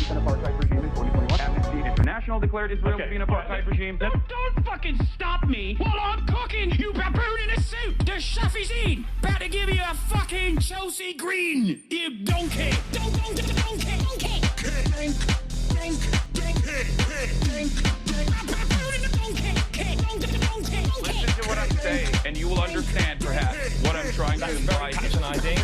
it's an apartheid regime in 2021. Amnesty International declared Israel to be an apartheid regime. Don't fucking stop me while I'm cooking, you baboon in a suit. The chef is in. About to give you a fucking Chelsea Green, you donkey. Donkey. Listen to what I'm saying, and you will understand, perhaps, what I'm trying to imply. Patronizing.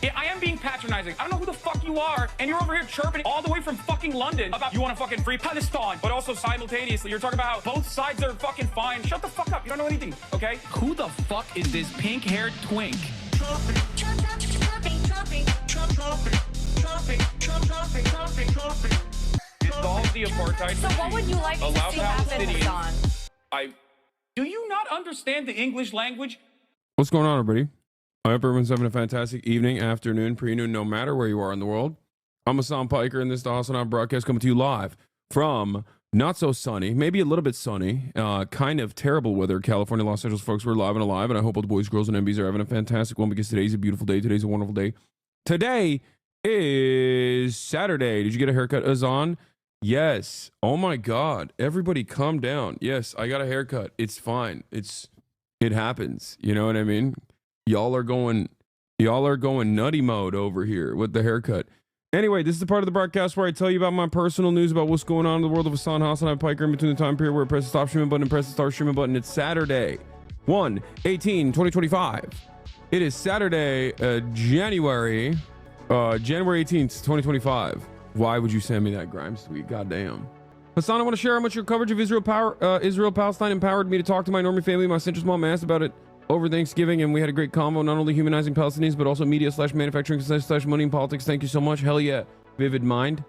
Yeah, I am being patronizing. I don't know who the fuck you are, and you're over here chirping all the way from fucking London about you want to fucking free Palestine, but also simultaneously you're talking about how both sides are fucking fine. Shut the fuck up. You don't know anything, okay? Who the fuck is this pink-haired twink? Dissolve the apartheid. So what would you like to see happen, Hassan? Do you not understand the English language? What's going on, everybody? I hope everyone's having a fantastic evening, afternoon, pre-noon, no matter where you are in the world. I'm Hassan Piker, and this is the HasanAbi broadcast coming to you live from not so sunny, maybe a little bit sunny, kind of terrible weather. California, Los Angeles folks, we're live and alive, and I hope all the boys, girls, and MBs are having a fantastic one because today's a beautiful day. Today's a wonderful day. Today is Saturday. Did you get a haircut, Azan? Yes. Oh my God. Everybody calm down. Yes, I got a haircut. It's fine. It happens. You know what I mean? Y'all are going nutty mode over here with the haircut. Anyway, this is the part of the broadcast where I tell you about my personal news about what's going on in the world of HasanAbi Piker in between the time period where I press the stop streaming button and press the start streaming button. It's Saturday, 1/18/2025. It is Saturday, January 18th, 2025. Why would you send me that Grimes tweet? Goddamn. Hassan, I want to share how much your coverage of Israel-Palestine empowered me to talk to my Normie family. My centrist mom asked about it over Thanksgiving, and we had a great convo, not only humanizing Palestinians, but also media/manufacturing / money and politics. Thank you so much. Hell yeah. Vivid mind.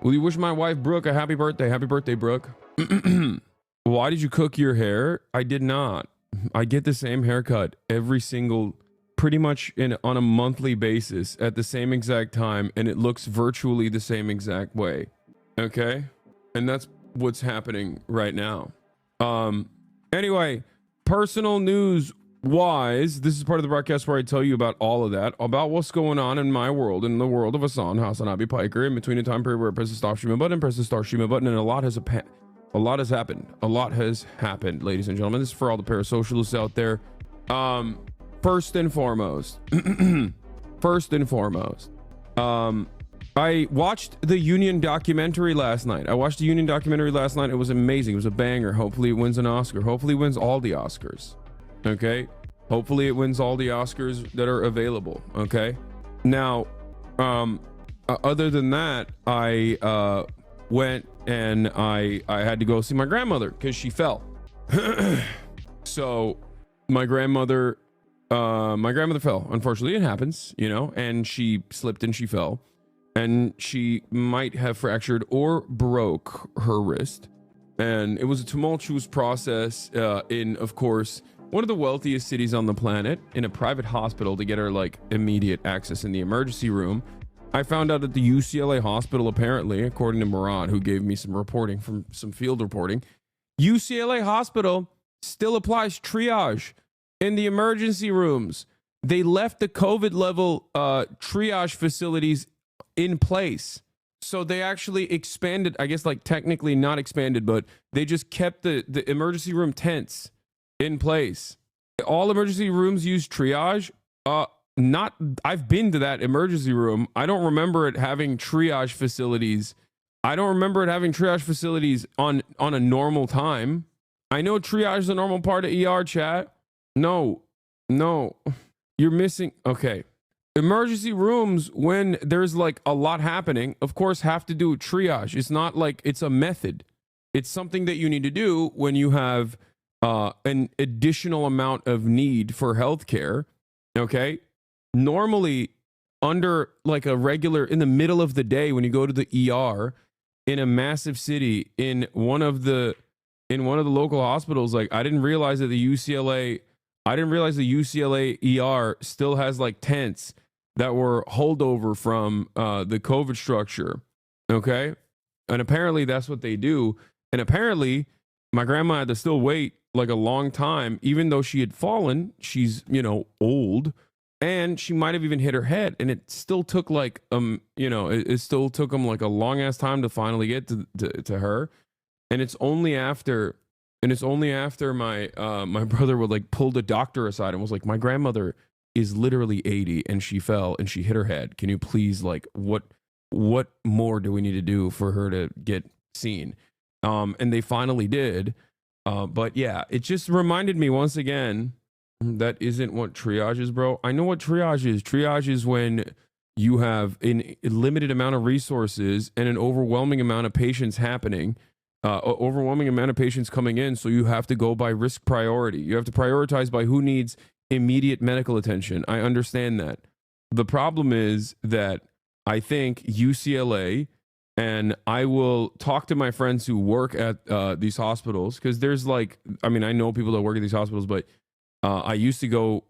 Will you wish my wife, Brooke, a happy birthday? Happy birthday, Brooke. Why did you cook your hair? I did not. I get the same haircut every single, pretty much on a monthly basis at the same exact time, and it looks virtually the same exact way. Okay? And that's what's happening right now. Anyway, personal news wise, this is part of the broadcast where I tell you about all of that, about what's going on in my world, in the world of HasanAbi Piker, in between the time period where I press the stop streaming button, press the start streaming button, and a lot has happened. A lot has happened, ladies and gentlemen. This is for all the parasocialists out there. First and foremost, I watched the Union documentary last night. It was amazing. It was a banger. Hopefully it wins an Oscar. Hopefully it wins all the Oscars. Okay? Hopefully it wins all the Oscars that are available. Okay? Now, other than that, I went and I had to go see my grandmother because she fell. So my grandmother fell. Unfortunately, it happens, you know, and she slipped and she fell. And she might have fractured or broke her wrist. And it was a tumultuous process in, of course, one of the wealthiest cities on the planet, in a private hospital to get her like immediate access in the emergency room. I found out at the UCLA hospital, apparently, according to Murad, who gave me some reporting from some field reporting, UCLA hospital still applies triage in the emergency rooms. They left the COVID level triage facilities in place. So they actually expanded, I guess, like technically not expanded, but they just kept the emergency room tents in place. All emergency rooms use triage. I've been to that emergency room. I don't remember it having triage facilities. I don't remember it having triage facilities on a normal time. I know triage is a normal part of ER, chat. No, you're missing. Okay. Emergency rooms, when there's like a lot happening, of course, have to do triage. It's not like it's a method. It's something that you need to do when you have an additional amount of need for healthcare. Okay. Normally, under like a regular, in the middle of the day, when you go to the ER in a massive city, in one of the local hospitals, like I didn't realize the UCLA ER still has like tents that were holdover from the COVID structure. Okay. And apparently that's what they do. And apparently my grandma had to still wait like a long time, even though she had fallen. She's, you know, old. and she might have even hit her head, and it still took like it still took them like a long ass time to finally get to her. And it's only after my my brother would like pull the doctor aside and was like, my grandmother is literally 80 and she fell and she hit her head. Can you please, like, what more do we need to do for her to get seen? And they finally did. But yeah, it just reminded me once again, that isn't what triage is, bro. I know what triage is. Triage is when you have a limited amount of resources and an overwhelming amount of patients happening, overwhelming amount of patients coming in. So you have to go by risk priority. You have to prioritize by who needs immediate medical attention. I understand that. The problem is that I think UCLA, and I will talk to my friends who work at these hospitals, because there's like, I mean, I know people that work at these hospitals, but I used to go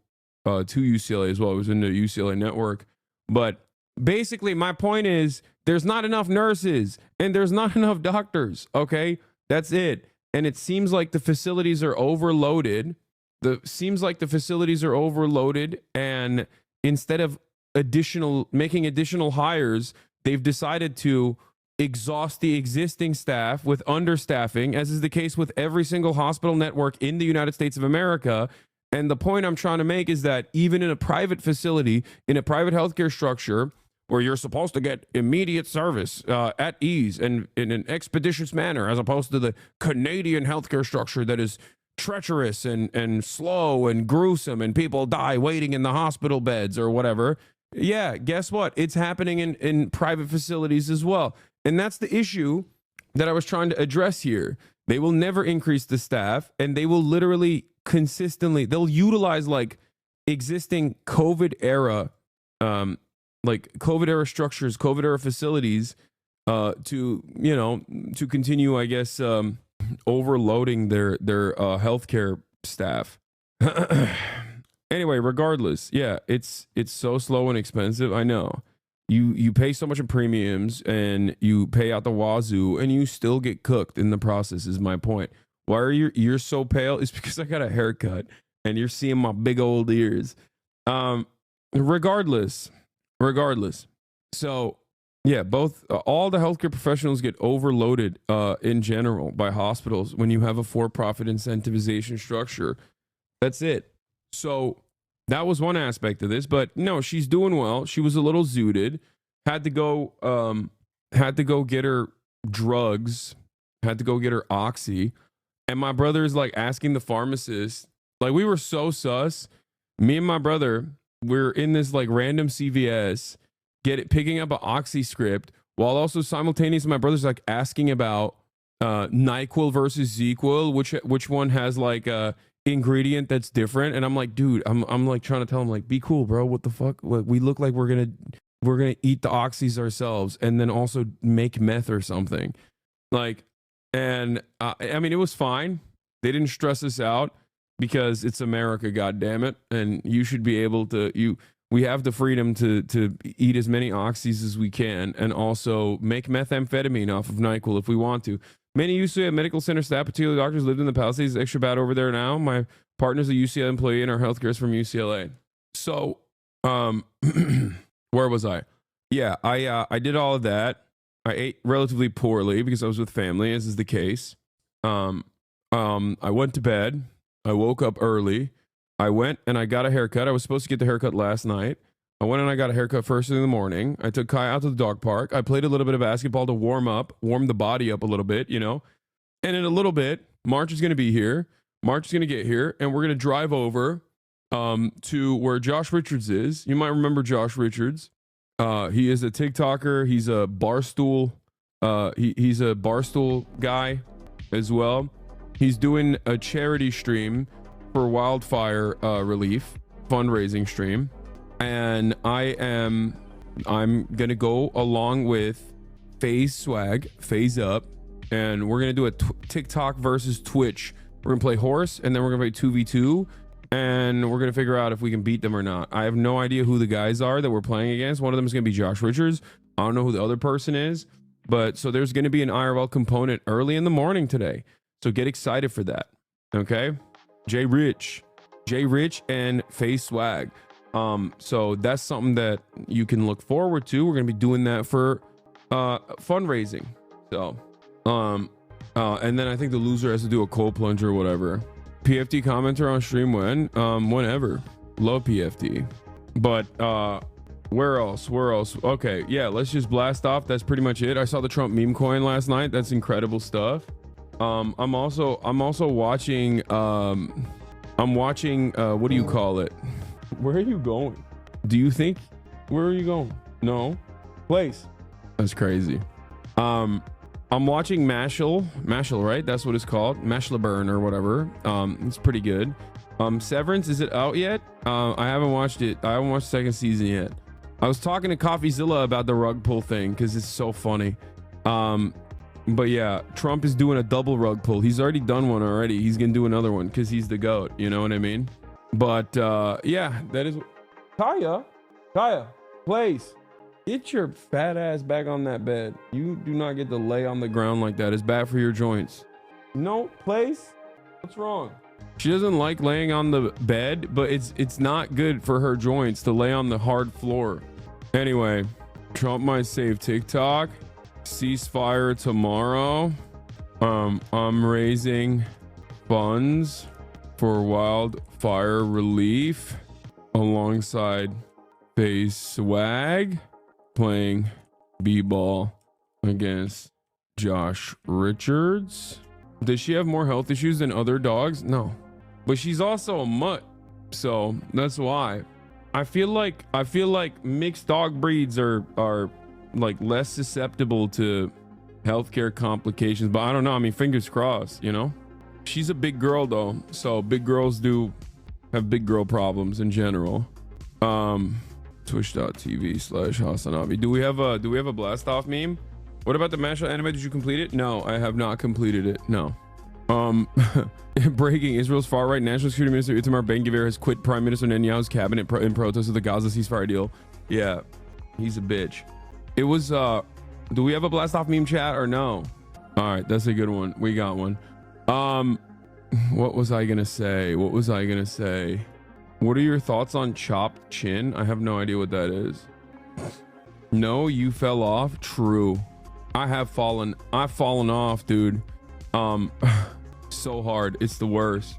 to UCLA as well. I was in the UCLA network. But basically, my point is there's not enough nurses and there's not enough doctors. Okay, that's it. And it seems like the facilities are overloaded. And instead of making additional hires, they've decided to exhaust the existing staff with understaffing, as is the case with every single hospital network in the United States of America. And the point I'm trying to make is that even in a private facility, in a private healthcare structure, where you're supposed to get immediate service at ease and in an expeditious manner, as opposed to the Canadian healthcare structure that is treacherous and slow and gruesome, and people die waiting in the hospital beds or whatever. Yeah, guess what? It's happening in private facilities as well. And that's the issue that I was trying to address here. They will never increase the staff, and they will literally consistently, they'll utilize like existing COVID era structures, COVID era facilities to continue, I guess, overloading their healthcare staff. Anyway, regardless, yeah, it's so slow and expensive. I know you pay so much in premiums and you pay out the wazoo, and you still get cooked in the process. Is my point. Why are your ears so pale? It's because I got a haircut and you're seeing my big old ears. Regardless. So yeah, all the healthcare professionals get overloaded in general by hospitals when you have a for-profit incentivization structure. That's it. So that was one aspect of this, but no, she's doing well. She was a little zooted, had to go get her drugs, had to go get her oxy. And my brother is like asking the pharmacist, like, we were so sus. Me and my brother, we're in this like random CVS, picking up an oxy script, while also simultaneously my brother's like asking about NyQuil versus ZQuil, which one has like a ingredient that's different. And I'm like, dude, I'm like trying to tell him, like, be cool, bro. What the fuck? Like, we look like we're gonna eat the oxys ourselves and then also make meth or something. Like, and I mean, it was fine. They didn't stress us out because it's America, goddammit. And you should be able to, we have the freedom to eat as many oxys as we can and also make methamphetamine off of NyQuil if we want to. Many UCLA medical center staff, particularly doctors, lived in the Palisades. Extra bad over there now. My partner's a UCLA employee and our healthcare is from UCLA. So, where was I? Yeah, I did all of that. I ate relatively poorly because I was with family, as is the case. I went to bed. I woke up early. I went and I got a haircut. I was supposed to get the haircut last night. I went and I got a haircut first thing in the morning. I took Kai out to the dog park. I played a little bit of basketball to warm the body up a little bit, you know. And in a little bit, March is going to be here. March is going to get here, and we're going to drive over to where Josh Richards is. You might remember Josh Richards. He is a TikToker. He's a Barstool. He's a Barstool guy as well. He's doing a charity stream for wildfire relief, fundraising stream. And I'm gonna go along with Faze Swagg, Faze Up, and we're gonna do a TikTok versus Twitch. We're gonna play horse, and then we're gonna play 2v2, and we're gonna figure out if we can beat them or not. I have no idea who the guys are that we're playing against. One of them is gonna be Josh Richards. I don't know who the other person is, but so there's gonna be an IRL component early in the morning today. So get excited for that. Okay, Jay Rich and Faze Swagg. So that's something that you can look forward to. We're gonna be doing that for fundraising. So and then I think the loser has to do a cold plunge or whatever. PFT commenter on stream when? Whenever. Love PFT. But where else? Okay, yeah, let's just blast off. That's pretty much it. I saw the Trump meme coin last night. That's incredible stuff. I'm also watching I'm watching what do you call it? Where are you going? Do you think where are you going? No place. That's crazy. I'm watching Mashal, right? That's what it's called. Mashlaburn or whatever. It's pretty good. Severance, is it out yet? I haven't watched it. I haven't watched the second season yet. I was talking to CoffeeZilla about the rug pull thing because it's so funny. But yeah, Trump is doing a double rug pull. He's already done one already. He's gonna do another one because he's the GOAT. You know what I mean? But yeah, that is. Kaya, please get your fat ass back on that bed. You do not get to lay on the ground like that. It's bad for your joints. No, place. What's wrong? She doesn't like laying on the bed, but it's not good for her joints to lay on the hard floor. Anyway, Trump might save TikTok. Ceasefire tomorrow. I'm raising funds for wildfire relief alongside Faze Swagg playing b-ball against Josh Richards. Does she have more health issues than other dogs? No, but she's also a mutt, so that's why. I feel like mixed dog breeds are like less susceptible to healthcare complications, but I don't know. I mean, fingers crossed, you know. She's a big girl though, so big girls do have big girl problems in general. Twitch.tv/HasanAbi. Do we have a blast off meme? What about the Mashal anime? Did you complete it? No, I have not completed it. No. Breaking: Israel's far-right National Security Minister Itamar Ben-Gvir has quit Prime Minister Netanyahu's cabinet in protest of the Gaza ceasefire deal. Yeah, he's a bitch. It was do we have a blast off meme chat or no? All right, that's a good one. We got one. What was I gonna say? What are your thoughts on chopped chin? I have no idea what that is. No, you fell off. True. I've fallen off, dude. So hard. It's the worst.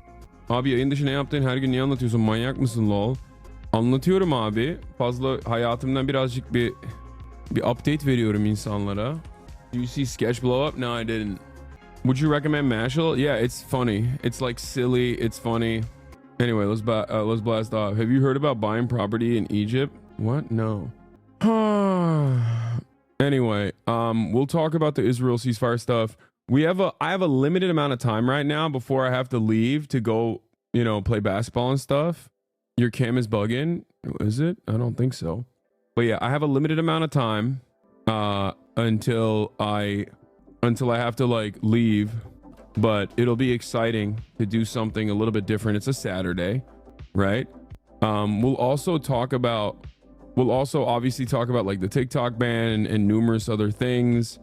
Abi yayın dışı ne yaptın? Her gün niye anlatıyorsun? Manyak mısın lol? Anlatıyorum abi. Fazla hayatımdan birazcık bir update veriyorum insanlara. Do you see sketch blow up? No, I didn't. Would you recommend Mashal? Yeah, it's funny. It's like silly. It's funny. Anyway, let's blast off. Have you heard about buying property in Egypt? What? No. Anyway, we'll talk about the Israel ceasefire stuff. I have a limited amount of time right now before I have to leave to go, play basketball and stuff. Your cam is bugging. Is it? I don't think so. But yeah, I have a limited amount of time until I have to like leave, but it'll be exciting to do something a little bit different. It's a Saturday, right? We'll also obviously talk about like the TikTok ban and numerous other things,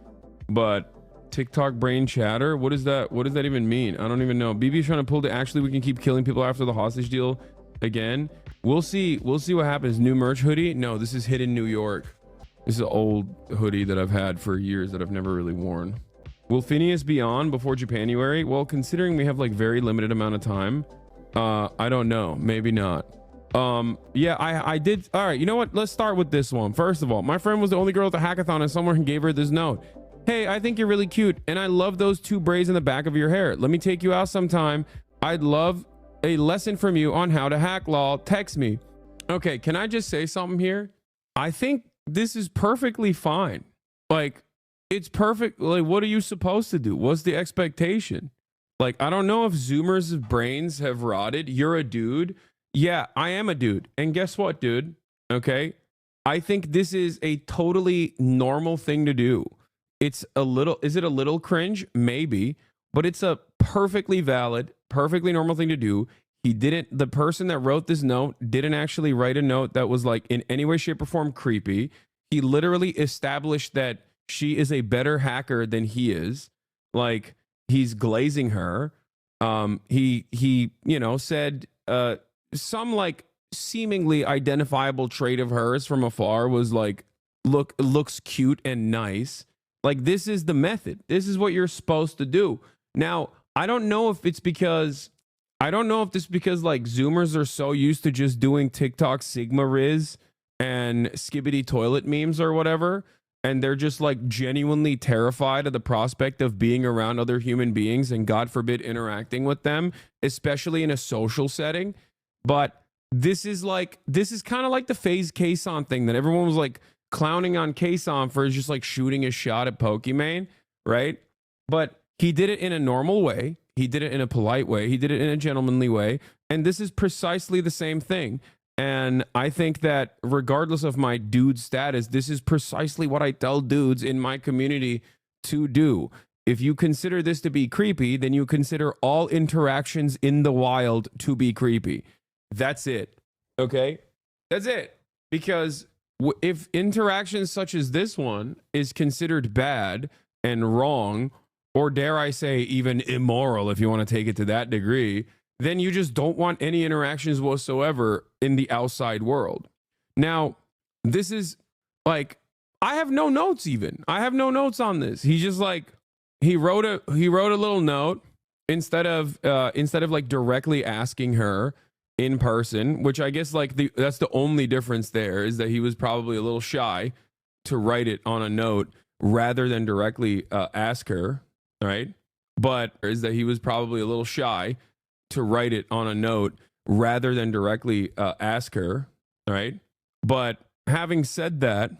but TikTok brain chatter, what does that even mean? I don't even know. BB's trying to pull we can keep killing people after the hostage deal again. We'll see what happens. New merch hoodie? No, this is Hidden New York. This is an old hoodie that I've had for years that I've never really worn. Will Phineas be on before Japanuary? Well, considering we have like very limited amount of time, I don't know. Maybe not. Yeah, I did. All right, you know what? Let's start with this one. First of all, my friend was the only girl at the hackathon and someone gave her this note. Hey, I think you're really cute and I love those two braids in the back of your hair. Let me take you out sometime. I'd love a lesson from you on how to hack, lol. Text me. Okay, can I just say something here? I think this is perfectly fine. Like, it's perfect. Like, what are you supposed to do? What's the expectation? Like, I don't know if Zoomers' brains have rotted. You're a dude. Yeah, I am a dude. And guess what, dude? Okay. I think this is a totally normal thing to do. Is it a little cringe? Maybe, but it's a perfectly valid, perfectly normal thing to do. The person that wrote this note didn't actually write a note that was like in any way, shape, or form creepy. He literally established that she is a better hacker than he is. Like, he's glazing her. He said some like seemingly identifiable trait of hers from afar was like, looks cute and nice. Like, this is the method. This is what you're supposed to do. Now, I don't know if this is because like Zoomers are so used to just doing TikTok Sigma Riz and skibbity toilet memes or whatever, and they're just like genuinely terrified of the prospect of being around other human beings and, God forbid, interacting with them, especially in a social setting. But this is kind of like the Faze Kason thing that everyone was like clowning on Kason for, just like shooting a shot at Pokimane, right? But he did it in a normal way. He did it in a polite way. He did it in a gentlemanly way. And this is precisely the same thing. And I think that regardless of my dude status, this is precisely what I tell dudes in my community to do. If you consider this to be creepy, then you consider all interactions in the wild to be creepy. That's it. Okay? That's it. Because if interactions such as this one is considered bad and wrong, or dare I say even immoral, if you want to take it to that degree, then you just don't want any interactions whatsoever in the outside world. Now, this is like, I have no notes even. I have no notes on this. He just like, he wrote a little note instead of like directly asking her in person, which I guess like that's the only difference there, is that he was probably a little shy to write it on a note rather than directly ask her, right? But is that he was probably a little shy to write it on a note rather than directly ask her, right? But having said that,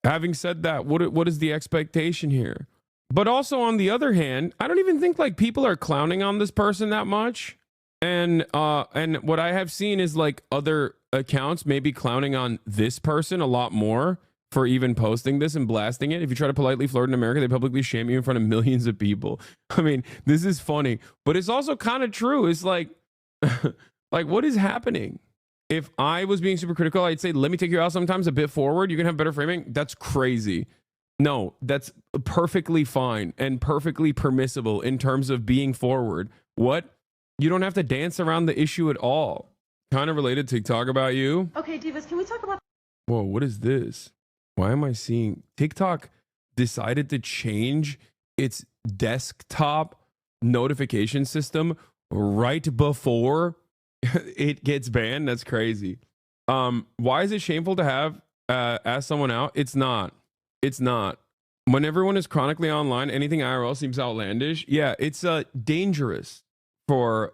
what is the expectation here? But also on the other hand, I don't even think like people are clowning on this person that much. And what I have seen is like other accounts maybe clowning on this person a lot more for even posting this and blasting it. If you try to politely flirt in America, they publicly shame you in front of millions of people. I mean, this is funny, but it's also kind of true. It's like, like, what is happening? If I was being super critical, I'd say, let me take you out sometimes a bit forward. You can have better framing. That's crazy. No, that's perfectly fine and perfectly permissible in terms of being forward. What? You don't have to dance around the issue at all. Kind of related TikTok about you. Okay, Divas, can we talk about... Whoa, what is this? Why am I seeing TikTok decided to change its desktop notification system right before it gets banned? That's crazy. Why is it shameful to have ask someone out? It's not. When everyone is chronically online, anything IRL seems outlandish. Yeah, it's dangerous for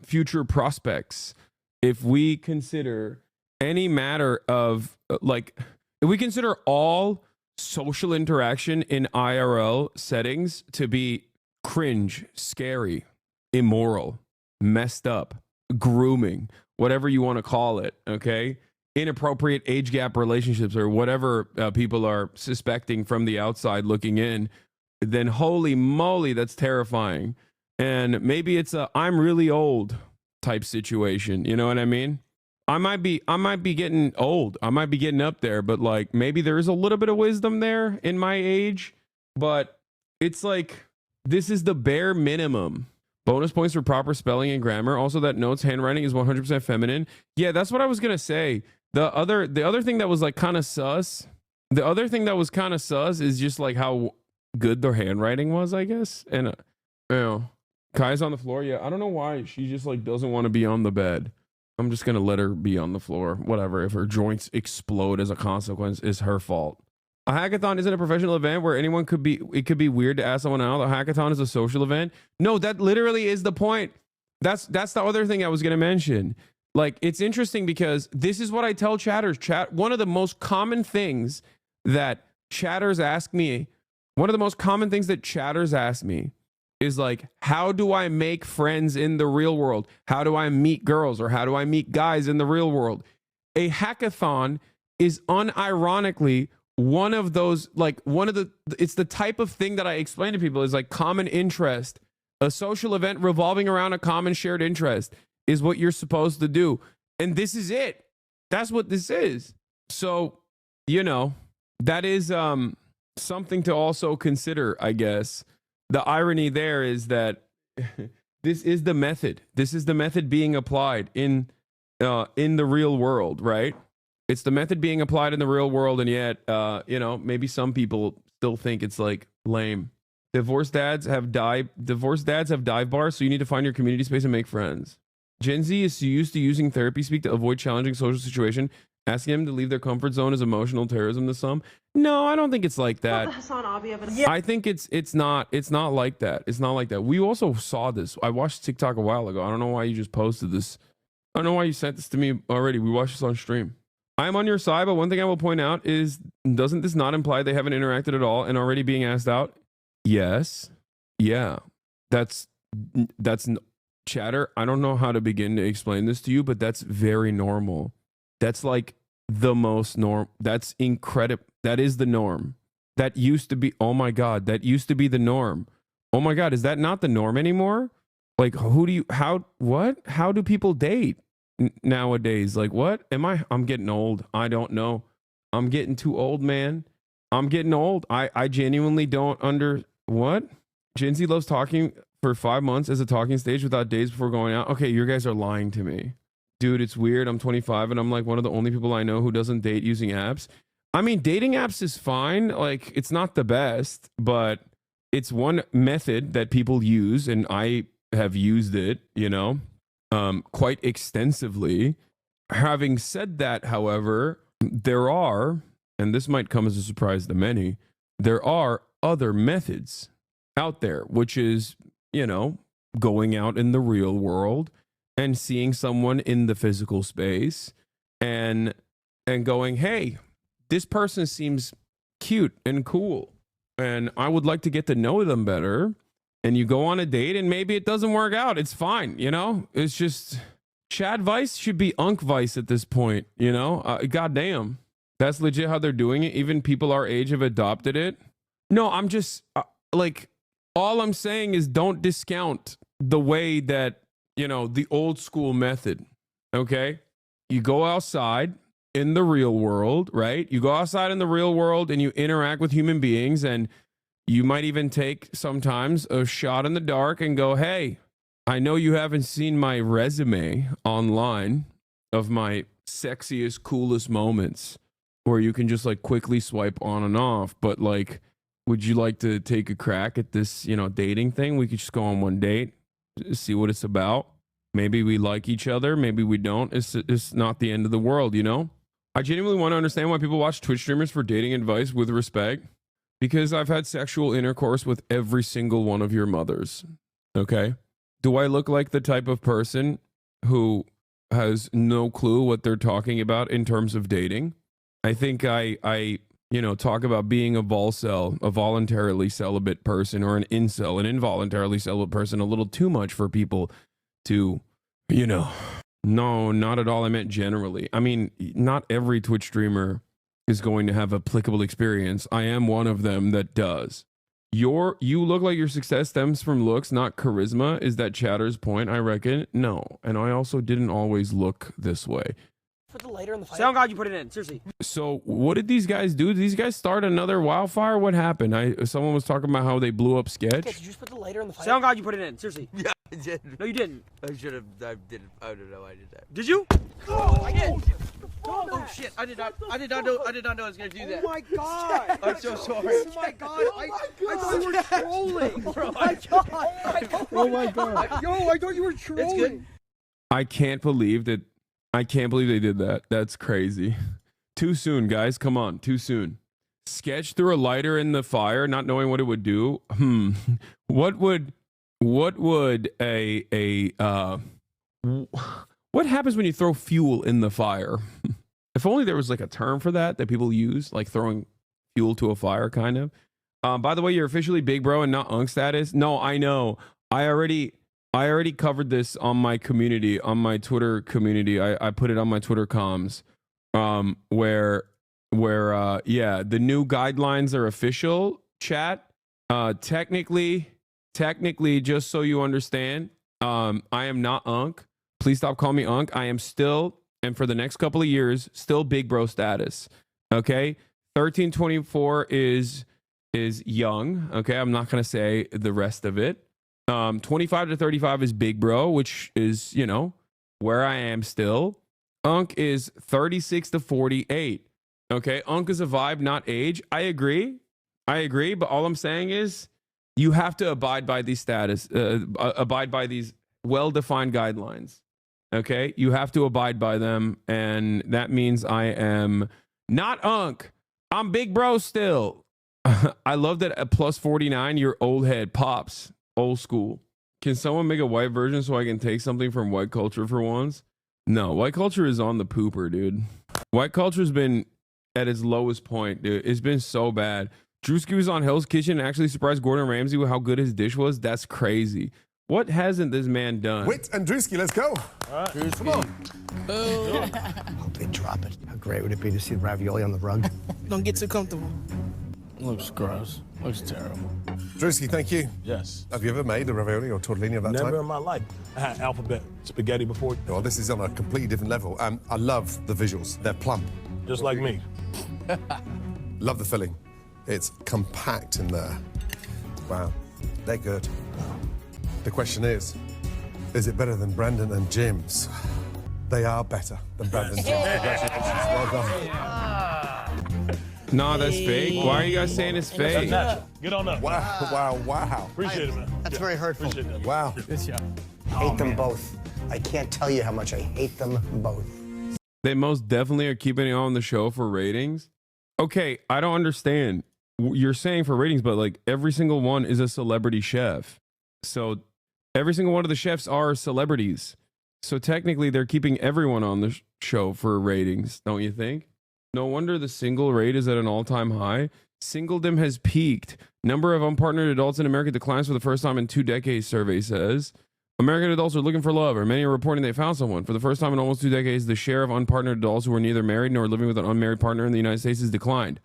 future prospects if we consider any matter of like, if we consider all social interaction in IRL settings to be cringe, scary, immoral, messed up, grooming, whatever you want to call it, okay? Inappropriate age gap relationships or whatever people are suspecting from the outside looking in, then holy moly, that's terrifying. And maybe it's a I'm really old type situation. You know what I mean? I might be getting old. I might be getting up there, but like maybe there is a little bit of wisdom there in my age, but it's like this is the bare minimum. Bonus points for proper spelling and grammar. Also, that note's handwriting is 100% feminine. Yeah, that's what I was gonna say. The other thing that was like kind of sus. The other thing that was kind of sus is just like how good their handwriting was, I guess. And you know, Kai's on the floor. Yeah, I don't know why she just like doesn't want to be on the bed. I'm just gonna let her be on the floor. Whatever. If her joints explode as a consequence, is her fault. A hackathon isn't a professional event where anyone could be. It could be weird to ask someone out. A hackathon is a social event. No, that literally is the point. That's the other thing I was gonna mention. Like, it's interesting because this is what I tell chatters. One of the most common things that chatters ask me. One of the most common things that chatters ask me is like, how do I make friends in the real world? How do I meet girls or how do I meet guys in the real world? A hackathon is unironically one of those, like it's the type of thing that I explain to people is like common interest. A social event revolving around a common shared interest is what you're supposed to do. And this is it. That's what this is. So, you know, that is something to also consider, I guess. The irony there is that this is the method. This is the method being applied in in the real world, right? It's the method being applied in the real world, and yet, you know, maybe some people still think it's like lame. Divorced dads have dive bars, so you need to find your community space and make friends. Gen Z is used to using therapy speak to avoid challenging social situation. Asking them to leave their comfort zone is emotional terrorism to some. No, I don't think it's like that. I think it's not like that. It's not like that. We also saw this. I watched TikTok a while ago. I don't know why you just posted this. I don't know why you sent this to me already. We watched this on stream. I'm on your side, but one thing I will point out is, doesn't this not imply they haven't interacted at all and already being asked out? Yes. Yeah. That's chatter. I don't know how to begin to explain this to you, but that's very normal. That's like the most norm. That's incredible. That is the norm. That used to be, oh my God, that used to be the norm. Oh my God, is that not the norm anymore? Like, how do people date nowadays? Like, what? I'm getting old. I don't know. I'm getting too old, man. I'm getting old. I genuinely don't what? Gen Z loves talking for 5 months as a talking stage without days before going out. Okay, you guys are lying to me. Dude, it's weird. I'm 25 and I'm like one of the only people I know who doesn't date using apps. I mean, dating apps is fine. Like, it's not the best, but it's one method that people use, and I have used it, you know, quite extensively. Having said that, however, there are, and this might come as a surprise to many, there are other methods out there, which is, you know, going out in the real world and seeing someone in the physical space and going, hey, this person seems cute and cool, and I would like to get to know them better. And you go on a date and maybe it doesn't work out. It's fine, you know? It's just, Chad Vice should be Unk Vice at this point, you know? Goddamn. That's legit how they're doing it. Even people our age have adopted it. No, I'm just, like, all I'm saying is don't discount the way that, you know, the old school method, okay? You go outside in the real world, right? You go outside in the real world and you interact with human beings, and you might even take sometimes a shot in the dark and go, hey, I know you haven't seen my resume online of my sexiest, coolest moments where you can just like quickly swipe on and off, but like, would you like to take a crack at this, you know, dating thing? We could just go on one date, see what it's about. Maybe we like each other. Maybe we don't. It's not the end of the world, you know? I genuinely want to understand why people watch Twitch streamers for dating advice with respect, because I've had sexual intercourse with every single one of your mothers. Okay? Do I look like the type of person who has no clue what they're talking about in terms of dating? I think I you know, talk about being a volcel, a voluntarily celibate person, or an incel, an involuntarily celibate person, a little too much for people to, you know. No, not at all. I meant generally. I mean, not every Twitch streamer is going to have applicable experience. I am one of them that does. You look like your success stems from looks, not charisma. Is that Chatter's point? I reckon. No. And I also didn't always look this way. Put the lighter in the fire. Say, oh God, you put it in. Seriously. So what did these guys do? Did these guys start another wildfire? What happened? Someone was talking about how they blew up Sketch. Okay, did you just put the lighter in the fire? Say, oh God, you put it in. Seriously. Yeah, I did. No, you didn't. I should have. I didn't. I don't know. I did that. Did you? Oh, I did. Oh shit! I did not know. I did not know I was gonna do that. Oh my God! I'm so sorry. Oh my God! I thought you were trolling. Bro, Oh my God! Oh my God! Yo, I thought you were trolling. It's good. I can't believe they did that. That's crazy. Too soon, guys. Come on, too soon. Sketch threw a lighter in the fire, not knowing what it would do. What happens when you throw fuel in the fire? If only there was like a term for that people use, like throwing fuel to a fire, kind of. By the way, you're officially big bro and not unk status. No, I know. I already covered this on my community, on my Twitter community. I put it on my Twitter comms, where the new guidelines are official. Chat, technically, just so you understand, I am not unk. Please stop calling me unk. I am still, and for the next couple of years, still big bro status. Okay, 1324 is young. Okay, I'm not gonna say the rest of it. 25 to 35 is big bro, which is, you know, where I am still. Unk is 36 to 48. Okay, Unk is a vibe, not age. I agree, but all I'm saying is you have to abide by these abide by these well-defined guidelines. Okay, you have to abide by them, and that means I am not Unk. I'm big bro still. I love that at plus 49, your old head pops. Old school. Can someone make a white version so I can take something from white culture for once? No, white culture is on the pooper, dude. White culture's been at its lowest point, dude. It's been so bad. Drewski was on Hell's Kitchen and actually surprised Gordon Ramsay with how good his dish was. That's crazy. What hasn't this man done? Wit and Drewski, let's go. All right. Come on. Hope they drop it. How great would it be to see the ravioli on the rug? Don't get too comfortable. Looks gross. Looks terrible. Drewski, thank you. Yes. Have you ever made a ravioli or tortellini of that type? Never in my life. I had alphabet spaghetti before. Well, this is on a completely different level. I love the visuals. They're plump. Just like me. Love the filling. It's compact in there. Wow, they're good. The question is it better than Brandon and Jim's? They are better than Brandon and Jim's. Congratulations. Well done. Nah, that's fake. Why are you guys saying it's That's fake? natural. Get on up. Wow. Appreciate it, man. That's very hurtful. Appreciate that. Wow. Hate them both. I can't tell you how much I hate them both. They most definitely are keeping it on the show for ratings. Okay, I don't understand. You're saying for ratings, but like every single one is a celebrity chef. So every single one of the chefs are celebrities. So technically they're keeping everyone on the show for ratings, don't you think? No wonder the single rate is at an all-time high. Singledom has peaked. Number of unpartnered adults in America declines for the first time in 2 decades, survey says. American adults are looking for love, or many are reporting they found someone. For the first time in almost 2 decades, the share of unpartnered adults who are neither married nor living with an unmarried partner in the United States has declined.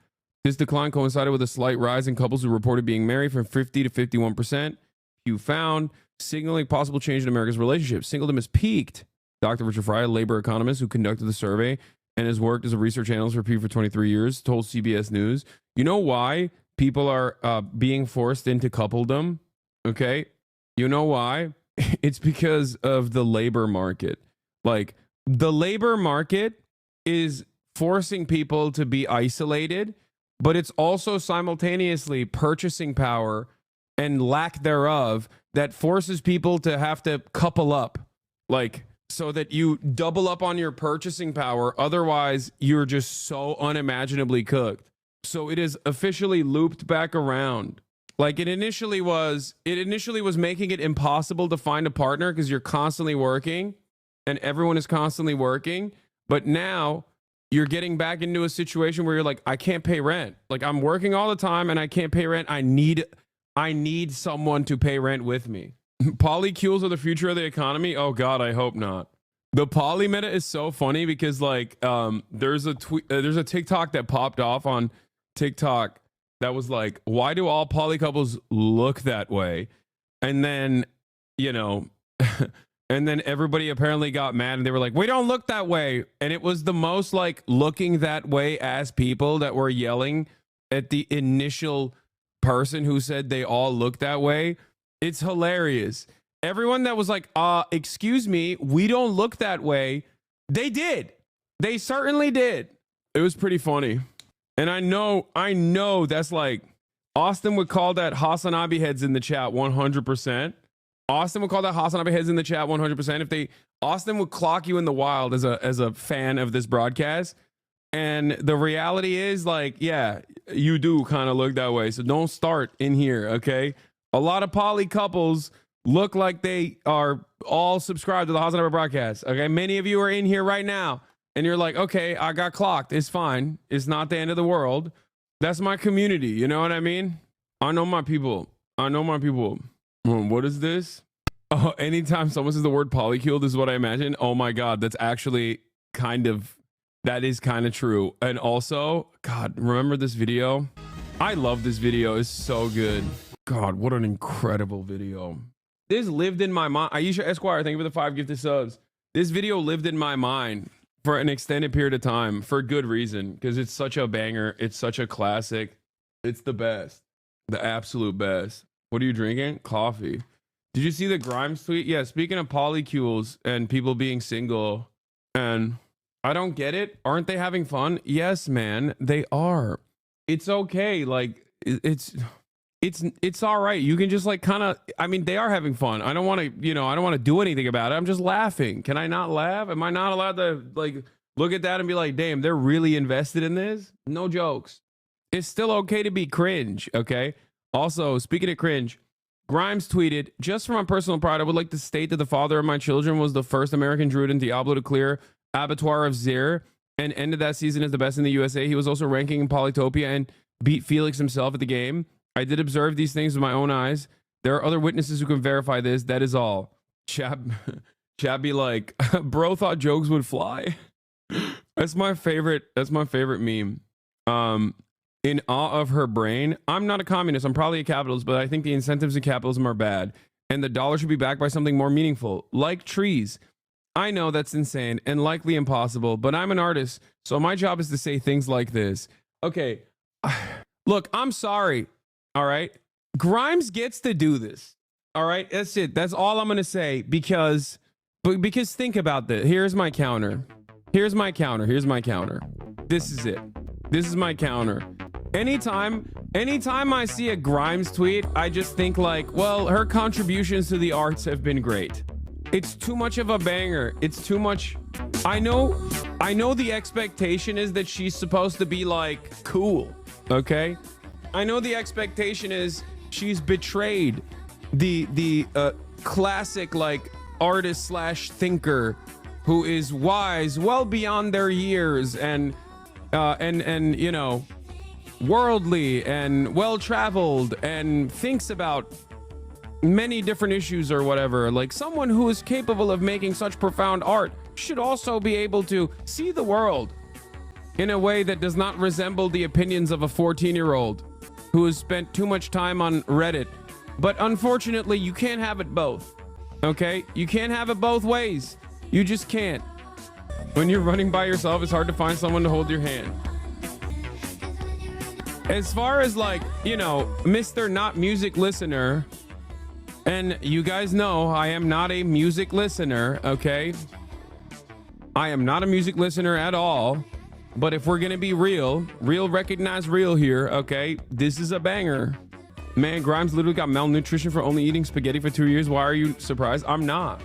This decline coincided with a slight rise in couples who reported being married from 50 to 51%. Pew found, signaling possible change in America's relationships. Singledom has peaked. Dr. Richard Fry, a labor economist who conducted the survey and has worked as a research analyst for Pew for 23 years, told CBS News, you know why people are being forced into coupledom? Okay? You know why? It's because of the labor market. Like, the labor market is forcing people to be isolated, but it's also simultaneously purchasing power and lack thereof that forces people to have to couple up, like, so that you double up on your purchasing power. Otherwise, you're just so unimaginably cooked. So it is officially looped back around. Like it initially was making it impossible to find a partner because you're constantly working and everyone is constantly working. But now you're getting back into a situation where you're like, I can't pay rent. Like I'm working all the time and I can't pay rent. I need someone to pay rent with me. Polycules are the future of the economy. Oh God, I hope not. The poly meta is so funny because like there's a TikTok that popped off on TikTok that was like, why do all poly couples look that way? And then, you know, and then everybody apparently got mad and they were like, we don't look that way. And it was the most like looking that way as people that were yelling at the initial person who said they all look that way. It's hilarious. Everyone that was like, excuse me, we don't look that way. They did. They certainly did. It was pretty funny. And I know that's like, Austin would call that HasanAbi heads in the chat 100%. Austin would call that HasanAbi heads in the chat 100%. Austin would clock you in the wild as a fan of this broadcast. And the reality is like, yeah, you do kind of look that way. So don't start in here, okay? A lot of poly couples look like they are all subscribed to the HasanAbi broadcast, okay? Many of you are in here right now. And you're like, okay, I got clocked. It's fine. It's not the end of the world. That's my community. You know what I mean? I know my people. What is this? Oh, anytime someone says the word polycule, this is what I imagine. Oh my God, that is kind of true. And also, God, remember this video? I love this video. It's so good. God, what an incredible video. This lived in my mind. Aisha Esquire, thank you for the 5 gifted subs. This video lived in my mind for an extended period of time for good reason, because it's such a banger. It's such a classic. It's the best, the absolute best. What are you drinking? Coffee. Did you see the Grimes tweet? Yeah, speaking of polycules and people being single and I don't get it. Aren't they having fun? Yes, man, they are. It's okay. Like it's all right. You can just like kind of, I mean, they are having fun. I don't want to, I don't want to do anything about it. I'm just laughing. Can I not laugh? Am I not allowed to like look at that and be like, damn, they're really invested in this? No jokes. It's still okay to be cringe, okay? Also, speaking of cringe, Grimes tweeted, just for my personal pride, I would like to state that the father of my children was the first American druid in Diablo to clear Abattoir of Zir and ended that season as the best in the USA. He was also ranking in Polytopia and beat Felix himself at the game. I did observe these things with my own eyes. There are other witnesses who can verify this. That is all. Chab be like, bro thought jokes would fly. That's my favorite meme. In awe of her brain. I'm not a communist. I'm probably a capitalist, but I think the incentives of capitalism are bad. And the dollar should be backed by something more meaningful, like trees. I know that's insane and likely impossible, but I'm an artist, so my job is to say things like this. Okay, look, I'm sorry, all right? Grimes gets to do this, all right? That's it. That's all I'm going to say because think about this. Here's my counter. This is it. This is my counter. Anytime I see a Grimes tweet, I just think like, well, her contributions to the arts have been great. It's too much of a banger. It's too much. I know the expectation is that she's supposed to be like cool, okay? I know the expectation is she's betrayed the classic like artist / thinker who is wise, well beyond their years and worldly and well-traveled and thinks about many different issues or whatever. Like someone who is capable of making such profound art should also be able to see the world in a way that does not resemble the opinions of a 14-year-old who has spent too much time on Reddit. But unfortunately, you can't have it both. Okay? You can't have it both ways. You just can't. When you're running by yourself, it's hard to find someone to hold your hand. As far as like, Mr. Not Music Listener, and you guys know I am not a music listener, okay? I am not a music listener at all. But if we're gonna be real recognize real here, okay? This is a banger. Man, Grimes literally got malnutrition for only eating spaghetti for 2 years. Why are you surprised? I'm not.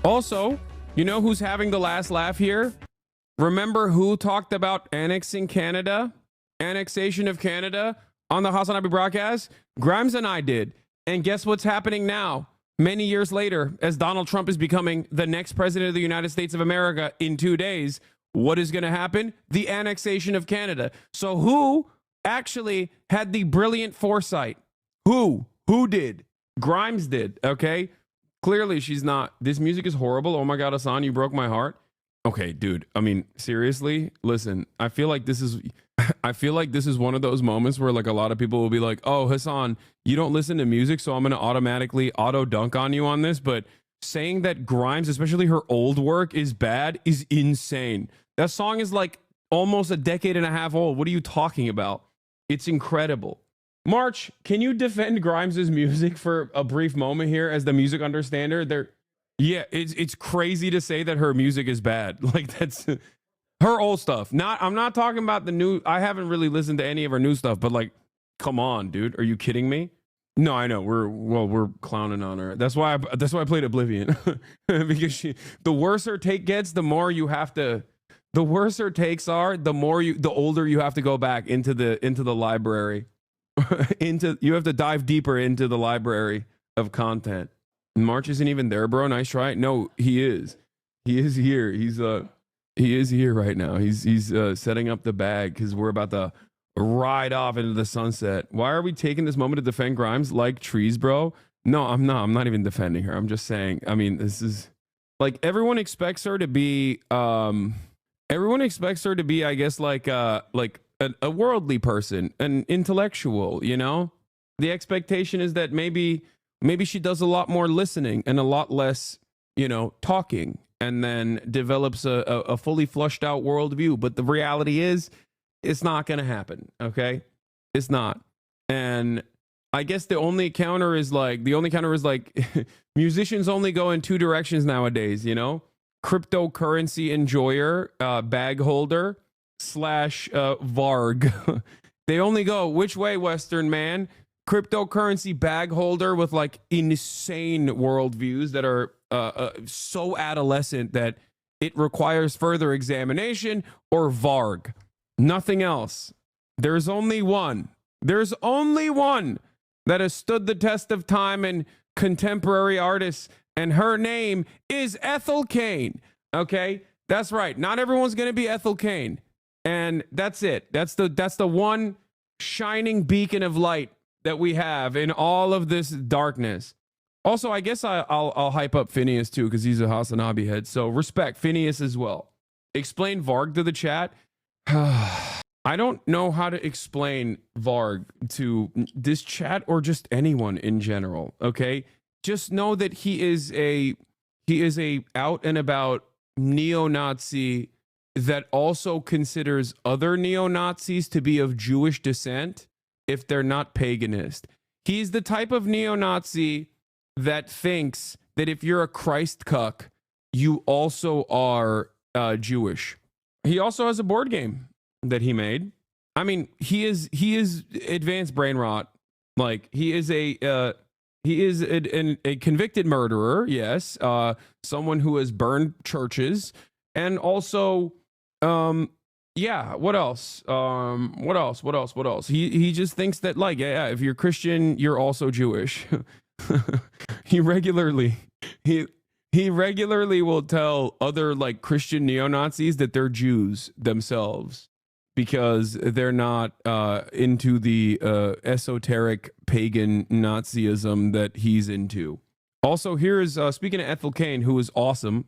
Also, you know who's having the last laugh here? Remember who talked about annexation of Canada on the HasanAbi broadcast? Grimes and I did. And guess what's happening now? Many years later, as Donald Trump is becoming the next president of the United States of America in 2 days, what is going to happen? The annexation of Canada. So who actually had the brilliant foresight? Who did? Grimes did, okay? Clearly she's not. This music is horrible. Oh my God, Hasan, you broke my heart. Okay, dude. I mean, seriously, listen, I feel like this is one of those moments where like a lot of people will be like, oh, Hasan, you don't listen to music, so I'm going to automatically auto dunk on you on this. But saying that Grimes, especially her old work, is bad is insane. That song is like almost a decade and a half old. What are you talking about? It's incredible. March, can you defend Grimes's music for a brief moment here as the music understander? Yeah, it's crazy to say that her music is bad. Like that's her old stuff. I'm not talking about the new. I haven't really listened to any of her new stuff, but like, come on, dude, are you kidding me? No, I know we're clowning on her. That's why I played Oblivion because the worse her take gets, the more you have to. The worse her takes are, the older you have to go back into the library. You have to dive deeper into the library of content. March isn't even there, bro. Nice try. No, he is. He is here. He is here right now. He's setting up the bag because we're about to ride off into the sunset. Why are we taking this moment to defend Grimes like trees, bro? No, I'm not. I'm not even defending her. I'm just saying. I mean, this is like everyone expects her to be. Everyone expects her to be, I guess, like a worldly person, an intellectual. You know, the expectation is that maybe she does a lot more listening and a lot less, talking, and then develops a fully flushed out worldview. But the reality is, it's not going to happen. Okay, it's not. And I guess the only counter is like musicians only go in two directions nowadays. cryptocurrency enjoyer, bag holder / Varg. They only go which way, Western man? Cryptocurrency bag holder with like insane worldviews that are so adolescent that it requires further examination, or Varg. Nothing else. There's only one. There's only one that has stood the test of time and contemporary artists, and her name is Ethel Cain. Okay? That's right. Not everyone's going to be Ethel Cain. And that's it. That's the one shining beacon of light that we have in all of this darkness. Also, I guess I'll hype up Phineas too, because he's a HasanAbi head. So respect Phineas as well. Explain Varg to the chat. I don't know how to explain Varg to this chat or just anyone in general. Okay, just know that he is a out and about neo-Nazi that also considers other neo-Nazis to be of Jewish descent if they're not paganist. He's the type of neo-Nazi that thinks that if you're a Christ cuck, you also are Jewish. He also has a board game that he made. I mean, he is advanced brain rot. Like, he is a convicted murderer. Yes, someone who has burned churches, and also, yeah. What else? What else? He just thinks that, like, yeah, if you're Christian, you're also Jewish. He regularly will tell other like Christian neo-Nazis that they're Jews themselves because they're not into the esoteric pagan Nazism that he's into. Also, here's speaking of Ethel Cain, who is awesome,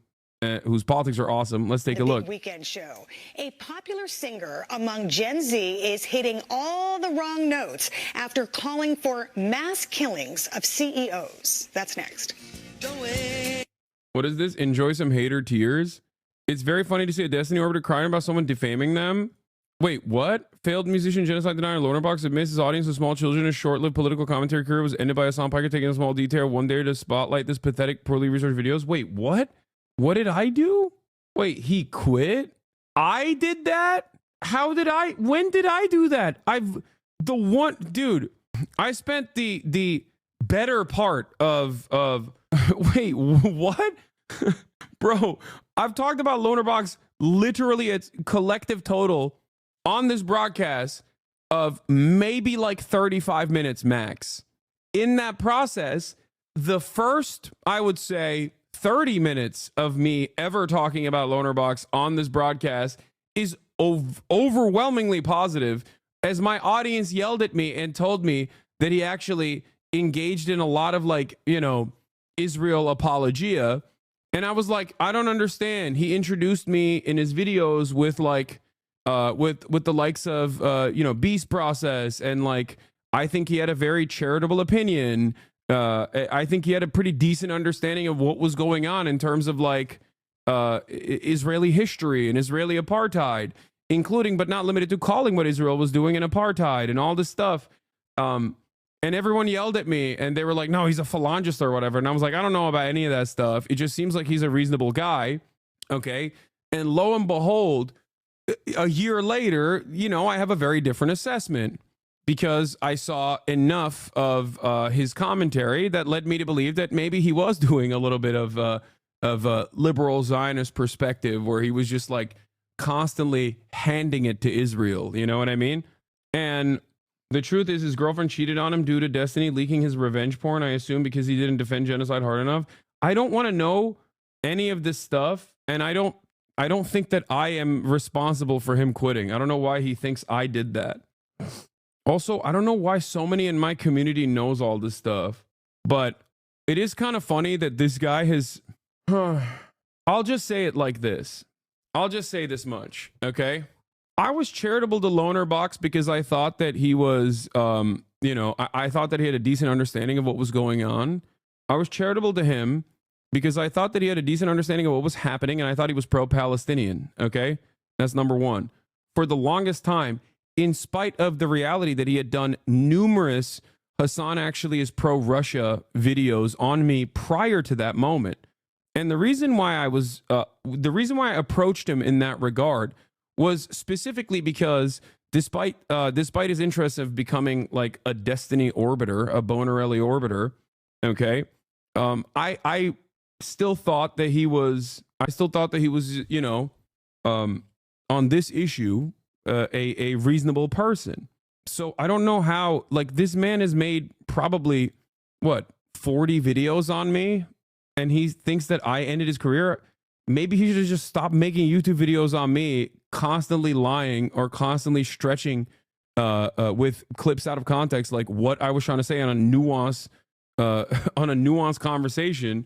whose politics are awesome. Let's take a look. Weekend show. A popular singer among Gen Z is hitting all the wrong notes after calling for mass killings of CEOs. That's next. What is this? Enjoy some hater tears. It's very funny to see a Destiny Orbiter crying about someone defaming them. Wait, what? Failed musician, genocide denier, Lonerbox admits his audience of small children. A short-lived political commentary career was ended by Hassan Piker taking a small detail one day to spotlight this pathetic, poorly researched videos. Wait, what? What did I do? Wait, he quit? I did that? How did I? When did I do that? Dude, I spent the better part of wait, what? Bro, I've talked about Lonerbox literally its collective total on this broadcast of maybe like 35 minutes max. In that process, the first, I would say, 30 minutes of me ever talking about Lonerbox on this broadcast is overwhelmingly positive, as my audience yelled at me and told me that he actually engaged in a lot of, like, you know, Israel apologia. And I was like, I don't understand. He introduced me in his videos with like with the likes of you know, Beast Process, and like I think he had a very charitable opinion. I think he had a pretty decent understanding of what was going on in terms of like Israeli history and Israeli apartheid, including but not limited to calling what Israel was doing in apartheid and all this stuff. And everyone yelled at me and they were like, no, he's a phalangist or whatever. And I was like, I don't know about any of that stuff. It just seems like he's a reasonable guy. Okay. And lo and behold, a year later, you know, I have a very different assessment, because I saw enough of his commentary that led me to believe that maybe he was doing a little bit of a liberal Zionist perspective, where he was just like constantly handing it to Israel. You know what I mean? And the truth is, his girlfriend cheated on him due to Destiny leaking his revenge porn, I assume because he didn't defend genocide hard enough. I don't want to know any of this stuff, and I don't think that I am responsible for him quitting. I don't know why he thinks I did that. Also, I don't know why so many in my community knows all this stuff, but it is kind of funny that this guy has... I'll just say it like this. I'll just say this much, okay? I was charitable to Lonerbox because I thought that he was, you know, I thought that he had a decent understanding of what was going on. I was charitable to him because I thought that he had a decent understanding of what was happening, and I thought he was pro-Palestinian, okay? That's number one. For the longest time, in spite of the reality that he had done numerous Hassan actually is pro-Russia videos on me prior to that moment. And the reason why I approached him in that regard was specifically because despite his interest of becoming like a Destiny orbiter, a Bonarelli orbiter, okay, I still thought that he was, you know, on this issue, a reasonable person. So I don't know how, like, this man has made probably what, 40 videos on me, and he thinks that I ended his career. Maybe he should have just stopped making YouTube videos on me, constantly lying or constantly stretching with clips out of context, like what I was trying to say on a nuanced conversation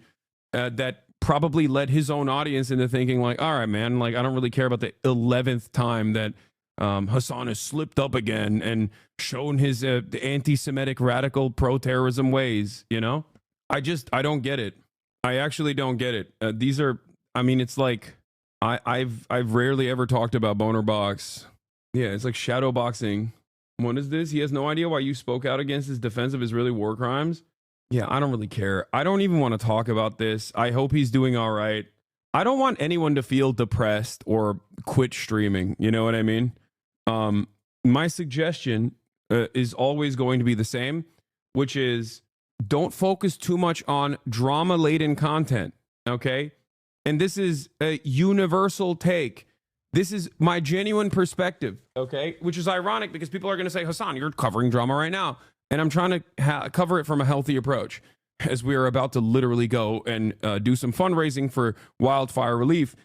that probably led his own audience into thinking like, all right, man, like I don't really care about the 11th time that Hasan has slipped up again and shown his anti-Semitic radical pro-terrorism ways. You know, I don't get it. I actually don't get it. These are, I mean, it's like I've rarely ever talked about Boner Box. Yeah, it's like shadow boxing. What is this? He has no idea why you spoke out against his defense of Israeli war crimes. Yeah, I don't really care. I don't even want to talk about this. I hope he's doing all right. I don't want anyone to feel depressed or quit streaming. You know what I mean? My suggestion is always going to be the same, which is don't focus too much on drama-laden content, okay? And this is a universal take. This is my genuine perspective, okay? Which is ironic because people are going to say, Hasan, you're covering drama right now. And I'm trying to cover it from a healthy approach as we are about to literally go and do some fundraising for wildfire relief.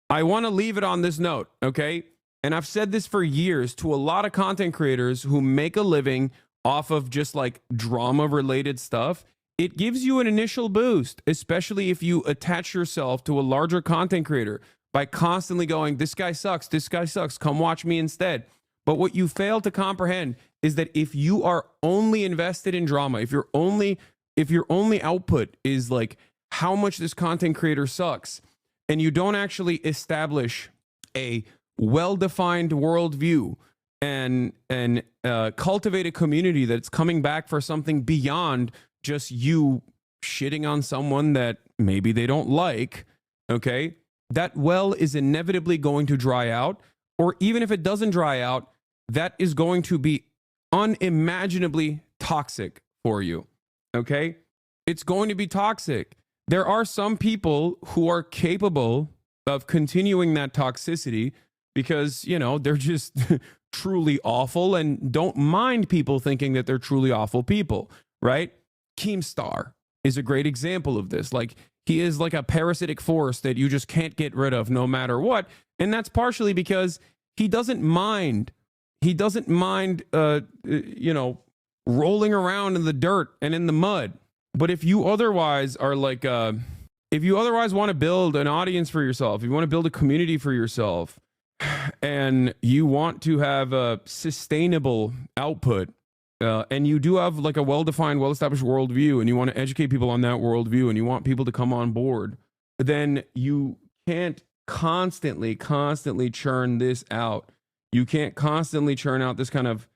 I want to leave it on this note, okay? And I've said this for years to a lot of content creators who make a living off of just like drama-related stuff. It gives you an initial boost, especially if you attach yourself to a larger content creator by constantly going, this guy sucks, come watch me instead. But what you fail to comprehend is that if you are only invested in drama, if your only output is like how much this content creator sucks, and you don't actually establish a well-defined worldview and cultivate a community that's coming back for something beyond just you shitting on someone that maybe they don't like, okay, that well is inevitably going to dry out. Or even if it doesn't dry out, that is going to be unimaginably toxic for you, okay? It's going to be toxic. There are some people who are capable of continuing that toxicity because, you know, they're just truly awful and don't mind people thinking that they're truly awful people, right? Keemstar is a great example of this. Like, he is like a parasitic force that you just can't get rid of no matter what. And that's partially because he doesn't mind. He doesn't mind, you know, rolling around in the dirt and in the mud. But if you otherwise are like, if you otherwise want to build an audience for yourself, if you want to build a community for yourself, and you want to have a sustainable output, and you do have like a well-defined, well-established worldview, and you want to educate people on that worldview, and you want people to come on board, then you can't constantly churn this out. You can't constantly churn out this kind of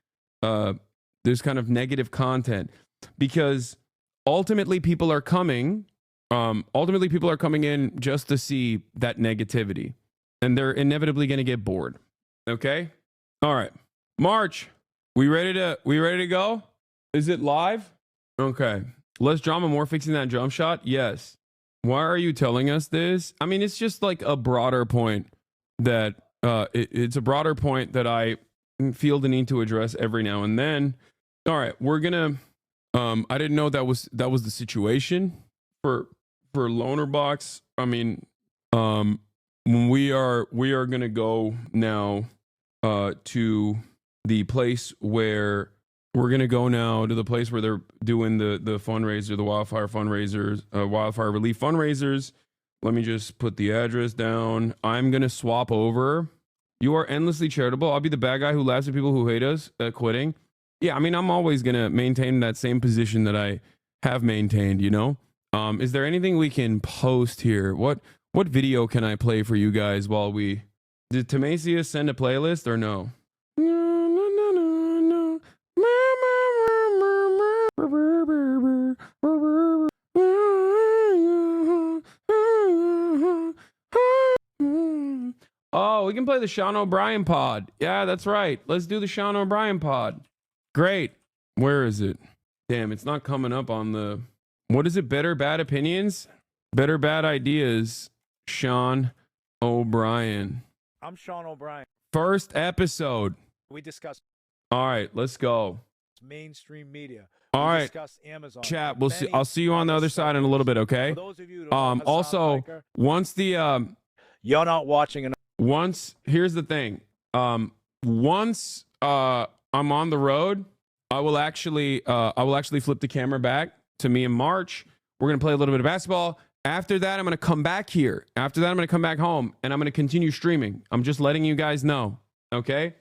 negative content, because ultimately people are coming in just to see that negativity, and they're inevitably going to get bored. Okay? All right. March, we ready to go? Is it live? Okay. Less drama, more fixing that jump shot? Yes. Why are you telling us this? I mean, it's just like a broader point that it's a broader point that I feel the need to address every now and then. All right, we're gonna I didn't know that was the situation for Loner Box. I mean, we are gonna go now to the place where they're doing the fundraiser, the wildfire fundraisers, wildfire relief fundraisers. Let me just put the address down. I'm gonna swap over. You are endlessly charitable. I'll be the bad guy who laughs at people who hate us quitting. Yeah, I mean, I'm always gonna maintain that same position that I have maintained, you know. Is there anything we can post here? What video can I play for you guys while we... Did Tamasius send a playlist or no? We can play the Sean O'Brien pod. Yeah, that's right. Let's do the Sean O'Brien pod. Great. Where is it? Damn, it's not coming up on the... What is it? Better Bad Opinions? Better Bad Ideas. Sean O'Brien. I'm Sean O'Brien. First episode. We discuss... All right, let's go. Mainstream media. All right. Discuss Amazon. Chat, we'll see. I'll see you on the other side in a little bit, okay? For those of you who don't know also, Hasan once the... You're not watching enough. Here's the thing. Once I'm on the road, I will actually flip the camera back to me in March. We're gonna play a little bit of basketball. After that, I'm gonna come back here. After that, I'm gonna come back home and I'm gonna continue streaming. I'm just letting you guys know. Okay?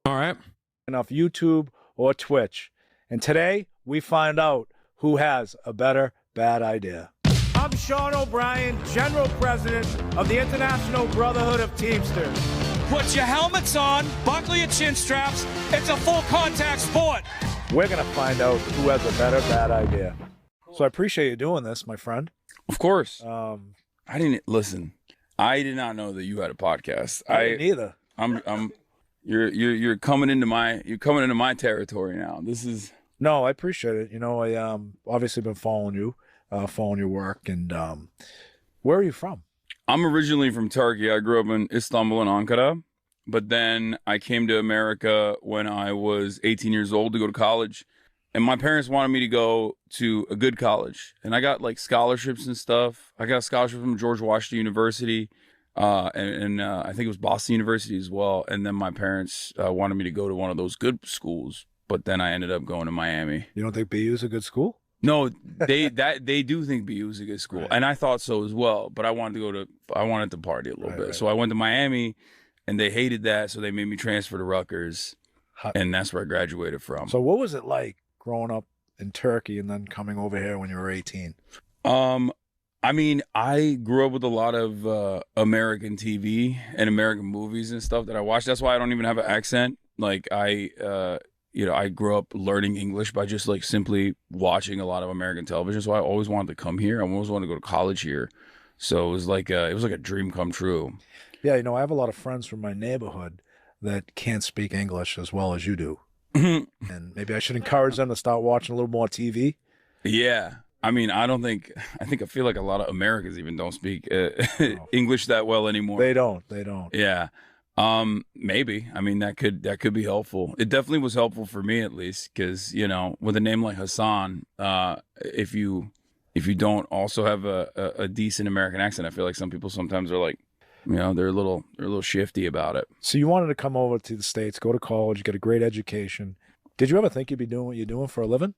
All right. Enough YouTube or Twitch. And today we find out who has a better bad idea. I'm Sean O'Brien, General President of the International Brotherhood of Teamsters. Put your helmets on, buckle your chin straps. It's a full contact sport. We're going to find out who has a better bad idea. So I appreciate you doing this, my friend. Of course. I didn't listen. I did not know that you had a podcast. I didn't either. You're coming into my territory now. This is... No, I appreciate it. You know, I obviously been following you, following your work. And where are you from? I'm originally from Turkey. I grew up in Istanbul and Ankara, but then I came to America when I was 18 years old to go to college. And my parents wanted me to go to a good college. And I got like scholarships and stuff. I got a scholarship from George Washington University, and I think it was Boston University as well. And then my parents wanted me to go to one of those good schools. But then I ended up going to Miami. You don't think BU is a good school? No, they do think BU is a good school, right. And I thought so as well. But I wanted to party a little bit, so I went to Miami, and they hated that, so they made me transfer to Rutgers, and that's where I graduated from. So what was it like growing up in Turkey and then coming over here when you were 18? I mean, I grew up with a lot of American TV and American movies and stuff that I watched. That's why I don't even have an accent. Like I grew up learning English by just like simply watching a lot of American television. So I always wanted to come here. I always wanted to go to college here. So it was like a dream come true. Yeah, you know, I have a lot of friends from my neighborhood that can't speak English as well as you do. And maybe I should encourage them to start watching a little more TV. Yeah. I mean, I feel like a lot of Americans even don't speak English that well anymore. They don't. Yeah. Maybe. I mean, that could be helpful. It definitely was helpful for me, at least, because, you know, with a name like Hasan, if you don't also have a decent American accent, I feel like some people sometimes are like, you know, they're a little shifty about it. So you wanted to come over to the States, go to college, get a great education. Did you ever think you'd be doing what you're doing for a living?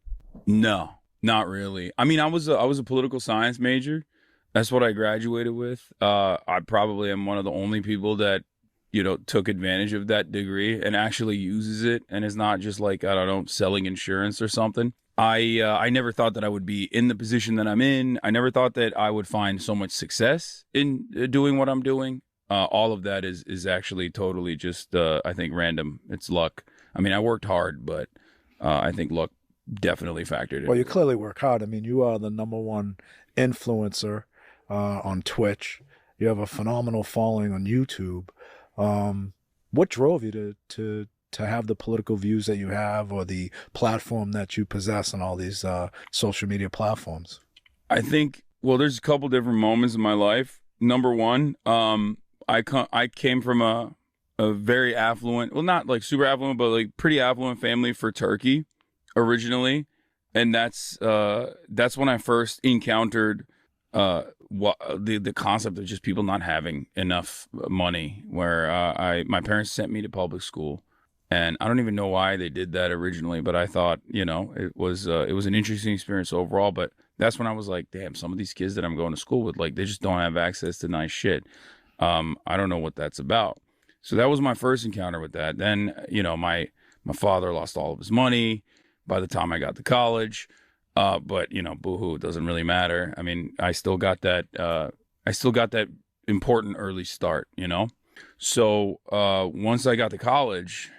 No, not really. I mean, I was a political science major. That's what I graduated with. I probably am one of the only people that, you know, took advantage of that degree and actually uses it and is not just like, I don't know, selling insurance or something. I never thought that I would be in the position that I'm in. I never thought that I would find so much success in doing what I'm doing. All of that is actually totally just, I think, random. It's luck. I mean, I worked hard, but I think luck definitely factored in. Well, you clearly work hard. I mean, you are the #1 influencer on Twitch. You have a phenomenal following on YouTube. What drove you to have the political views that you have, or the platform that you possess on all these social media platforms? I think, well, there's a couple different moments in my life. Number one, I came from a very affluent, well, not like super affluent, but like pretty affluent family for Turkey originally. And that's when I first encountered the concept of just people not having enough money, where my parents sent me to public school, and I don't even know why they did that originally, but I thought, you know, it was an interesting experience overall. But that's when I was like, damn, some of these kids that I'm going to school with, like, they just don't have access to nice shit. I don't know what that's about. So that was my first encounter with that. Then, you know, my father lost all of his money by the time I got to college. But, you know, boo-hoo, it doesn't really matter. I mean, I still got that important early start, you know? So once I got to college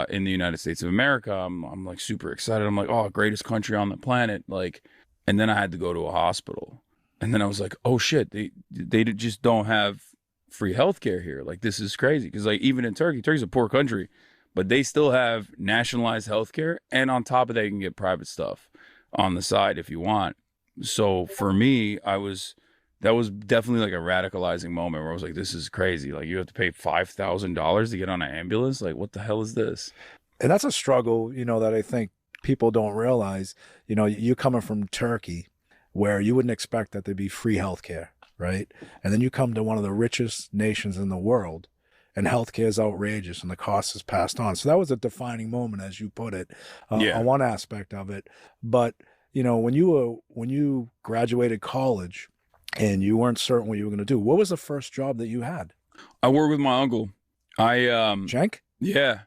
in the United States of America, I'm like super excited. I'm like, oh, greatest country on the planet. Like, and then I had to go to a hospital. And then I was like, oh shit, they just don't have free healthcare here. Like, this is crazy. Because, like, even in Turkey's a poor country, but they still have nationalized healthcare. And on top of that, you can get private stuff on the side if you want. So for me, that was definitely like a radicalizing moment where I was like, this is crazy. Like, you have to pay $5,000 to get on an ambulance. Like, what the hell is this? And that's a struggle, that I think people don't realize. You coming from Turkey, where you wouldn't expect that there'd be free healthcare, right? And then you come to one of the richest nations in the world, and healthcare is outrageous, and the cost is passed on. So that was a defining moment, as you put it, on one aspect of it. But when you graduated college and you weren't certain what you were going to do, what was the first job that you had? I worked with my uncle. Jenk? Yeah,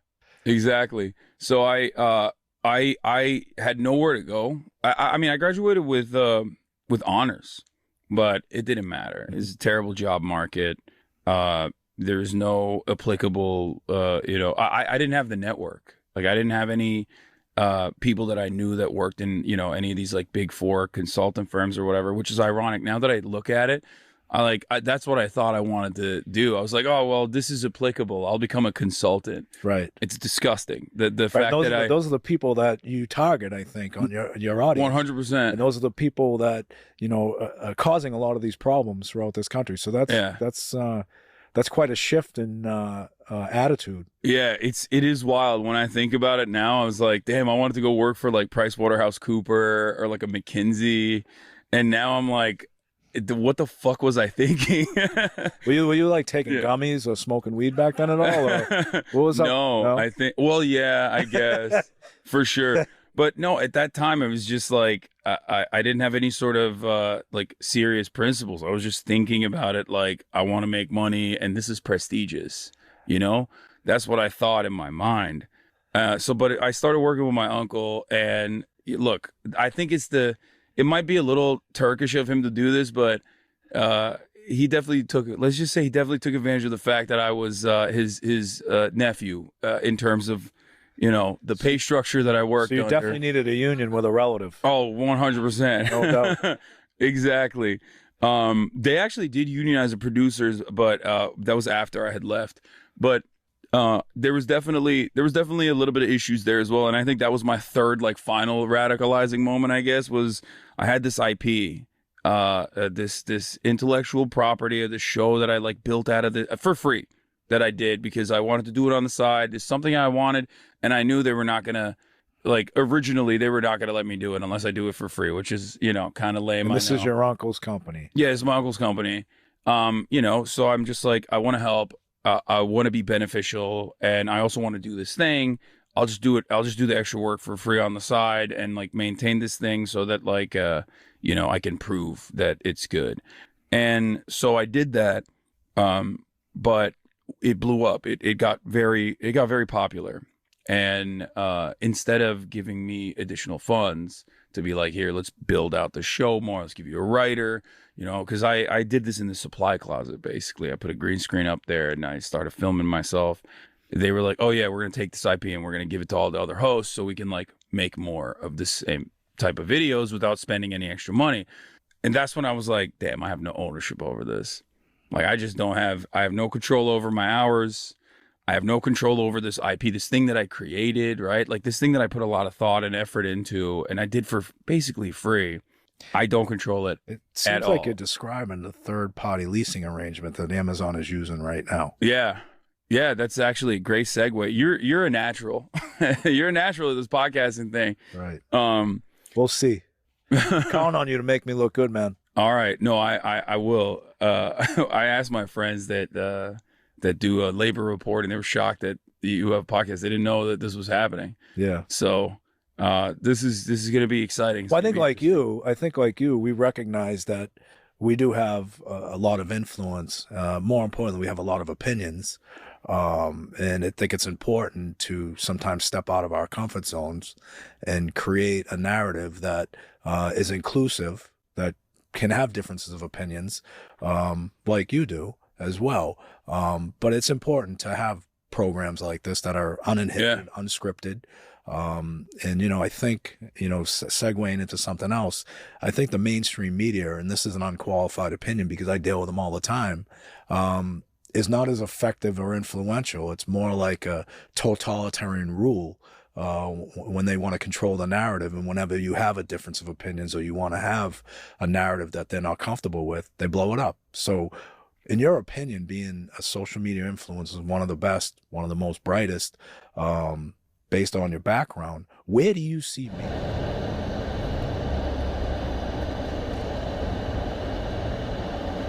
exactly. So I had nowhere to go. I mean, I graduated with honors, but it didn't matter. It's a terrible job market. There's no applicable, I didn't have the network. Like, I didn't have any people that I knew that worked in, any of these like big four consultant firms or whatever, which is ironic. Now that I look at it, that's what I thought I wanted to do. I was like, oh, well, this is applicable. I'll become a consultant. Right. It's disgusting. The fact that those are the people that you target, I think, on your audience. 100%. And those are the people that, are causing a lot of these problems throughout this country. So that's quite a shift in attitude. Yeah, it is wild. When I think about it now, I was like, damn, I wanted to go work for like PricewaterhouseCooper or like a McKinsey. And now I'm like, what the fuck was I thinking? were you like taking gummies or smoking weed back then at all? Or what was up? No, I think, well, yeah, I guess for sure. But no, at that time, it was just like, I didn't have any sort of like serious principles. I was just thinking about it like, I want to make money and this is prestigious, That's what I thought in my mind. But I started working with my uncle, and look, I think it might be a little Turkish of him to do this, but he definitely took advantage of the fact that I was his nephew in terms of, the pay structure that I worked under. So you definitely needed a union with a relative. Oh, 100%. No doubt. Exactly. They actually did unionize the producers, but that was after I had left. But there was definitely a little bit of issues there as well. And I think that was my third, like, final radicalizing moment, I guess, was I had this IP, this intellectual property of the show that I like built out of for free, that I did because I wanted to do it on the side. It's something I wanted, and I knew they were not gonna, like, originally they were not gonna let me do it unless I do it for free, which is, kind of lame. And this is your uncle's company. Yeah, it's my uncle's company. So I'm just like, I want to help. I want to be beneficial, and I also want to do this thing. I'll just do it. I'll just do the extra work for free on the side and like maintain this thing so that like, I can prove that it's good. And so I did that. But it blew up. It got very popular. And instead of giving me additional funds to be like, here, let's build out the show more, let's give you a writer, because I did this in the supply closet, basically. I put a green screen up there and I started filming myself. They were like, oh yeah, we're going to take this IP and we're going to give it to all the other hosts so we can like make more of the same type of videos without spending any extra money. And that's when I was like, damn, I have no ownership over this. Like, I have no control over my hours. I have no control over this IP, this thing that I created, right? Like, this thing that I put a lot of thought and effort into, and I did for basically free. I don't control it. It seems like you're describing the third-party leasing arrangement that Amazon is using right now. Yeah, that's actually a great segue. You're a natural. You're a natural at this podcasting thing. Right. We'll see. Count on you to make me look good, man. All right. No, I will. I asked my friends that do a labor report, and they were shocked that you have podcasts. They didn't know that this was happening. Yeah. So this is going to be exciting. Well, I think like you, we recognize that we do have a lot of influence. More importantly, we have a lot of opinions. And I think it's important to sometimes step out of our comfort zones and create a narrative that is inclusive, that can have differences of opinions, like you do as well. But it's important to have programs like this that are uninhibited, unscripted. And, I think, segueing into something else, I think the mainstream media, and this is an unqualified opinion because I deal with them all the time, is not as effective or influential. It's more like a totalitarian rule when they want to control the narrative. And whenever you have a difference of opinions or you want to have a narrative that they're not comfortable with, they blow it up. So in your opinion, being a social media influencer is one of the best, one of the most brightest, based on your background, where do you see me?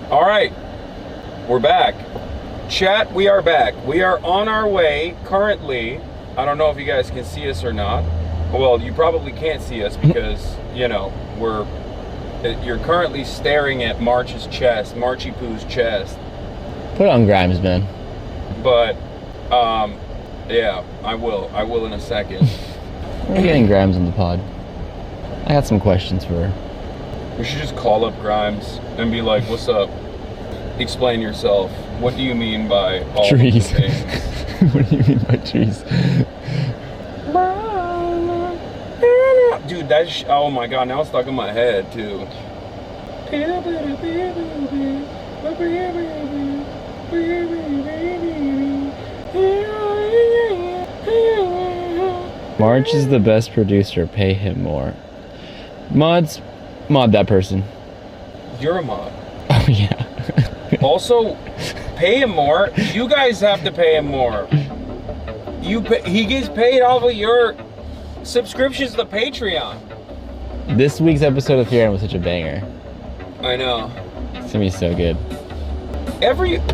All right, we're back. Chat, we are back. We are on our way currently. I don't know if you guys can see us or not. Well, you probably can't see us because, you know, you're currently staring at March's chest, Marchy Poo's chest. Put on Grimes, man. But, yeah, I will in a second. We're getting Grimes on the pod. I got some questions for her. We should just call up Grimes and be like, what's up? Explain yourself. What do you mean by all trees? Of the things? What do you mean by trees? Dude, that's oh my god, now it's stuck in my head too. March is the best producer. Pay him more. Mod that person. You're a mod. Oh yeah. Also, pay him more. You guys have to pay him more. He gets paid off of your subscriptions to Patreon. This week's episode of Fear was such a banger. I know. It's gonna be so good.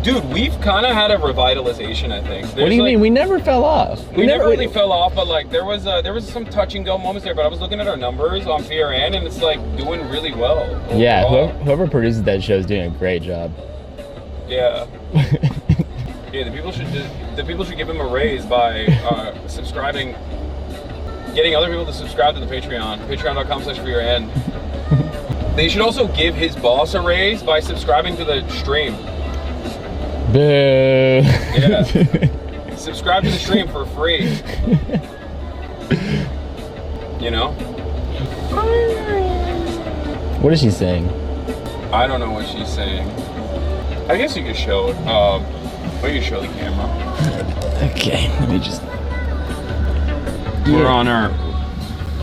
Dude, we've kind of had a revitalization, I think. What do you mean? We never fell off. We never really fell off, but like there was some touch and go moments there. But I was looking at our numbers on FearN, and it's like doing really well. Overall. Yeah, whoever produces that show is doing a great job. Yeah. Yeah, the people should give him a raise by subscribing, getting other people to subscribe to the Patreon, patreon.com/FearN. They should also give his boss a raise by subscribing to the stream. Boo. Yeah. Subscribe to the stream for free. You know? What is she saying? I don't know what she's saying. I guess you could show it. Or you can show the camera. Okay, let me just... We're on Earth.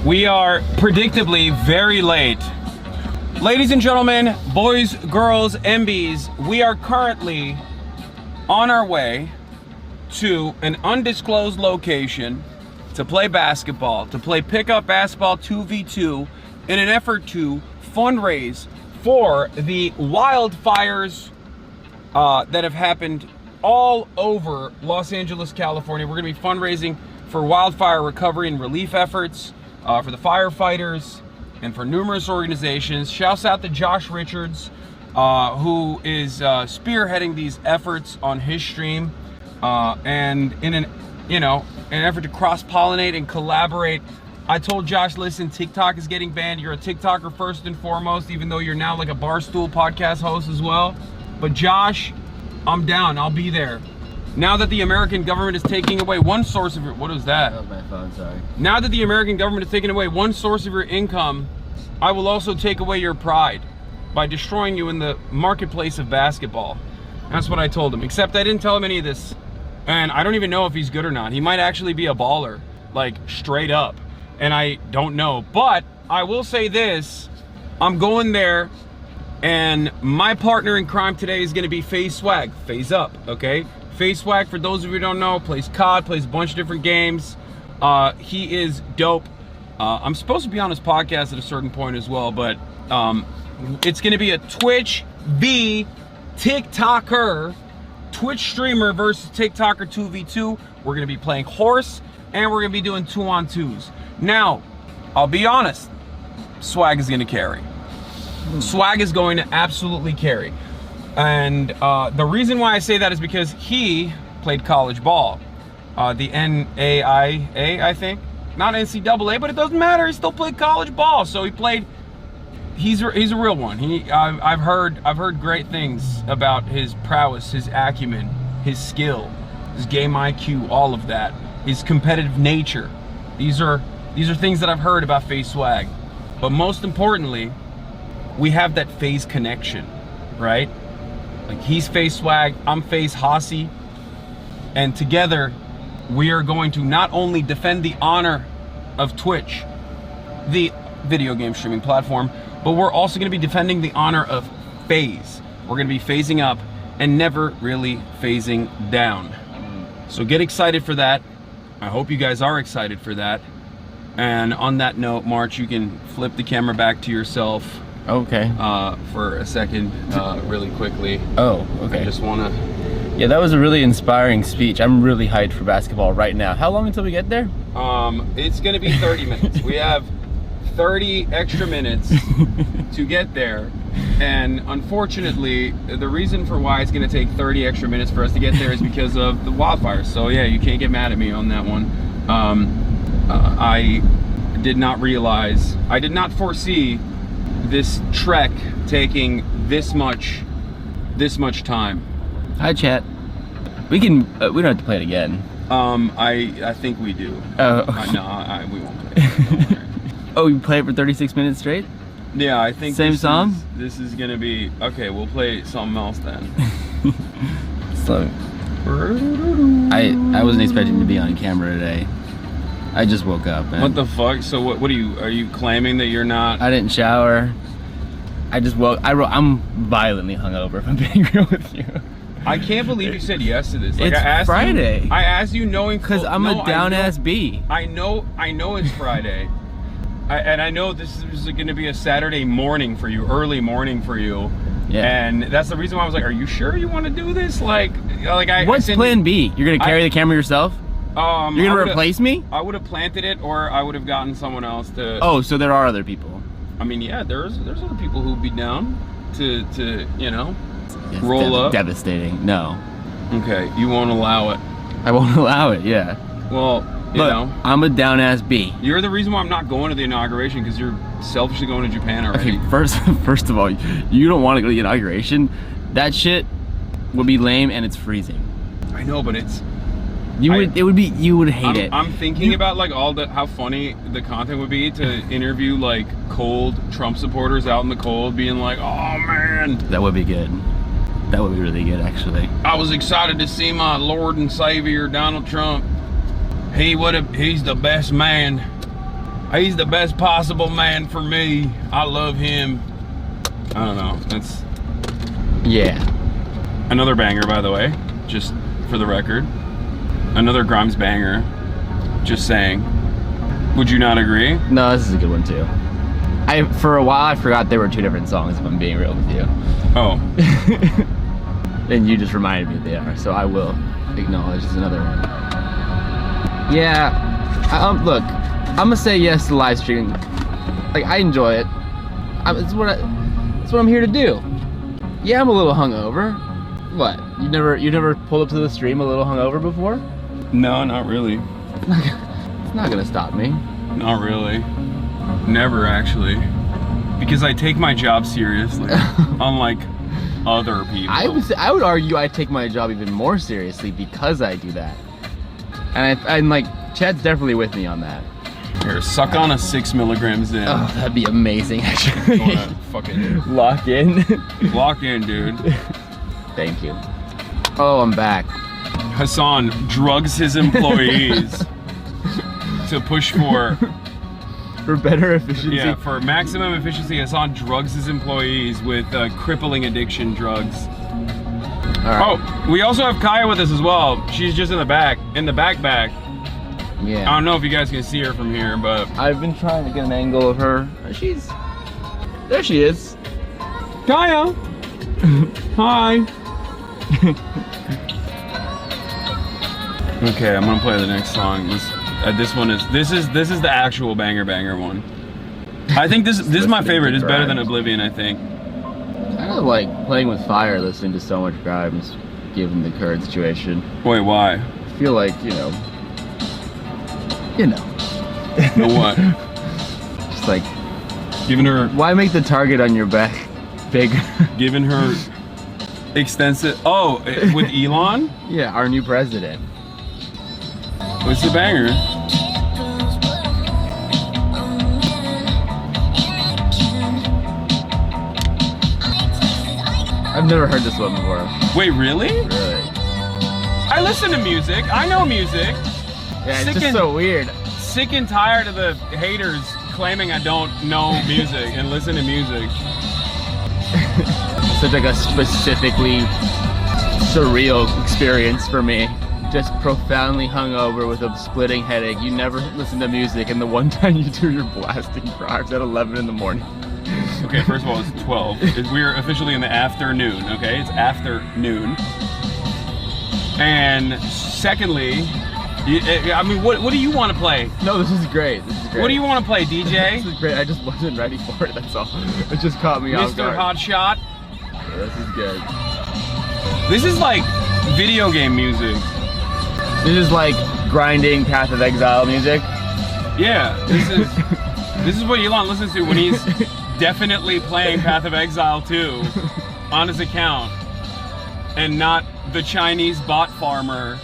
We are predictably very late. Ladies and gentlemen, boys, girls, MBs, we are currently on our way to an undisclosed location to play basketball, to play pickup basketball 2v2 in an effort to fundraise for the wildfires that have happened all over Los Angeles, California. We're going to be fundraising for wildfire recovery and relief efforts, for the firefighters, and for numerous organizations. Shouts out to Josh Richards, who is spearheading these efforts on his stream, and in an effort to cross-pollinate and collaborate. I told Josh, listen, TikTok is getting banned. You're a TikToker first and foremost, even though you're now like a Barstool podcast host as well. But Josh, I'm down. I'll be there. Now that the American government is taking away one source of your... What was that? That was my phone, sorry. Now that the American government is taking away one source of your income, I will also take away your pride by destroying you in the marketplace of basketball. That's what I told him. Except I didn't tell him any of this. And I don't even know if he's good or not. He might actually be a baller. Like, straight up. And I don't know. But I will say this. I'm going there. And my partner in crime today is going to be Faze Swagg. Faze up, okay? Faze Swagg, for those of you who don't know, plays COD, plays a bunch of different games. He is dope. I'm supposed to be on his podcast at a certain point as well, but it's going to be a Twitch v TikToker, Twitch streamer versus TikToker 2v2. We're going to be playing horse, and we're going to be doing 2-on-2s. Now, I'll be honest, Swagg is going to carry. Swagg is going to absolutely carry. And the reason why I say that is because he played college ball. The NAIA, I think. Not NCAA, but it doesn't matter. He still played college ball. So he played... He's a real one. I've heard great things about his prowess, his acumen, his skill, his game IQ, all of that. His competitive nature. These are things that I've heard about Faze Swagg. But most importantly, we have that Faze connection, right? Like, he's Faze Swagg, I'm Faze Hasi, and together we are going to not only defend the honor of Twitch, the video game streaming platform, but we're also going to be defending the honor of Faze. We're going to be phasing up and never really phasing down. So get excited for that. I hope you guys are excited for that. And on that note, March, you can flip the camera back to yourself. Okay. For a second, really quickly. Oh, okay. I just want to... Yeah, that was a really inspiring speech. I'm really hyped for basketball right now. How long until we get there? It's going to be 30 minutes. We have 30 extra minutes to get there. And unfortunately, the reason for why it's going to take 30 extra minutes for us to get there is because of the wildfires. So yeah, you can't get mad at me on that one. I did not realize, I did not foresee this trek taking this much time. Hi, chat. We can. We don't have to play it again. I think we do. Oh. No, we won't play it. Oh, we play it for 36 minutes straight? Yeah, I think same song. This is gonna be okay. We'll play something else then. So, I wasn't expecting to be on camera today. I just woke up. Man. What the fuck? So what are you claiming that you're not? I didn't shower. I just woke. I'm violently hungover. If I'm being real with you. I can't believe you said yes to this. Like, it's I asked Friday. I asked you knowing because I'm a down ass B. I know it's Friday. And I know this is going to be a Saturday morning for you, early morning for you. Yeah. And that's the reason why I was like, are you sure you want to do this? What's plan B? You're going to carry the camera yourself? You're going to replace me? I would have planted it, or I would have gotten someone else to... Oh, so there are other people. I mean, yeah, there's other people who'd be down to you know, roll up. Devastating. No. Okay, you won't allow it. I won't allow it, yeah. Well... You know, I'm a down ass B. You're the reason why I'm not going to the inauguration, because you're selfishly going to Japan already. Okay, first of all, you don't want to go to the inauguration. That shit would be lame, and it's freezing. I know, but it's you would hate it. I'm thinking about like how funny the content would be to interview like cold Trump supporters out in the cold, being like, "Oh man." That would be good. That would be really good, actually. I was excited to see my Lord and Savior Donald Trump. He's the best man. He's the best possible man for me. I love him. I don't know. That's... Yeah. Another banger, by the way, just for the record. Another Grimes banger. Just saying. Would you not agree? No, this is a good one too. For a while I forgot there were two different songs, if I'm being real with you. Oh. And you just reminded me they are, so I will acknowledge it's another one. Yeah, look, I'm gonna say yes to live streaming. Like, I enjoy it. It's what I'm here to do. Yeah, I'm a little hungover. What? You never pulled up to the stream a little hungover before? No, not really. It's not gonna stop me. Not really. Never, actually. Because I take my job seriously, unlike other people. I would argue I take my job even more seriously because I do that. And I'm like, Chad's definitely with me on that. Here, suck on a 6 milligrams in. Oh, that'd be amazing, actually. You wanna fucking lock in? Lock in, dude. Thank you. Oh, I'm back. Hasan drugs his employees to push for better efficiency. Yeah, for maximum efficiency, Hasan drugs his employees with crippling addiction drugs. Right. Oh, we also have Kaya with us as well. She's just in the back. Yeah. I don't know if you guys can see her from here, but I've been trying to get an angle of her. There she is. Kaya. Hi. Okay, I'm gonna play the next song. This is the actual banger one. I think this is my favorite. It's better than Oblivion, I think. I kind of like playing with fire, listening to so much Grimes, given the current situation. Wait, why? I feel like, you know. Know what? Just like giving her. Why make the target on your back bigger? Giving her extensive. Oh, with Elon? Yeah, our new president. What's the banger? I've never heard this one before. Wait, really? Really? I listen to music. I know music. Yeah, it's just so weird. Sick and tired of the haters claiming I don't know music and listen to music. Such like a specifically surreal experience for me. Just profoundly hungover with a splitting headache. You never listen to music, and the one time you do, you're blasting rocks at 11 in the morning. Okay, first of all, it's 12. We're officially in the afternoon, okay? It's afternoon. And secondly, I mean, what do you want to play? No, this is great. This is great. What do you want to play, DJ? This is great. I just wasn't ready for it, that's all. It just caught me off guard. Mr. Hotshot. Yeah, this is good. This is like video game music. This is like grinding Path of Exile music. Yeah, this is what Elon listens to when he's definitely playing Path of Exile 2 on his account, and not the Chinese bot farmer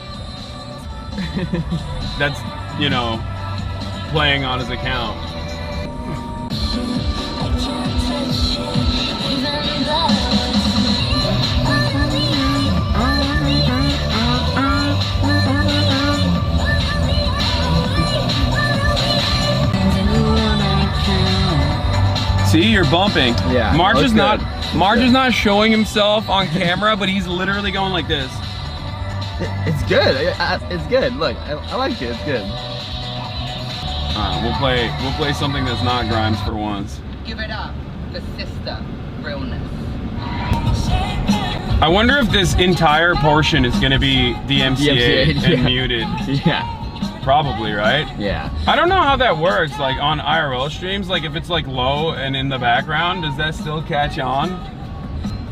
that's, you know, playing on his account. See, you're bumping. Yeah. March is not showing himself on camera, but he's literally going like this. It's good. It's good. Look, I like it. It's good. We'll play something that's not Grimes for once. Give it up, the sister, realness. I wonder if this entire portion is going to be DMCA and muted. Yeah. Probably, right? Yeah. I don't know how that works, like on IRL streams, like if it's like low and in the background, does that still catch on?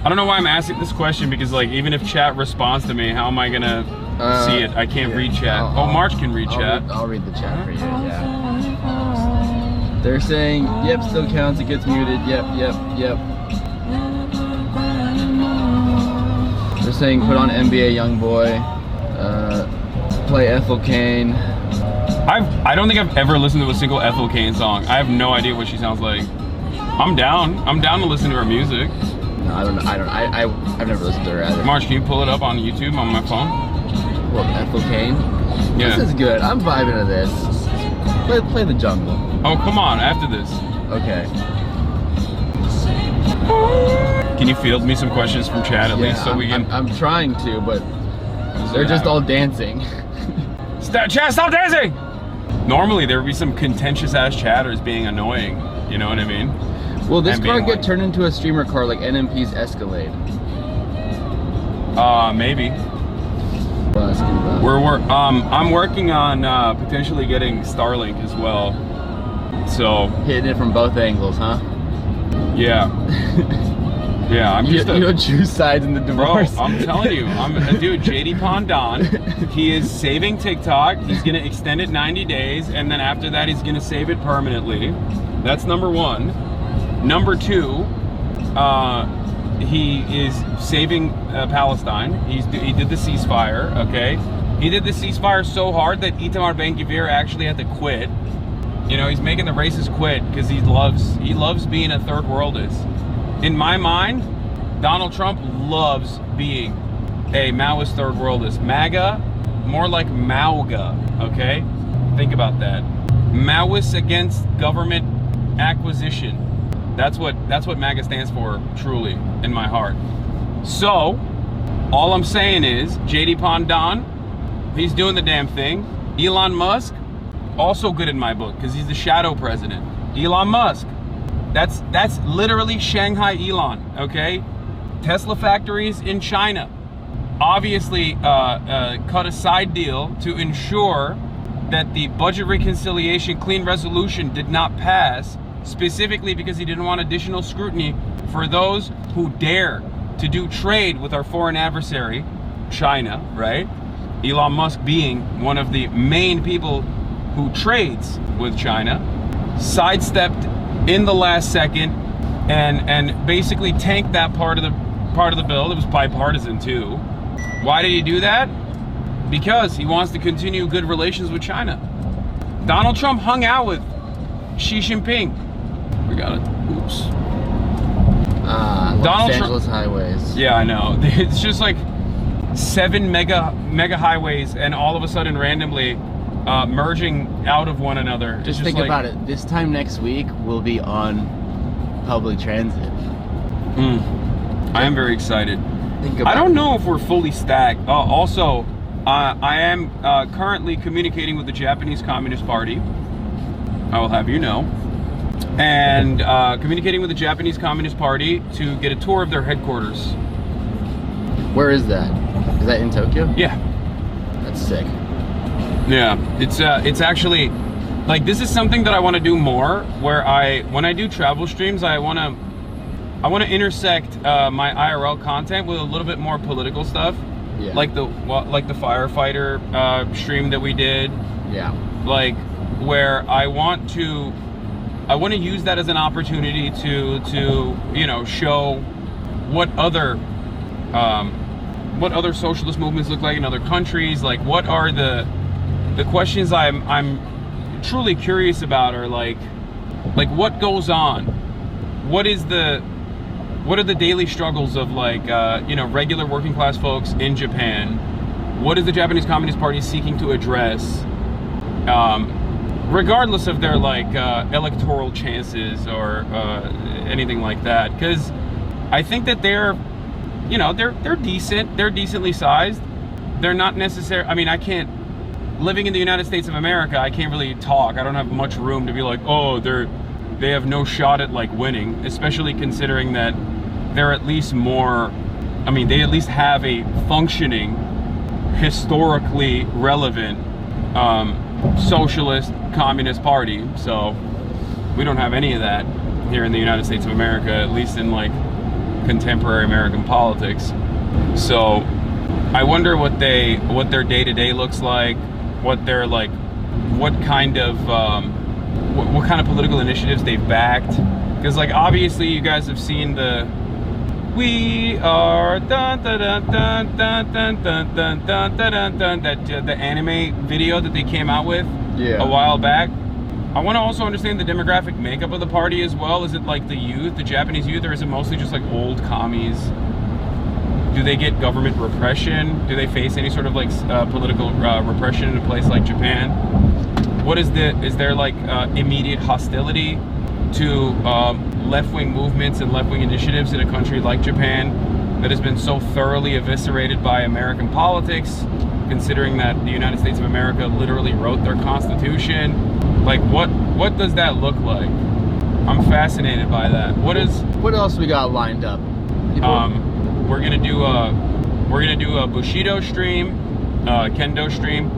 I don't know why I'm asking this question, because like even if chat responds to me, how am I gonna see it? I can't read chat. March can read chat. I'll read the chat for you, yeah. They're saying, yep, still counts, it gets muted, yep. They're saying put on NBA Youngboy, play Ethel Cain. I don't think I've ever listened to a single Ethel Cain song. I have no idea what she sounds like. I'm down to listen to her music. No, I've never listened to her either. March, can you pull it up on YouTube on my phone? What, Ethel Cain? Yeah. This is good. I'm vibing to this. Play the jungle. Oh, come on, after this. Okay. Can you field me some questions from chat at least so we can... I'm trying to, but they're just all dancing. Chat, stop dancing! Normally there would be some contentious ass chatters being annoying. You know what I mean? Will this car get turned into a streamer car like NMP's Escalade? Maybe. I'm working on potentially getting Starlink as well. So hitting it from both angles, huh? Yeah. Yeah, I'm just you don't choose sides in the divorce. Bro, I'm telling you, dude, JD Pondon, he is saving TikTok. He's gonna extend it 90 days, and then after that, he's gonna save it permanently. That's number one. Number two, he is saving Palestine. He did the ceasefire, okay? He did the ceasefire so hard that Itamar Ben-Gvir actually had to quit. You know, he's making the racists quit because he loves being a third worldist. In my mind, Donald Trump loves being a Maoist third worldist. MAGA, more like MAUGA, okay? Think about that. Maoists against government acquisition. That's what MAGA stands for, truly, in my heart. So, all I'm saying is, JD Pondon, he's doing the damn thing. Elon Musk, also good in my book, because he's the shadow president. Elon Musk, that's literally Shanghai Elon, okay? Tesla factories in China. Obviously, cut a side deal to ensure that the budget reconciliation clean resolution did not pass, specifically because he didn't want additional scrutiny for those who dare to do trade with our foreign adversary, China, right? Elon Musk being one of the main people who trades with China, sidestepped in the last second and basically tanked that part of the bill. It was bipartisan too. Why did he do that? Because he wants to continue good relations with China. Donald Trump hung out with Xi Jinping. We got it. Oops. Los Angeles highways. Yeah, I know. It's just like 7 mega highways, and all of a sudden, randomly, merging out of one another. Just think about it. This time next week, we'll be on public transit. I am very excited. I don't know if we're fully stacked. Also, I am currently communicating with the Japanese Communist Party. I will have you know. And communicating with the Japanese Communist Party to get a tour of their headquarters. Where is that? Is that in Tokyo? Yeah. That's sick. Yeah, it's actually, like, this is something that I want to do more, where when I do travel streams, I want to intersect my IRL content with a little bit more political stuff. Yeah. Like the firefighter stream that we did. Yeah. Like, where I want to use that as an opportunity to you know, show what other socialist movements look like in other countries. Like, what are the questions I'm truly curious about, are like what goes on, what are the daily struggles of, like, you know, regular working class folks in Japan. What is the Japanese Communist Party seeking to address, regardless of their, like, electoral chances or anything like that? Because I think that they're, you know, they're decent, they're decently sized. They're not necessary. I mean, living in the United States of America, I can't really talk. I don't have much room to be like, oh, they have no shot at, like, winning, especially considering that they're at least more, I mean, they at least have a functioning, historically relevant socialist communist party. So we don't have any of that here in the United States of America, at least in, like, contemporary American politics. So I wonder what their day-to-day looks like, what they're like, what kind of political initiatives they've backed. Because, like, obviously you guys have seen the "We are dun dun dun dun dun dun dun dun dun dun dun" the anime video that they came out with a while back. I want to also understand the demographic makeup of the party as well. Is it like the youth, the Japanese youth, or is it mostly just like old commies? Do they get government repression? Do they face any sort of, like, political repression in a place like Japan? Is there like immediate hostility to left-wing movements and left-wing initiatives in a country like Japan that has been so thoroughly eviscerated by American politics, considering that the United States of America literally wrote their constitution? Like, what does that look like? I'm fascinated by that. What else we got lined up? We're gonna do a Bushido stream, Kendo stream.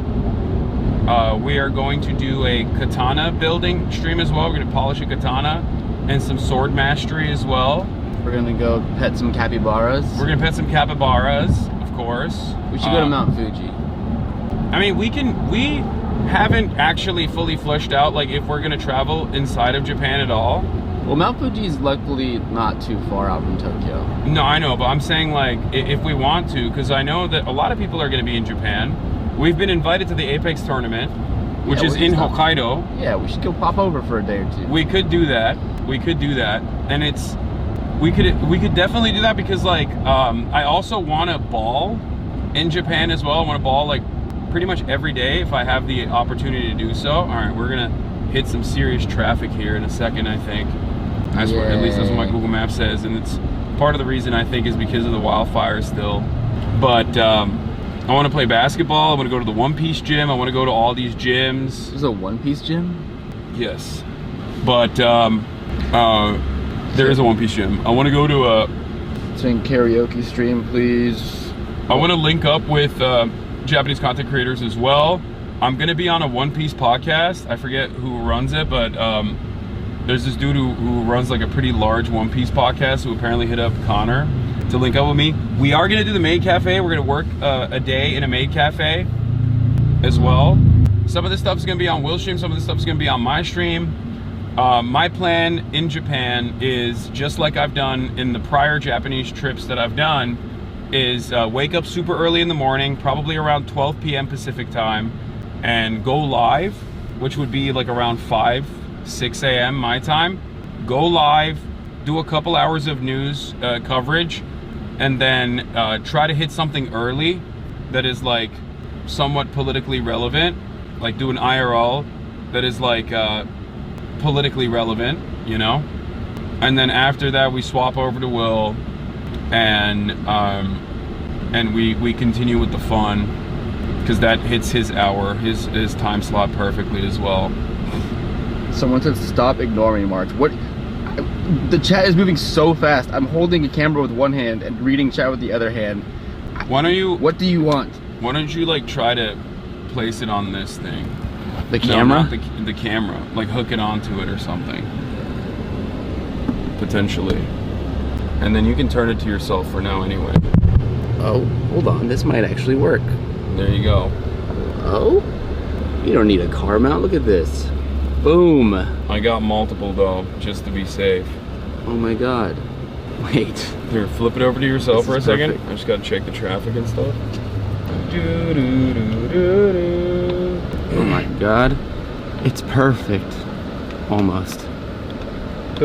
We are going to do a katana building stream as well. We're gonna polish a katana and some sword mastery as well. We're gonna go pet some capybaras. We're gonna pet some capybaras, of course. We should go to Mount Fuji. I mean, we haven't actually fully fleshed out, like, if we're gonna travel inside of Japan at all. Well, Mount Fuji is luckily not too far out from Tokyo. No, I know, but I'm saying, like, if we want to, because I know that a lot of people are going to be in Japan. We've been invited to the Apex tournament, which is in Hokkaido. Yeah, we should go pop over for a day or two. We could do that. We could do that, and we could definitely do that, because, like, I also want to ball in Japan as well. I want to ball, like, pretty much every day if I have the opportunity to do so. All right, we're gonna hit some serious traffic here in a second, I think. At least that's what my Google Maps says, and it's part of the reason, I think, is because of the wildfire still. But I want to play basketball. I want to go to the One Piece gym. I want to go to all these gyms. There's a One Piece gym? Yes, but there is a One Piece gym. I want to go to a sing karaoke stream, please. I want to link up with Japanese content creators as well. I'm gonna be on a One Piece podcast. I forget who runs it, but there's this dude who runs, like, a pretty large One Piece podcast, who apparently hit up Connor to link up with me. We are gonna do the maid cafe. We're gonna work a day in a maid cafe as well. Some of this stuff is gonna be on Will's stream. Some of this stuff is gonna be on my stream. My plan in Japan is, just like I've done in the prior Japanese trips that I've done, is wake up super early in the morning, probably around 12 p.m. Pacific time, and go live, which would be like around 5-6 a.m. my time. Go live do a couple hours of news coverage, and then try to hit something early that is like somewhat politically relevant, like do an IRL that is like politically relevant, you know? And then after that we swap over to Will, and we continue with the fun, because that hits his hour, his time slot perfectly as well. Someone said stop ignoring Marks. What? The chat is moving so fast. I'm holding a camera with one hand and reading chat with the other hand. Why don't you? What do you want? Why don't you like try to place it on this thing? The camera? No, not the camera. Like hook it onto it or something. Potentially. And then you can turn it to yourself for now anyway. Oh, hold on. This might actually work. There you go. Oh? You don't need a car mount. Look at this. Boom. I got multiple though, just to be safe. Oh my god. Wait. Here, flip it over to yourself for a second. Perfect. I just gotta check the traffic and stuff. Oh my god. It's perfect. Almost. It's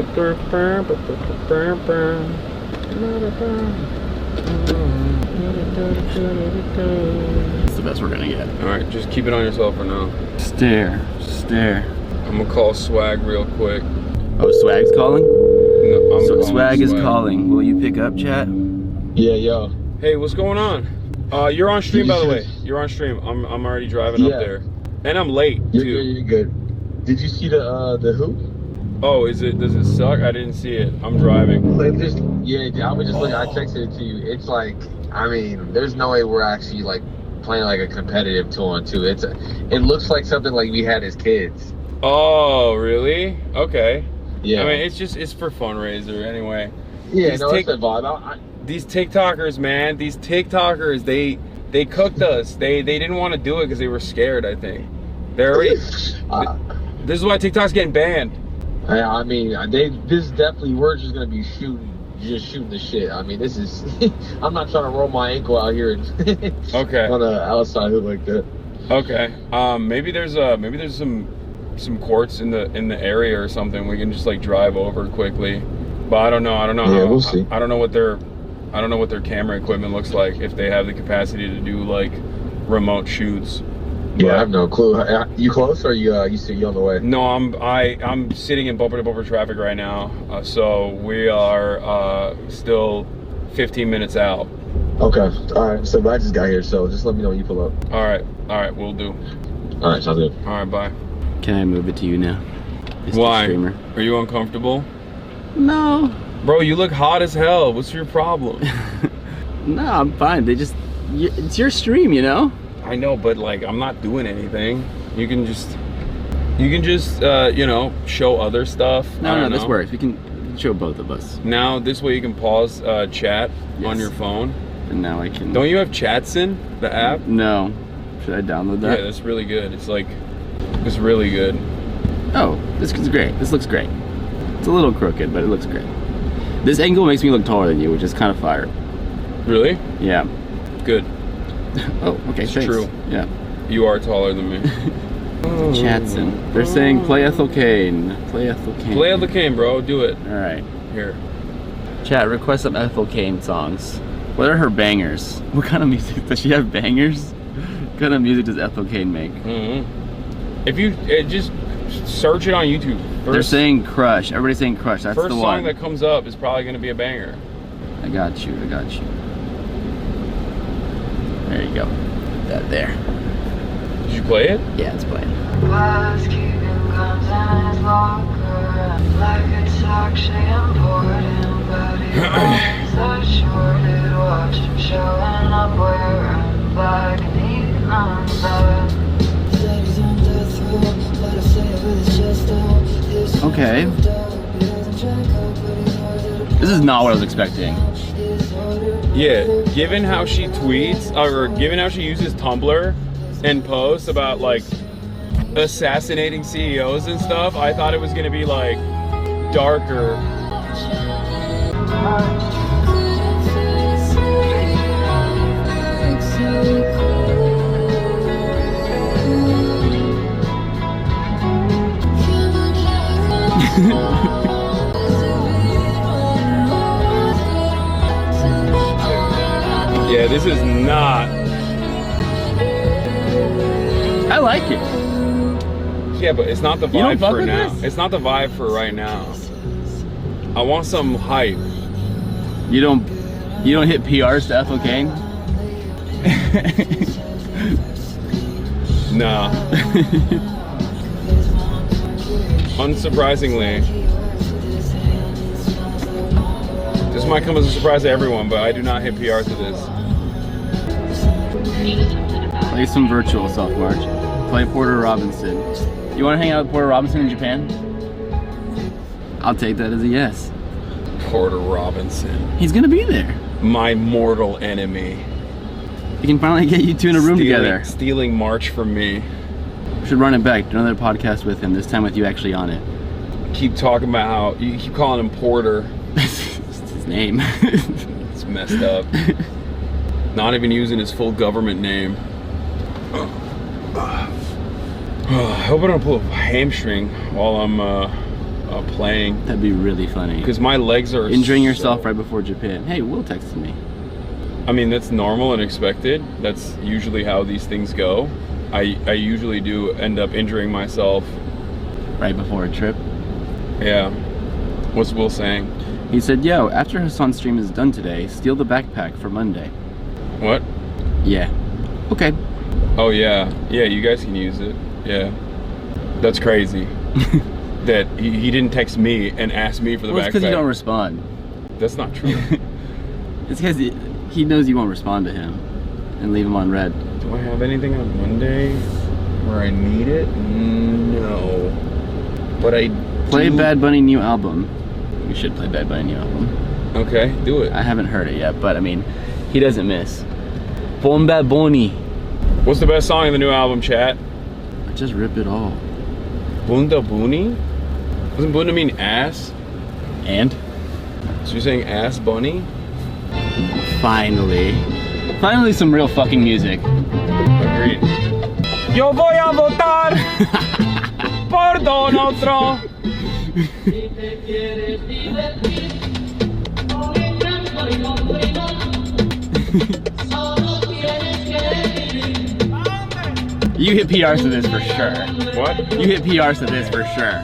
the best we're gonna get. Alright, just keep it on yourself for now. Stare. I'm gonna call Swagg real quick. Oh, Swagg's calling? No, I'm Swagg is calling. Will you pick up, chat? Yeah, yo. Hey, what's going on? You're on stream, by the way. You're on stream. I'm already driving up there, and I'm late too. You're good. Did you see the hoop? Oh, does it suck? I didn't see it. I'm driving. I was just looking. I texted it to you. It's like, I mean, there's no way we're actually like playing like a competitive 2-on-2. It looks like something like we had as kids. Oh, really? Okay. Yeah. I mean, it's for fundraiser anyway. Yeah, it's a vibe. These TikTokers, man, they cooked us. They didn't want to do it because they were scared, I think. They're already this is why TikTok's getting banned. I mean, this definitely, we're just gonna be shooting the shit. I mean, this is I'm not trying to roll my ankle out here okay on the outside hood like that. Okay. Maybe there's some courts in the area or something. We can just like drive over quickly. But I don't know. Yeah, we'll see. I don't know what their camera equipment looks like, if they have the capacity to do like remote shoots. Yeah, I have no clue. You close, or you on the way? No, I'm sitting in bumper to bumper traffic right now. So we are still 15 minutes out. Okay. All right. So I just got here, so just let me know when you pull up. All right, we'll do. All right, sounds good. All right, bye. Can I move it to you now? Mr. Why? Streamer? Are you uncomfortable? No. Bro, you look hot as hell. What's your problem? No, I'm fine. It's your stream, you know? I know, but like, I'm not doing anything. You can just you know, show other stuff. No, this works. We can show both of us. Now, this way you can pause chat on your phone. And now I can. Don't you have Chatsin, the app? No. Should I download that? Yeah, that's really good. It's really good. Oh, this is great. This looks great. It's a little crooked, but it looks great. This angle makes me look taller than you, which is kind of fire. Really? Yeah. Good. Oh, okay, it's thanks. true. Yeah. You are taller than me. Chatson. They're saying play Ethel Kane. Play Ethel Kane. Play Ethel Kane, bro. Do it. All right. Here. Chat, request some Ethel Kane songs. What are her bangers? What kind of music? Does she have bangers? What kind of music does Ethel Kane make? If you just search it on YouTube. They're saying Crush. Everybody's saying Crush. That's the one. First song that comes up is probably going to be a banger. I got you. There you go. Put that there. Did you play it? Yeah, it's playing. Okay. This is not what I was expecting. Yeah, given how she tweets, or given how she uses Tumblr and posts about like assassinating CEOs and stuff, I thought it was gonna be like darker. Yeah, this is not. I like it. Yeah, but it's not the You don't vibe fuck for with now. this? It's not the vibe for right now. I want some hype. You don't hit PRs to Ethel Kane? Nah. Unsurprisingly. This might come as a surprise to everyone, but I do not hit PRs to this. Play some virtual self-march. Play Porter Robinson. You want to hang out with Porter Robinson in Japan? I'll take that as a yes. Porter Robinson. He's gonna be there. My mortal enemy. He can finally get you two in a room together. Stealing March from me. Should run it back. Do another podcast with him. This time with you actually on it. Keep talking about how you keep calling him Porter. That's his name. It's messed up. Not even using his full government name. I hope I don't pull a hamstring while I'm playing. That'd be really funny. Because my legs are injuring yourself right before Japan. Hey, Will texted me. I mean, that's normal and expected. That's usually how these things go. I usually do end up injuring myself right before a trip. Yeah. What's Will saying? He said, yo, after Hasan's stream is done today, steal the backpack for Monday. What? Yeah. Okay. Oh yeah. Yeah, you guys can use it. Yeah. That's crazy. That he didn't text me and ask me for the backpack. It's because you don't respond. That's not true. It's because he knows you won't respond to him and leave him on red. Do I have anything on Monday where I need it? No. But I Play Bad Bunny new album. We should play Bad Bunny new album. Okay, do it. I haven't heard it yet, but I mean, he doesn't miss. Pon Bad Bunny. What's the best song in the new album, chat? Just rip it all. Bunda Bunny? Doesn't Bunda mean ass? And? So you're saying ass bunny? Finally. Finally some real fucking music. Agreed. Yo voy a votar por Don Otro. You hit PRs to this for sure. What? You hit PRs to this for sure.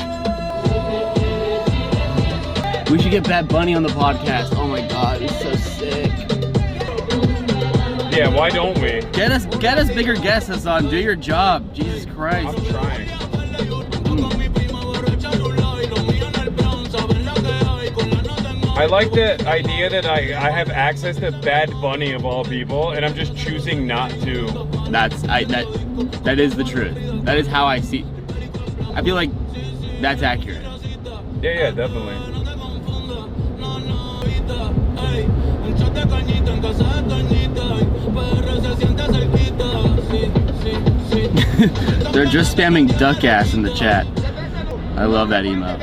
We should get Bad Bunny on the podcast. Oh my god, he's so sick. Yeah, why don't we? Get us bigger guests, Hasan. Do your job. Jesus Christ. I'm trying. I like the idea that I have access to Bad Bunny of all people, and I'm just choosing not to. That is the truth. That is how I see. I feel like that's accurate. Yeah, definitely. They're just spamming duck ass in the chat. I love that emote.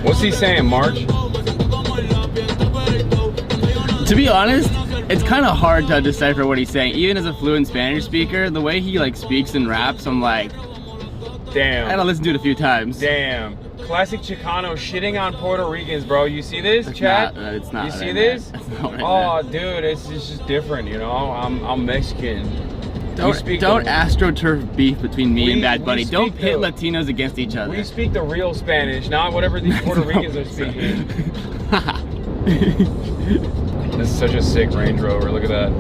What's he saying, March? To be honest, it's kind of hard to decipher what he's saying. Even as a fluent Spanish speaker, the way he like speaks and raps, I'm like, damn. I gotta listen to it a few times. Damn. Classic Chicano shitting on Puerto Ricans, bro. You see this, chat? It's not. You see this? Oh, dude, it's just different, you know? I'm Mexican. Don't astroturf beef between me and Bad Bunny. Don't pit Latinos against each other. We speak the real Spanish, not whatever these Puerto Ricans are speaking. This is such a sick Range Rover. Look at that.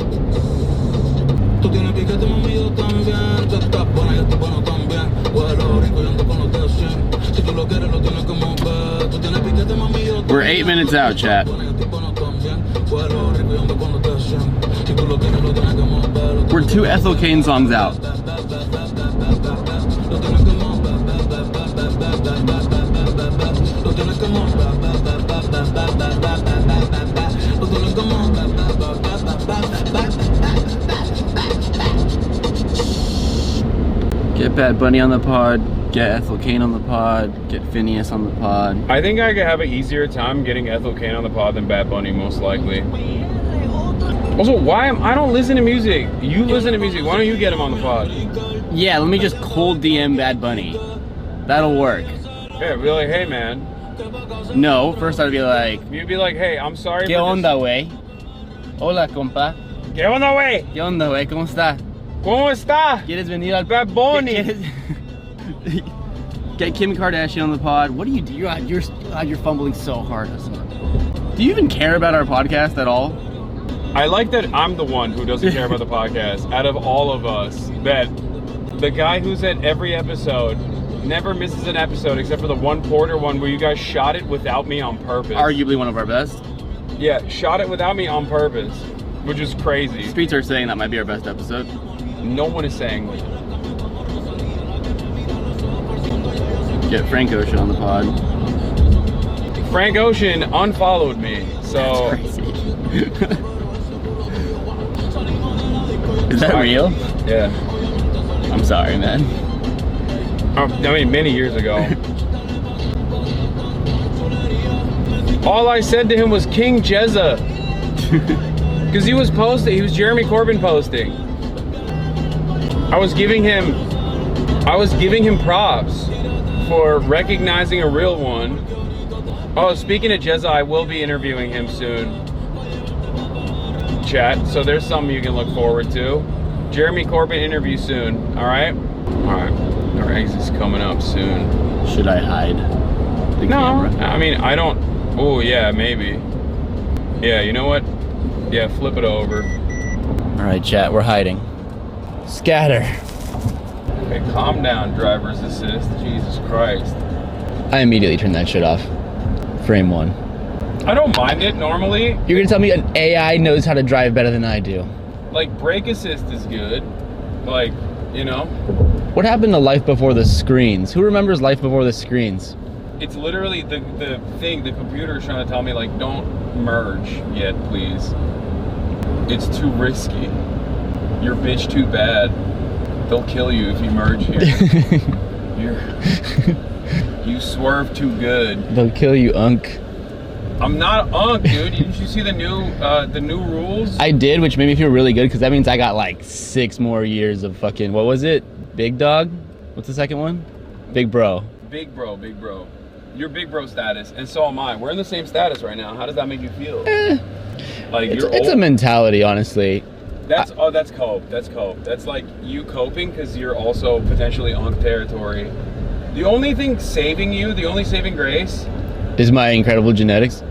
We're 8 minutes out, chat. We're 2 Ethel Kane songs out. Get Bad Bunny on the pod, get Ethel Kane on the pod, get Phineas on the pod. I think I could have an easier time getting Ethel Kane on the pod than Bad Bunny, most likely. Also, I don't listen to music. You listen to music. Why don't you get him on the pod? Yeah, let me just cold DM Bad Bunny. That'll work. Yeah, be like, hey man. No, first I'd be like, You'd be like, hey, I'm sorry. ¿Qué onda, güey? Hola, compa. ¿Qué onda, güey? ¿Qué onda, güey? ¿Cómo está? ¿Cómo está? ¿Quieres venir al Bad Bunny? Get Kim Kardashian on the pod. What do you do? You're fumbling so hard, Hasan. Do you even care about our podcast at all? I like that I'm the one who doesn't care about the podcast out of all of us. That the guy who's at every episode never misses an episode except for the one Porter one where you guys shot it without me on purpose. Arguably one of our best. Yeah, shot it without me on purpose, which is crazy. Streets are saying that might be our best episode. No one is saying that. Get Frank Ocean on the pod. Frank Ocean unfollowed me, so. That's crazy. Is that real? Yeah. I'm sorry, man. I mean, many years ago. All I said to him was King Jezza. Because he was Jeremy Corbyn posting. I was giving him props for recognizing a real one. Oh, speaking of Jezza, I will be interviewing him soon. Chat, so there's something you can look forward to. Jeremy Corbyn interview soon, all right? All right, our exit's coming up soon. Should I hide the camera? I mean, I don't, oh yeah, maybe. Yeah, you know what? Yeah, flip it over. All right, chat, we're hiding. Scatter. Okay, calm down, driver's assist. Jesus Christ. I immediately turned that shit off. Frame one. I don't mind it normally. You're gonna tell me an AI knows how to drive better than I do? Like, brake assist is good. Like, you know. What happened to life before the screens? Who remembers life before the screens? It's literally the computer is trying to tell me, like, don't merge yet, please. It's too risky. Your bitch too bad. They'll kill you if you merge here. You swerve too good. They'll kill you, Unk. I'm not Unk, dude. Didn't you see the new rules? I did, which made me feel really good because that means I got like 6 more years of fucking, what was it? Big dog? What's the second one? Big bro. Big bro, big bro. Your big bro status, and so am I. We're in the same status right now. How does that make you feel? Like It's a mentality, honestly. That's cope. That's cope. That's like you coping because you're also potentially Unk territory. The only thing saving you, the only saving grace, is my incredible genetics.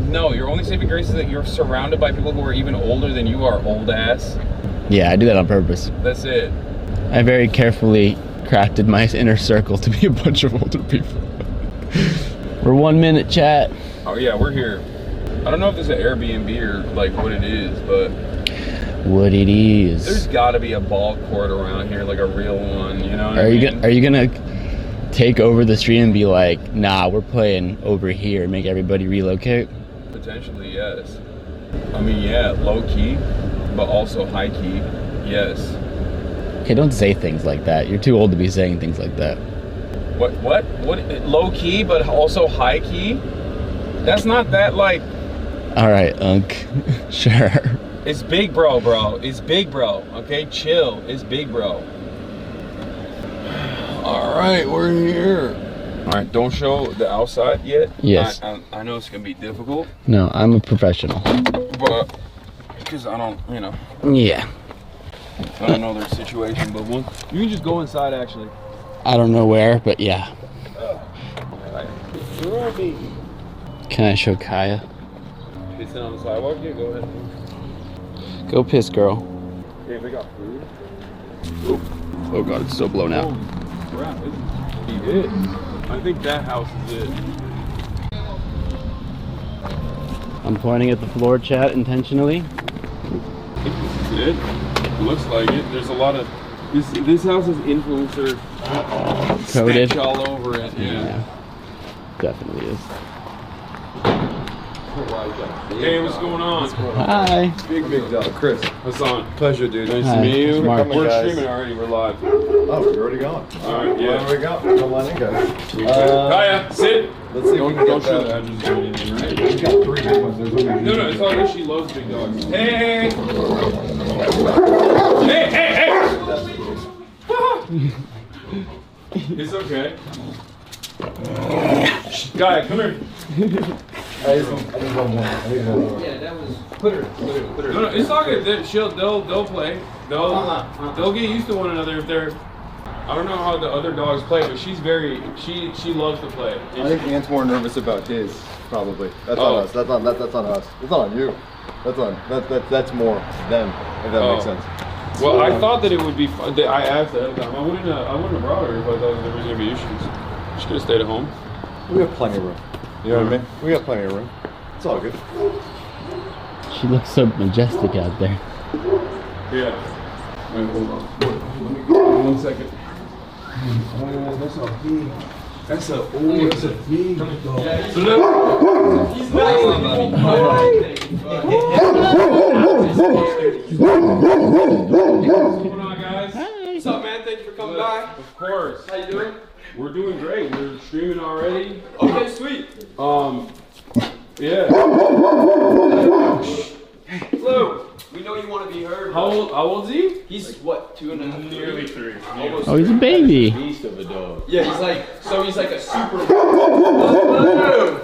No, your only saving grace is that you're surrounded by people who are even older than you are, old ass. Yeah, I do that on purpose. That's it. I very carefully crafted my inner circle to be a bunch of older people. We're 1 minute, chat. Oh yeah, we're here. I don't know if this is an Airbnb or like what it is, but what it is. There's got to be a ball court around here, like a real one. You know what I mean? Are you gonna take over the stream and be like, nah, we're playing over here, make everybody relocate? Potentially, yes. I mean, yeah, low key, but also high key, yes. Okay, don't say things like that. You're too old to be saying things like that. What? Low key, but also high key? That's not that like. All right, Unk. Sure. It's big bro, bro. It's big bro. Okay, chill. It's big bro. All right, we're here. All right, don't show the outside yet. Yes. I know it's gonna be difficult. No, I'm a professional. But because I don't, you know. Yeah. I don't know their situation, but you can just go inside actually. I don't know where, but yeah. Can I show Kaya? Pissing on the sidewalk? Yeah, go ahead. Go piss, girl. Okay, we got food. Oh god, it's so blown out. Oh, crap, this is it. I think that house is it. I'm pointing at the floor, chat, intentionally. I think this is it. It looks like it. There's a lot of this house is influencer Coded stench all over it. Yeah. Definitely is. Hey, what's going on? Hi. Big dog. Chris. Hasan. Pleasure, dude. Nice Hi. to meet you. Mark. We're streaming already. We're live. Oh, we're already gone. All right, yeah. Where we go? Come on in, guys. Kaya, sit. Let's see if we can Don't get show that. the address or anything, right? We've got 3 big ones. There's only No, it's all good. She loves big dogs. Hey! Hey! It's okay. Guy, come here. I need one more. I need one more. Yeah, that was. Put her. No, it's all good. They'll play. They'll get used to one another if they're. I don't know how the other dogs play, but she's very. She loves to play. I think Ant's more nervous about his, probably. That's on us. That's on us. It's not on you. That's more them, if that makes sense. Well, I thought that it would be fun. I asked ahead of time. I wouldn't have brought her if I thought there was gonna be issues. She could have stayed at home. We have plenty of room. You know what I mean? We got plenty of room. It's all good. She looks so majestic out there. Yeah. Wait, hold on. Let me go. 1 second. Oh, that's a big. That's a big dog. Yeah, he's nice. What's going on, guys? What's up, man? Thank you for coming by. Of course. How you doing? We're doing great. We're streaming already. Okay, sweet. Yeah. Flo, we know you want to be heard. How old is he? He's what, 2.5? Nearly 3. Almost Oh, he's a baby. Beast of a dog. Yeah, he's like a super.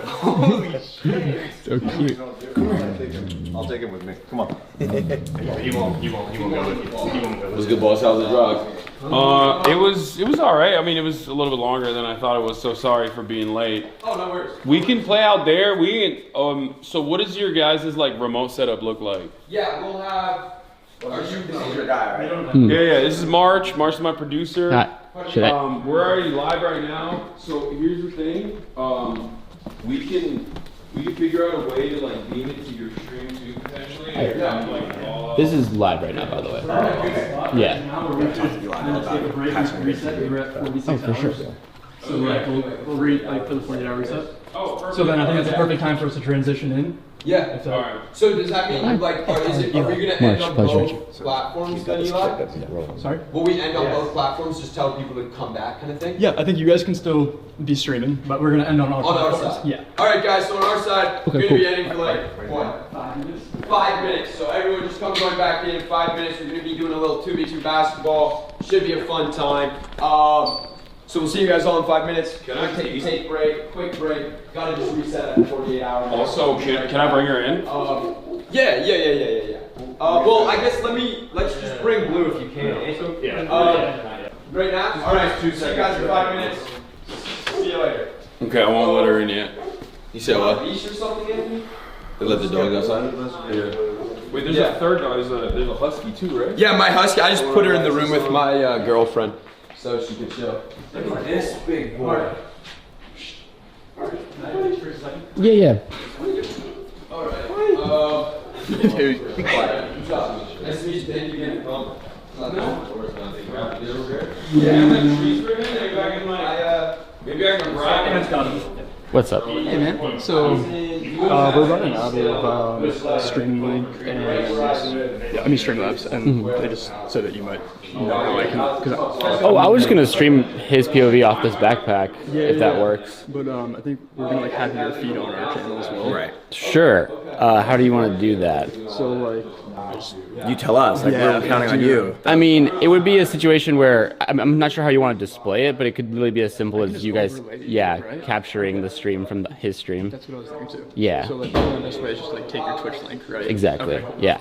Holy shit. So cute. I'll take him with me. Come on. He won't go with you. He won't go with you. What's good, boss? How's the drug? It was all right. I mean, it was a little bit longer than I thought it was. So sorry for being late. Oh, no worries. We can play out there. We can. So what does your guys' like remote setup look like? Yeah, we'll have. This is your guy, right? Yeah. This is March. March is my producer. Should I? We're already live right now. So here's the thing. We can figure out a way to like beam it to your stream too potentially. This is live right now, by the way. Yeah. Oh, for sure. So like we'll read like for the 48-hour reset. Oh, perfect. So then I think that's a perfect time for us to transition in. Yeah. All right. So does that mean like, are we gonna end on both platforms then, Eli? Sorry? Will we end on both platforms? Just tell people to come back, kind of thing. Yeah, I think you guys can still be streaming, but we're gonna end on our platforms. side. Yeah. All right, guys. So on our side, Okay, we're gonna cool. be ending for like what? 5 minutes. 5 minutes. So everyone just come going back in 5 minutes. We're gonna be doing a little 2v2 basketball. Should be a fun time. So we'll see you guys all in 5 minutes. Can I take a take break? Quick break. Gotta just reset at 48 hours. Also, can I bring her in? Yeah. Well, I guess let's just bring Blue if you can. Yeah. Right now? All right. See you guys in 5 minutes. See you later. Okay, I won't let her in yet. You said what? Leash or something, Anthony? They let the dog outside? Yeah. Wait, there's a third dog. There's a husky too, right? Yeah, my husky. I just put her in the room with my girlfriend, so she could chill. Look at this big boy. Yeah. Alright. Dude, be quiet. Nice to meet you. Thank you again. Maybe I can grab. What's up? Hey man. So we're running out of Stream Link and Streamlabs, and they just said that you might know how I can. Oh, I was gonna stream his POV off this backpack if that works. But I think we're gonna like have your feed on our channel as well. Right. Sure. How do you want to do that? So like. You tell us. Like we're counting on you. I mean, it would be a situation where I'm not sure how you want to display it, but it could really be as simple as you guys, capturing the stream from his stream. That's what I was thinking too. Yeah. So like the best way is just like take your Twitch link, right? Exactly. Okay. Yeah.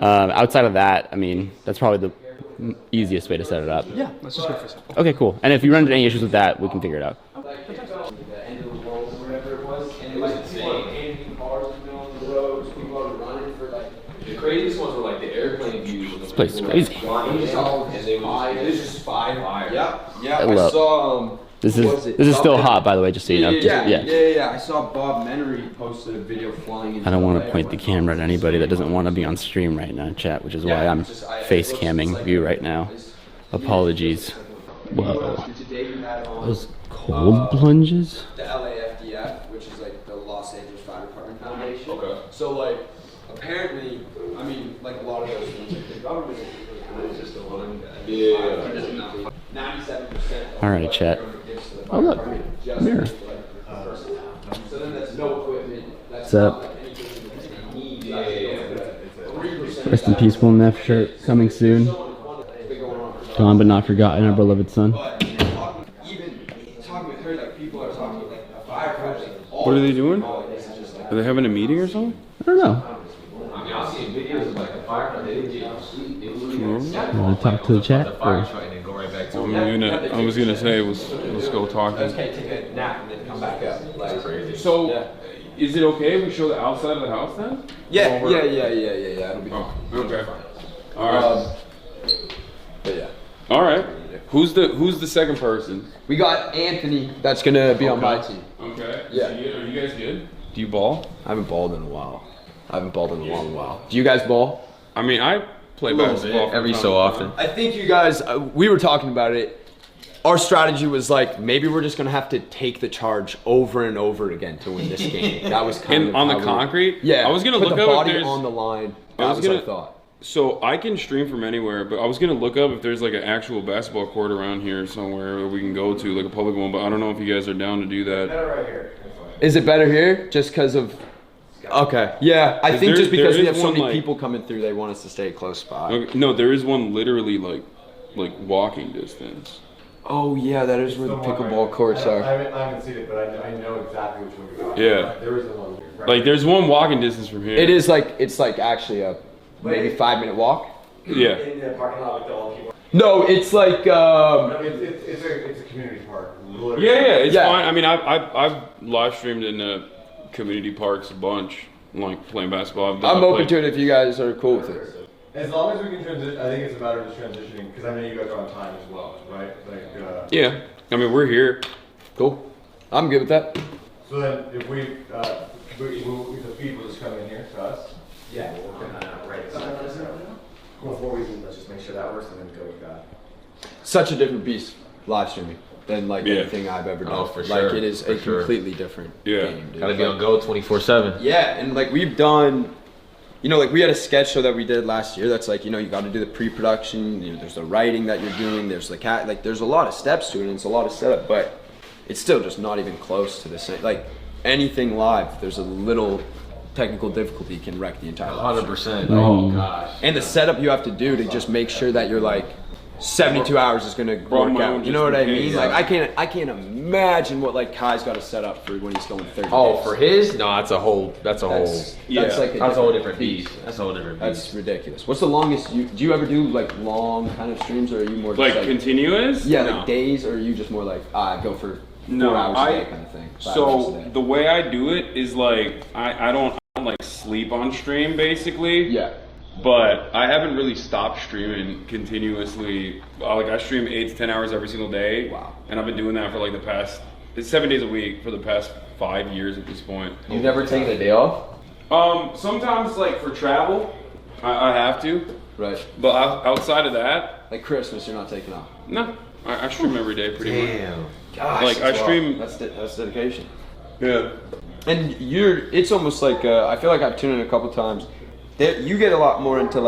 Outside of that, I mean, that's probably the easiest way to set it up. Yeah. Let's just go for it. Okay, cool. And if you run into any issues with that, we can figure it out. The craziest ones were like the airplane views. This place is crazy. This is fire. Yeah. I saw. This is still hot, by the way, just so you know. Yeah. I saw Bob Menery posted a video flying in. I don't want to point the camera at anybody that doesn't want to be on stream right now, chat, which is why I'm face camming you right now. Apologies. Whoa. Those cold plunges? The LAFDF, which is like the Los Angeles Fire Department Foundation. Okay. So like, apparently, I mean, like a lot of those things, like the government is just the one. Yeah. 97%. All right, chat. Oh look, mirror. So then that's no equipment. What's up? Rest in peace, Will Neff shirt coming soon. Gone but not forgotten, our beloved son. Even talking with her, like people are What are they doing? Are they having a meeting or something? I don't know. I mean, I've seen videos of like the firefight. They didn't get sleep. They was You want to talk to the chat? Or? I was gonna say let's go talk. Okay, take a nap and then come back up. Like crazy. So, is it okay if we show the outside of the house then? Yeah. It'll be fine. Okay. All right. But yeah. All right. Who's the second person? We got Anthony. That's gonna be on my team. Okay. Yeah. So are you guys good? Do you ball? I haven't balled in a while. I haven't balled in a long while. Do you guys ball? I mean, I play basketball every so often. I think you guys. We were talking about it. Our strategy was like maybe we're just gonna have to take the charge over and over again to win this game. That was kind of on how the concrete. Yeah. I was gonna put look the up body if there's on the line. That was our thought. So I can stream from anywhere, but I was gonna look up if there's like an actual basketball court around here somewhere that we can go to, like a public one. But I don't know if you guys are down to do that. Right here. Is it better here just because of? Okay. Yeah, I think just because we have so many people coming through, they want us to stay close by. Okay, no, there is one literally like walking distance. Oh yeah, that is where the pickleball courts are. I haven't seen it, but I know exactly which one you're talking Yeah. about. There is the one. Right. Like there's one walking distance from here. It is like it's like actually a maybe 5-minute walk. Yeah. In the parking lot with the old people. No, it's like No, it's a community park. Literally. Yeah, it's fine. I mean, I've live streamed in community parks a bunch, like playing basketball. I'm open to it if you guys are cool with it. As long as we can transition, I think it's a matter of just transitioning because I know you guys are on time as well, right? Like. Yeah, I mean we're here. Cool. I'm good with that. So then, if the feed will just come in here to us. Yeah, we'll work on that right before we let's just make sure that works and then go with that. Such a different beast live streaming than like anything I've ever done. For like sure. it is a completely different game. Dude. Gotta be on go 24/7. Yeah, and like we've done, like we had a sketch show that we did last year. That's like you got to do the pre-production. There's the writing that you're doing. There's the there's a lot of steps to it. And it's a lot of setup, but it's still just not even close to the same. Like anything live, there's a little technical difficulty can wreck the entire 100%. Oh gosh. And the setup you have to do to just make sure that you're like 72 hours is gonna work out. You know what I mean? Like I can't imagine what like Kai's got to set up for when he's going 30 days. For his? No, that's a whole That's like that's a whole different beast. That's a whole different beast. That's ridiculous. What's the longest do you ever do like long kind of streams, or are you more just, like continuous? Yeah, No. like days, or are you just more like go for 4 hours a day kind of thing? 5 hours a So day? the way I do it is like I don't like sleep on stream basically. Yeah. But I haven't really stopped streaming continuously. Like I stream 8 to 10 hours every single day. Wow. And I've been doing that for like it's 7 days a week for the past 5 years at this point. You've never taken a day off? Sometimes like for travel, I have to. Right. But outside of that, like Christmas, you're not taking off. No, I stream every day pretty much. Damn. Gosh. Like I stream. That's dedication. Yeah. And it's almost like I feel like I've tuned in a couple times. You get a lot more into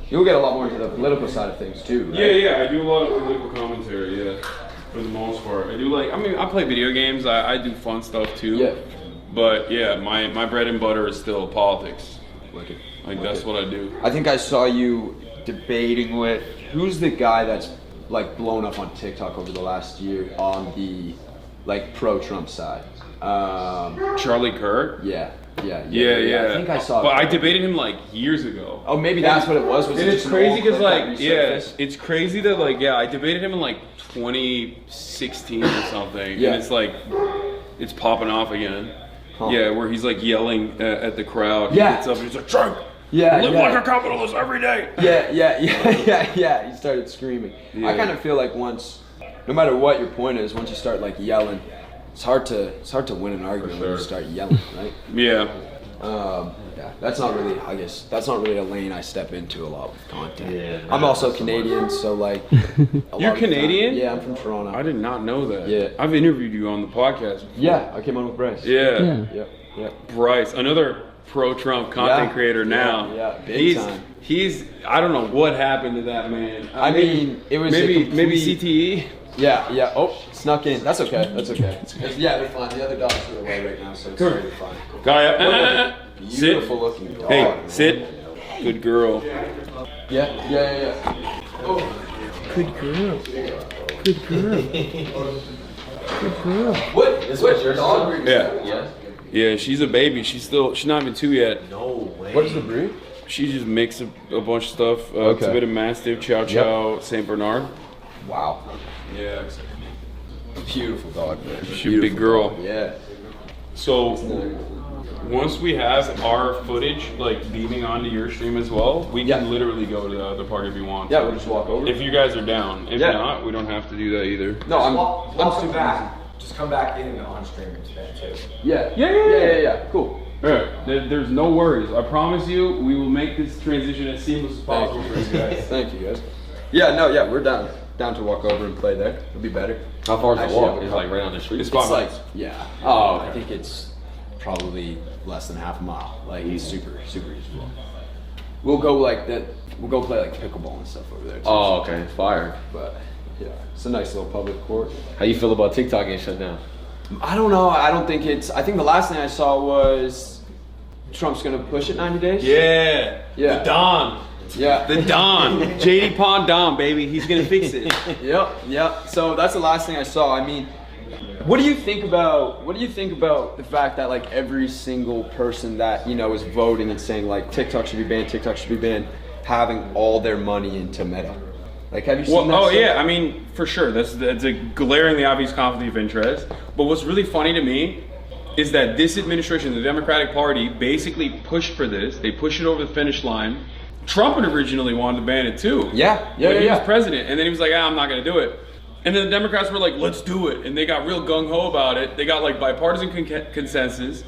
you'll get a lot more into the political side of things too, right? Yeah, I do a lot of political commentary, for the most part. I do I play video games, I do fun stuff too. Yeah. But yeah, my bread and butter is still politics. That's what I do. I think I saw you debating with, who's the guy that's like blown up on TikTok over the last year on the pro-Trump side? Charlie Kirk? Yeah. Yeah. I think I saw. But I debated him years ago. Oh, maybe that's what it was. And it's crazy because it's crazy that I debated him in 2016 or something. Yeah. And it's popping off again. Huh. Yeah, where he's yelling at the crowd. Yeah. He gets up and he's like, Trump! Live like a capitalist every day! Yeah. He started screaming. Yeah. I kind of feel like once, no matter what your point is, once you start yelling, it's hard to win an argument when you start yelling, right? Yeah. That's not really a lane I step into a lot with content. Yeah. I'm also Canadian, so You're Canadian? Yeah, I'm from Toronto. I did not know that. Yeah. I've interviewed you on the podcast before. Yeah, I came on with Bryce. Yeah. Yeah. Bryce, another pro-Trump content creator now. Yeah, big time. I don't know what happened to that man. I mean, it was maybe CTE. Yeah. Oh, snuck in. That's okay. They're fine. The other dogs are away right now, so it's totally fine. Gaia, beautiful looking dog. Hey, sit. Good girl. Yeah. Oh. Good girl. What? Is what your dog? Yeah. Yes. Yeah, she's a baby. She's not even 2 yet. No way. What is the breed? She just makes a bunch of stuff. Okay. It's a bit of Mastiff, Chow Chow, Saint Bernard. Wow. Yeah. Beautiful dog, man. She's a big girl. Dog. Yeah. So once we have our footage like beaming onto your stream as well, we can literally go to the other party if you want. Yeah, we'll just walk over. If you guys are down. If not, we don't have to do that either. No, I'm Walk super back. Just come back in and on stream today too. Yeah. Cool. All right. There's no worries. I promise you, we will make this transition as seamless as possible for you guys. Thank you, guys. Yeah, we're down to walk over and play there. It'll be better. How far is the Actually, walk? It's like right on the street. It's like, I think it's probably less than half a mile. Like it's super easy. We'll go like that. We'll go play like pickleball and stuff over there too. Oh, okay, fire. But yeah, it's a nice little public court. How you feel about TikTok getting shut down? I don't know. I think the last thing I saw was Trump's gonna push it 90 days. Yeah. The Don. Yeah. The Don. JD Pond Don, baby. He's gonna fix it. Yep. So that's the last thing I saw. I mean, what do you think about the fact that like every single person that is voting and saying like TikTok should be banned, having all their money into Meta? Like, have you seen that? Oh yeah, I mean, for sure. That's a glaringly obvious conflict of interest. But what's really funny to me is that this administration, the Democratic Party, basically pushed for this. They pushed it over the finish line. Trump had originally wanted to ban it too. Yeah. When he was president, and then he was like, I'm not gonna do it. And then the Democrats were like, let's do it. And they got real gung-ho about it. They got like bipartisan consensus,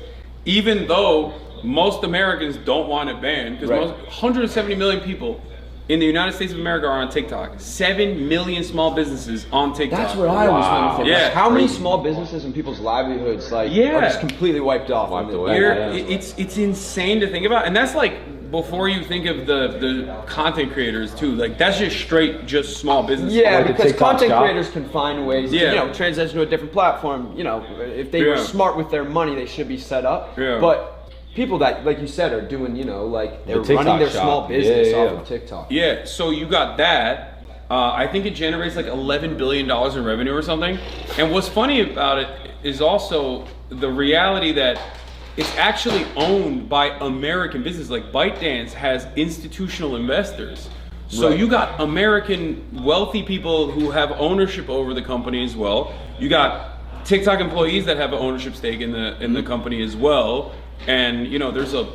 even though most Americans don't want it banned, because 170 million people in the United States of America are on TikTok. 7 million small businesses on TikTok. That's what I was trying to think. Yeah. Like, how many small businesses and people's livelihoods are just completely wiped off? It's insane to think about. And that's like before you think of the content creators too. Like that's just small businesses. Yeah, like because content creators can find ways to transition to a different platform. If they were smart with their money, they should be set up. Yeah. But people that, like you said, are doing, like they're running their small business off of TikTok. Yeah, so you got that. I think it generates like $11 billion in revenue or something. And what's funny about it is also the reality that it's actually owned by American business. Like ByteDance has institutional investors. So you got American wealthy people who have ownership over the company as well. You got TikTok employees that have an ownership stake in the company as well. And there's a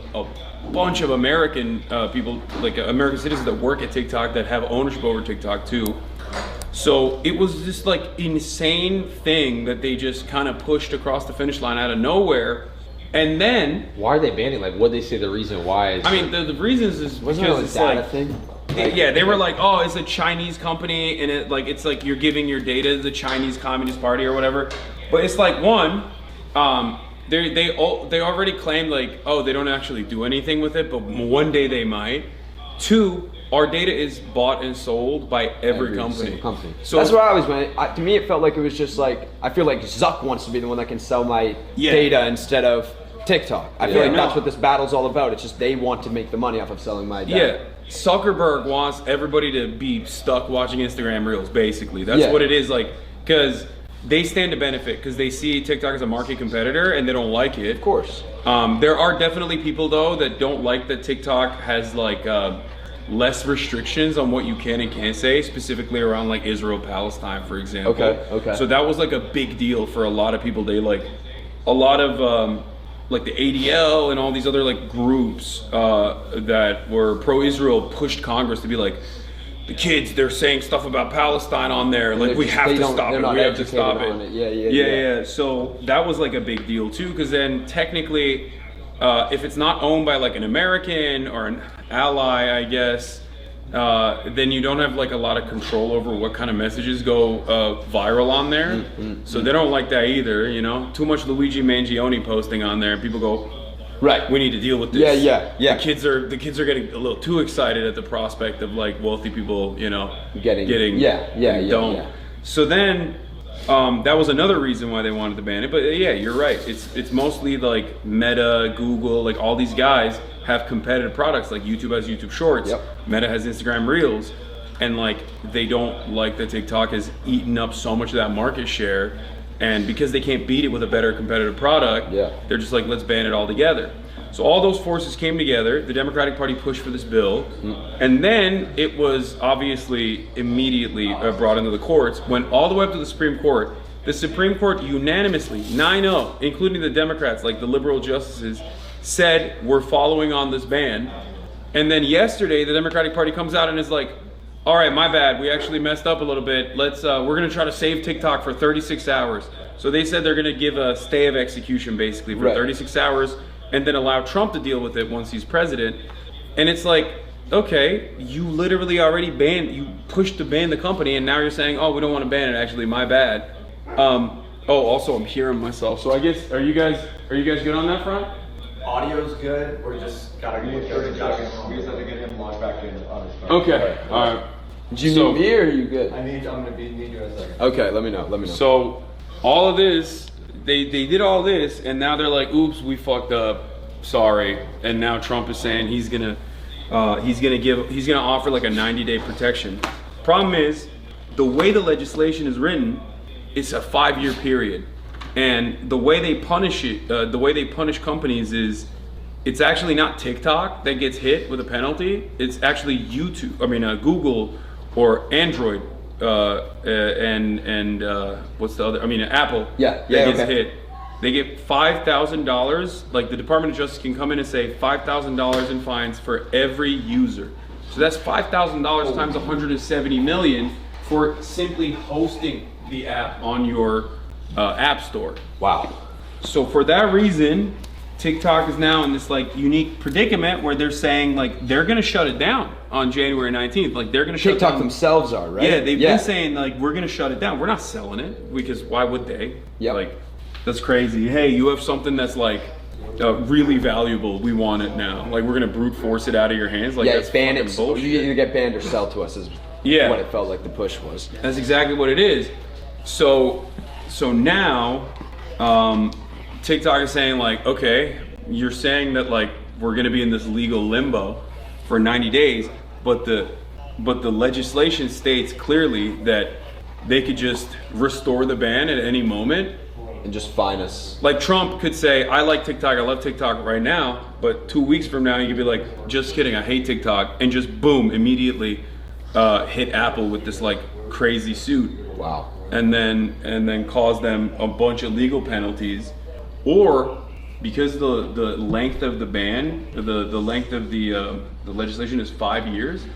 bunch of American people, like American citizens that work at TikTok that have ownership over TikTok too. So it was just like insane thing that they just kind of pushed across the finish line out of nowhere. And then why are they banning? Like, what they say the reason why is? I mean, the reasons is because it's data like thing. Yeah, they were like, oh, it's a Chinese company, and it's like you're giving your data to the Chinese Communist Party or whatever. But it's like they already claimed like, oh, they don't actually do anything with it, but one day they might. 2, our data is bought and sold by every company. So that's where I was went. To me, it felt like it was just like, I feel like Zuck wants to be the one that can sell my data instead of TikTok. I feel like that's what this battle's all about. It's just they want to make the money off of selling my data. Yeah, Zuckerberg wants everybody to be stuck watching Instagram Reels, basically. That's what it is, like, because they stand to benefit because they see TikTok as a market competitor and they don't like it. Of course. There are definitely people though that don't like that TikTok has like less restrictions on what you can and can't say, specifically around like Israel, Palestine, for example. Okay. So that was like a big deal for a lot of people. They like a lot of like the ADL and all these other like groups that were pro-Israel pushed Congress to be like, the kids, they're saying stuff about Palestine on there. Like, we have to stop it. We have to stop it. Yeah. So that was like a big deal too, because then technically, if it's not owned by like an American or an ally, I guess, then you don't have like a lot of control over what kind of messages go viral on there. So they don't like that either, Too much Luigi Mangione posting on there, and people go, right, we need to deal with this. Yeah. The kids are getting a little too excited at the prospect of like wealthy people, getting dumped. So then that was another reason why they wanted to ban it. But yeah, you're right. It's mostly like Meta, Google, like all these guys have competitive products. Like YouTube has YouTube Shorts, Meta has Instagram Reels, and like they don't like that TikTok has eaten up so much of that market share. And because they can't beat it with a better competitive product, they're just like, let's ban it all together. So all those forces came together. The Democratic Party pushed for this bill, and then it was obviously immediately brought into the courts. Went all the way up to the Supreme Court. The Supreme Court unanimously, 9-0, including the Democrats, like the liberal justices, said we're following on this ban. And then yesterday, the Democratic Party comes out and is like, all right, my bad, we actually messed up a little bit. We're gonna try to save TikTok for 36 hours. So they said they're gonna give a stay of execution basically for 36 hours and then allow Trump to deal with it once he's president. And it's like, okay, you literally already you pushed to ban the company and now you're saying, oh, we don't wanna ban it, actually, my bad. Also I'm hearing myself. So I guess, are you guys good on that front? Audio's good. We're just gotta get we just have to get him launched back in on his phone. Okay. All right. Do you need me or are you good? I'm gonna need you in a second. Okay, let me know. So all of this, they did all this, and now they're like, oops, we fucked up. Sorry. And now Trump is saying he's gonna offer like a 90-day protection. Problem is, the way the legislation is written, it's a 5-year period. And the way they punish companies is, it's actually not TikTok that gets hit with a penalty. It's actually Google or Android, and what's the other? Apple. That gets hit. They get $5,000. Like the Department of Justice can come in and say $5,000 in fines for every user. So that's $5,000 times 170 million for simply hosting the app on your app store. Wow. So for that reason, TikTok is now in this like unique predicament where they're saying like they're gonna shut it down on January 19th. Like they're gonna shut it down. TikTok themselves are, right? Yeah, they've been saying like we're gonna shut it down. We're not selling it because why would they? Yeah. Like that's crazy. Hey, you have something that's like really valuable. We want it now. Like we're gonna brute force it out of your hands. Like that's ban it. bullshit. You either get banned or sell to us is what it felt like the push was. That's exactly what it is. So now TikTok is saying like, okay, you're saying that like we're gonna be in this legal limbo for 90 days, but the legislation states clearly that they could just restore the ban at any moment and just fine us. Like Trump could say, I like TikTok, I love TikTok right now, but 2 weeks from now he could be like, just kidding, I hate TikTok, and just boom, immediately hit Apple with this like crazy suit. Wow. And then cause them a bunch of legal penalties, or because the length of the ban, the length of the legislation is 5 years.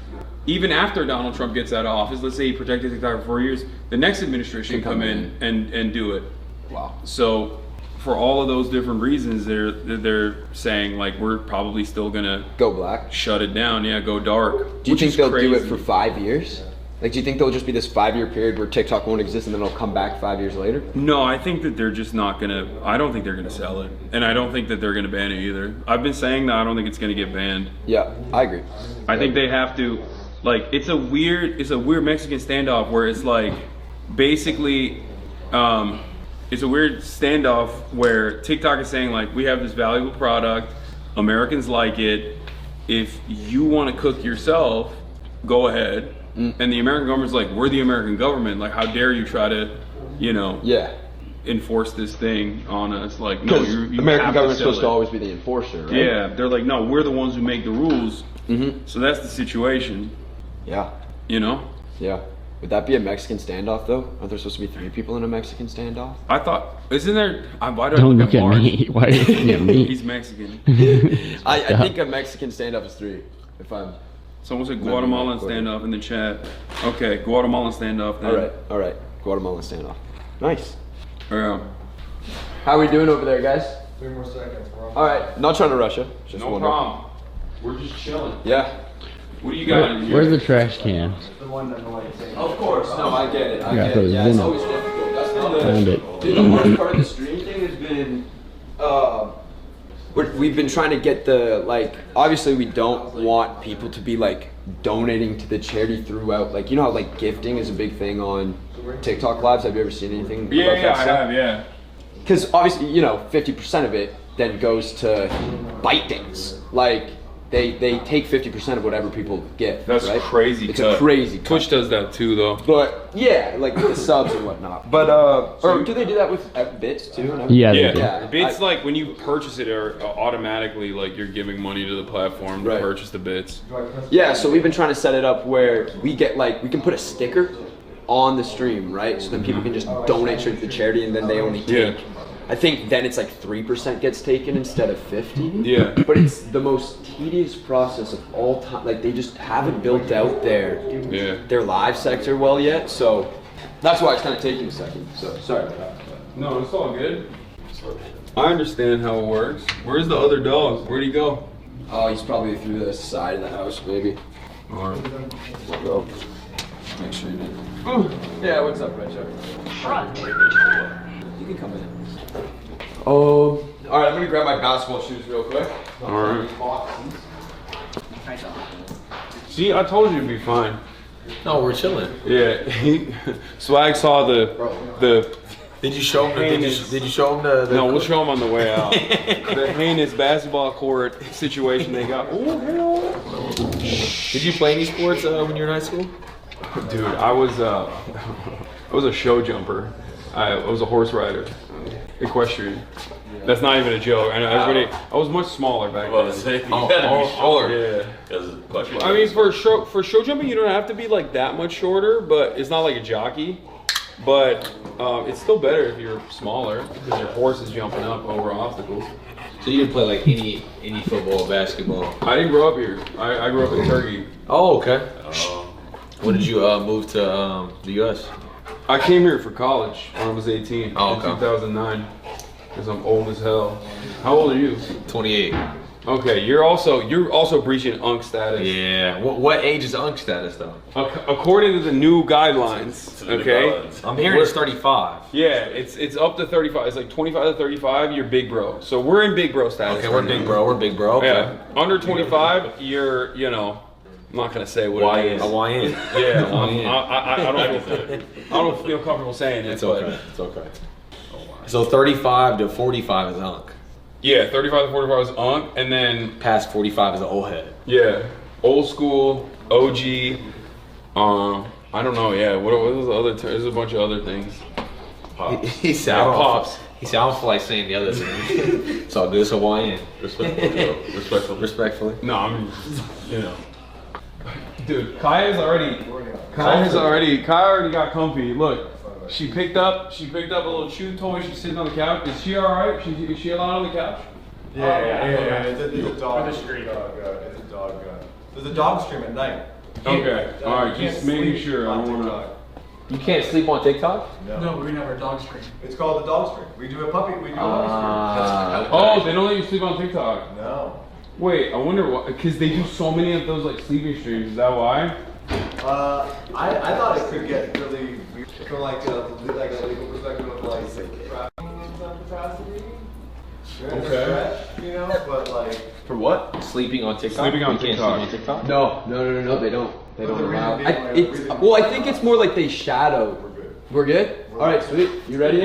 Even after Donald Trump gets out of office, let's say he protected TikTok for 4 years, the next administration can come in and do it. Wow. So for all of those different reasons, they're saying like we're probably still gonna go black, shut it down, go dark. Do you think they'll do it for 5 years? Like, do you think there'll just be this 5-year period where TikTok won't exist and then it'll come back 5 years later? No, I think that they're just not gonna, I don't think they're gonna sell it. And I don't think that they're gonna ban it either. I've been saying that I don't think it's gonna get banned. Yeah, I agree. I think they have to, like, it's a weird Mexican standoff where it's like, basically, it's a weird standoff where TikTok is saying like, we have this valuable product, Americans like it, if you wanna cook yourself, go ahead. And the American government's like, we're the American government. Like, how dare you try to, enforce this thing on us? Like, no, you American government's supposed to always be the enforcer, right? Yeah, they're like, no, we're the ones who make the rules. So that's the situation. Yeah. Yeah. Would that be a Mexican standoff though? Aren't there supposed to be 3 people in a Mexican standoff? I thought, isn't there? Why do I Don't look at me. Why are you looking at me? He's Mexican. I think a Mexican standoff is 3. If I'm. Someone said Guatemalan standoff in the chat. Okay, Guatemalan standoff then. All right. Guatemalan standoff. Nice. Yeah. How are we doing over there, guys? 3 more seconds, bro. All right. Not trying to rush you. Just no problem. We're just chilling. Yeah. What do you got in here? Where's the trash can? The one that noise. Of course. No, I get it. I get it. Yeah, it's always difficult. That's Found it. Dude, the worst part of the stream thing has been, we've been trying to get the, like, obviously we don't want people to be like donating to the charity throughout, like, you know how like gifting is a big thing on TikTok lives. Have you ever seen anything about that I stuff? have, yeah. Because obviously, 50% of it then goes to bite dance. Like, they take 50% of whatever people get. That's right? crazy. It's a crazy cut. Twitch does that too, though. But yeah, like with the subs and whatnot. But or do they do that with bits too? And everything? Yeah. Bits like when you purchase it, are automatically like you're giving money to the platform to purchase the bits. Yeah, so we've been trying to set it up where we get like we can put a sticker on the stream, right? So then people can just donate straight to the charity, and then they only take. I think then it's like 3% gets taken instead of 50. Yeah. But it's the most tedious process of all time. Like they just haven't built out their live sector well yet. So that's why it's kind of taking a second. So sorry about that. No, it's all good. I understand how it works. Where's the other dog? Where'd he go? Oh, he's probably through the side of the house, maybe. All right. We'll go. Make sure you do. Yeah, what's up, Red Shark? You can come in. All right, I'm gonna grab my basketball shoes real quick. All right. See, I told you it'd be fine. No, we're chilling. Yeah, Swagg saw the. Did you show him? Did you show him the? No, we'll show him on the way out. The heinous basketball court situation they got. Oh hell! Did you play any sports when you were in high school? Dude, I was a show jumper. I was a horse rider, equestrian. That's not even a joke. I know everybody. I was much smaller back then. You gotta be short. Yeah. I mean, for show jumping, you don't have to be like that much shorter, but it's not like a jockey. But it's still better if you're smaller because your horse is jumping up over obstacles. So you didn't play like any football, basketball? I didn't grow up here. I grew up in Turkey. Oh, okay. When did you move to the U.S.? I came here for college when I was 18 in 2009 because I'm old as hell. How old are you? 28. Okay, you're also breaching UNC status. Yeah. What age is UNC status though? According to the new guidelines, okay. I'm hearing it's 35. Yeah, it's up to 35. It's like 25 to 35. You're big bro. So we're in big bro status. Okay, we're big bro. We're big bro. Okay. Yeah. Under 25, you're I'm not gonna say what it is. YN. Yeah. I don't feel comfortable saying it. It's okay. It's okay. So 35 to 45 is UNC. Yeah, 35 to 45 is UNC, and then past 45 is an old head. Yeah, old school, OG. I don't know. Yeah, what was the other? There's a bunch of other things. Pops. He sounds like saying the other thing. It's all good. It's Hawaiian. Respectfully. No, I'm. Dude, Kai already got comfy. Look. She picked up a little chew toy. She's sitting on the couch. Is she all right? Is she allowed on the couch? Yeah. It's a dog. It's a dog. There's a dog stream at night. Okay. All right. Just making sure. I don't want to. You can't sleep on TikTok? No, we have our dog stream. It's called the dog stream. We do a puppy. We do a puppy stream. Oh, they don't let you sleep on TikTok. No. Wait, I wonder why. Because they do so many of those like sleeping streams. Is that why? I thought it could get really weird from like a legal perspective of like okay. You know, but like for what? Sleeping on TikTok. Sleeping on you can't TikTok. sleep on TikTok. No. They don't. They don't allow. I think it's more like they shadow. We're good. All right, sweet. You ready?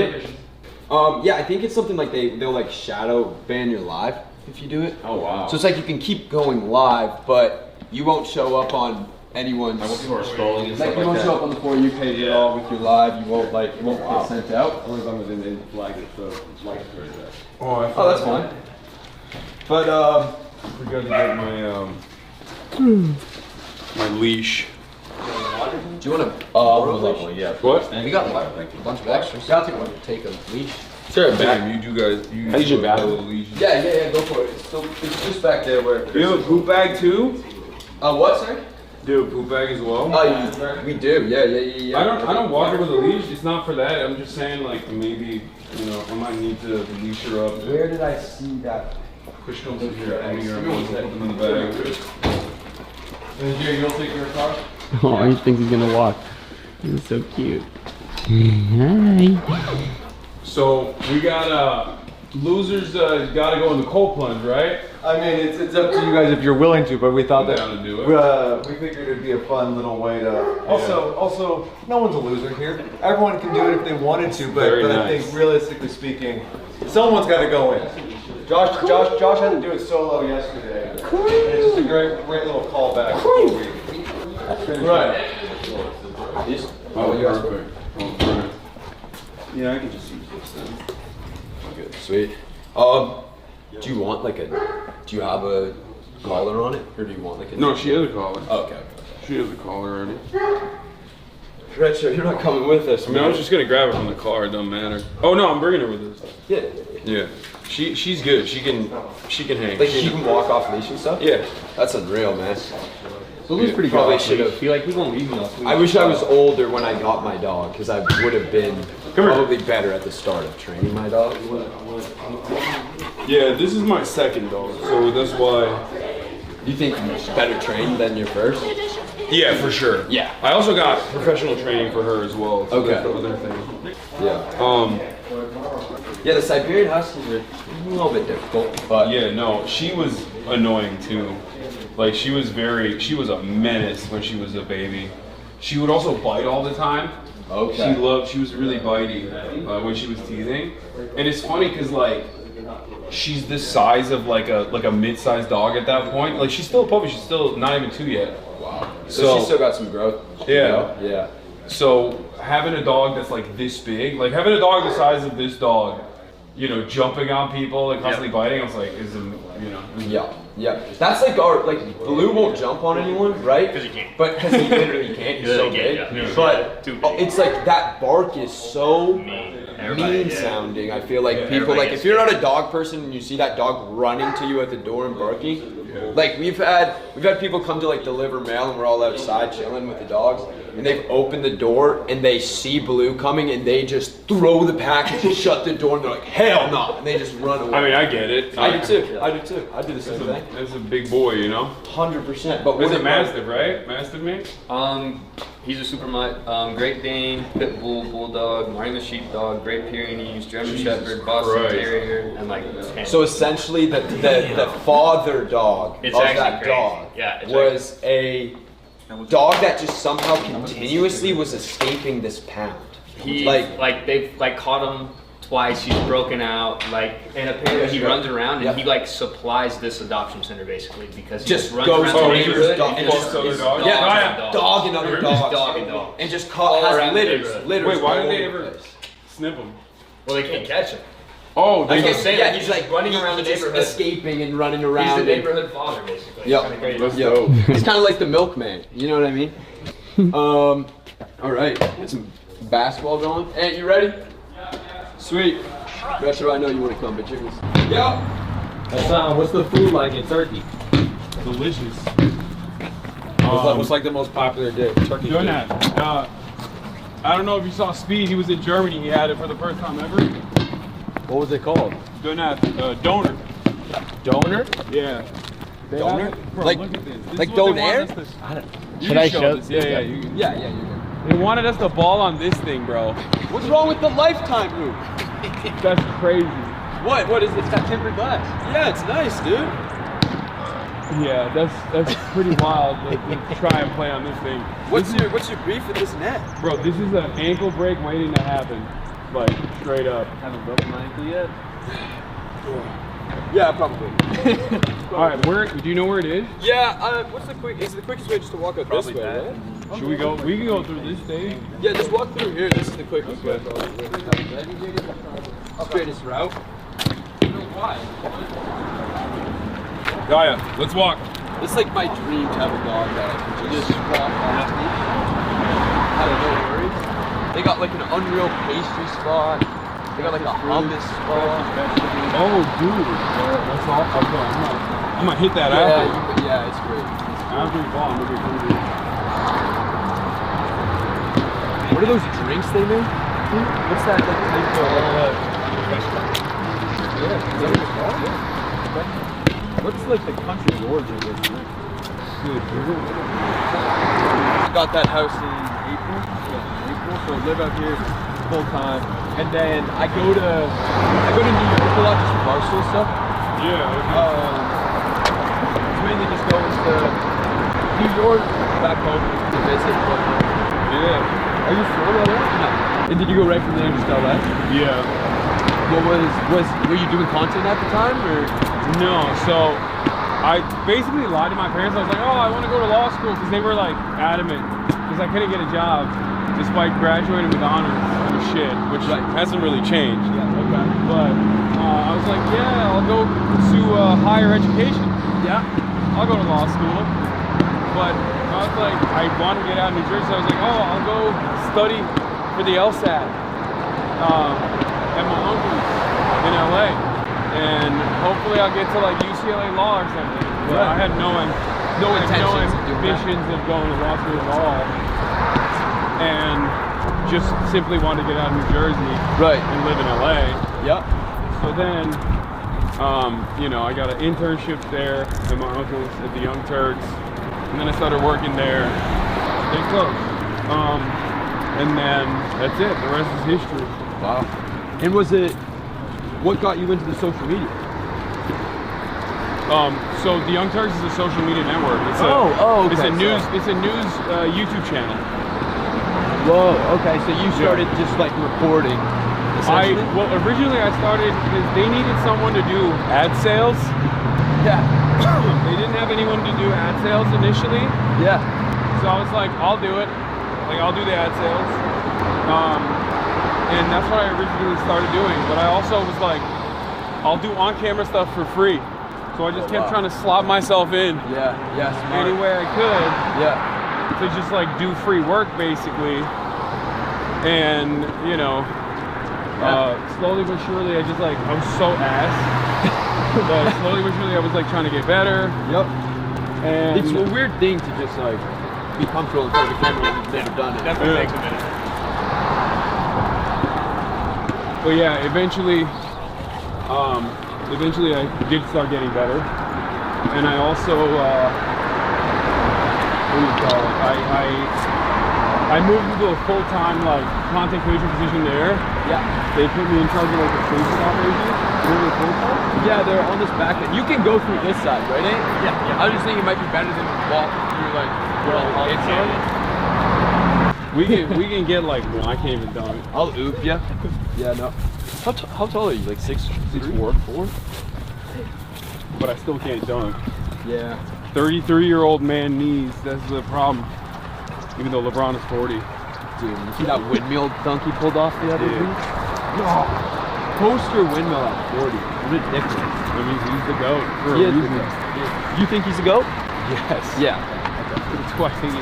Yeah, I think it's something like they'll like shadow ban your live if you do it. Oh wow. So it's like you can keep going live, but you won't show up on anyone's. Like when people are scrolling and stuff you won't show up on the For You page at all with your live. You won't get sent out. Only as long as they flag it, so like Oh, that's fine. But I forgot to get my my leash. Do you want to? Yeah. What? And we got like a bunch of extras. I'll take a leash. Sure, back. You guys. I use your bag. Yeah. Go for it. It's just back there where. You have a poop bag too? What, sir? Do a poop bag as well? We do. Yeah. I don't walk her with a leash. It's not for that. I'm just saying like maybe I might need to leash her up. Where did I see that? Push comes in here and you're going to put them in the bag. And here, you'll take your car? Oh, he thinks he's gonna walk. He's so cute. Hi. So we got losers gotta go in the cold plunge, right? I mean, it's up to you guys if you're willing to, but we thought that do it. we figured it'd be a fun little way to. Also, no one's a loser here. Everyone can do it if they wanted to, but I think realistically speaking, someone's got to go in. Josh had to do it solo yesterday. It's just a great little callback. Right. Oh, you guys perfect. Yeah, I can just use this then. Okay, sweet. Do you want like a? Do you have a collar on it, or do you want like a? No, she has a collar. Oh, okay. She has a collar already. Retro, you're not coming with us. I mean, I was just gonna grab it from the car. It doesn't matter. Oh no, I'm bringing her with us. Yeah. Yeah. She's good. She can hang. Like she can walk off leash and stuff. Yeah. That's unreal, man. Blue's pretty good. Probably should have. He won't leave me off. I wish I was older when I got my dog, because I would have been probably better at the start of training my dog. Yeah, this is my second dog, so that's why. You think you're better trained than your first? Yeah, for sure. Yeah. I also got professional training for her as well. So Okay. That's the other thing. Yeah. Yeah, the Siberian Huskies are a little bit difficult, but yeah, no, she was annoying too. Like she was a menace when she was a baby. She would also bite all the time. Okay. She was really bitey when she was teething. And it's funny because like, she's the size of like a mid-sized dog at that point. Like she's still a puppy, she's still not even 2 yet. Wow. So she's still got some growth. Yeah. Yeah. So having a dog that's like this big, like having a dog the size of this dog, you know, jumping on people and constantly biting, I was like, Yeah. That's like Blue won't jump on anyone, right? Because he can't. But because he literally can't, he's so big. Yeah. But Too big. it's like that bark is so mean sounding. I feel like people, like if you're not a dog person and you see that dog running to you at the door and barking, like we've had people come to like deliver mail and we're all outside chilling with the dogs, and they've opened the door and they see Blue coming and they just throw the package and shut the door and they're like, hell no, and they just run away. I mean, I get it. I do too. I do the same thing. That's a big boy, you know? 100%. But it's a Mastiff, right? Mastiff mate? He's a super mutt. Great Dane, Pit Bull, Bulldog, Marine Sheepdog, Great Pyrenees, German Shepherd, Boston Terrier, and like 10. So essentially, the father dog It's of actually that crazy. dog Yeah, it's was a dog that just somehow continuously was escaping this pound. He they've caught him twice. He's broken out, and apparently he runs around and he supplies this adoption center basically because he just runs around the neighborhood and just dog and other dogs, and just has litters. Wait, why did they ever snip him? Well, they can't catch him. Oh, they just say yeah, he's like running around the neighborhood, escaping and running around. He's the neighborhood father, basically. Yep. He's kind of like the milkman. You know what I mean? All right, get some basketball going. Hey, you ready? Sweet. Retro, I know you want to come, but you're gonna. Hassan, what's the food like in Turkey? Delicious. What's like the most popular dish? Turkey. Donut. I don't know if you saw Speed. He was in Germany. He had it for the first time ever. What was it called? Donut. Donor. Donor? Yeah. Donor? Bro, Like look at this. This like is what they donair? want us to- I don't. You Should I show show this? Yeah, you can. Yeah, you're good. They wanted us to ball on this thing, bro. What's wrong with the lifetime hoop? That's crazy. What is it? It's got tempered glass. Yeah, it's nice, dude. Yeah, that's pretty wild to try and play on this thing. What's your beef with this net? Bro, this is an ankle break waiting to happen. Like, straight up. Haven't broken my ankle yet? Yeah, probably. Alright, do you know where it is? Yeah, is the quickest way just to walk out this way, right? Should we go? We can go through this stage. Yeah, just walk through here. This is the quickest way. Straightest route. Gaia, let's walk. It's like my dream to have a dog that I can just walk off me. Out of no worries. They got like an unreal pastry spot. They got like a hummus spot. Oh, dude. That's all. Okay, I'm gonna hit that after. Yeah, it's great. After we ball, I'm gonna be hungry. What are those drinks they make? What's that like type of What's like the country of origin of this drink? Dude, I got that house in April. So I live out here full time, and then I go to New York a lot just for Barstool stuff. It's mainly just going to New York, back home to visit. Yeah. Are you from LA? No. And did you go right from there to LA? Yeah. What were you doing content at the time, or? No, so I basically lied to my parents. I was like, oh, I want to go to law school because they were like adamant because I couldn't get a job despite graduating with honors and shit, which hasn't really changed. Yeah, okay. But I was like, yeah, I'll go pursue higher education. Yeah, I'll go to law school. But I was like, I want to get out of New Jersey. So I was like, oh, I'll go study for the LSAT at my uncle's in LA. And hopefully I'll get to like UCLA Law or something. But I had no ambitions of going to law school at all. And just simply wanted to get out of New Jersey and live in LA. Yep. So then, you know, I got an internship there at my uncle's at the Young Turks. And then I started working there. They closed. And then that's it. The rest is history. Wow. And was it, what got you into the social media? So the Young Turks is a social media network. It's okay. It's a news YouTube channel. Whoa, okay, so you started just like recording, Well, originally I started because they needed someone to do ad sales. Yeah. They didn't have anyone to do ad sales initially. Yeah. So I was like, I'll do it. Like, I'll do the ad sales. And that's what I originally started doing. But I also was like, I'll do on-camera stuff for free. So I just kept trying to slot myself in. Any way I could. To just like do free work basically. And you know, slowly but surely I just like, I was so ass. But slowly but surely I was like trying to get better. And it's a weird thing to just like be comfortable in front of the camera when you've never done it. Definitely takes a minute. But yeah, eventually I did start getting better. And I also what do you call it? I moved into a full-time like content creation position there. Yeah. They put me in charge of like the Facebook operation. Yeah, they're on this back end. You can go through this side, right? Yeah. I was just thinking it might be better than walk through like we can get like, no, I can't even dunk. I'll oop ya. Yeah, no. How tall are you? Like 6'4"? 4? But I still can't dunk. Yeah. 33-year-old man knees, that's the problem. Even though LeBron is 40. Dude, you see that windmill dunk he pulled off the other week? No. Poster windmill at 40. Ridiculous. I mean, he's the GOAT for a reason. You think he's a GOAT? Yes. Yeah. That's why I think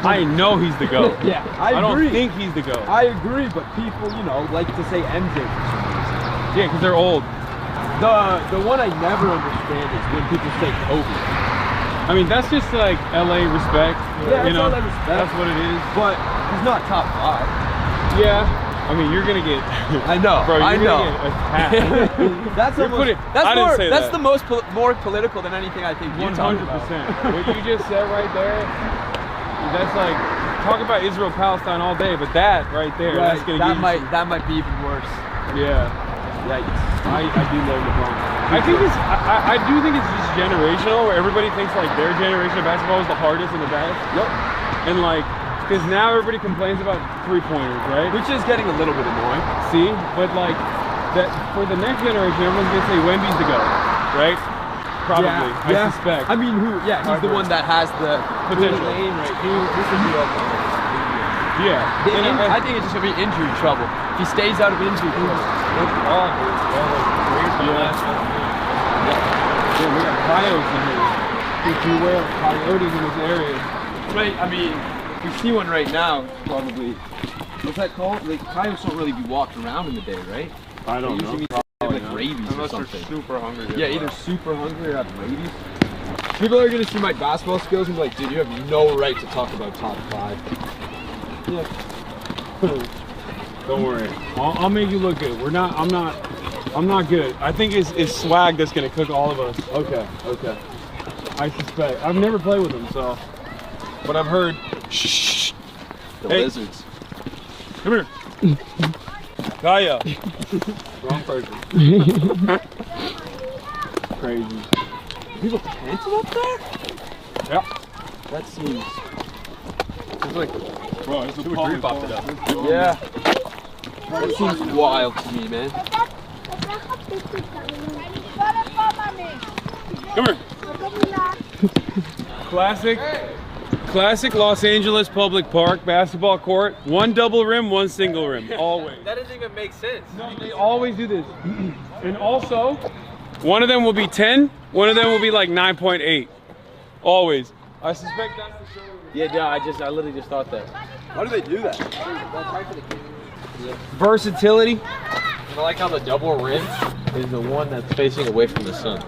I know he's the GOAT. Yeah, I don't think he's the GOAT. I agree, but people, you know, like to say MJ for some reason. Yeah, because they're old. The one I never understand is when people say Kobe. I mean, that's just like LA respect. Yeah, you know, LA respect. That's what it is. But he's not top 5. Yeah. I mean, you're gonna get. I know. Bro, I know. That's the most more political than anything I think. 100%. What you just said right there. That's like, talk about Israel Palestine all day, but that right there, that's gonna that might be even worse. Yeah. Yikes. I do love LeBron. I do think it's just generational, where everybody thinks like their generation of basketball is the hardest and the best. Yep. And like, because now everybody complains about 3-pointers, right? Which is getting a little bit annoying. See, but like that for the next generation, everyone's gonna say Wemby's the GOAT, right? Probably. I suspect. I mean, who? Yeah, he's the one that has the potential. Lane, right? This is Yeah. I think it's just gonna be injury trouble. If he stays out of injury trouble. Yeah, we got coyotes in here. Beware of coyotes in this area. Right, I mean, we see one right now, probably. What's that called? Like, coyotes don't really be walking around in the day, right? I don't know. Like rabies Unless or something. they're super hungry. Yeah, either super hungry or have rabies. People are gonna see my basketball skills and be like, dude, you have no right to talk about top 5. Yeah. Don't worry. I'll make you look good. I'm not good. I think it's Swagg that's gonna cook all of us. Okay. I suspect. I've never played with him, so. But I've heard. Shh. The lizards. Come here. Kaya. Wrong person. Crazy. People panting up there? Yeah. That seems. It's like, bro, it's a tree popped it up. Yeah. That seems wild to me, man. Come here. Classic Los Angeles public park basketball court. One double rim, one single rim, always. That doesn't even make sense. No, they always do this. And also, one of them will be 10, one of them will be like 9.8. Always. I suspect that's the show. Yeah, I literally just thought that. How do they do that? Versatility. I like how the double rim is the one that's facing away from the sun.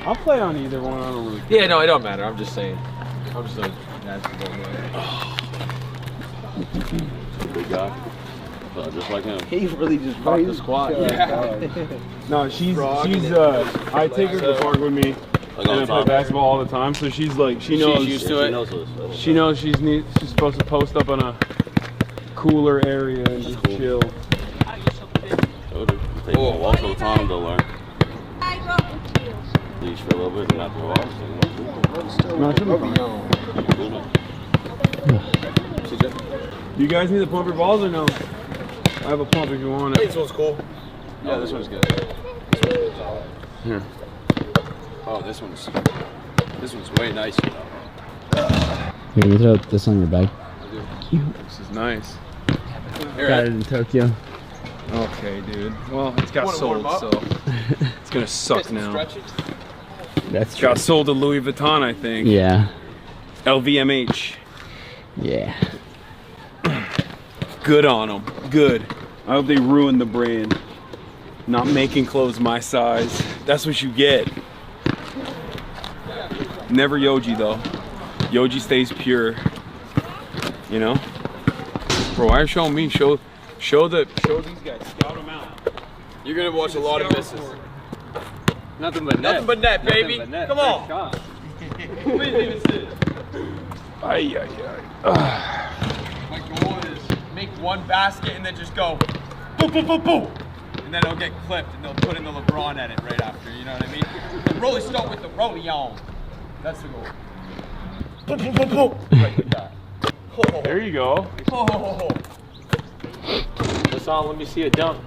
I'll play on either one. I don't really care. Yeah, no, it don't matter. I'm just saying. I'm just a basketball man. Big guy. Just like him. He really just rocked the squat. Yeah. No, she's I take her to the park with me. Like and I play basketball all the time, so she's like, she knows. She's used to it. She knows she's supposed to post up on a cooler area and just chill. Take walks all the time to learn. Leash for a little bit and not go off. No, it should be fine. You guys need to pump your balls or no? I have a pump if you want it. This one's cool. Yeah, this one's good. Here. Oh, this one's way nicer. Here, you throw this on your bag. This is nice. Got it in Tokyo. Okay, dude. Well, it's got sold, so it's gonna suck now. That's true. Got sold to Louis Vuitton, I think. Yeah. LVMH. Yeah. Good on them. Good. I hope they ruin the brand. Not making clothes my size. That's what you get. Never Yoji though. Yoji stays pure. You know? Bro, why are you showing me? Show these guys. Scout them out. You're gonna watch a lot of misses. Nothing but net. Nothing but net, baby. But net. Come on. Please even sit. Ay. My goal is make one basket and then just go boom, boom, boom, boom. And then it'll get clipped and they'll put in the LeBron edit right after, you know what I mean? The Rolling Stone with the rolling on. That's the goal. Boom, boom, boom, boom. Right like that. There you go. Hassan, let me see a dunk.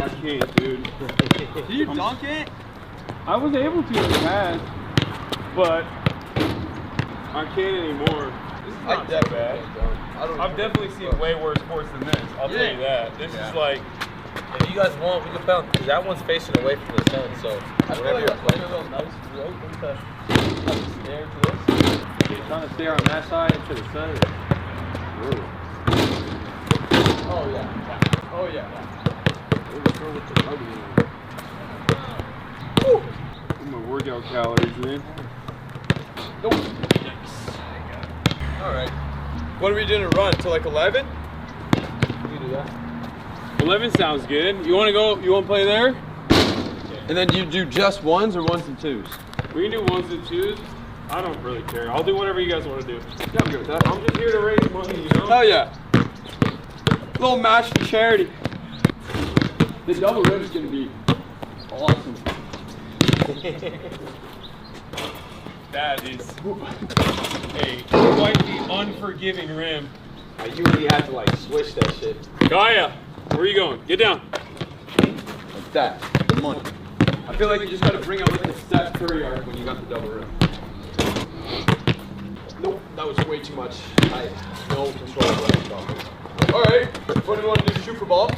I can't, dude. Did you dunk it? I was able to in the past, but I can't anymore. This is not that bad. I've definitely seen way worse courts than this. I'll tell you that. This is like. If you guys want, we can film, because that one's facing away from the sun, so whenever you're playing, it's nice. You're open to stare to this. You're trying to stare on that side into the sun. Oh yeah. Oh yeah. Put my workout calories in. Alright. What are we doing to run? Till like 11? You do that. 11 sounds good. You want to go? You want to play there? And then you do just ones or ones and twos? We can do ones and twos. I don't really care. I'll do whatever you guys want to do. Yeah, I'm good with that. I'm just here to raise money, you know? Hell yeah. Little match for charity. The double rim is going to be awesome. That is a quite the unforgiving rim. I usually have to like switch that shit. Gaia, where are you going? Get down. Like that. The money. I feel like you just got to bring out like a Steph Curry arc when you got the double rim. Nope, that was way too much. I have no control of what I'm talking. Alright, what do we want to do? Shoot for ball?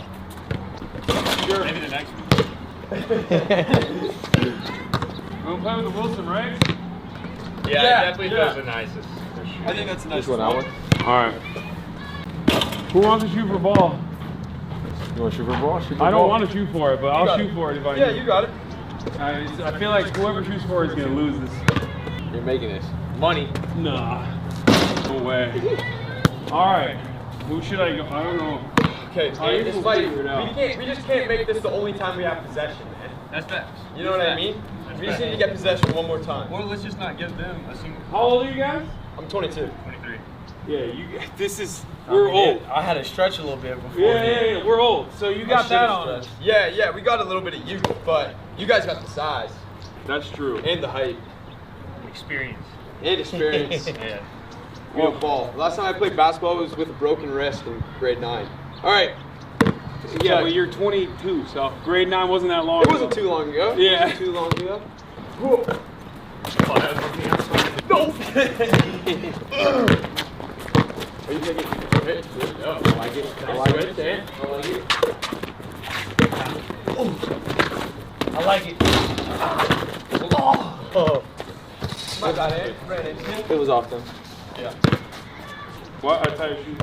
Sure. Maybe the next one. We'll play with the Wilson, right? Yeah, definitely those are the nicest. For sure. I think that's a nice one. All right. Who wants to shoot for ball? You want to shoot for ball? Shoot for I don't ball. want to shoot for it, but I'll shoot for it if I Yeah, do. you got it. I feel like whoever shoots for it is going to lose this. You're making this. Money. Nah. No way. All right. Who should I go? I don't know. Okay, man, this fight, we just can't make this the only time we have possession, man. That's facts. You know what I mean? We just need to get possession one more time. Or let's just not give them a single. How old are you guys? I'm 22. 23. Yeah, we're old. I had to stretch a little bit before. Yeah, we're old. So you got that on us. Yeah, we got a little bit of youth, but you guys got the size. That's true. And the height. Experience. And experience. Yeah. Good ball. Last time I played basketball was with a broken wrist in grade 9. All right. Yeah, but you're 22, so grade 9 wasn't that long It ago. wasn't too long ago. Yeah. It wasn't too long ago. Whoa. No! Are you taking it? I like it. I like it. I like it. I like it. Oh. My bad, eh? It was off then. Yeah. What? I tired you.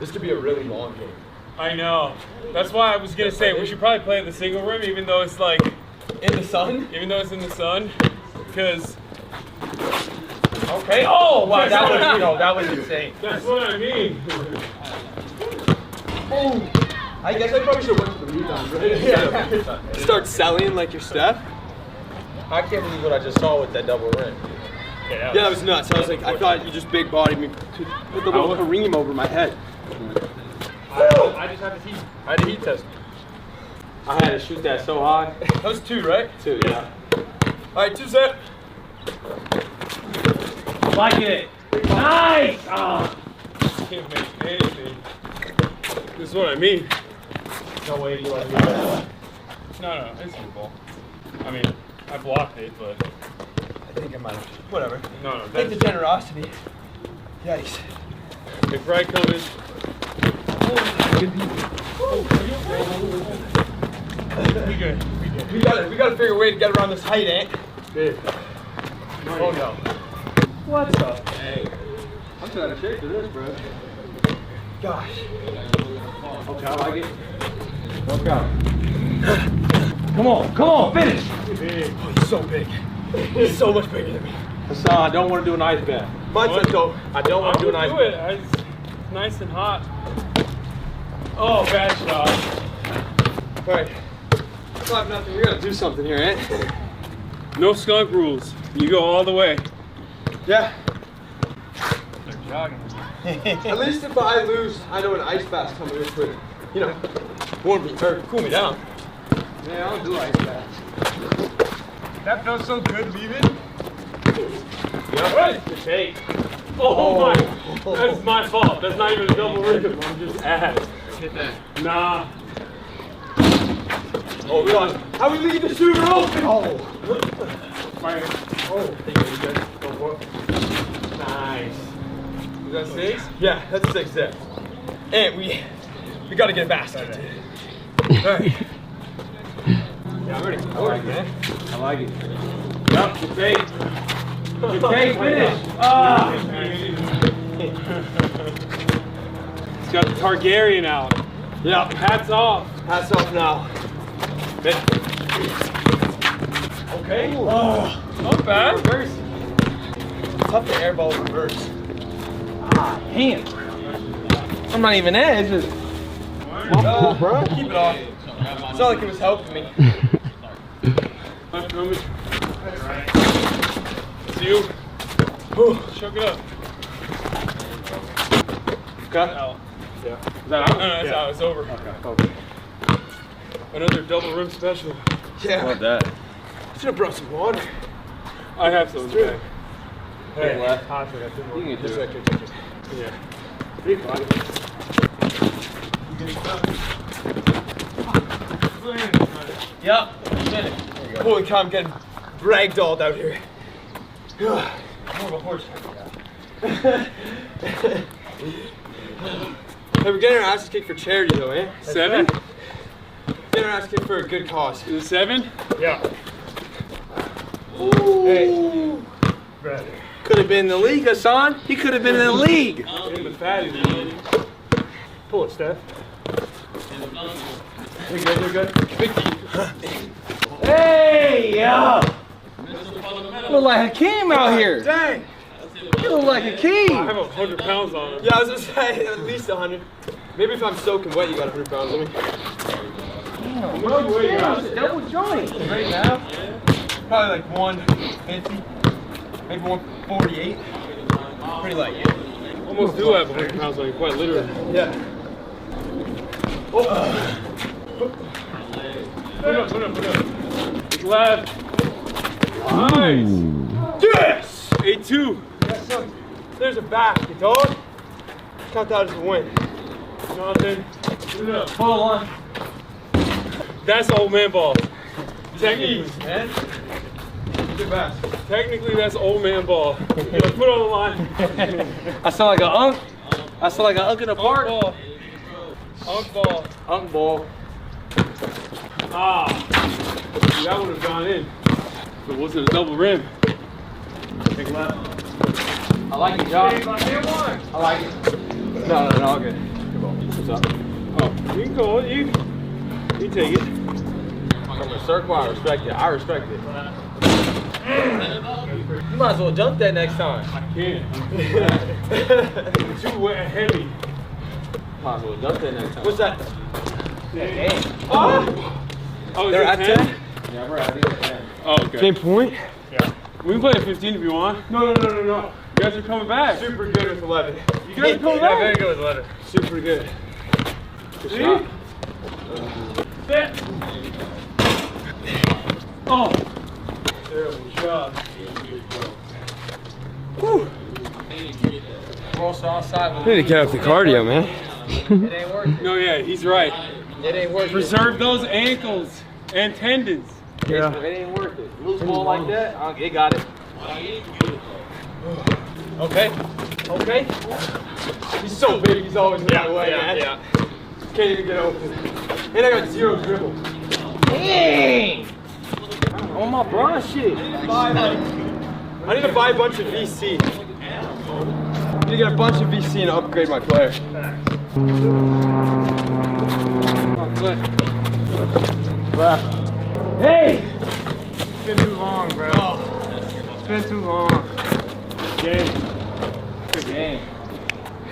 This could be a really long game. I know. That's why I was gonna say we should probably play the single room, even though it's like in the sun. Even though it's in the sun, because. Okay. Oh wow, that was that was insane. That's what I mean. Oh. I guess I probably should have went to the rebound, right? Yeah. Start selling like your Steph. I can't believe what I just saw with that double ring. Yeah, that was nuts. I was like, I thought you just big bodied me, put the little Kareem over my head. I just had to heat. I had to heat test. I had to shoot that so high. That was 2, right? 2, yeah. All right, 2 set. Like it. Nice! Oh. Can't make anything. This is what I mean. No way you like it. No, it's your ball. I mean, I blocked it, but I think I might have. Whatever. No, Take the generosity. Yikes. If right coming. We good. We gotta figure a way to get around this height, Ant. Dude. Oh no. What's up? Hey. I'm trying to shape for this, bro. Gosh. Okay, I like it. Work out. Come on, finish. Oh, he's so big. He's so much bigger than me. Hassan, I don't want to do an ice bath. Mine's like though. I don't want to do an ice bath. It's nice and hot. Oh, bad shot. All right. 5-0. We gotta do something here, Ant. No skunk rules. You go all the way. Yeah. At least if I lose, I know an ice bath's coming in quick. You know, warm me or cool me down. Yeah, I don't do ice baths. That felt so good leaving. Yeah. What? The take. Oh my. That's my fault. That's not even a double rhythm. I'm just ass. Hit that. Nah. Oh God. How we leave the shooter open? Oh. Fire. Oh. Go for it. Nice. Is that 6? Yeah, that's 6 there. And we gotta get a basket. Alright. Yeah, I'm ready. I like it. I like it. Yep, good take. Good take, finish. He's got the Targaryen out. Yeah. Hats off. Hats off now. Okay. Oh, not bad. Reverse. Tough to airball reverse. Hand. I'm not even there. It's just. Bro. Keep it off. It's not like it was helping me. Left coming. It's you. Choke it up. Okay. Out. Yeah. Is that out? No, it's out. It's over. Okay. Another double rim special. Yeah. Love that. Should have brought some water. I have some. True. Hey, left. hot for that. You can do it. Yeah. Be fine. Yep. Holy cow, I'm getting ragdolled out here. More of a horse. Hey, we're getting our asses kicked for charity though, eh? 7? Getting our ass kicked for a good cause. Is it 7? Yeah. Ooh. Hey. Could have been in the league, Hassan. He could have been in the league. In the fatty. Pull it, Steph. You're good, you're good. Hey, yo. Look like Hakeem out here. Dang. You look like Hakeem. I have 100 pounds on him. Yeah, I was gonna say at least 100. Maybe if I'm soaking wet, you got 100 pounds on me. Damn, bro, it's double joint. Right now? Probably like 150, maybe 148. Pretty light, yeah. Almost do have 100 pounds on you, quite literally. Yeah. Put up. It's left. Nice. Yes! 8-2. There's a basket, dog. Count that as a win. Jonathan. Put it up. Hold on. That's old man ball. Technique. Man. Get back. Technically, that's old man ball. You gotta put on the line. I sound like an unk. I sound like an unk in the park. Ball. Unk ball. Unk ball. Ah. That would have gone in. But it wasn't a double rim. Take a lap. I like it, Josh. I like it. No, all good. Good ball. What's up? Oh, you can go. You take it. From a circle, I respect it. I respect it. You might as well dunk that next time. I can't. Too wet and heavy. Might as well dunk that next time. What's that? Game. Oh, they're at 10? Yeah, we're at 10. Oh, okay. Same point? Yeah. We can play at 15 if you want. No. You guys are coming back. Super good with 11. You guys are coming back. Very good with 11. Super good. Good shot. Oh. Terrible shot. Woo. We're also outside. We need to get up the cardio, man. It ain't working. No, yeah, he's right. It ain't working. Preserve those ankles and tendons. Yeah. It ain't worth it. Loose ball like that, it got it. Okay. He's so big, he's always in my way, man. Yeah. Can't even get open. And I got 0 dribble. Dang! On my bronze shit. I need to buy a bunch of VC. I need to get a bunch of VC and upgrade my player. Hey! It's been too long, bro. It's been too long. Game. Good game.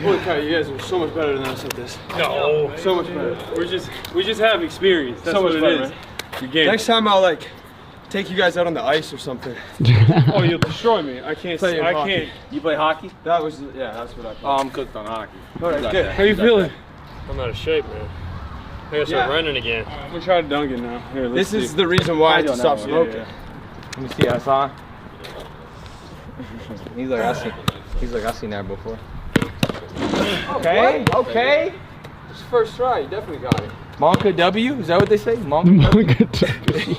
Holy cow, you guys are so much better than us at this. No. So much better. We just have experience. That's so much what better, it is. man. Your game. Next time I'll take you guys out on the ice or something. Oh, you'll destroy me. I can't. I can't. You play hockey? That's what I played. Oh, I'm cooked on hockey. All right, good. How you feeling? I'm out of shape, man. I gotta start running again. We'll try to dunk it now. Here, this is the reason why I had to stop smoking. Yeah. Let me see, Hasan. He's like, I've seen that before. Okay. It's first try, you definitely got it. Monka W? Is that what they say? Monka W.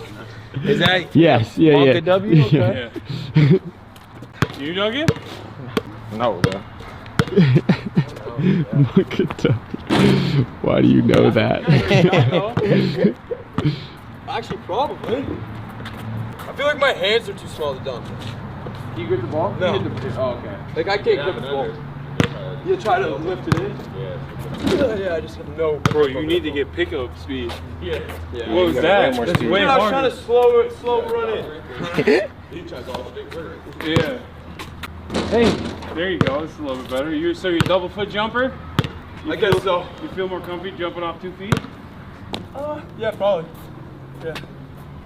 Is that? Yes, Monka W? Okay. Yeah. You dunk it? No, bro. Why do you know that? Actually, probably. I feel like my hands are too small to dunk. You grip the ball? No. You hit the, oh, okay. Like I can't grip the ball. You try to lift it in? Yeah, I just have no. Bro, you need to get pickup speed. Yeah. What was that? That's way I was trying to slow run in. Yeah. Hey, there you go. It's a little bit better. So you're double foot jumper? I guess so. You feel more comfy jumping off 2 feet? Yeah, probably.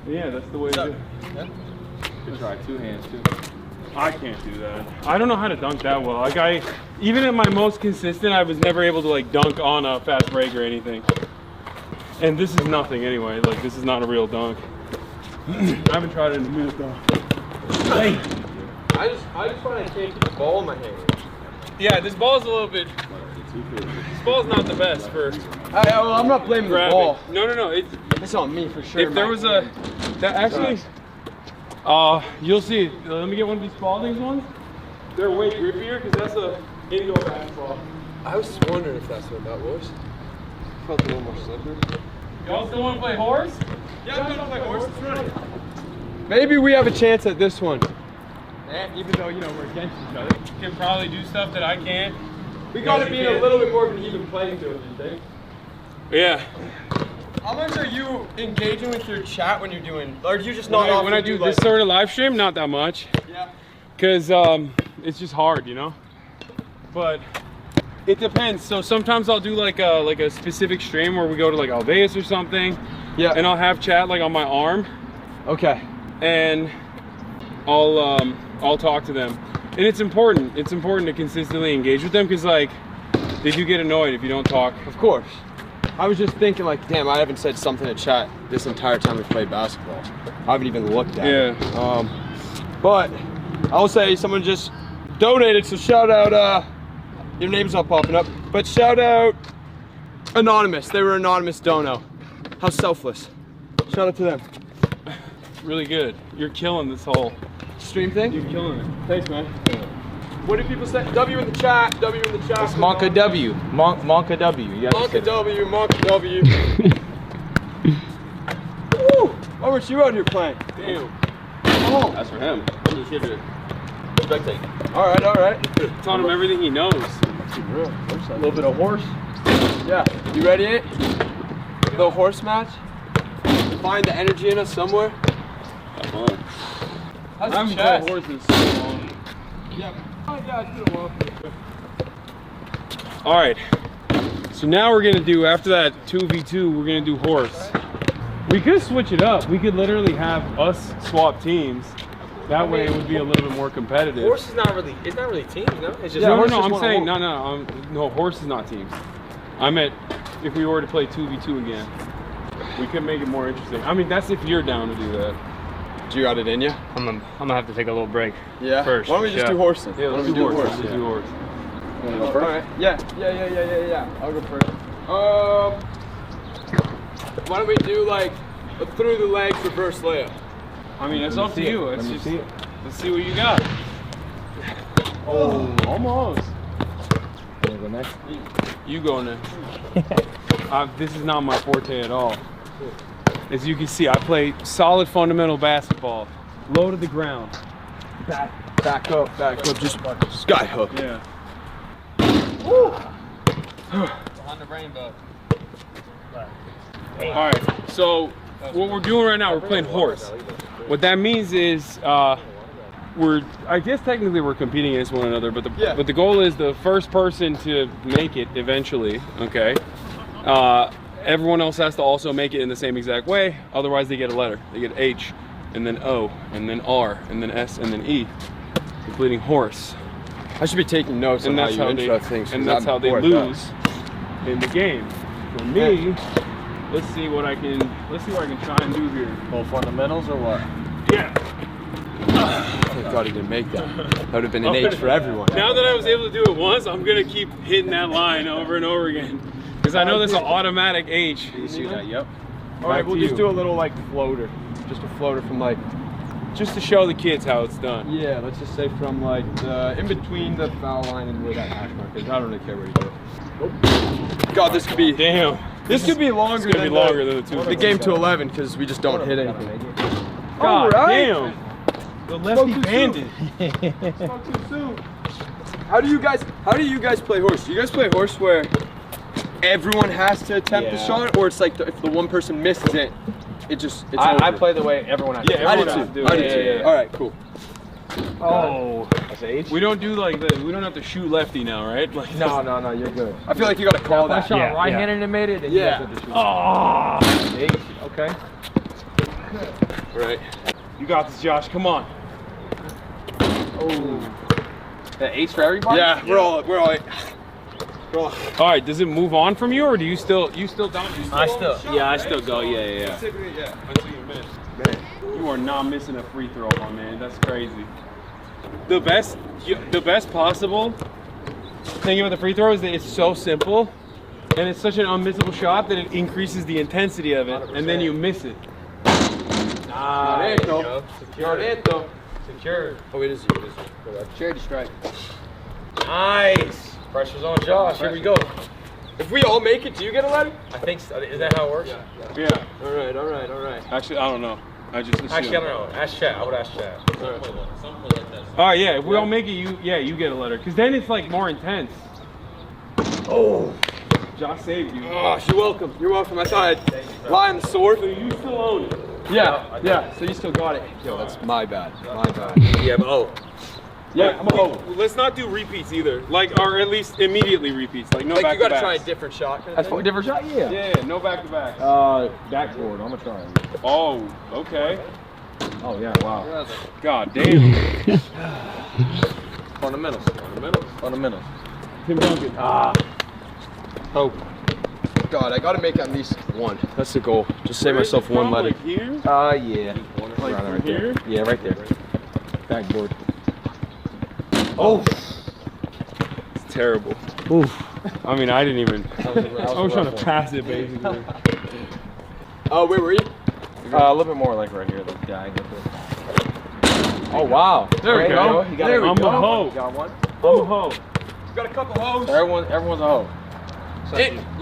Yeah, that's the way to do it. Yeah. Could try 2 hands too. I can't do that. I don't know how to dunk that well. Like even at my most consistent, I was never able to dunk on a fast break or anything. And this is nothing anyway. Like this is not a real dunk. I haven't tried it in a minute though. Hey. I just find I can't keep the ball in my hand. Yeah, this ball's a little bit. This ball's not the best for. I'm not blaming the ball. No. It's on me for sure. If there was actually. You'll see. Let me get one of these Spalding's ones. They're way grippier because that's a indoor basketball. I was just wondering if that's what that was. Felt a little more slippery. Y'all still want to play horse? Yeah, I'm gonna play horse. Let's run it. Maybe we have a chance at this one. Even though we're against each other, You can probably do stuff that I can't. we got to be in a little bit more of an even playing field. You think? Yeah. How much are you engaging with your chat when you're doing? Or are you just not? When I do this sort of live stream, not that much. Yeah. Cause it's just hard, But it depends. So sometimes I'll do like a specific stream where we go to like Alveus or something. Yeah. And I'll have chat like on my arm. Okay. And I'll talk to them. And it's important. It's important to consistently engage with them because they do get annoyed if you don't talk. Of course. I was just thinking damn, I haven't said something to chat this entire time we've played basketball. I haven't even looked at it. But I'll say someone just donated, so shout out, your name's not popping up, but shout out Anonymous. They were anonymous dono. How selfless. Shout out to them. Really good. You're killing this whole stream thing? You're killing it. Thanks, man. What do people say? W in the chat. W in the chat. It's Monka W. Monka W. Monka W. Monka W. Woo! Oh, what you out here playing? Damn. Oh. That's for him. He's here to spectate. All right, all right. Taught him everything he knows. A little bit of horse. Yeah. You ready, Ant? Little horse match. Find the energy in us somewhere. Have fun. How's I haven't the chest? played horse in so long. Yeah. Oh, yeah, it's been a while. All right. So now we're gonna do, after that 2v2, we're gonna do horse. We could switch it up. We could literally have us swap teams. That way it would be a little bit more competitive. Horse is not really. It's not really teams, no. It's just. No, I'm saying no. Horse is not teams. I meant if we were to play 2v2 again, we could make it more interesting. I mean, that's if you're down to do that. Do you got it in you? I'm gonna have to take a little break. Yeah. First. Why don't we just do horse then? Yeah, let's do horse. Let's do horse. You wanna go first? All right. Yeah. I'll go first. Why don't we do like a through the legs reverse layup? I mean, it's up to you. Let's see what you got. Oh, almost. You go next? You go next. This is not my forte at all. As you can see, I play solid fundamental basketball. Low to the ground. Back up, just sky hook. Yeah. Woo! On the rainbow. All right, so what we're doing right now, we're playing horse. What that means is I guess technically we're competing against one another, but the goal is the first person to make it eventually, okay? Everyone else has to also make it in the same exact way, otherwise they get a letter. They get H, and then O, and then R, and then S, and then E, completing horse. I should be taking notes on how you intro things. And that's how they lose in the game. For me, let's see what I can try and do here. Full fundamentals or what? Yeah. Thank God he didn't make that. That would have been an H for everyone. Now that I was able to do it once, I'm gonna keep hitting that line over and over again. Because I know there's an automatic H. You see that? Yep. All right, we'll just do a little like floater. Just a floater from like, just to show the kids how it's done. Yeah, let's just say from like in between the foul line and where that hash mark is. I don't really care where you do it. God, this could be. Damn. This could be longer. It's gonna be longer than the two. The game to 11 because we just don't hit anything. God right. damn. The lefty bandit. Spoke too soon. How do you guys play horse? Do you guys play horse where everyone has to attempt the shot, or it's like if the one person misses it, it's over? I play the way everyone has to. Yeah, everyone has to do it. Yeah. All right, cool. Oh, that's H. We don't do like this. We don't have to shoot lefty now, right? Like no, you're good. I feel like you gotta call that. If I shot right-handed and made it, then you have to shoot. Oh. H. Okay. All right. You got this, Josh. Come on. Oh. The H for everybody? Yeah, we're all. All right. Does it move on from you, or do you still down? I still go. Yeah. Until you miss. Man, you are not missing a free throw, my man. That's crazy. The best possible thing about the free throw is that it's so simple, and it's such an unmissable shot that it increases the intensity of it, 100%. And then you miss it. Secure. Oh, it is you. Charity strike. Nice. Pressure's on Josh. Here we go. If we all make it, do you get a letter? I think so. Is that how it works? Yeah. All right. Actually, I don't know. I just assumed. Actually, I don't know. Ask chat. I would ask chat. All right, yeah. If we all make it, you get a letter. Because then it's like more intense. Oh. Josh saved you. Oh, you're welcome. You're welcome. I thought I'd lie on the sword. So you still own it. Yeah. So you still got it. Yo, that's my bad. Yeah, but Yeah, let's not do repeats either. Like, or at least immediately repeats. Like, no like back you gotta to try a backs. different shot. That's a different shot? Yeah. Yeah, no back to backs. Backboard. I'm gonna try. Oh, okay. Oh yeah, wow. God damn. Fundamentals. Tim Duncan. Hope. God, I gotta make at least one. That's the goal. Just save myself one letter. Like here? Yeah. Like right here? there. Yeah, right there. Backboard. Oh. It's terrible. Oof. I mean, I didn't even. I was trying to pass it basically. Oh, where were you? A little bit more like right here, the diagonal. Oh wow. There we go. I'm There we a go. hoe. You got one. I'm a hoe. Got a couple hoes. Everyone's a hoe.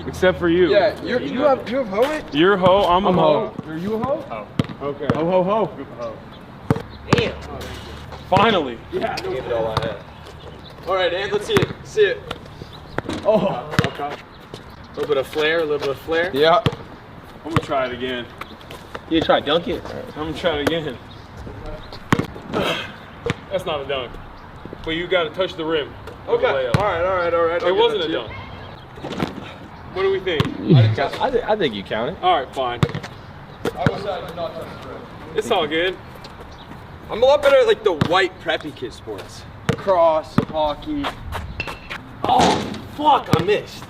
Except for you. Yeah, you have hoe. You're a hoe. I'm a hoe. Are you a hoe? Oh. Okay. Ho ho ho. Damn. Finally. Yeah. Gave it all I had. All right, Ant. Let's see it. See it. Oh. Okay. A little bit of flair, a little bit of flair. Yeah. I'm gonna try it again. You try dunk it? I'm gonna try it again. That's not a dunk. But you gotta touch the rim. Okay. All right. It wasn't a dunk. What do we think? I think you count it. All right, fine. I wish I did not touch the rim. It's all good. I'm a lot better at like the white preppy kid sports. Cross, hockey. Oh, fuck! I missed.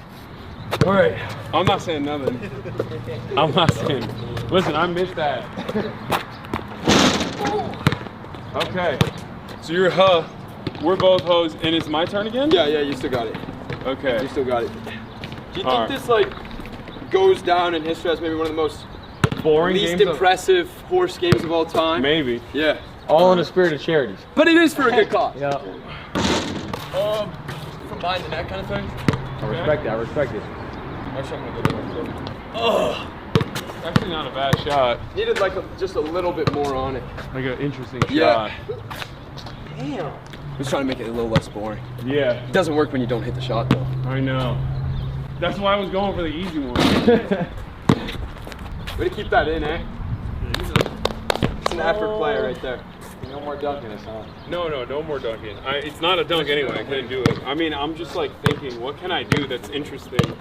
All right. I'm not saying nothing. I'm not saying. Listen, I missed that. Okay. So you're a huh. We're both hoes, and it's my turn again? Yeah, you still got it. Okay. You still got it. Do you think this like goes down in history as maybe one of the most boring, least impressive horse games of all time? Maybe. Yeah. All in the spirit of charities. But it is for a good cause. Yeah. From behind the net kind of thing. I respect it. I respect it. Actually, I'm gonna go to Oh. Actually, not a bad shot. Needed like just a little bit more on it. Like an interesting shot. Yeah. Damn. Just trying to make it a little less boring. Yeah. It doesn't work when you don't hit the shot though. I know. That's why I was going for the easy one. Way to keep that in, eh? It's an effort play right there. No more dunking us, huh? No more dunking. It's not a dunk anyway. I couldn't do it. I mean, I'm just like thinking, what can I do that's interesting?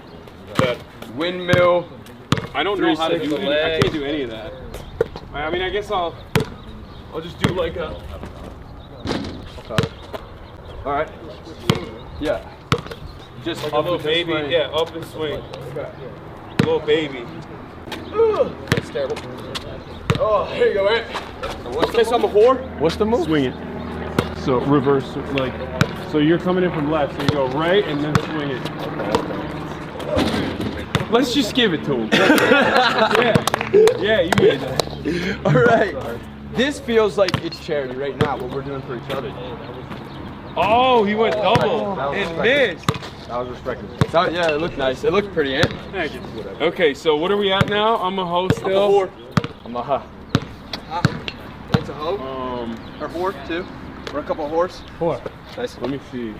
That windmill. I don't know how to do it. I can't do any of that. I mean, I guess I'll just do like a. Okay. All right. Yeah. Just like a little baby. Swing. Yeah, up and swing. Okay. Little baby. That's terrible. Oh, here you go, Ant. Okay, so I'm a whore. What's the move? Swing it. So reverse, like, so you're coming in from left, so you go right and then swing it. Let's just give it to him. Yeah, you made that. All right. This feels like it's charity right now, what we're doing for each other. Oh, he went double and missed. That was respectable. So, yeah, it looked nice. It looked pretty, Ant. Thank you. Okay, so what are we at now? I'm a hoe still. I'm a whore. I'm a huh. That's a hoe? Or whore, too? Or a couple of whores? Whore. Nice. Let me see.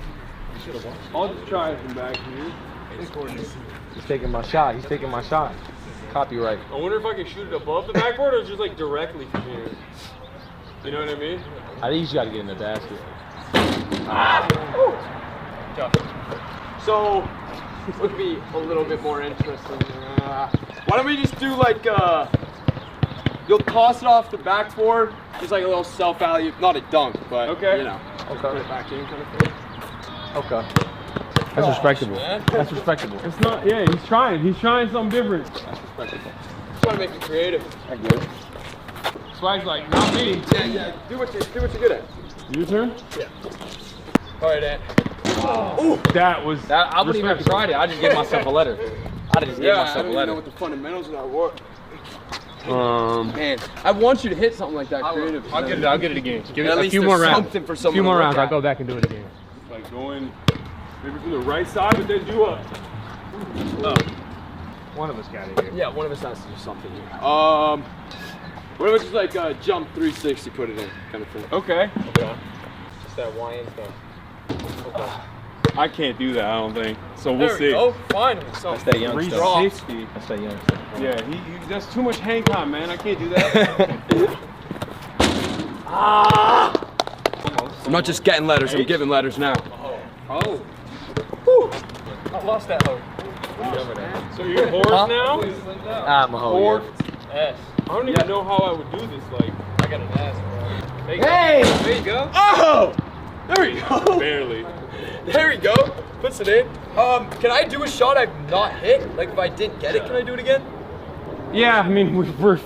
I'll just try it from back here. He's taking my shot. He's taking my shot. Copyright. I wonder if I can shoot it above the backboard or just like directly from here. You know what I mean? I think you just got to get in the basket. So, this would be a little bit more interesting. Why don't we just do like, you'll toss it off the backboard, just like a little self-alley, not a dunk, but, you know, put it back in kind of thing. Okay. That's respectable. That's respectable. It's not, yeah, he's trying something different. That's respectable. Just want to make it creative. I get it. Swagg's like, not me. Yeah, do what you're good at. Your turn? Yeah. All right, Ant. Ooh, that was. I wouldn't even have tried it. I just gave myself a letter. I just gave myself I don't a letter. even know what the fundamentals of that were. Man, I want you to hit something like that creative. I'll get it again. Give it at a least few more rounds. Something for A someone few more to look rounds. at. I'll go back and do it again. like going maybe from the right side, but then do up. One of us got it here. Yeah, one of us has to do something here. What if it's just like jump 360, put it in, kind of thing. Okay. It's that YN stuff. Okay. I can't do that, I don't think. So we'll see. Oh, fine. That's that young stuff. 360. That's that young stuff. Yeah, that's too much hang time, man. I can't do that. I'm not just getting letters, I'm giving letters now. Oh. Whew. I lost that hoe. So you're a horse now? I'm a hoe. S. I don't even know how I would do this. Like, I got an ass, bro. Hey! There you go. Oh! There we go. barely. There we go. Puts it in. Can I do a shot I've not hit? Like if I didn't get it, can I do it again? Yeah, I mean We're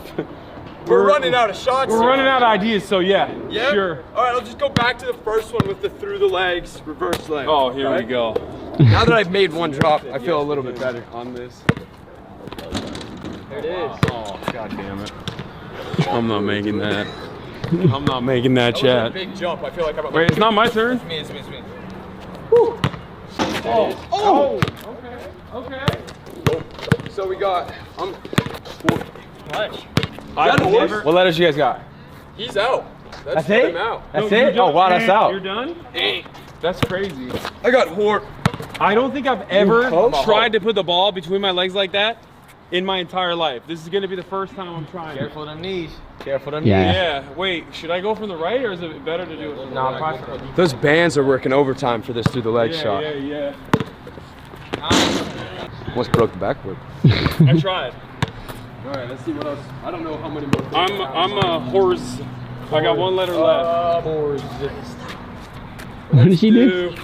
running out of shots. We're running out of ideas, so yeah. Yeah? Sure. All right, I'll just go back to the first one with the through the legs, reverse leg. Oh, here we go. Now that I've made one drop, I feel a little bit better on this. There it is. Oh, god damn it. I'm not making that. I'm not making that That was a chat. big jump. I feel like I'm. Wait, it's not my turn. It's me. It's me. It's me. Woo. Oh. Okay. So we got. Clutch. What letters you guys got? He's out. That's put it? him out. That's it? Oh, wow, that's out. You're done? That's crazy. I got Hort. I don't think I've ever tried to put the ball between my legs like that in my entire life. This is gonna be the first time I'm trying. Careful them knees. Careful them knees. Yeah. Wait, should I go from the right or is it better to do it from the left? Those bands are working overtime for this through the leg shot. Yeah. Almost broke the backboard. I tried. All right, let's see what else. I don't know how many more. I'm a horse. I got one letter left. What did she do?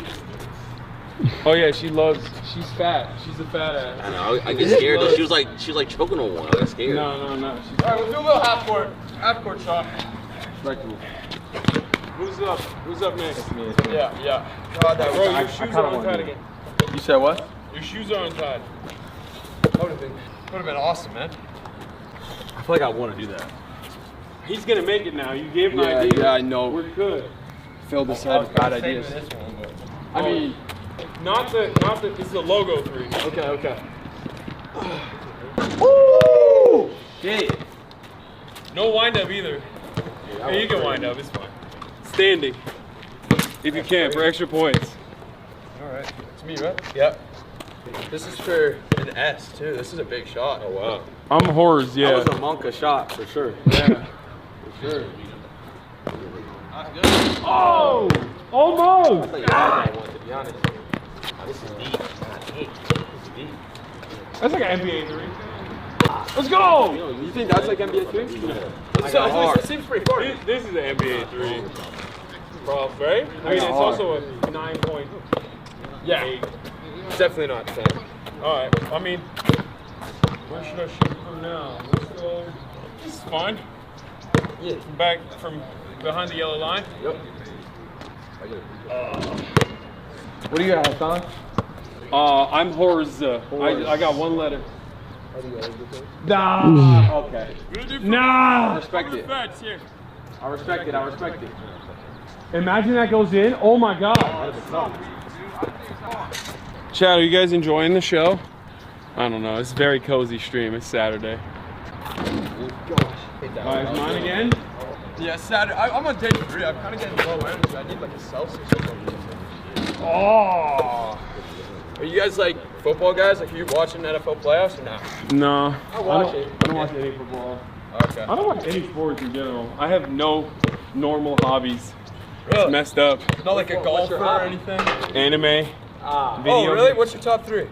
Oh yeah, she's fat. She's a fat ass. I know. I get scared though. She was like choking on one. I got scared. No. All right, we'll do a little half court shot. Who's up? Who's up next? It's me. Yeah. God, that Bro, was, your shoes are untied again. You said what? Your shoes are untied. That would have been awesome, man. I feel like I want to do that. He's gonna make it now. You gave him an idea. Yeah, I know. We're good. Phil decided bad ideas. I mean, not the. This is a logo 3. Okay. Ooh! No wind up either. Yeah, you can wind up. It's fine. Standing, if you can, for extra points. All right. It's me, right? Yep. This is for an S too. This is a big shot. Oh wow. I'm Horrors, yeah. That was a Monka shot for sure. Yeah. For sure. Oh! Almost! I thought you had that one, to be honest. This is deep. That's like an NBA 3. Let's go! You think that's like NBA 3? It seems pretty far. This is an NBA 3. Prof, right? I mean, it's also a 9 point. Yeah. It's definitely not the same. Alright, I mean, where should I shoot from now? Let's go. This is fine. Yeah. Back from behind the yellow line? Yep. What do you got, Hassan? I'm Horrors. I got one letter. Nah. Okay. Nah. I respect it. I respect it. Imagine that goes in. Oh my God. Chad, are you guys enjoying the show? I don't know. It's a very cozy stream. It's Saturday. Alright, mine again? Yeah, Saturday. I'm on day 3. I'm kind of getting low energy. I need like a Celsius or something. Oh. Are you guys like football guys? Like, are you watching NFL playoffs or not? No. I don't watch any football. Okay. I don't watch any sports in general. I have no normal hobbies. Really? It's messed up. Not like a golfer or anything? Anime. Oh, really? What's your top 3?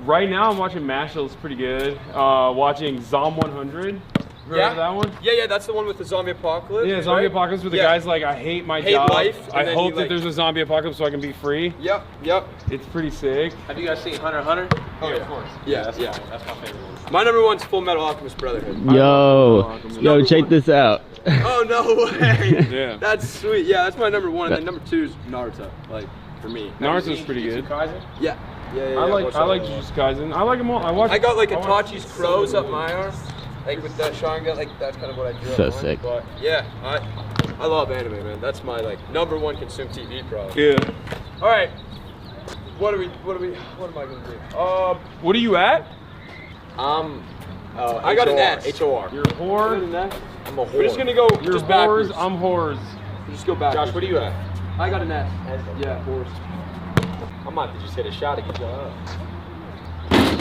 Right now, I'm watching Mashal. It's pretty good. Watching Zom 100. Remember that one? Yeah, that's the one with the zombie apocalypse. Yeah, zombie apocalypse where the guy's like, I hate my job. Life. I hope that there's a zombie apocalypse so I can be free. Yep. It's pretty sick. Have you guys seen Hunter x Hunter? Oh, yeah, of course. Yeah, that's my favorite one. My number 1's Full Metal Alchemist Brotherhood. Yo, check this out. Oh, no way. Yeah. That's sweet. Yeah, that's my number 1. And then number 2 is Naruto, like, for me. Naruto's pretty good. Yeah. I like Jujutsu Kaisen. I like them all. I got like Itachi's crows up my arm. Like with that Sharingan, like that's kind of what I drew So up on. sick. But yeah, I love anime, man. That's my like number 1 consumed TV probably. Yeah. All right. What am I gonna do? What are you at? I got an S. HOR. You're a whore. I'm a whore. We're just gonna go. You're just whores. backwards. I'm whores. Just go back. Josh, what are you at? I got an S. Yeah, whores. I might have to just hit a shot to get you up.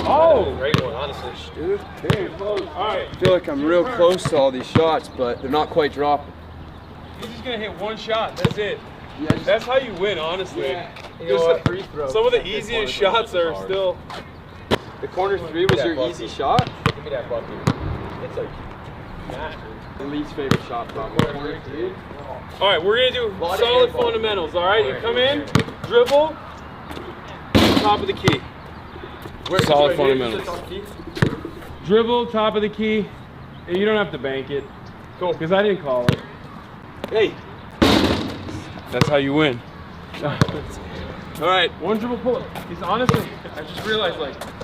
Oh! Great one, honestly. Dude, Very close. All right. I feel like I'm real close to all these shots, but they're not quite dropping. You're just gonna hit one shot. That's it. Yeah, That's how you win, honestly. Yeah. You Just know what? Free throw. Some of the easiest shots are still. The corner 3 was your easy shot? Give me that bucket. It's like The least favorite shot probably. Corner 3. All right, we're gonna do solid fundamentals. All right, you come in, dribble, top of the key. Solid fundamentals. Dribble, top of the key. You don't have to bank it. Cool. Because I didn't call it. Hey. That's how you win. All right. One dribble pull up. It's honestly, I just realized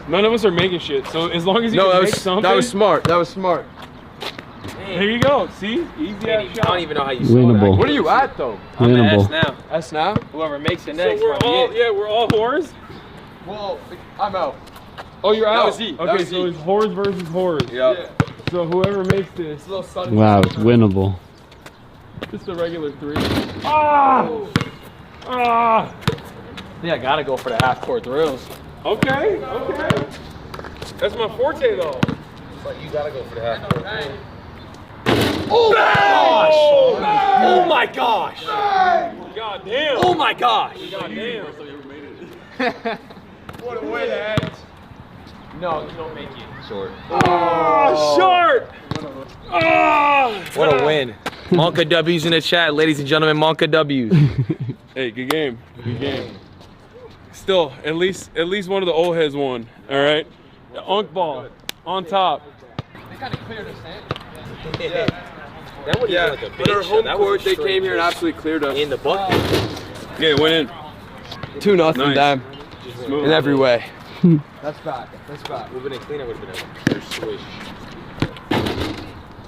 none of us are making shit. So as long as you can make something. That was smart. That was smart. There you go. See? Easy I ass shot. don't even know how you Winnable. What are you at though? I'm at Winnable. S now. S now? Whoever makes it So next. we're probably all, it. yeah, we're all whores. Well, I'm out. Oh, you're out. That was Z. Okay, so it's whores versus whores. Yeah. So whoever makes this, Wow, it's winnable. just a regular 3. Ah! Ah! I think I gotta go for the half-court throws. Okay, okay. That's my forte though. But you gotta go for the half court. Oh my gosh! Oh my gosh! God damn! Oh my gosh! God damn! What a way to end. No, you don't make it. Short. Oh, short! Ah! What a win. Monka W's in the chat, ladies and gentlemen. Monka W's. Hey, good game. Good game. Still, at least one of the old heads won. All right. The Unk ball on top. They kind of cleared us, eh? Yeah. That would Yeah, like a but our bitch. home That was court, a they straight came here and bitch. absolutely cleared us. In the bucket. Yeah, it went in. 2-0 Nice. them. Smooth. In every way. That's back. That's back. Would have been a cleaner, would have been a better swish.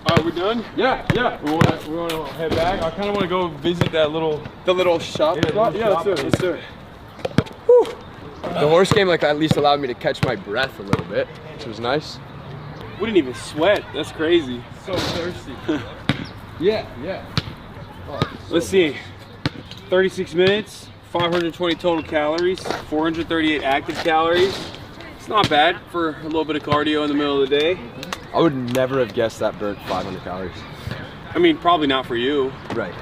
All right, we done? Yeah, yeah. We want to head back. I kind of want to go visit that little. The little shop. Yeah, let's do it. Let's do it. The horse game like at least allowed me to catch my breath a little bit, which was nice. We didn't even sweat. That's crazy. So thirsty. Yeah, yeah. Let's see. 36 minutes, 520 total calories, 438 active calories. It's not bad for a little bit of cardio in the middle of the day. I would never have guessed that burnt 500 calories. I mean, probably not for you. Right.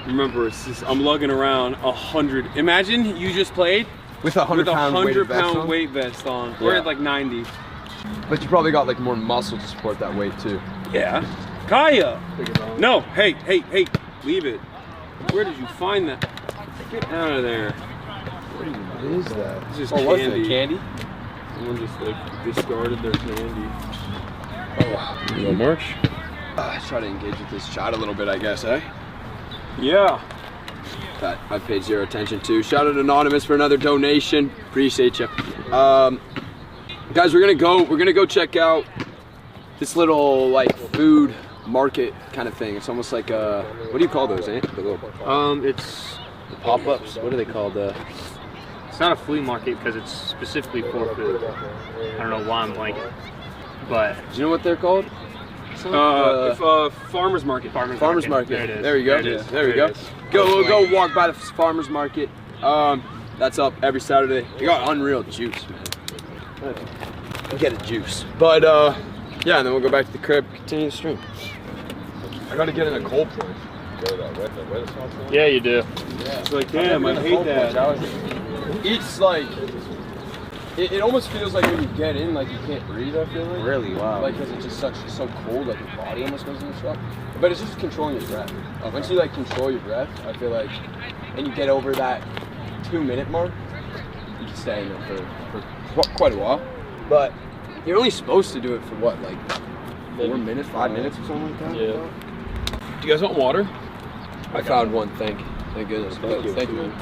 Remember, it's just, I'm lugging around 100. Imagine you just played With a 100-pound weighted vest on? weight vest on. We're Yeah. at like 90. But you probably got like more muscle to support that weight too. Yeah. Kaya! No, hey, leave it. Where did you find that? Get out of there. What even is that? It's just Oh, what's candy. it, candy? Someone just like discarded their candy. Oh, You go, March? Try to engage with this chat a little bit, I guess, eh? Yeah. That I paid zero attention to. Shout out Anonymous for another donation. Appreciate you. Guys, we're gonna go check out this little like food market kind of thing. It's almost like a, what do you call those, eh? The little, It's pop-ups. What are they called? It's not a flea market because it's specifically for food. I don't know why I'm blanking. But do you know what they're called? Farmers market. Farmers market. There it is. There you go. There it is. There we There go. it is. We'll go walk by the farmers market. That's up every Saturday. They got unreal juice, man. Get a juice. But yeah, and then we'll go back to the crib, continue the stream. I gotta get in a cold plunge. yeah, you do. It's like, damn, I hate that. It's like, it almost feels like when you get in, like you can't breathe, I feel like. Really? Wow. Like, because it's just so cold, like your body almost goes into shock. But it's just controlling your breath. Once you like control your breath, I feel like, and you get over that 2-minute mark, you can stay in there for quite a while. But you're only supposed to do it for what, like 4 minutes, 5 minutes or something like that? Yeah. Do you guys want water? I found one, thank goodness. Thank you, man.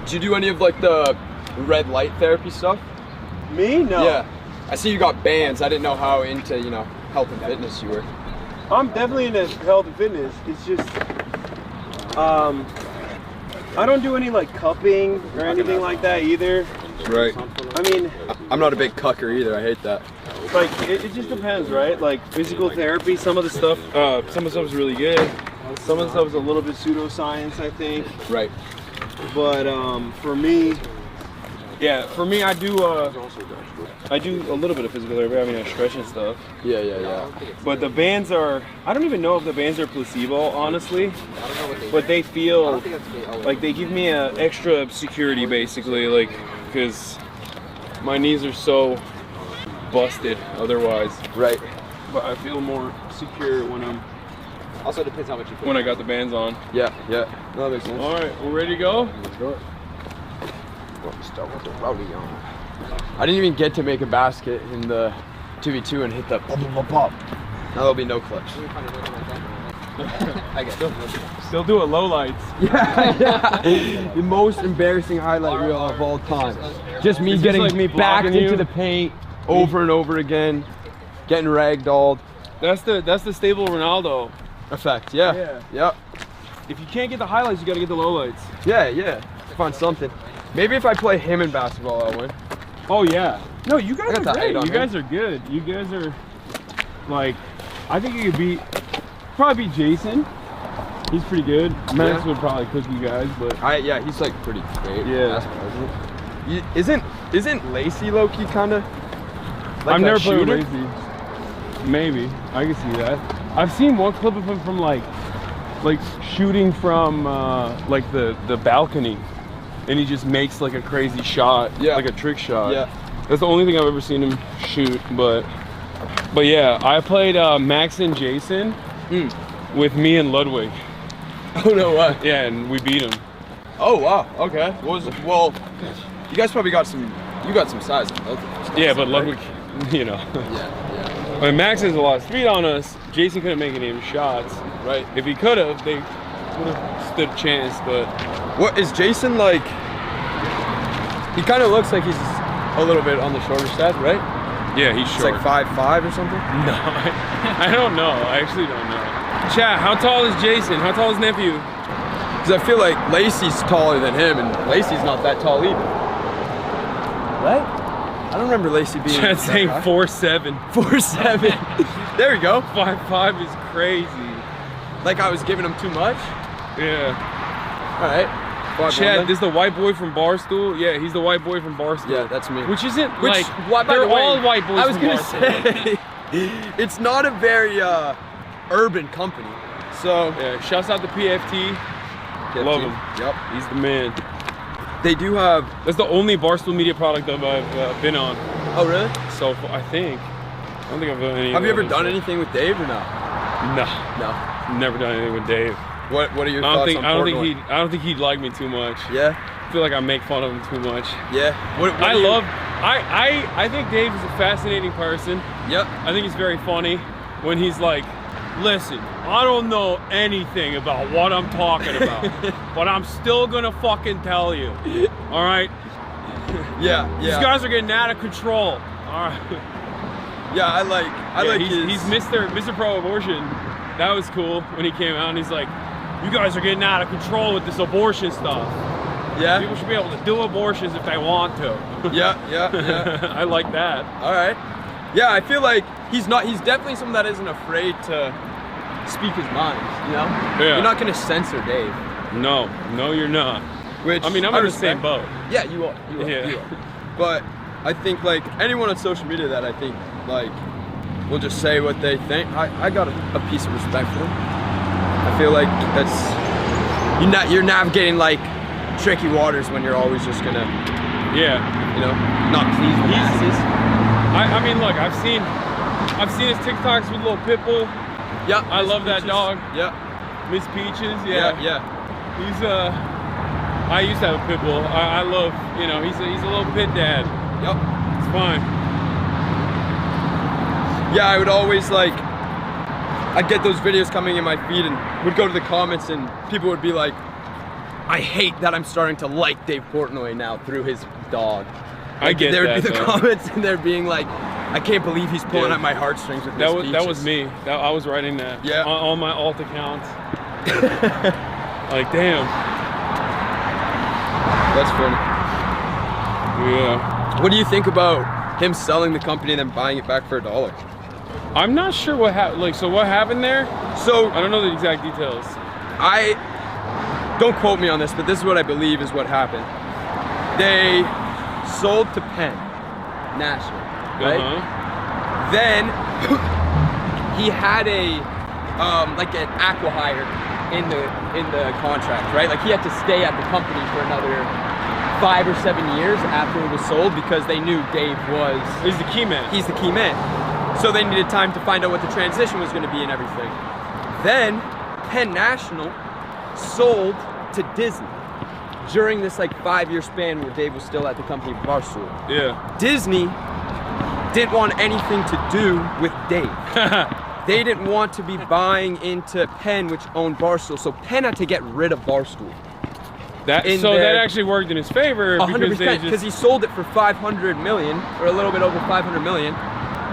Did you do any of like the red light therapy stuff? Me? No. Yeah. I see you got bands. I didn't know how into, health and fitness you were. I'm definitely into health and fitness. It's just, I don't do any like cupping or anything like that either. Right. I mean, I'm not a big cucker either. I hate that. like it just depends, right? Like physical therapy, some of the stuff is really good. Some of the stuff is a little bit pseudoscience, I think. Right. But for me, I do a little bit of physical therapy. I mean, I stretch and stuff. Yeah. But the bands are, I don't even know if the bands are placebo, honestly. But they feel like they give me an extra security, basically, like, because my knees are so busted otherwise. Right. But I feel more secure when I'm. Also depends how much you put. When I got the bands on. Yeah. No, that makes sense. All right, we're ready to go? Let's go. Start with the rowdy on. I didn't even get to make a basket in the 2v2 and hit the pop. Now there'll be no clips. I guess. Still do it low lights. Yeah. The most embarrassing highlight reel of all time. Just me It's getting just like me back blocking into you. the paint over and over again, getting ragdolled. That's the stable Ronaldo effect. Yeah. Yep. If you can't get the highlights, you gotta get the lowlights. Yeah. Find something. Maybe if I play him in basketball, I'll win. Oh yeah. No, you guys are great. You him. guys are good. You guys are like, I think you could probably beat Jason. He's pretty good. Max would probably cook you guys, but yeah, he's like pretty great. Yeah. Isn't Lacey low-key kind of? Like I've never played shooter? with Lacey. Maybe I can see that. I've seen one clip of him from like shooting from like the balcony, and he just makes like a crazy shot, like a trick shot. Yeah. That's the only thing I've ever seen him shoot. But yeah, I played Max and Jason with me and Ludwig. Oh no way. Yeah, and we beat him. Oh wow. Okay. Well, you guys probably got some. You got some size on both of us. Yeah, but Ludwig, you know. Yeah. I mean, Max has a lot of speed on us. Jason couldn't make any of his shots. Right. If he could have, they would have stood a chance. But what is Jason like? He kind of looks like he's a little bit on the shorter side, right? Yeah, he's short. It's like 5'5" or something. No, I don't know. I actually don't know. Chat, how tall is Jason? How tall is nephew? Because I feel like Lacey's taller than him, and Lacey's not that tall either. Right? I don't remember Lacey being. Chat's saying 4'7". 4'7". There we go. 5'5" is crazy. Like I was giving him too much? Yeah. All right. Chad, this is the white boy from Barstool. Yeah, he's the white boy from Barstool. Yeah, that's me. Which isn't by they're the way, all white boys I was from gonna Barstool. say, it's not a very urban company. So yeah, shouts out to PFT. Love him. Yep, he's the man. They do have. That's the only Barstool media product that I've been on. Oh really? So I think. I don't think I've done any. Have you ever done anything with Dave or no? No. No. Never done anything with Dave. What are your thoughts on Portnoy? I don't think he'd like me too much. Yeah. I feel like I make fun of him too much. Yeah. I think Dave is a fascinating person. Yep. I think he's very funny when he's like, listen, I don't know anything about what I'm talking about, but I'm still gonna fucking tell you. All right? Yeah. These guys are getting out of control. All right. Yeah, I like he's Mr. Pro-Abortion. That was cool when he came out and he's like, you guys are getting out of control with this abortion stuff. Yeah. People should be able to do abortions if they want to. Yeah. I like that. All right. Yeah, I feel like he's definitely someone that isn't afraid to speak his mind, you know? Yeah. You're not gonna censor Dave. No, you're not. Which I mean, I'm in the same boat. Yeah, you are. You are. But I think like anyone on social media that I think like will just say what they think. I got a piece of respect for them. I feel like you're navigating like tricky waters when you're always just gonna not please the masses. I mean, look, I've seen his TikToks with little Pitbull. Yeah, I love that dog. Yeah, Miss Peaches. Yeah. He's I used to have a Pitbull. I love, he's a little pit dad. Yep, it's fine. Yeah, I would always I'd get those videos coming in my feed and would go to the comments and people would be like, I hate that I'm starting to like Dave Portnoy now through his dog. I get there that. There would be the comments and they're being like, I can't believe he's pulling at my heartstrings with this That was me. I was writing that. Yeah. On my alt accounts. Like, damn. That's funny. Yeah. What do you think about him selling the company and then buying it back for $1? I'm not sure what happened. So what happened there? So I don't know the exact details. Don't quote me on this, but this is what I believe is what happened. They sold to Penn National, right? Then he had an acqui-hire in the contract, right? Like he had to stay at the company for another 5 or 7 years after it was sold because they knew Dave he's the key man. He's the key man. So they needed time to find out what the transition was going to be and everything. Then Penn National sold to Disney during this 5-year span where Dave was still at the company Barstool. Yeah. Disney didn't want anything to do with Dave. They didn't want to be buying into Penn, which owned Barstool. So Penn had to get rid of Barstool. That actually worked in his favor 100% because he sold it for $500 million or a little bit over $500 million.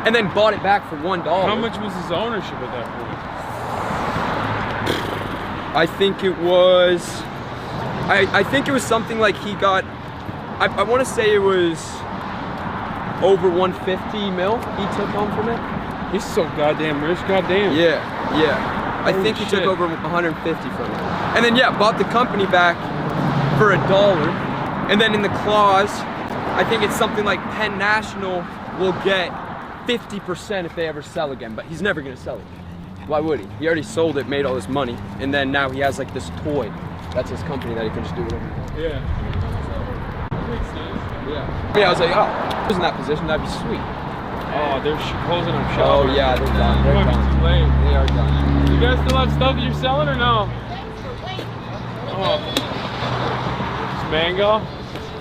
and then bought it back for $1. How much was his ownership at that point? I think it was. I think it was something like he got. I want to say it was over 150 mil he took home from it. He's so goddamn rich. Goddamn. Yeah. I think he took over 150 from it, and then bought the company back for $1. And then in the clause, I think it's something like Penn National will get 50% if they ever sell again, but he's never gonna sell it. Why would he? He already sold it, made all this money, and then now he has like this toy. That's his company that he can just do whatever he wants. Yeah. That makes sense. Yeah. I was like, oh, if I was in that position, that'd be sweet. Oh, they're closing up shop. Oh yeah, they're done. They're might done. be too late. They are done. You guys still have stuff that you're selling or no? Oh. It's mango?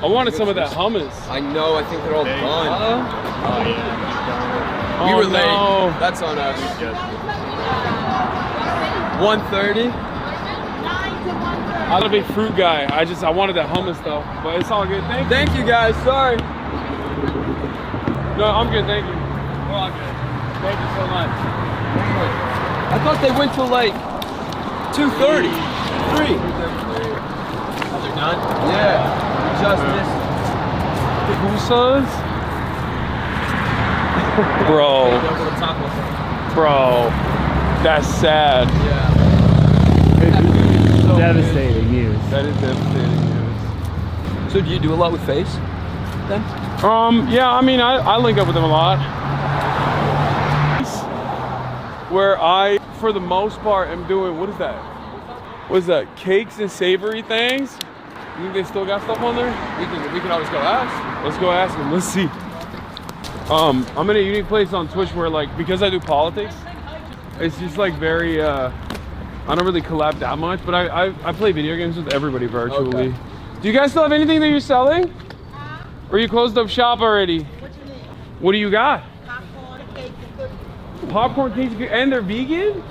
I wanted some of that hummus. I know, I think they're all done. Oh, yeah. We were late. No. That's on us. 1:30. I'm a big fruit guy. I wanted that hummus though, but it's all good. Thank you guys. Sorry. No, I'm good. Thank you. We're all good. Thank you so much. I thought they went till like 2:30. 3. They're done? Yeah. Just missed. The Boosas? Bro. That's sad. Yeah. Devastating news. That is devastating news. So do you do a lot with Faze then? Yeah, I mean, I link up with them a lot. Where I, for the most part, am doing, what is that? What is that? Cakes and savory things? You think they still got stuff on there? We can always go ask. Let's go ask them. Let's see. I'm in a unique place on Twitch where, like, because I do politics, it's just like very, I don't really collab that much, but I play video games with everybody virtually. Okay. Do you guys still have anything that you're selling? Or you closed up shop already? What do you got? Popcorn cakes and they're vegan?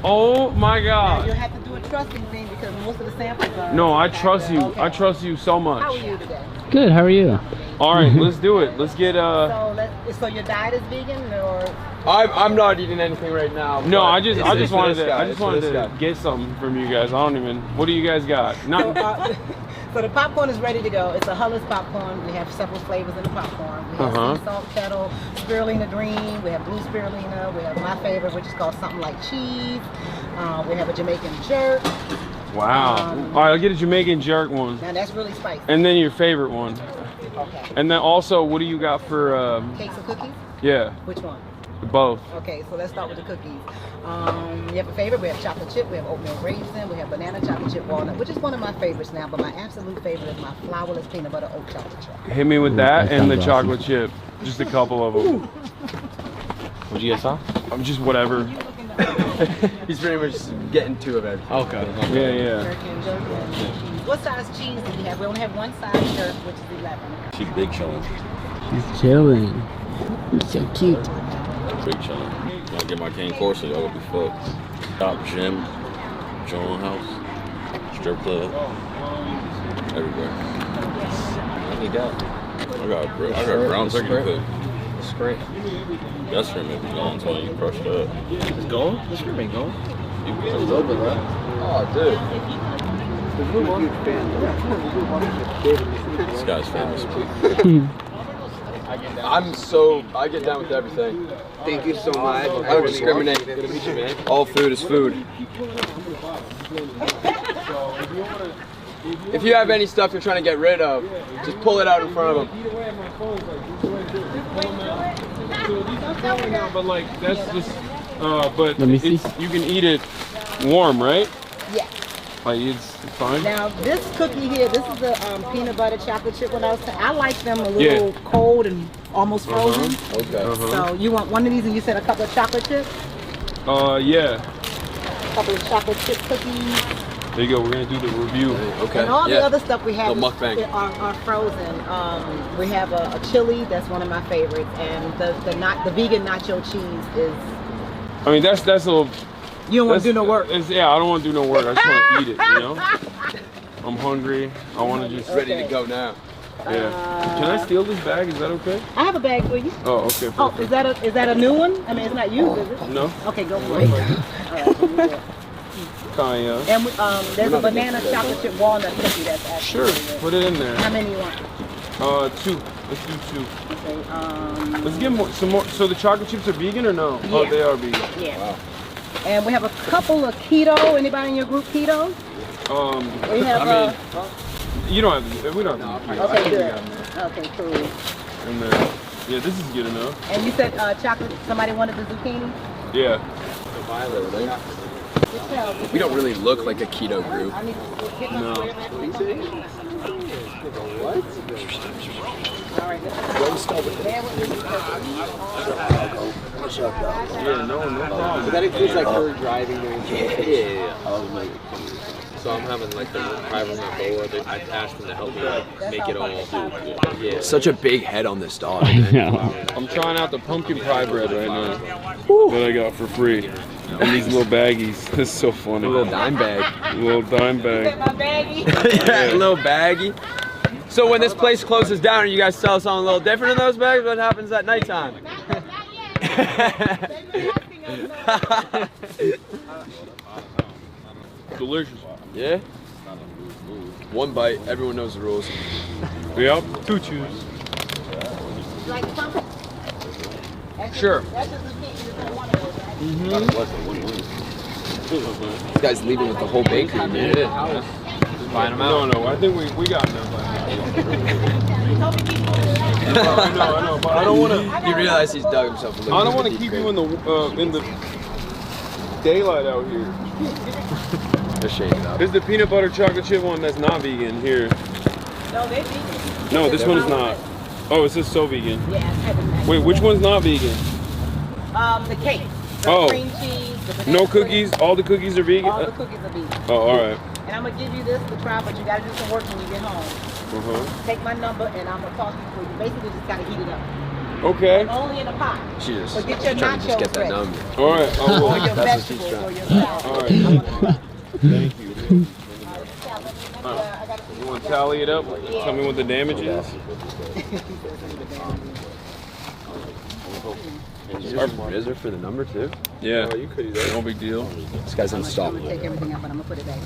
Oh my god. You have to do a trusting thing because most of the samples are. No, I trust you. Okay. I trust you so much. How are you today? Good, how are you? All right, let's do it. Let's get So your diet is vegan or? I'm not eating anything right now. No, I just wanted to to get something from you guys. I don't even. What do you guys got? Not. So the popcorn is ready to go. It's a Hullis popcorn. We have several flavors in the popcorn. We have sea salt, kettle, spirulina green. We have blue spirulina. We have my favorite, which is called something like cheese. We have a Jamaican jerk. Wow. All right, I'll get a Jamaican jerk one. Now that's really spicy. And then your favorite one. Okay. And then also, what do you got for? Cakes and cookies? Yeah. Which one? Both. Okay, so let's start with the cookies. You have a favorite? We have chocolate chip, we have oatmeal raisin, we have banana chocolate chip walnut, which is one of my favorites now, but my absolute favorite is my flourless peanut butter oat chocolate chip. Hit me with that and the chocolate chip. Just a couple of them. What'd you guys saw? I'm just whatever. He's pretty much getting 2 of everything. Okay. Yeah. Jerky and jerky and cheese. What size cheese do you have? We only have one size jerk, which is 11. She's big chillin'. He's chilling. He's so cute. Big chillin'. When I get my cane course, y'all will be fucked. Top gym, Joan House, strip club, everywhere. What do you got? I got brown turkey to cook. It's great. That shrimp may be gone, so you crushed it up. It's gone? The shrimp ain't gone. It's open, right? Oh, dude. This guy's famous. I get down with everything. Thank you so much. I don't discriminate. All food is food. If you have any stuff you're trying to get rid of, just pull it out in front of them. But like that's just. But Let me see. you can eat it warm, right? Yes. Like it's fine. Now this cookie here, this is the peanut butter chocolate chip. When I like them a little cold and almost frozen. Okay. So you want one of these, and you said a couple of chocolate chips. Yeah. A couple of chocolate chip cookies. There you go. We're gonna do the review. Okay. And all the other stuff we have The mukbang. are frozen. We have a chili that's one of my favorites, and the vegan nacho cheese is. I mean that's a little. You don't want to do no work. Yeah, I don't want to do no work. I just want to eat it. You know. I'm hungry. I want to just. Ready to go now. Yeah. Can I steal this bag? Is that okay? I have a bag for you. Oh, okay. Perfect. Oh, is that a new one? I mean, it's not used, is it? No. Okay, go for it. Kaya. And there's a banana chocolate chip walnut cookie that's actually Sure. Put it in there. How many you want? 2. Let's do 2. Okay. Let's get some more. So the chocolate chips are vegan or no? Yeah. Oh, they are vegan. Yeah. Wow. And we have a couple of keto. Anybody in your group keto? We have. You don't have these. We don't have these. Okay, good. Okay, cool. And then, yeah, this is good enough. And you said chocolate. Somebody wanted the zucchini. Yeah. We don't really look like a keto group. No. What? Yeah, no problem. But that includes like her driving during Yeah. So I'm having like the private on my board. I asked them to help me like make it all. Yeah. Such a big head on this dog. I'm trying out the pumpkin pie bread right now. That I got for free. And these little baggies. This is so funny. A little dime bag. Little dime bag. Yeah, a little baggy. So when this place closes down and you guys sell something a little different in those bags, what happens at nighttime? Delicious. Yeah? One bite, everyone knows the rules. Yep. 2 chews. Like some? Sure. This guy's leaving with the whole bakery, man. Buying them out. No, I think we got enough. I know, but I don't want to. You realize he's dug himself a little. I don't want to keep you in the daylight out here. Just shake it up. This is the peanut butter chocolate chip one that's not vegan here. No, they're vegan. No, this one is not. Oh, it says so vegan. Yeah. Wait, which one's not vegan? The cake. Oh. Cream cheese. The banana No cookies? All the cookies are vegan? All the cookies are vegan. Oh, all right. And I'm gonna give you this to try, but you gotta do some work when you get home. Take my number and I'm gonna talk to you for you. Basically, just gotta heat it up. Okay. And only in a pot. She just But get your trying to just get nachos that ready. number. All right. I will. Or your That's what she's vegetables or trying. your salad. All right. Thank you. All right. You want to tally it up? Tell me what the damage is. Is there for the number too? Yeah. No big deal. This guy's unstoppable. Take everything up, but I'm gonna put it back.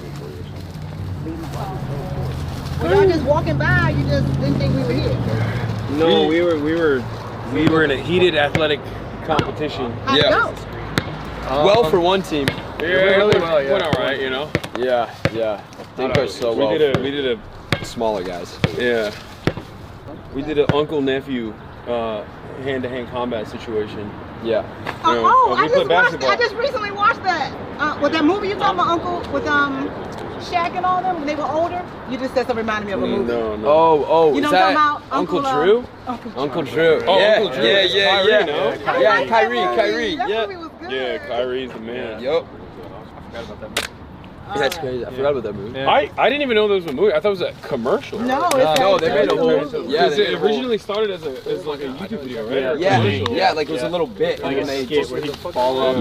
When y'all just walking by, you just didn't think we were here. No, we were in a heated athletic competition. How'd it go? Well for one team. Yeah, really well. Yeah. Went all right, you know. Yeah. Didn't go so well. We did a smaller guys. Yeah. We did an uncle nephew hand-to-hand combat situation. Yeah. I just recently watched that. With that movie you talking about, Uncle, with Shaq and all them when they were older. You just said something reminded me of a movie. No. Oh, you know is what I'm that talking about? Uncle Drew? Uncle Drew. Oh, yeah, Uncle Drew. Yeah. Kyrie, no? Yeah, Kyrie. That Yeah. movie was good. Yeah, Kyrie's the man. Yup. I forgot about that movie. That's crazy. I forgot about that movie. I didn't even know there was a movie. I thought it was a commercial. No, they made a whole. Yeah, it originally started as like a YouTube video, right? Yeah, like it was a little bit. Like and a then they skit just where he follow.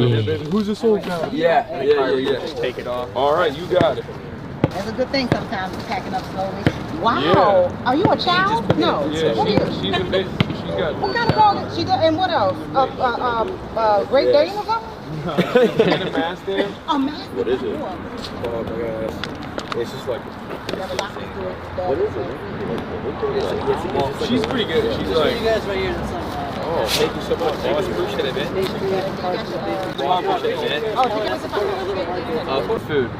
Who's this old guy? Yeah. Just take it off. All right, you got it. That's a good thing sometimes, packing up slowly. Wow. Yeah. Are you a child? No. Yeah, What are you? she's a bit. She's got. What kind of dog is she? And what else? Great Dane or something? And a mask there. A mask? What is it? Cool. Oh my gosh. It's just like. What is it? She's pretty good. She's like. You guys right here in the sun. Oh, thank you so much. Appreciate it, man. For food.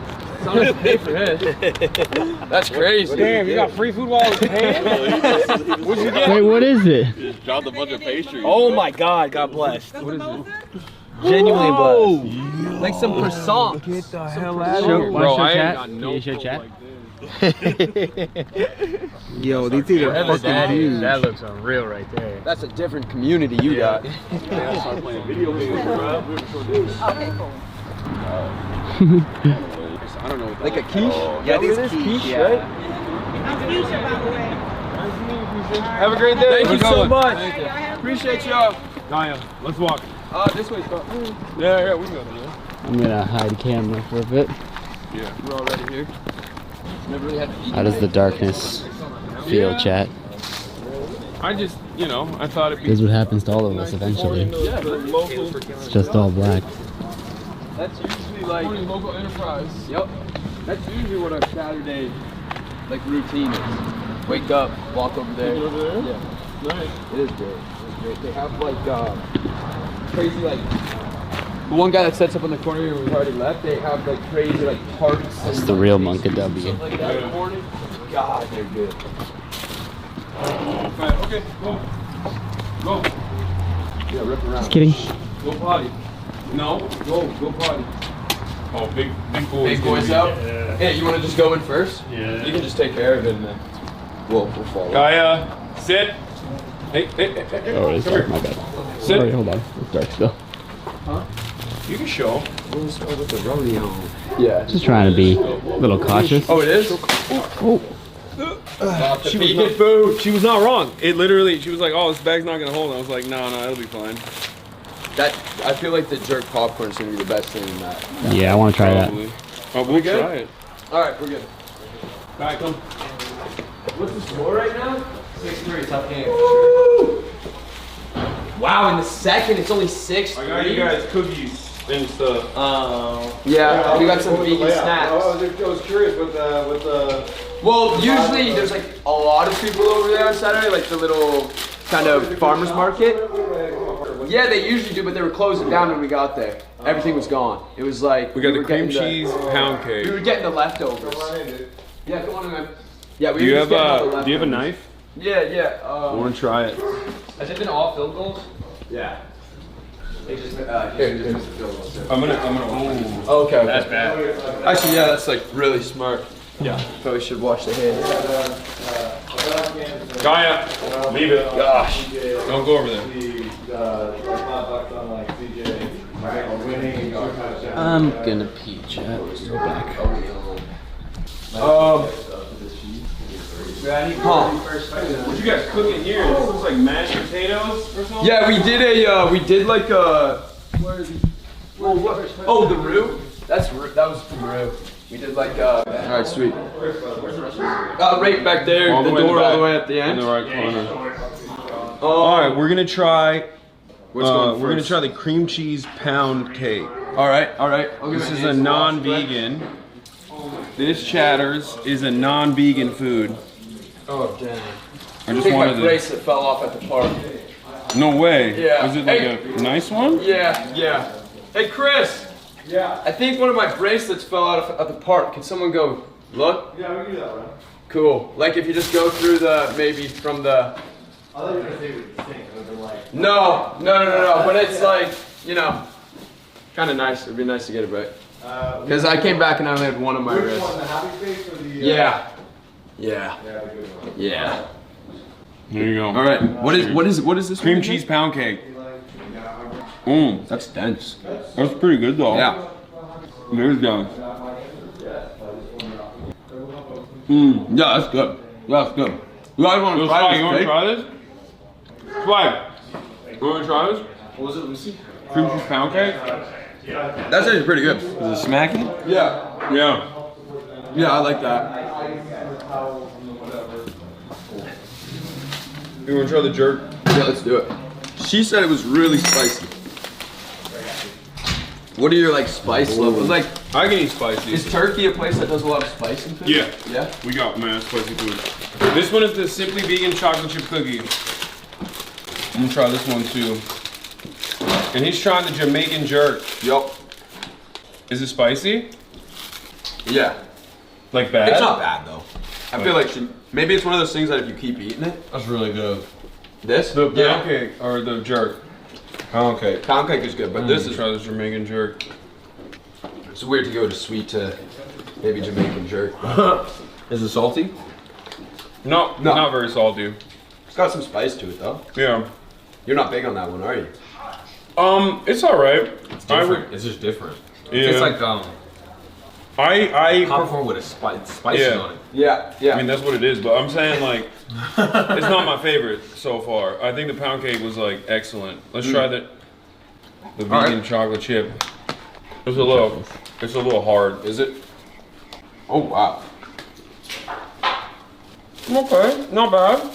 Someone pay for this. That's crazy. Damn, you got free food while I was paying? What'd you get? Wait, what is it? Just dropped a bunch of pastries. Oh my God, God blessed. What is it? Genuinely blessed. Like some croissant. Get the hell out of Show, here. bro, I ain't chat? got Can no you show food chat? like this. Yo, these things are fucking huge. That looks unreal right there. That's a different community you got. I started playing video games. Okay, cool. I don't know what Like a that quiche? Yeah, these quiche, right? I'm Fuchsia, by the way. Have a great day. Thank you so much. Appreciate y'all. Naya, let's walk. This way. Yeah, we can go there. I'm gonna hide camera for a bit. Yeah. We're already here. Never really had to eat. How does the darkness feel, chat? I just, you know, I thought it'd be. This is what happens to all of us eventually. Yeah, the local. It's just all black. That's usually like local enterprise. Yep. That's usually what our Saturday like routine is. Wake up, walk over there. Over there? Yeah. Nice. It is great. It's great. They have like crazy like the one guy that sets up on the corner here who's already left. They have like crazy like parts. That's the real Monka W. Stuff like that in the morning. God, they're good. Okay, go. Go. Yeah, rip around. Just kidding. Go potty. No, go potty. Oh, big boys. Big boys out? Yeah. Hey, you want to just go in first? Yeah. You can just take care of it and then we'll follow. Gaia, sit. Hey. Oh, it's dark, my bad. Sit. Sorry, hold on. It's dark still. Huh? You can show. We'll start with the rodeo. Yeah. Just trying to be a little cautious. Oh, it is? Oh. She was not wrong. It literally, she was like, "Oh, this bag's not gonna hold." I was like, "No, it'll be fine." I feel like the jerk popcorn is gonna be the best thing in that. Yeah, I want to try Probably. Oh, we'll good? try it. All right, we're good. All right, come. What's the score right now? 6-3, tough game. Woo! Wow, in the second, it's only 6-3. I got you guys cookies and stuff. Yeah, we got some vegan snacks. I was curious with the. Well, usually there's like a lot of people over there on Saturday, like the little kind of farmer's market. Yeah, they usually do, but they were closing down when we got there. Everything was gone. It was like We got the were cream getting cheese pound cake. We were getting the leftovers. Yeah, come on, man. Yeah, we Do you were have just getting all the do you have a leftovers. knife? Yeah. I want to try it. Has it been all field goals? Yeah. They just missed the field goal. I'm gonna. Oh, okay. That's bad. Actually, yeah, that's like really smart. Yeah. Probably should wash the hands. Gaia, leave it. Gosh. Don't go over there. I'm gonna pee, chat. Go back. What you guys cooking here? This looks like mashed potatoes or something? Yeah, we did like where is he? Oh, the roux? That was from roux. We did like alright, sweet. Right back there, All the the way in door the all the back. way at the end. In the right corner. All right, we're gonna try. What's going we're gonna first? try the cream cheese pound cake. All right. This is a non-vegan. This Chatters is a non-vegan food. Oh damn. I just think my wanted to. bracelet fell off at the park. No way. Yeah. Was it like Hey. a nice one? Yeah. Hey Chris. Yeah. I think one of my bracelets fell out at the park. Can someone go look? Yeah, we can do that, right? Cool. Like if you just go through maybe from the. I thought you were gonna say we could sing. I was like. No. But it's like, kind of nice. It'd be nice to get it back. Because I came back and I only had one on my wrist. Which one, the happy face or the? Yeah. Yeah, the good one. Yeah. There you go. All right. What is this? Cream one cheese again? pound cake. That's dense. That's pretty good though. Yeah. There's dense. Yeah, that's good. That's good. You guys want to try this? You want to try this? Swagg. You want to try this? What was it, Lucy? Cream cheese pound cake? That's actually pretty good. Is it smacking? Yeah. Yeah, I like that. You want to try the jerk? Yeah, let's do it. She said it was really spicy. What are your like spice levels? Like, I can eat spicy. is Turkey a place that does a lot of spice in food? Yeah. Yeah. We got mad spicy food. This one is the Simply Vegan chocolate chip cookie. I'm gonna try this one too. And he's trying the Jamaican jerk. Yup. Is it spicy? Yeah. Like bad? It's not bad though. I feel like maybe it's one of those things that if you keep eating it. That's really good. This? The pound cake or the jerk? Pound cake. Pound cake is good, but this is. Try this Jamaican jerk. It's weird to go to sweet to maybe Jamaican jerk. Is it salty? No, not very salty. It's got some spice to it though. Yeah. You're not big on that one, are you? It's all right. It's different. It's just different. Yeah. It's like I popcorn with a spices on it. Yeah. I mean that's what it is, but I'm saying like it's not my favorite so far. I think the pound cake was like excellent. Let's try the vegan chocolate chip. It's a little hard. Is it? Oh wow. Okay, not bad.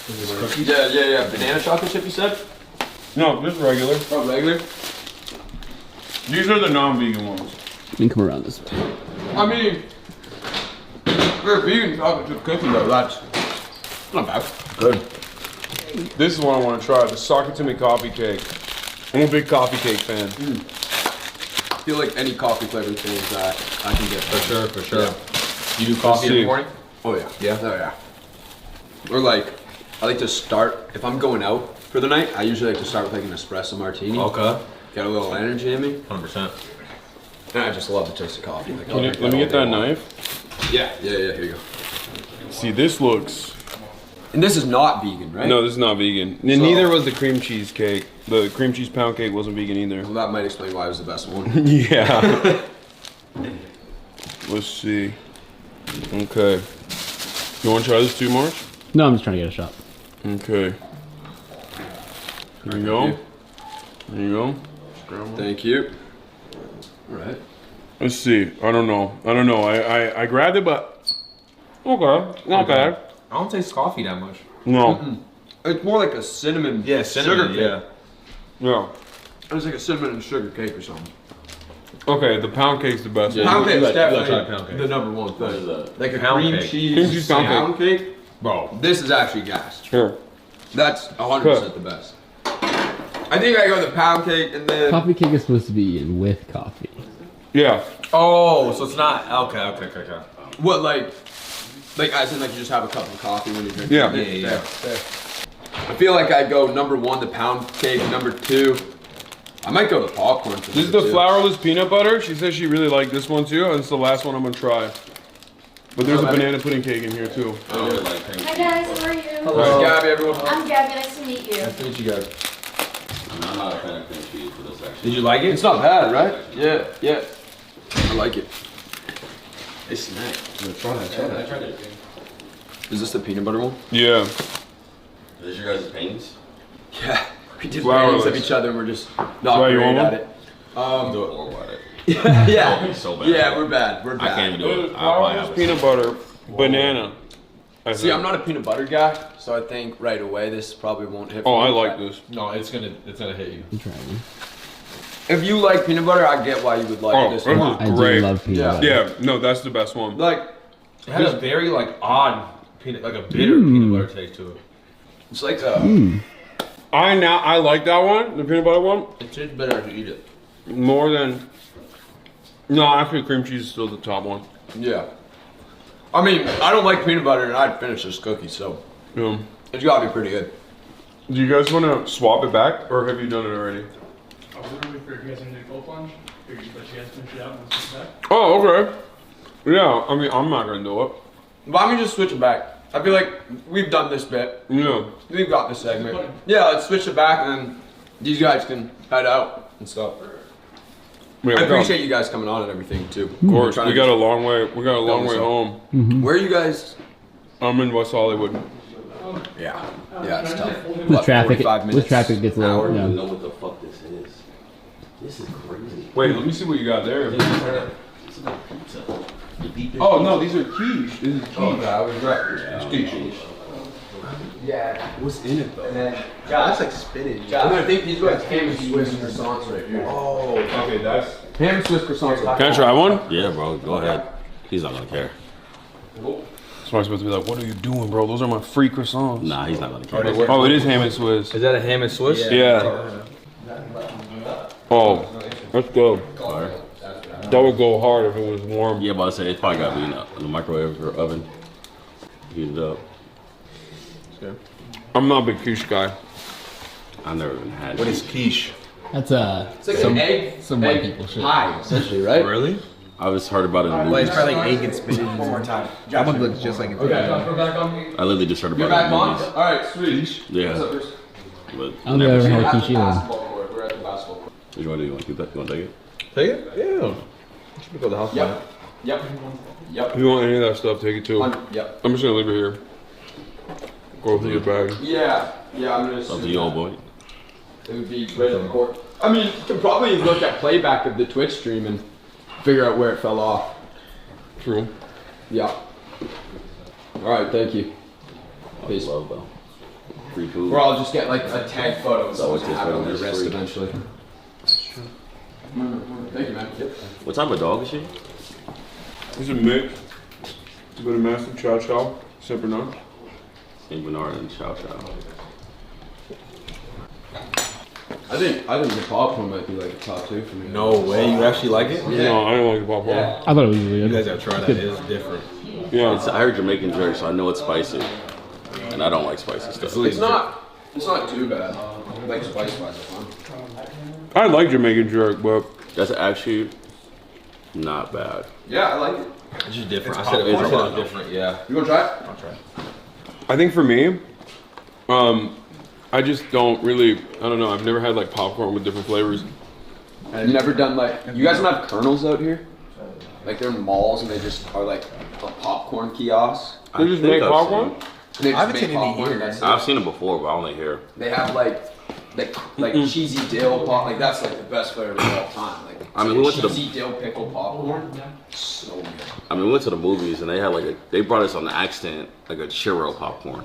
Yeah. Banana chocolate chip, you said? No, just regular. Oh, regular? These are the non-vegan ones. Let me come around this way. I mean, for a vegan chocolate chip cookie though, that's not bad. Good. This is what I want to try, the Sakatimi coffee cake. I'm a big coffee cake fan. I feel like any coffee flavored things that I can get. For sure. Yeah. You do coffee in the morning? Oh yeah. Yeah? Oh yeah. Or like, I like to start, if I'm going out for the night, I usually like to start with like an espresso martini. Okay. Get a little energy in me. 100%. And I just love the taste of coffee. Like, Let me get that knife. Yeah, here you go. See, this looks... And this is not vegan, right? No, this is not vegan. And neither was the cream cheese cake. The cream cheese pound cake wasn't vegan either. Well, that might explain why it was the best one. Yeah. Let's see. Okay. You want to try this too, March? No, I'm just trying to get a shot. Okay. There you go. There you go. Thank you. All right. Let's see. I don't know. I grabbed it, but okay, not bad. I don't taste coffee that much. No. It's more like a cinnamon. Yeah, cinnamon. Sugar cake. Yeah. It's like a cinnamon and sugar cake or something. Okay, the pound cake's the best. Yeah, one. pound cake's definitely pound cake. the number one thing. What is that? Like a Pound cream cake. cheese Cream cheese pound cake. Bro, This is actually gas. Sure. That's 100% the best. I think I go the pound cake and then. Coffee cake is supposed to be eaten with coffee. Yeah. oh, so it's not, okay. What like as in like you just have a cup of coffee when you drink. Yeah. it? Fair. I feel like I go number one the pound cake, number two. I might go the popcorn. For This is the two. flourless peanut butter. She says she really liked this one too, and it's the last one I'm gonna try. But there's a banana pudding cake in here too. I don't really like cream Hi guys, how are you? Hello. Gabby, everyone. I'm Gabby, nice to meet you. Nice to meet you guys. I'm not a fan of cream cheese for this actually. Did you like it? It's not bad, right? Yeah. I like it. It's nice. Try that. I tried it. Is this the peanut butter one? Yeah. Is this your guys' paintings? Yeah. We did Flourless. paintings of each other and we're just not Why, you great want at one? it. Do it or what? Yeah. It's so bad. Yeah, we're bad. I can't even do it. Flourless peanut butter, banana. See, I'm not a peanut butter guy, so I think right away this probably won't hit. Oh, for I me, like but this. No, it's gonna hit you. I'm trying. If you like peanut butter, I get why you would like Oh, this this one. is I do great. love peanut butter. Yeah, no, that's the best one. Like, It has a very like odd peanut, like a bitter peanut butter taste to it. it's like I like that one, the peanut butter one, It tastes better if you eat it. more than. No, actually, cream cheese is still the top one. yeah. I mean, I don't like peanut butter, and I'd finish this cookie, so Yeah. it's gotta be pretty good. Do you guys want to swap it back, or have you done it already? I was literally for you guys in the cold plunge. Figured just let you guys finish it out and let's get back. Oh, okay. Yeah, I mean, I'm not gonna do it. Why don't we just switch it back? I feel like we've done this bit. Yeah. We've got this segment. Yeah, let's switch it back, and then these guys can head out and stuff. Yeah, I appreciate you guys coming on and everything too. Of course, we got a long way. We got a long way home. Where are you guys? I'm in West Hollywood. Yeah, it's tough. With traffic, 45 minutes, with traffic gets a little. I don't Yeah. know what the fuck this is. This is crazy. Wait, let me see what you got there. This is like pizza. You eat this Oh no, these are quiche. This is quiche. Oh, I was right. It's quiche. Yeah. What's in it though? And then, That's like spinach. and then I think these guys ham and Swiss croissants right here. Oh, okay, that's. Ham and Swiss croissants. Can I try one? Yeah, bro, go ahead. He's not gonna care. So I'm supposed to be like, what are you doing, bro? Those are my free croissants. Nah, he's not gonna care. Oh, it is ham and Swiss. Is that a ham and Swiss? Yeah. Oh, let's go. Fire. That would go hard if it was warm. Yeah, but I say it's probably gotta be in the microwave or oven. Heat it up. I'm not a big quiche guy. I've never even had. What is quiche? That's It's like some an egg. some white people shit. Pie, essentially, right? Really? I just heard about it in the Well, it's movies. probably like egg and spinach. One more time. That one looks just like it's. I literally just heard You're about it back in the on? movies. Alright, sweet. Yeah. What's up, Bruce? But I don't never ever seen had it. a quiche either. Basketball court. We're at the basketball court. What you wanna do? You wanna keep that? You wanna take it? Take it? Yeah. You should go to the house. Yep. Yep. If you want any of that stuff, take it too. Yep. I'm just gonna leave it here. Go through your bag. Yeah, I'm gonna Up to you, old boy. It would be right on the court. I mean, you can probably look at playback of the Twitch stream and figure out where it fell off. True. Yeah. Alright, thank you. Peace. Love, though. free food. Or I'll just get like a tag photo. It's always have it on their just wrist free. eventually. Thank you, man. Yep. What type of dog is she? It's a mix. It's a bit of massive chow chow, Saint Bernard. Saint Bernard and chow chow. I think the popcorn might be like a top 2 for me. No way, you actually like it? Yeah. No, I don't like the popcorn. Yeah. I thought it was really good. You guys gotta try that. It is different. Yeah. I heard Jamaican jerk, so I know it's spicy. And I don't like spicy stuff. It's not too bad. Like spice wise, it's fun. I like Jamaican jerk, but that's actually not bad. Yeah, I like it. It's just different. It's I said it popcorn. was different, yeah. You wanna try it? I'll try it. I think for me, I just don't really, I don't know, I've never had like popcorn with different flavors. I've never done like, you guys don't have kernels out here? Like they're in malls and they just are like a popcorn kiosk. They just make popcorn? They I haven't just seen make any popcorn, here. that's it. I've seen it before, but only here. They have like cheesy dill pop, like that's like the best flavor of all time. Like I mean, we went to the- cheesy dill pickle popcorn, so good. I mean, we went to the movies and they had they brought us on the accident like a churro popcorn.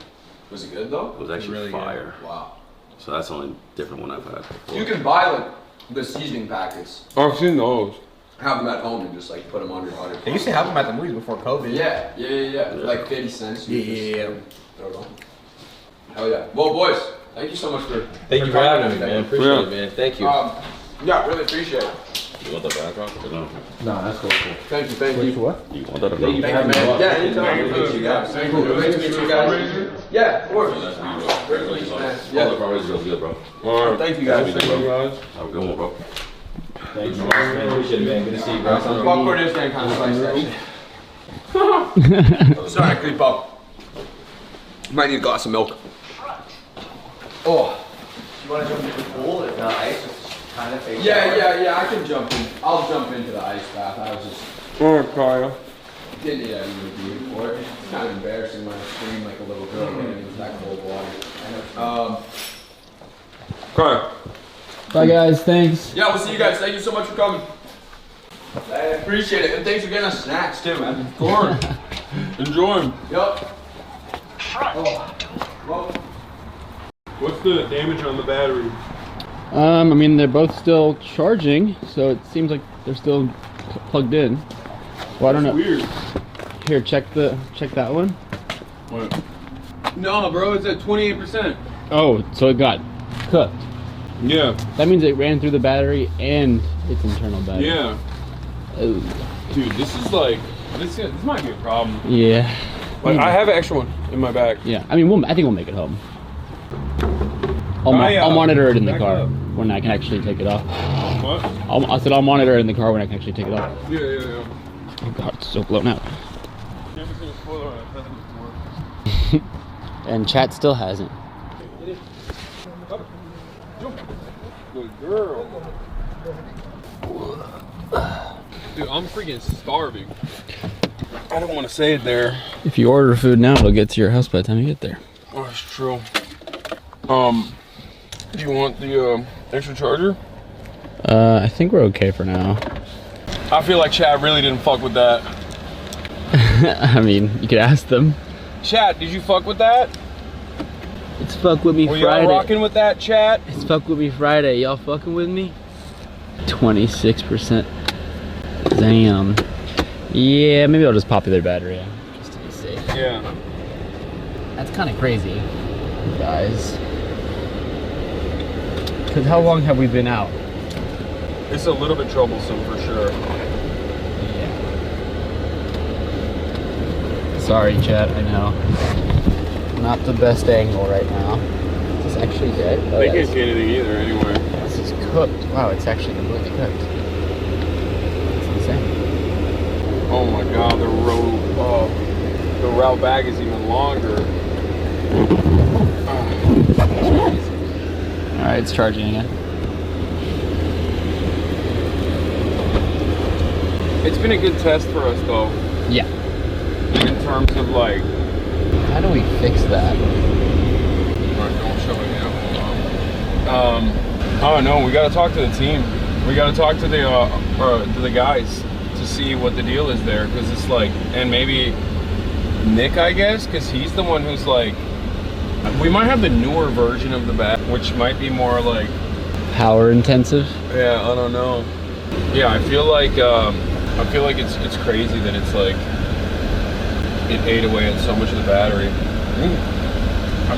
Was it good though? It was actually Really fire. good. Wow. So that's the only different one I've had before. You can buy like the seasoning packets, Oh, I've seen those. have them at home and just like put them on your butter. They used to have them at the movies before COVID. Yeah. Like 50 cents. You Yeah. just throw it on. Hell yeah. Well, boys, thank you so much for Thank you for having me, man. Appreciate it, man. Thank you. Yeah, really appreciate it. You want the background? No. No, that's cool. Thank you. What? You want that? Thank you, man. Yeah, anytime. Thank you guys. Thank you. Great to meet you guys. Yeah, of course. Yeah. All the progress is real good, bro. All right. Thank you guys. Thank you guys. Have a good one, bro. Thank you, man. Appreciate it, man. Good to see you, bro. Popcorn is getting kind of spicy, actually. Sorry, creep up. Might need a glass of milk. Oh. You want to jump into the pool or the ice? Kind of face Yeah, I can jump in. I'll jump into the ice bath. I was just All right, Kyle. didn't need any review for it. It's kind of embarrassing when I scream like a little girl getting into that cold water. Okay. Bye, guys. Thanks. Yeah, we'll see you guys. Thank you so much for coming. I appreciate it. And thanks for getting us snacks too, man. Of course. Enjoy them. Yup. Oh. Well, What's the damage on the battery? I mean, they're both still charging, so it seems like they're still plugged in. Well, I don't know. Weird. Here, check that one. What? no, bro, it's at 28%. Oh, so it got cooked. Yeah. That means it ran through the battery and its internal battery. Yeah. Oh. Dude, this is like, this might be a problem. Yeah. Like, I have an extra one in my bag. Yeah. I mean, I think we'll make it home. I'll monitor it in the car when I can actually take it off. What? I said I'll monitor it in the car when I can actually take it off. Yeah. Oh God, it's so blown out. Never seen a spoiler on a present before. And chat still hasn't. Good girl. Dude, I'm freaking starving. I don't want to say it there. If you order food now, it'll get to your house by the time you get there. Oh, that's true. Do you want the extra charger? I think we're okay for now. I feel like Chad really didn't fuck with that. I mean, you could ask them. Chad, did you fuck with that? It's fuck with me Were Friday. y'all rocking with that, Chad? It's fuck with me Friday. Y'all fucking with me? 26%. Damn. Yeah, maybe I'll just pop their battery in, just to be safe. Yeah. That's kind of crazy, guys. Because how long have we been out? It's a little bit troublesome for sure. Yeah. Sorry, chat, I know. Not the best angle right now. Is this actually dead? Oh, They yeah, can't see anything either anyway. This is cooked. Wow, it's actually completely cooked. It's insane. Oh my god, the route back is even longer. Alright, it's charging again. It's been a good test for us though. Yeah. In terms of like... How do we fix that? Alright, don't show it now. Hold on. Oh no, we gotta talk to the team. We gotta talk to the guys to see what the deal is there. Cause it's like, and maybe Nick, I guess, cause he's the one who's like We might have the newer version of the bat, which might be more like power intensive. Yeah, I don't know. Yeah, I feel like it's crazy that it's like it ate away at so much of the battery. I mean,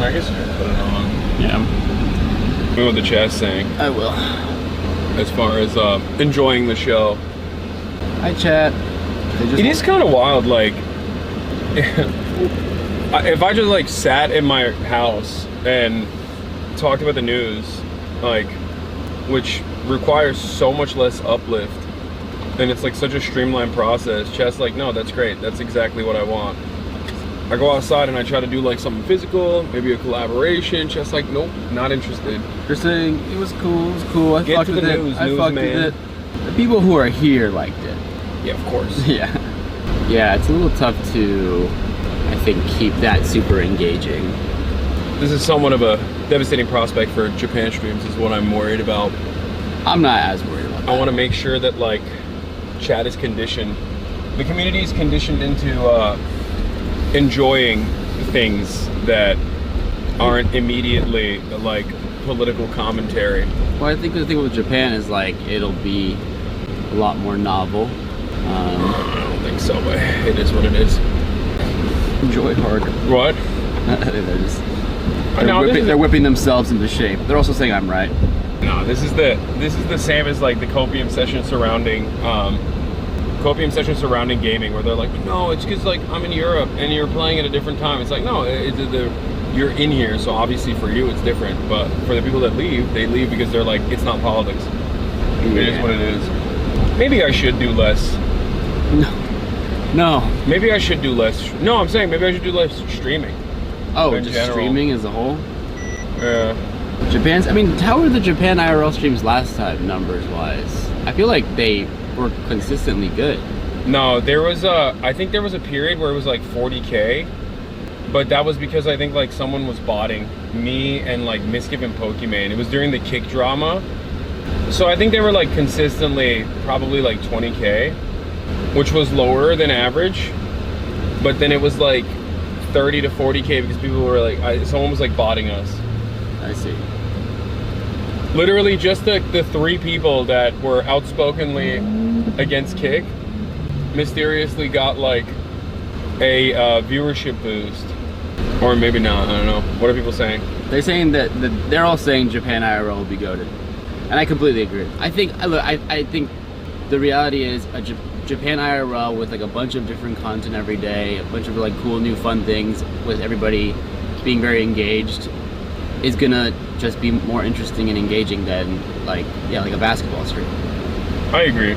I guess you can put it on. Yeah. Know what the chat's saying. I will. As far as enjoying the show. Hi, chat. It is kind of wild, like if I just like sat in my house and talked about the news, like, which requires so much less uplift, and it's like such a streamlined process. Chat's like, no, that's great. That's exactly what I want. I go outside and I try to do like something physical, maybe a collaboration. Chat's like, nope, not interested. They're saying it was cool. It was cool. I Get fucked to with the it. news, I fucked newsman. with it. The people who are here liked it. Yeah, of course. Yeah. Yeah, it's a little tough to, I think, keep that super engaging. This is somewhat of a devastating prospect for Japan streams, is what I'm worried about. I'm not as worried about that. I want to make sure that like chat is conditioned, the community is conditioned into enjoying things that aren't immediately like political commentary. Well, I think the thing with Japan is like it'll be a lot more novel. I don't think so, but it is what it is. Enjoy harder. What? They're whipping themselves into shape. They're also saying I'm right. No, this is the same as like the copium session surrounding gaming, where they're like, no, it's because like I'm in Europe and you're playing at a different time. It's like, no, you're in here, so obviously for you it's different. But for the people that leave, they leave because they're like, it's not politics. Yeah. It is what it is. Maybe I should do less. No. Maybe I should do less. No, I'm saying maybe I should do less streaming. Oh, just streaming as a whole? Yeah. Japan's, I mean, how were the Japan IRL streams last time, numbers-wise? I feel like they were consistently good. No, there was I think there was a period where it was like 40K, but that was because I think like someone was botting me and like Miskiv and Pokimane. It was during the kick drama. So I think they were like consistently probably like 20K, which was lower than average, but then it was like 30 to 40K because people were like, someone was like botting us. I see. Literally just the 3 people that were outspokenly against kick mysteriously got like a viewership boost. Or maybe not, I don't know. What are people saying? They're saying that they're all saying Japan IRL will be goated. And I completely agree. I think the reality is a Japan IRL with like a bunch of different content every day, a bunch of like cool new fun things with everybody being very engaged is gonna just be more interesting and engaging than like a basketball stream. I agree.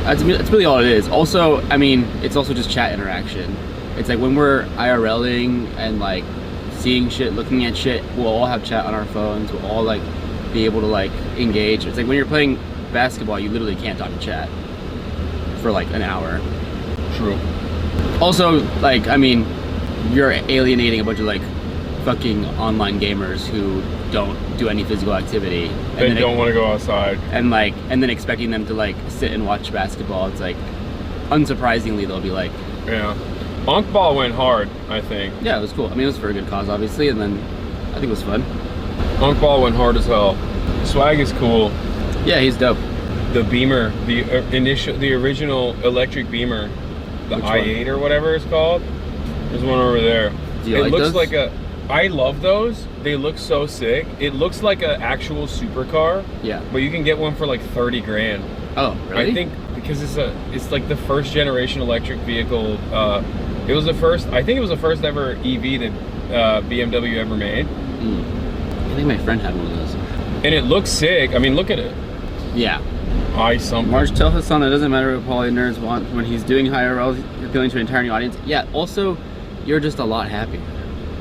That's really all it is. Also, I mean, it's also just chat interaction. It's like when we're IRLing and like seeing shit, looking at shit, we'll all have chat on our phones. We'll all like be able to like engage. It's like when you're playing basketball, you literally can't talk to chat for like an hour. True. Also, like, I mean, you're alienating a bunch of like fucking online gamers who don't do any physical activity. They don't want to go outside. And then expecting them to like sit and watch basketball. It's like, unsurprisingly, they'll be like, yeah. Onkball went hard, I think. Yeah, it was cool. I mean, it was for a good cause, obviously, and then I think it was fun. Onkball went hard as hell. Swagg is cool. Yeah, he's dope. The Beamer, the original electric Beamer, the i8 or whatever it's called. There's one over there. Do you it like looks those? like a. I love those. They look so sick. It looks like an actual supercar. Yeah. But you can get one for like 30 grand. Oh, really? I think because it's like the first generation electric vehicle. It was the first. I think it was the first ever EV that BMW ever made. I think my friend had one of those. And it looks sick. I mean, look at it. Yeah. Marge, tell Hasan it doesn't matter what poly nerds want when he's doing IRL, he's appealing to an entire new audience. Yeah. Also, you're just a lot happier.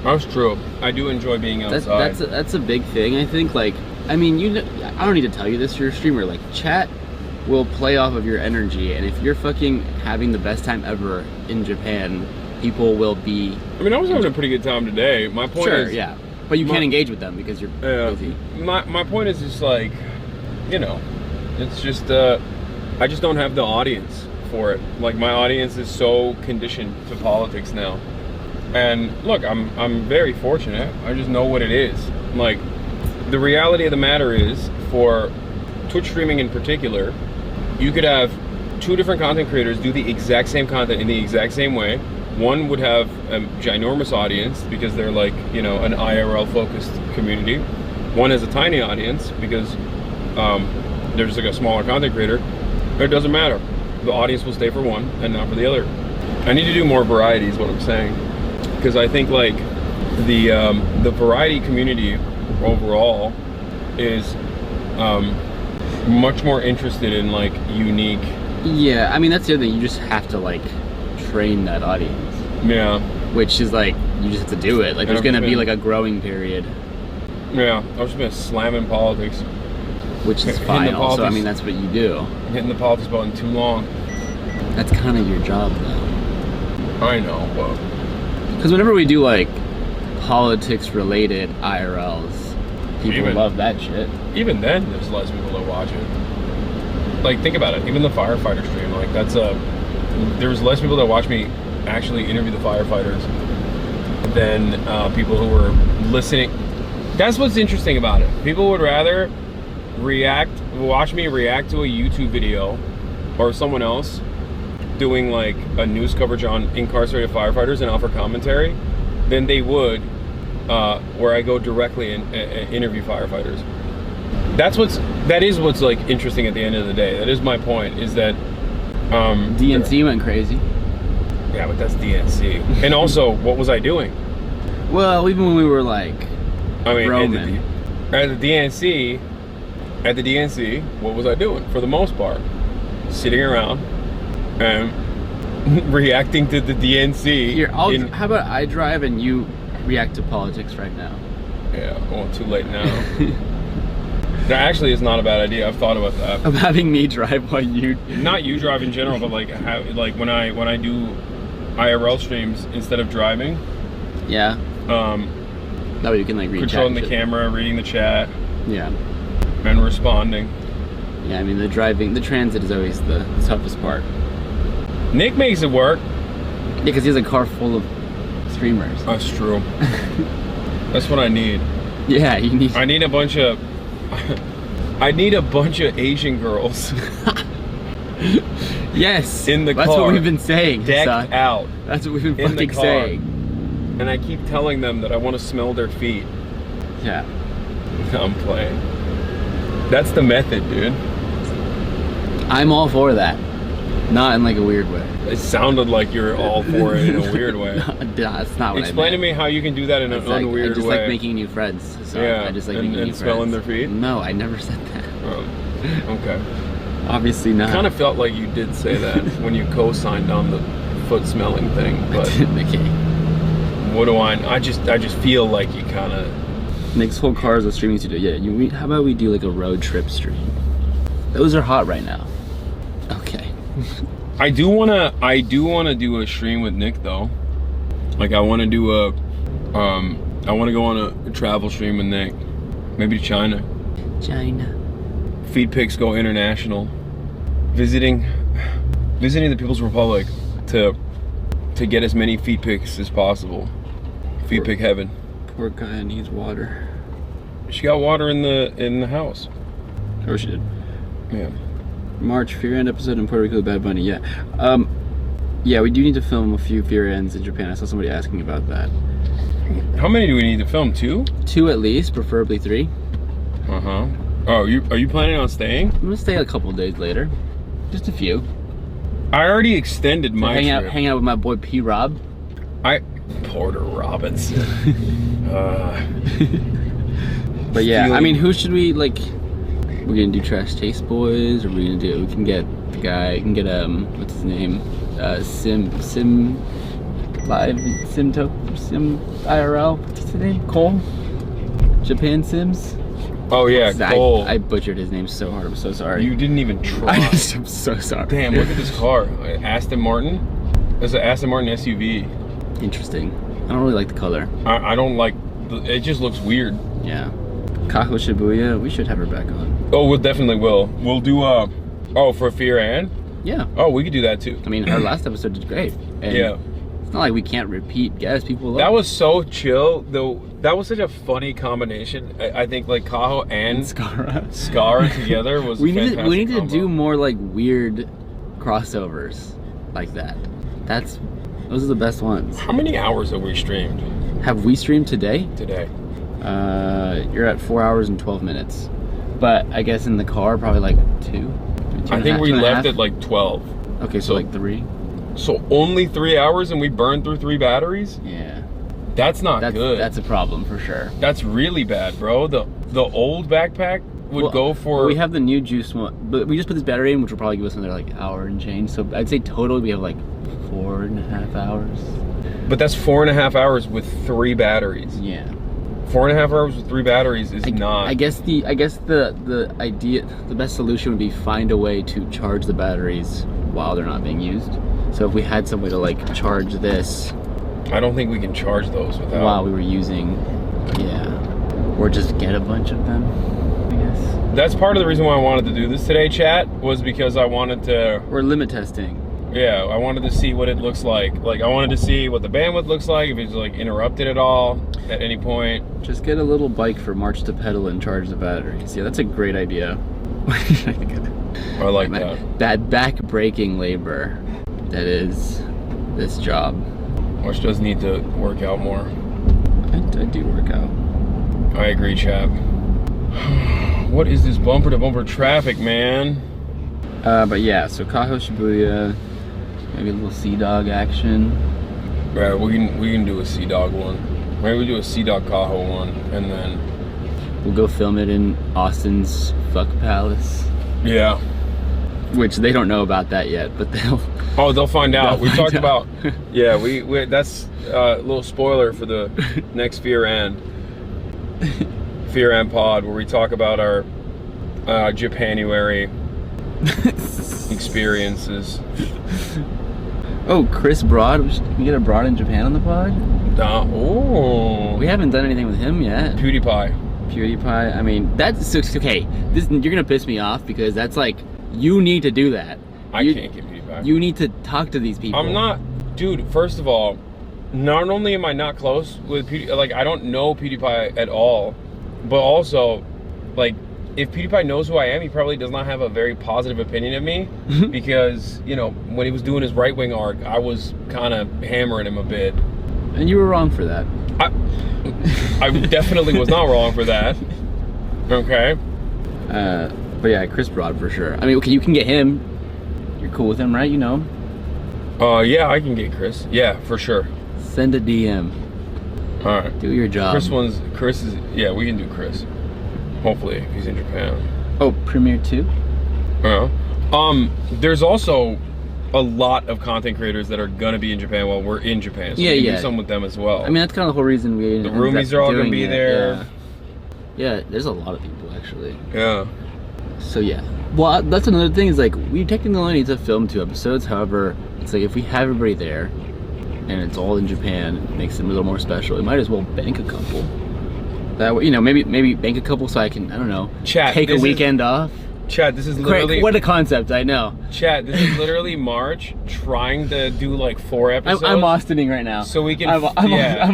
That's true. I do enjoy being outside. That's a big thing. I think. Like, I mean, I don't need to tell you this. You're a streamer. Like, chat will play off of your energy, and if you're fucking having the best time ever in Japan, people will be. I mean, I was having a pretty good time today. My point is, yeah, but you can't engage with them because you're busy. My point is just like, you know, it's just I just don't have the audience for it. Like, my audience is so conditioned to politics now. And look, I'm very fortunate. I just know what it is. Like, the reality of the matter is, for Twitch streaming in particular, you could have 2 different content creators do the exact same content in the exact same way. One would have a ginormous audience because they're like, you know, an IRL focused community. One has a tiny audience because there's like a smaller content creator. It doesn't matter. The audience will stay for one and not for the other. I need to do more variety is what I'm saying. Because I think like the variety community overall is much more interested in like unique. Yeah, I mean that's the other thing. You just have to like train that audience. Yeah. Which is like you just have to do it. Like there's gonna be like a growing period. Yeah, I've just been slamming politics. Which is fine. Also, I mean that's what you do. Hitting the politics button too long. That's kind of your job though. I know, but because whenever we do like politics related IRLs, people love that shit. Even then, there's less people that watch it. Like, think about it. Even the firefighter stream, like that's there's less people that watch me actually interview the firefighters than people who were listening. That's what's interesting about it. People would rather watch me react to a YouTube video or someone else doing like a news coverage on incarcerated firefighters and offer commentary than they would where I go directly and interview firefighters. That is what's like interesting at the end of the day. That is my point, is that DNC went crazy. Yeah, but that's DNC. And also, what was I doing? Well, even when we were like Roman. At the DNC, what was I doing for the most part? Sitting around and reacting to the DNC. Here, how about I drive and you react to politics right now? Yeah, well, too late now. That actually is not a bad idea. I've thought about that. Of having me drive while you... Not you drive in general, but like when I do IRL streams instead of driving. Yeah. That way you can like read controlling the camera, reading the chat. Yeah. And responding. Yeah, I mean the transit is always the toughest part. Nick makes it work. Yeah, because he has a car full of streamers. That's true. That's what I need. Yeah, you need... I need a bunch of... I need a bunch of Asian girls. Yes. In the car. That's what we've been saying. Decked out. That's what we've been fucking saying. And I keep telling them that I want to smell their feet. Yeah. I'm playing. That's the method, dude. I'm all for that. Not in like a weird way. It sounded like you're all for it in a weird way. No, that's not what Explain I meant. to me how you can do that in an unweird way. I just like making new friends. So yeah, I just like making new friends. And smelling their feet? No, I never said that. Oh, okay. Obviously not. I kind of felt like you did say that when you co-signed on the foot smelling thing, but okay. What do I just feel like you kind of... Nick's whole car is a streaming studio. Yeah, how about we do like a road trip stream? Those are hot right now. Okay. I do wanna do a stream with Nick though. Like I wanna do I wanna go on a travel stream with Nick. Maybe to China. China. Feed pics go international. Visiting the People's Republic to get as many feed pics as possible. Feed pic heaven. Poor guy needs water. She got water in the house. Oh, she did. Yeah. March Fear End episode in Puerto Rico with Bad Bunny. Yeah. Yeah, we do need to film a few Fear Ends in Japan. I saw somebody asking about that. How many do we need to film? 2? 2 at least, preferably 3. Uh-huh. Oh, are you planning on staying? I'm gonna stay a couple days later. Just a few. I already extended my trip. Hang out with my boy P Rob. Porter Robinson. But yeah, I mean, who should we like? We're gonna do Trash Taste Boys, or we can get the guy, we can get what's his name? Sim IRL. What's his name? Cole? Japan Sims? Oh yeah, Cole. I butchered his name so hard. I'm so sorry. You didn't even try. I'm so sorry. Damn, look at this car. Aston Martin. It's an Aston Martin SUV. Interesting. I don't really like the color. I don't like. It just looks weird. Yeah. Kako Shibuya. We should have her back on. Oh, we definitely will. We'll do for Fear and. Yeah. Oh, we could do that too. I mean, her last episode did great. And yeah. It's not like we can't repeat guests. People love That was so chill, though. That was such a funny combination. I think like Cajo and Skara together was we a fantastic need to combo. do more like weird crossovers like that. Those are the best ones. How many hours have we streamed? Have we streamed today? Today. You're at 4 hours and 12 minutes. But I guess in the car probably like 2. I think we left at like 12. Okay, so like 3. So only 3 hours and we burned through 3 batteries? Yeah. That's not good. That's a problem for sure. That's really bad, bro. The old backpack would go for... We have the new juice one, but we just put this battery in, which will probably give us another like hour and change. So I'd say total we have like 4.5 hours. But that's 4.5 hours with 3 batteries. Yeah. 4.5 hours with 3 batteries is not... I guess the idea, the best solution would be find a way to charge the batteries while they're not being used. So if we had some way to like charge this... I don't think we can charge those without... While we were using, or just get a bunch of them, I guess. That's part of the reason why I wanted to do this today, chat, was because I wanted to... We're limit testing. Yeah, I wanted to see what it looks like. Like, I wanted to see what the bandwidth looks like, if it's like interrupted at all at any point. Just get a little bike for March to pedal and charge the batteries. Yeah, that's a great idea. I like that. That back-breaking labor that is this job. March does need to work out more. I do work out. I agree, chap. What is this bumper-to-bumper traffic, man? But yeah, so Cajo Shibuya, maybe a little Sea Dog action. Right, we can do a Sea Dog one. Maybe we do a Sea Dog Cajo one, and then we'll go film it in Austin's Fuck Palace. Yeah. Which they don't know about that yet, but they'll find out. We talked about yeah, we that's a little spoiler for the next Fear and pod, where we talk about our Japanuary experiences. Oh, Chris Broad. Can we get a Broad in Japan on the pod? Oh. We haven't done anything with him yet. PewDiePie. I mean, that's okay. You're gonna piss me off because that's like, you need to do that. I can't get PewDiePie. You need to talk to these people. I'm not, dude. First of all, not only am I not close with PewDiePie, like I don't know PewDiePie at all, but also, like, if PewDiePie knows who I am, he probably does not have a very positive opinion of me because, you know, when he was doing his right-wing arc, I was kind of hammering him a bit. And you were wrong for that. I definitely was not wrong for that. Okay. But yeah, Chris Broad for sure. I mean, okay, you can get him. You're cool with him, right? You know him? Yeah, I can get Chris. Yeah, for sure. Send a DM. All right. Do your job. Chris is, yeah, we can do Chris. Hopefully, if he's in Japan. Oh, Premiere 2? There's also a lot of content creators that are gonna be in Japan while we're in Japan. So we can do some with them as well. I mean, that's kind of the whole reason we... The roomies are all gonna be there. Yeah, there's a lot of people, actually. Yeah. So, yeah. Well, that's another thing, is like, we technically only need to film 2 episodes. However, it's like, if we have everybody there, and it's all in Japan, it makes it a little more special. We might as well bank a couple. That way, you know, maybe bank a couple so I can, I don't know, take a weekend off. Chad, this is literally... What a concept, I know. Chad, this is literally March trying to do like 4 episodes. I'm Austining right now. So we can, I'm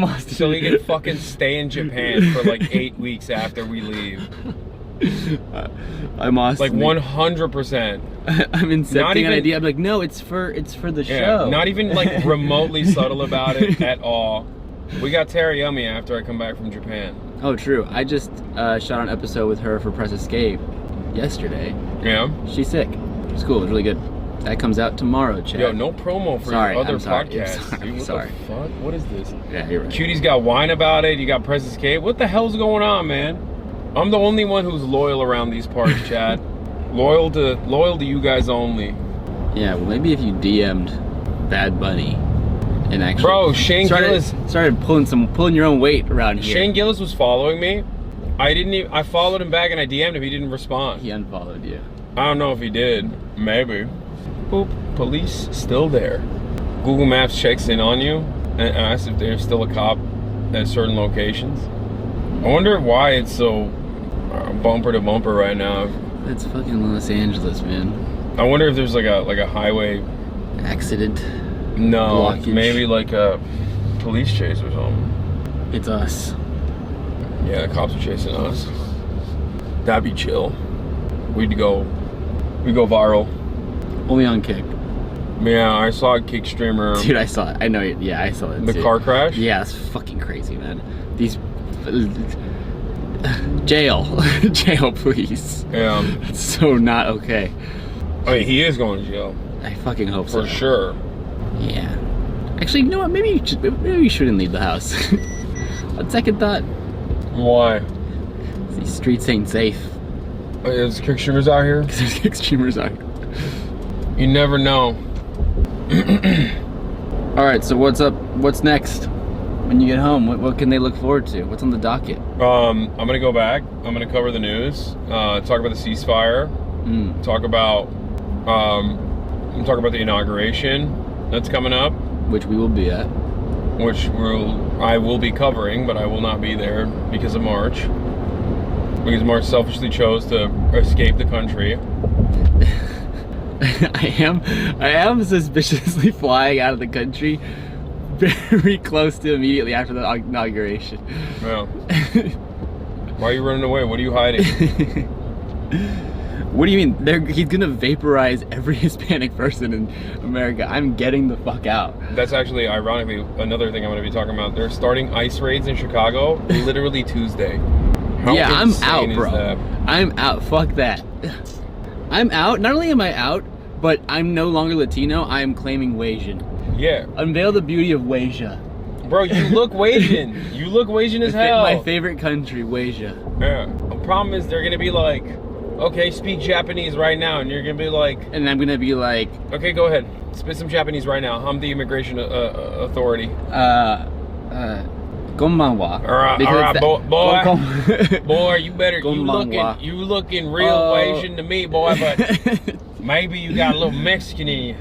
Austining. So we can fucking stay in Japan for like 8 weeks after we leave. I'm Austining. Like 100%. I'm incepting an idea. I'm like, no, it's for the show. Not even like remotely subtle about it at all. We got Teriyumi after I come back from Japan. Oh, true. I just shot an episode with her for Press Escape yesterday. Yeah? She's sick. It's cool. It's really good. That comes out tomorrow, Chad. Yo, no promo for your other podcasts. I'm sorry. What the fuck? What is this? Yeah, you're right. Cutie's got wine about it. You got Press Escape. What the hell's going on, man? I'm the only one who's loyal around these parts, Chad. loyal to you guys only. Yeah, well, maybe if you DM'd Bad Bunny and actually... Bro, Shane Gillis started pulling your own weight around here. Shane Gillis was following me. I followed him back and I DM'd him. He didn't respond. He unfollowed you. I don't know if he did. Maybe. Boop. Police still there. Google Maps checks in on you and asks if there's still a cop at certain locations. I wonder why it's so bumper to bumper right now. It's fucking Los Angeles, man. I wonder if there's like a highway accident. No, blockage. maybe like a police chase or something. It's us. Yeah, the cops are chasing us. That'd be chill. We'd go viral. Only on Kick. Yeah, I saw a Kick streamer. Dude, I saw it. I know it. Yeah, I saw it. The too. car crash? Yeah, it's fucking crazy, man. These jail, jail, please. Yeah, it's so not okay. I mean, he is going to jail. I fucking hope so. For sure. Yeah. Actually, you know what? Maybe you shouldn't leave the house. On second thought. Why? These streets ain't safe. There's Kick streamers out here? There's Kick streamers out here. You never know. Alright, so what's up? What's next? When you get home, what can they look forward to? What's on the docket? I'm gonna go back. I'm gonna cover the news. Talk about the ceasefire. Talk about the inauguration that's coming up, which we will be at. Which I will be covering, but I will not be there because of March. Because March selfishly chose to escape the country. I am suspiciously flying out of the country very close to immediately after the inauguration. Yeah. Why are you running away? What are you hiding? What do you mean? He's gonna vaporize every Hispanic person in America. I'm getting the fuck out. That's actually, ironically, another thing I'm gonna be talking about. They're starting ice raids in Chicago literally Tuesday. How yeah, I'm insane out, is bro. that? I'm out. Fuck that. I'm out. Not only am I out, but I'm no longer Latino. I am claiming Wasian. Yeah. Unveil the beauty of Wasia. Bro, you look Wasian. You look Wasian as hell. My favorite country, Wasia. Yeah. The problem is they're gonna be like, okay, speak Japanese right now, and you're gonna be like, and I'm gonna be like, okay, go ahead, spit some Japanese right now. I'm the immigration authority. Konbanwa. All right, boy, you better. You looking real Asian to me, boy. But maybe you got a little Mexican in you.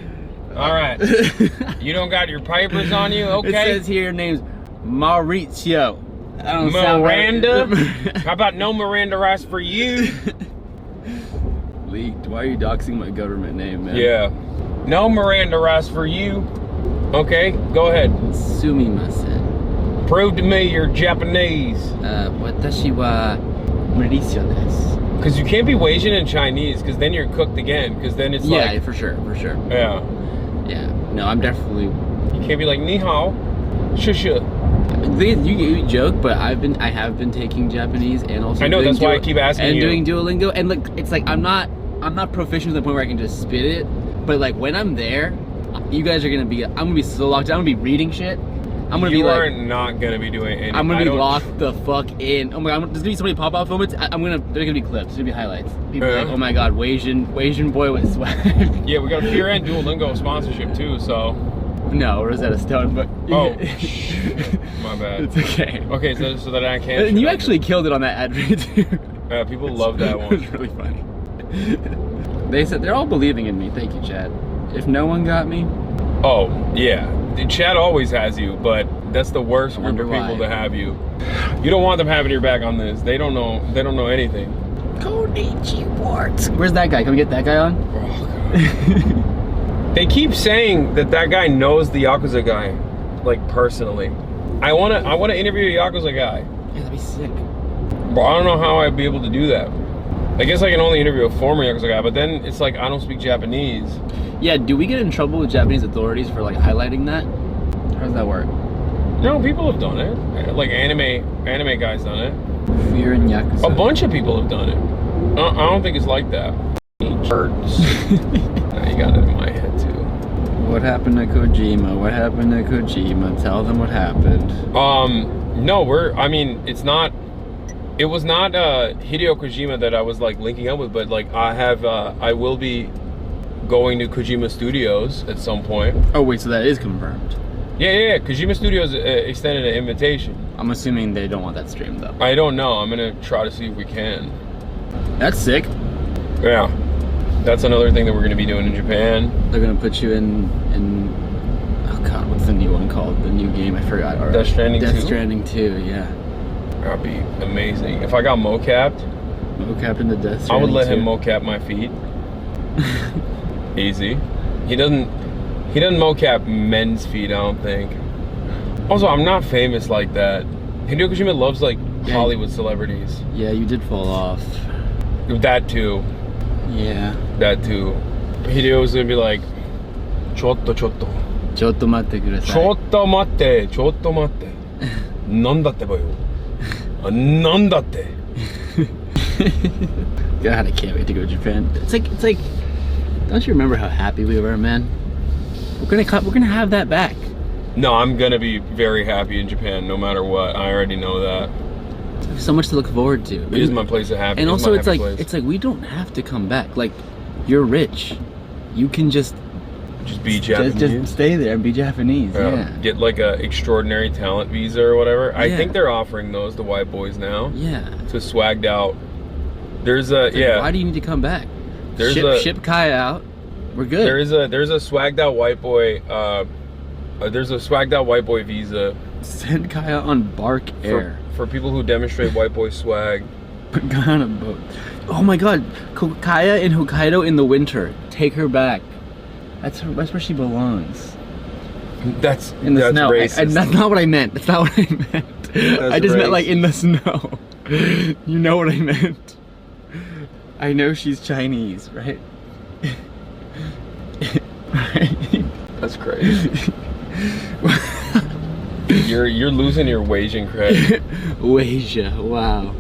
All right, you don't got your papers on you, okay? It says here your name's Mauricio. I don't Miranda. How about no Miranda rice for you? Leaked. Why are you doxing my government name, man? Yeah. No Miranda rice for you. Okay, go ahead. Sumimasen. Prove to me you're Japanese. Watashi wa Mauricio desu. Because you can't be Wasian and Chinese, because then you're cooked again. Because then it's like... Yeah, for sure, for sure. Yeah. Yeah. No, I'm definitely... You can't be like, ni hao, shusha. You joke, but I have been taking Japanese and also I know, that's why I keep asking and you. doing Duolingo, and like it's like I'm not proficient to the point where I can just spit it, but like when I'm there, you guys are I'm gonna be so locked down. I'm gonna be reading shit. I'm gonna be like, you are not gonna be doing anything. I'm gonna be locked the fuck in. Oh my god, there's gonna be so many pop-up moments. They're gonna be clips. There's gonna be highlights. People like, oh my god, Wasian boy with swag. Yeah, we got a Pure and Duolingo sponsorship too, so. No, Rosetta Stone, but oh, my bad. It's okay. Okay, so that I can't. And you actually killed it on that ad read too. Yeah, people love that one. It was really funny. They said they're all believing in me. Thank you, Chad. If no one got me. Oh yeah, Chad always has you, but that's the worst group of people to have you. You don't want them having your back on this. They don't know. They don't know anything. Konichiwa. Where's that guy? Can we get that guy on? Oh, God. They keep saying that guy knows the Yakuza guy, like personally. I wanna interview a Yakuza guy. Yeah, that'd be sick. But I don't know how I'd be able to do that. I guess I can only interview a former Yakuza guy, but then it's like I don't speak Japanese. Yeah, do we get in trouble with Japanese authorities for like highlighting that? How does that work? No, people have done it. Like anime guys done it. Fear in Yakuza. A bunch of people have done it. I don't think it's like that. Birds. Now you got it in my head too. What happened to Kojima? What happened to Kojima? Tell them what happened. No, it was not Hideo Kojima that I was like linking up with, but like I will be going to Kojima Studios at some point. Oh wait, so that is confirmed? Yeah. Kojima Studios extended an invitation. I'm assuming they don't want that streamed though. I don't know. I'm gonna try to see if we can. That's sick. Yeah. That's another thing that we're gonna be doing in Japan. They're gonna put you in oh god, what's the new one called? The new game, I forgot already. Death Stranding 2? Death Stranding 2, yeah. That'd be amazing. If I got mocapped into Death Stranding I would let 2. him mocap my feet. Easy. He doesn't He doesn't mocap men's feet, I don't think. Also, I'm not famous like that. Hideo Kojima loves like Hollywood celebrities. Yeah, you did fall off. That too. Yeah. That too. Hideo's gonna be like, Chotto chotto. Chotto matte kudasai. Chotto matte, chotto matte. Nandatte boyo. Nandatte. God, I can't wait to go to Japan. It's like, don't you remember how happy we were, man? We're gonna have that back. No, I'm gonna be very happy in Japan, no matter what. I already know that. There's so much to look forward to. It is my place of happiness. And also, it's like we don't have to come back. Like, you're rich, you can just be Japanese. Just stay there and be Japanese. Yeah. Get like a extraordinary talent visa or whatever. I Yeah. think they're offering those to white boys now. Yeah. To swagged out. There's a Why do you need to come back? There's ship Kai out. We're good. There's a swagged out white boy. There's a swagged out white boy visa. Send Kai out on Bark Air for people who demonstrate white boy swag. Put Kai on a boat. Oh my God, Kaya in Hokkaido in the winter. Take her back. That's where she belongs. That's in the snow. racist. That's not what I meant. That's not what I meant. I just meant like in the snow. You know what I meant. I know she's Chinese, right? That's crazy. You're losing your Asian credit. Asia, wow.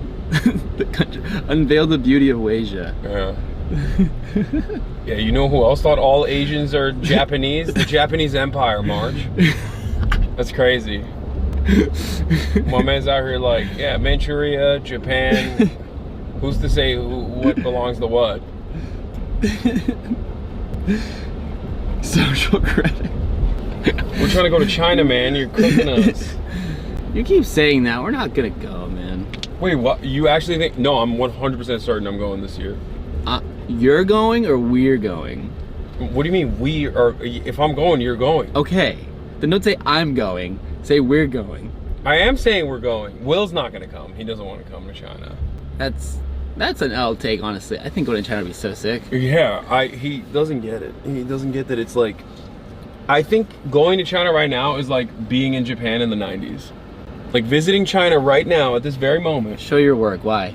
The country, unveil the beauty of Asia. Yeah. Yeah, you know who else thought all Asians are Japanese? The Japanese Empire, March. That's crazy. My man's out here like, yeah, Manchuria, Japan. Who's to say what belongs to what? Social credit. We're trying to go to China, man. You're cooking us. You keep saying that. We're not gonna go, man. Wait, what? You actually think? No, I'm 100% certain I'm going this year. You're going or we're going? What do you mean we are? If I'm going, you're going. Okay. Then don't say I'm going. Say we're going. I am saying we're going. Will's not gonna come. He doesn't want to come to China. That's an L take, honestly. I think going to China would be so sick. Yeah, he doesn't get it. He doesn't get that it's like, I think going to China right now is like being in Japan in the 90s. Like visiting China right now at this very moment. Show your work, why?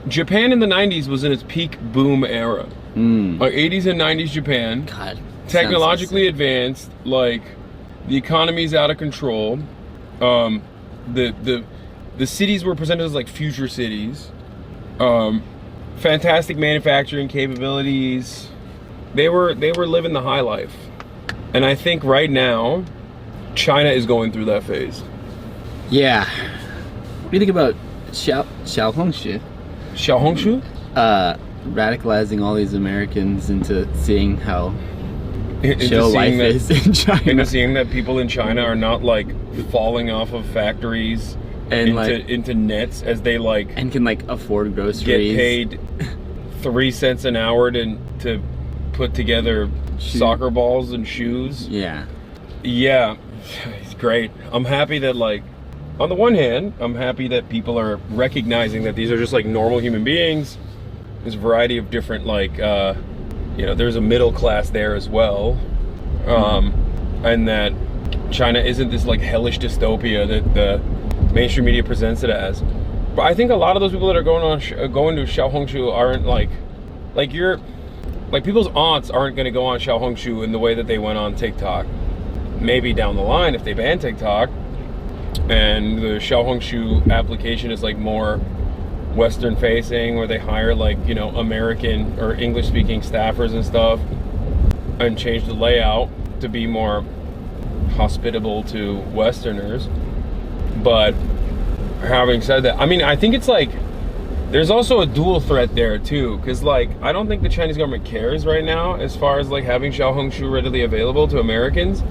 Japan in the 90s was in its peak boom era. Like 80s and 90s Japan. God. Technologically advanced, like the economy's out of control. The cities were presented as like future cities. Fantastic manufacturing capabilities. They were living the high life. And I think right now China is going through that phase. Yeah. What do you think about Xiaohongshu? Xiaohongshu? Radicalizing all these Americans into seeing how chill life is in China. Into seeing that people in China are not like falling off of factories and into nets as they like and can like afford groceries. Get paid 3 cents an hour to put together soccer balls and shoes. Yeah. Yeah, it's great. I'm happy that like, on the one hand, I'm happy that people are recognizing that these are just like normal human beings. There's a variety of different like, you know, there's a middle class there as well. And that China isn't this like hellish dystopia that the mainstream media presents it as. But I think a lot of those people that are going to Xiaohongshu aren't like people's aunts aren't going to go on Xiaohongshu in the way that they went on TikTok. Maybe down the line if they ban TikTok and the Xiaohongshu application is like more Western facing, where they hire like, you know, American or English speaking staffers and stuff and change the layout to be more hospitable to Westerners. But having said that, I mean, I think it's like there's also a dual threat there too, because like I don't think the Chinese government cares right now as far as like having Xiaohongshu readily available to Americans,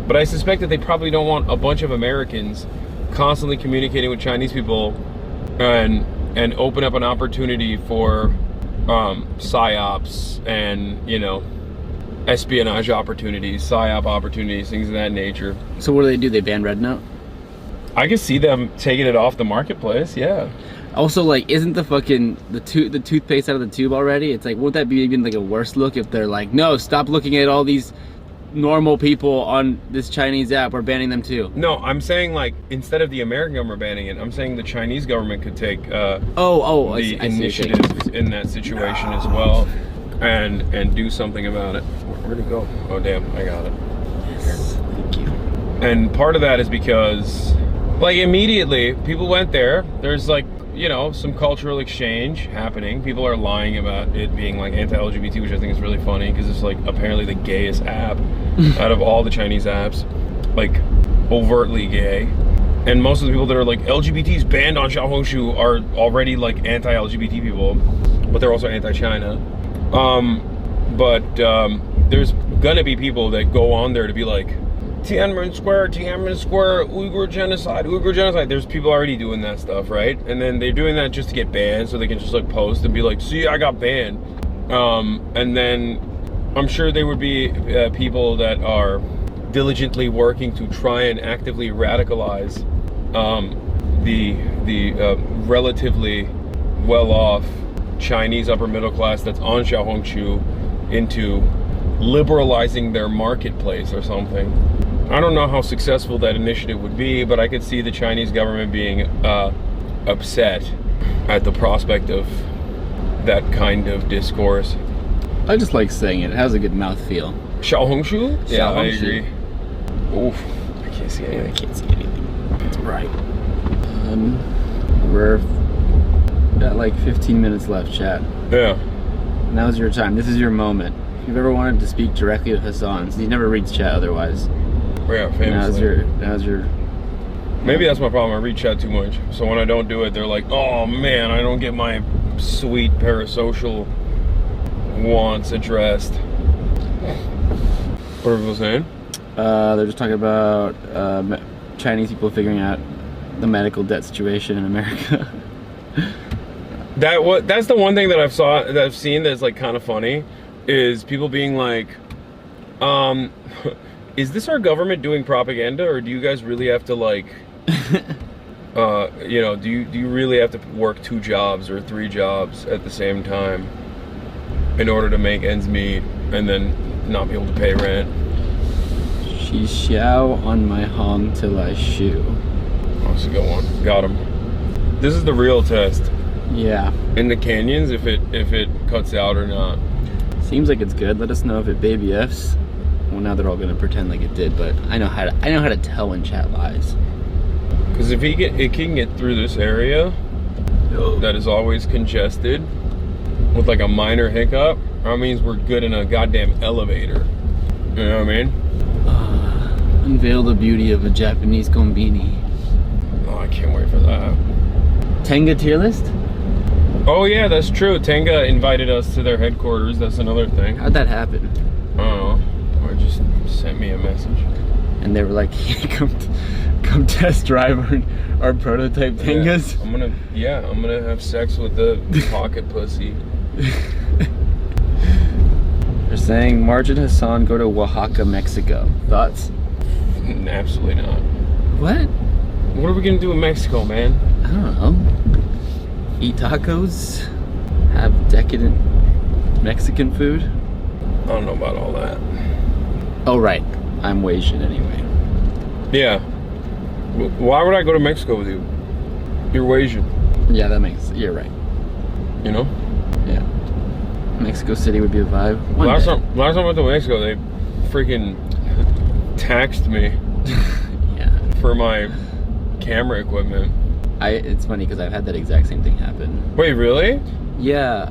but I suspect that they probably don't want a bunch of Americans constantly communicating with Chinese people and open up an opportunity for psyops and, you know, espionage opportunities, psyop opportunities, things of that nature. So what do? They ban Red Note? I can see them taking it off the marketplace, yeah. Also, like, isn't the fucking the toothpaste out of the tube already? It's like, won't that be even like a worse look if they're like, no, stop looking at all these normal people on this Chinese app, we're banning them too. No, I'm saying like instead of the American government banning it, I'm saying the Chinese government could take the initiative in that situation as well, and do something about it. Where'd it go? Oh damn, I got it. Yes, thank you. And part of that is because, like, immediately people went there. There's like, you know, some cultural exchange happening. People are lying about it being like anti-LGBT, which I think is really funny because it's like apparently the gayest app out of all the Chinese apps, like overtly gay. And most of the people that are like LGBTs banned on Xiaohongshu are already like anti-LGBT people, but they're also anti-China. There's gonna be people that go on there to be like, Tiananmen Square, Uyghur genocide. There's people already doing that stuff, right? And then they're doing that just to get banned, so they can just like post and be like, see, I got banned. And then I'm sure there would be people that are diligently working to try and actively radicalize the relatively well-off Chinese upper middle class that's on Xiaohongshu into liberalizing their marketplace or something. I don't know how successful that initiative would be, but I could see the Chinese government being upset at the prospect of that kind of discourse. I just like saying it. It has a good mouthfeel. Xiaohongshu? Yeah, I Xiaohongshu. agree. Oof, I can't see anything. I can't see anything. It's bright. We're got like 15 minutes left, chat. Yeah. Now's your time. This is your moment. If you've ever wanted to speak directly to Hasan, so he never reads chat otherwise. Yeah, famously. Now's your. Maybe that's my problem. I read chat too much. So when I don't do it, they're like, "Oh man, I don't get my sweet parasocial wants addressed." What are people saying? They're just talking about Chinese people figuring out the medical debt situation in America. That's the one thing that I've seen that's like kind of funny, is people being like, is this our government doing propaganda, or do you guys really have to like, you know, do you really have to work 2 jobs or 3 jobs at the same time in order to make ends meet and then not be able to pay rent? She xiao on my hong till I shoe. Oh, that's a good one. Got him. This is the real test. Yeah. In the canyons, if it cuts out or not. Seems like it's good. Let us know if it baby F's. Well, now they're all gonna pretend like it did, but I know how to tell when chat lies. Because if it can get through this area that is always congested with like a minor hiccup, that means we're good in a goddamn elevator. You know what I mean? Unveil the beauty of a Japanese konbini. Oh, I can't wait for that. Tenga tier list? Oh yeah, that's true. Tenga invited us to their headquarters. That's another thing. How'd that happen? I don't know. Or just sent me a message. And they were like, come test drive our prototype Tengas. Yeah, I'm gonna have sex with the pocket pussy. They're saying Marge and Hasan go to Oaxaca, Mexico. Thoughts? Absolutely not. What? What are we gonna do in Mexico, man? I don't know. Eat tacos? Have decadent Mexican food? I don't know about all that. Oh, right. I'm Asian anyway. Yeah. Why would I go to Mexico with you? You're Asian. Yeah, you're right. You know? Yeah. Mexico City would be a vibe. Last time I went to Mexico, they freaking taxed me for my camera equipment. It's funny because I've had that exact same thing happen. Wait, really? Yeah,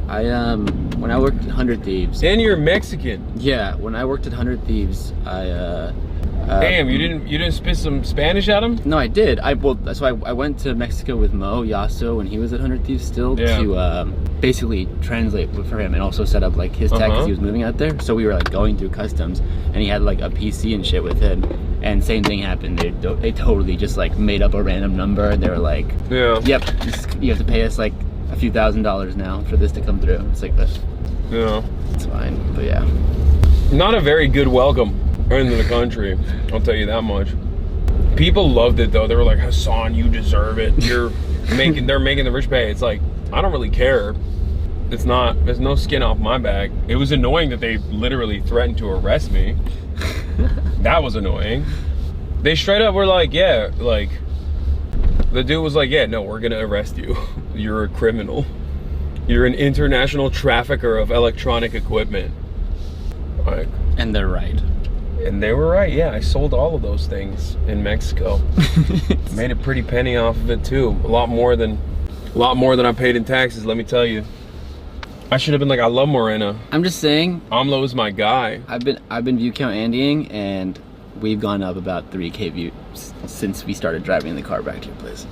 when I worked at 100 Thieves. And you're Mexican. Yeah, when I worked at 100 Thieves, damn, you didn't spit some Spanish at him? No, I did. I went to Mexico with Mo Yasso when he was at 100 Thieves still to basically translate for him and also set up like his tech because he was moving out there. So we were like going through customs and he had like a PC and shit with him. And same thing happened. They totally just like made up a random number and they were like, yep, you have to pay us like a few $1,000s now for this to come through. It's like that. Yeah. It's fine, but yeah. Not a very good welcome into the country, I'll tell you that much. People loved it though. They were like, Hasan, you deserve it. They're making the rich pay. It's like, I don't really care. There's no skin off my back. It was annoying that they literally threatened to arrest me. That was annoying. They straight up were like, yeah, like, the dude was like, yeah, no, we're gonna arrest you. You're a criminal. You're an international trafficker of electronic equipment. Like, and they're right. And they were right, yeah. I sold all of those things in Mexico. Made a pretty penny off of it too. A lot more than I paid in taxes, let me tell you. I should have been like, I love Morena. I'm just saying. AMLO is my guy. I've been view count Andying, and we've gone up about 3K views since we started driving the car back to your place.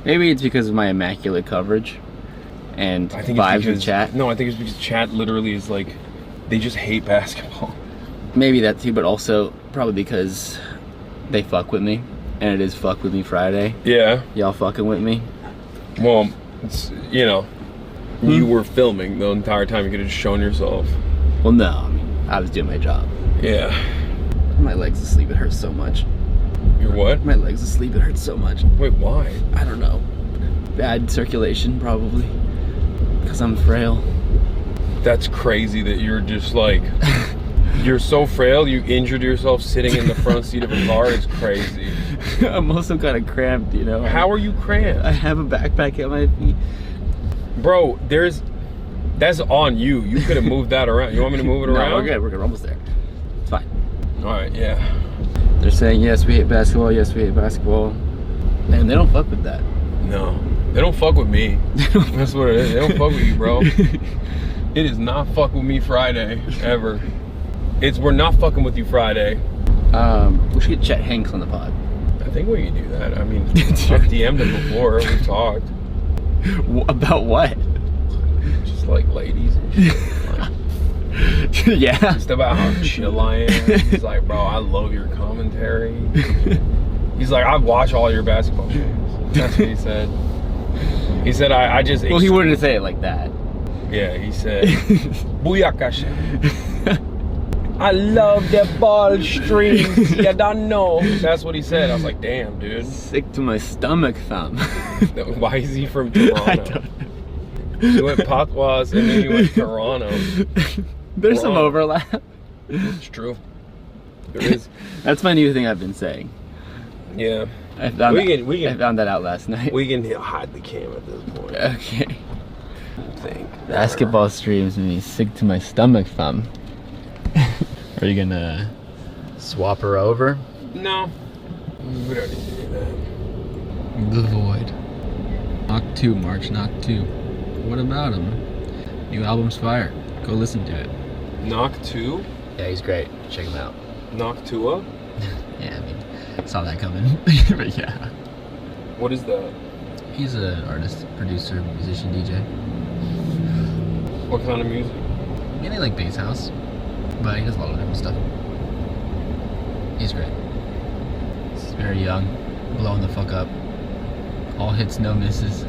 Maybe it's because of my immaculate coverage and vibes with chat. No, I think it's because chat literally is like, they just hate basketball. Maybe that too, but also probably because they fuck with me, and it is Fuck With Me Friday. Yeah. Y'all fucking with me. Well, it's, you know, you were filming the entire time. You could have just shown yourself. Well, no, I mean, I was doing my job. Yeah. My leg's asleep, it hurts so much. Your what? My leg's asleep, it hurts so much. Wait, why? I don't know. Bad circulation, probably. Because I'm frail. That's crazy that you're just like, you're so frail, you injured yourself sitting in the front seat of a car. It's crazy. I'm also kind of cramped, you know. How are you cramped? I have a backpack at my feet. Bro, that's on you. You could have moved that around. You want me to move it around? No, we're good. We're almost there. It's fine. All right, yeah. They're saying, yes, we hate basketball. Yes, we hate basketball. And they don't fuck with that. No, they don't fuck with me. That's what it is. They don't fuck with you, bro. It is not Fuck With Me Friday, ever. It's we're not fucking with you Friday. We should get Chet Hanks on the pod. I think we can do that. I mean, I've DM'd him before. We've talked. About what? Just like ladies and shit. Like, yeah. Just about how chill I am. He's like, bro, I love your commentary. He's like, I watch all your basketball games. That's what he said. He said, I just... Well, he wouldn't say it like that. Yeah, he said, Booyakasha. I love the ball strings. You don't know. That's what he said. I was like, damn, dude. Sick to my stomach, fam. Why is he from Toronto? I don't know. He went Patois and then he went Toronto. There's some overlap. It's true. There is. That's my new thing I've been saying. Yeah. I found that out last night. We can hide the cam at this point. Okay. Basketball streams me sick to my stomach, fam. Are you gonna swap her over? No. We don't need to do that. The Void. Knock 2, March Knock 2. What about him? New album's fire. Go listen to it. Knock 2? Yeah, he's great. Check him out. Knock 2 up? Yeah, I mean, saw that coming. But yeah. What is that? He's an artist, producer, musician, DJ. What kind of music? Mainly like bass house, but he does a lot of different stuff. He's great. He's very young, blowing the fuck up. All hits, no misses.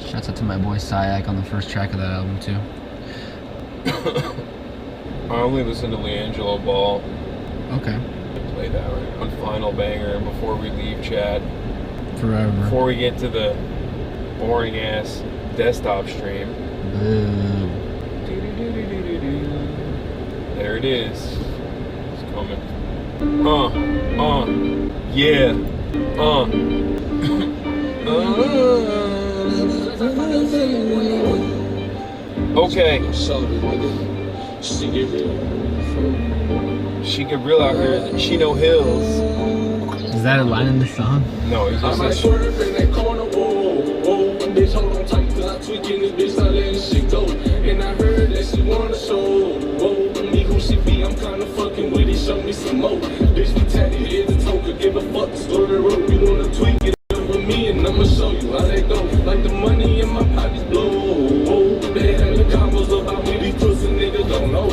Shouts out to my boy Swagg on the first track of that album too. I only listen to LiAngelo Ball. Okay. Play that right on Final Banger and before we leave chat. Forever. Before we get to the boring ass desktop stream. Boo. There it is. It's coming. Yeah. Okay. She get real out here in the Chino Hills. Is that a line in the song? No, it's just this. Bitch, hold on tight, cause I tweaking this bitch, I letting shit go. And I heard that she wanna show. Whoa, me who she be, I'm kinda fucking with it, show me some more. Bitch, we tatted head to toe, could give a fuck, story road. You wanna tweak it with me, and I'ma show you how that go. Like the money in my pockets blow. They having combos about me, these pussy niggas don't know.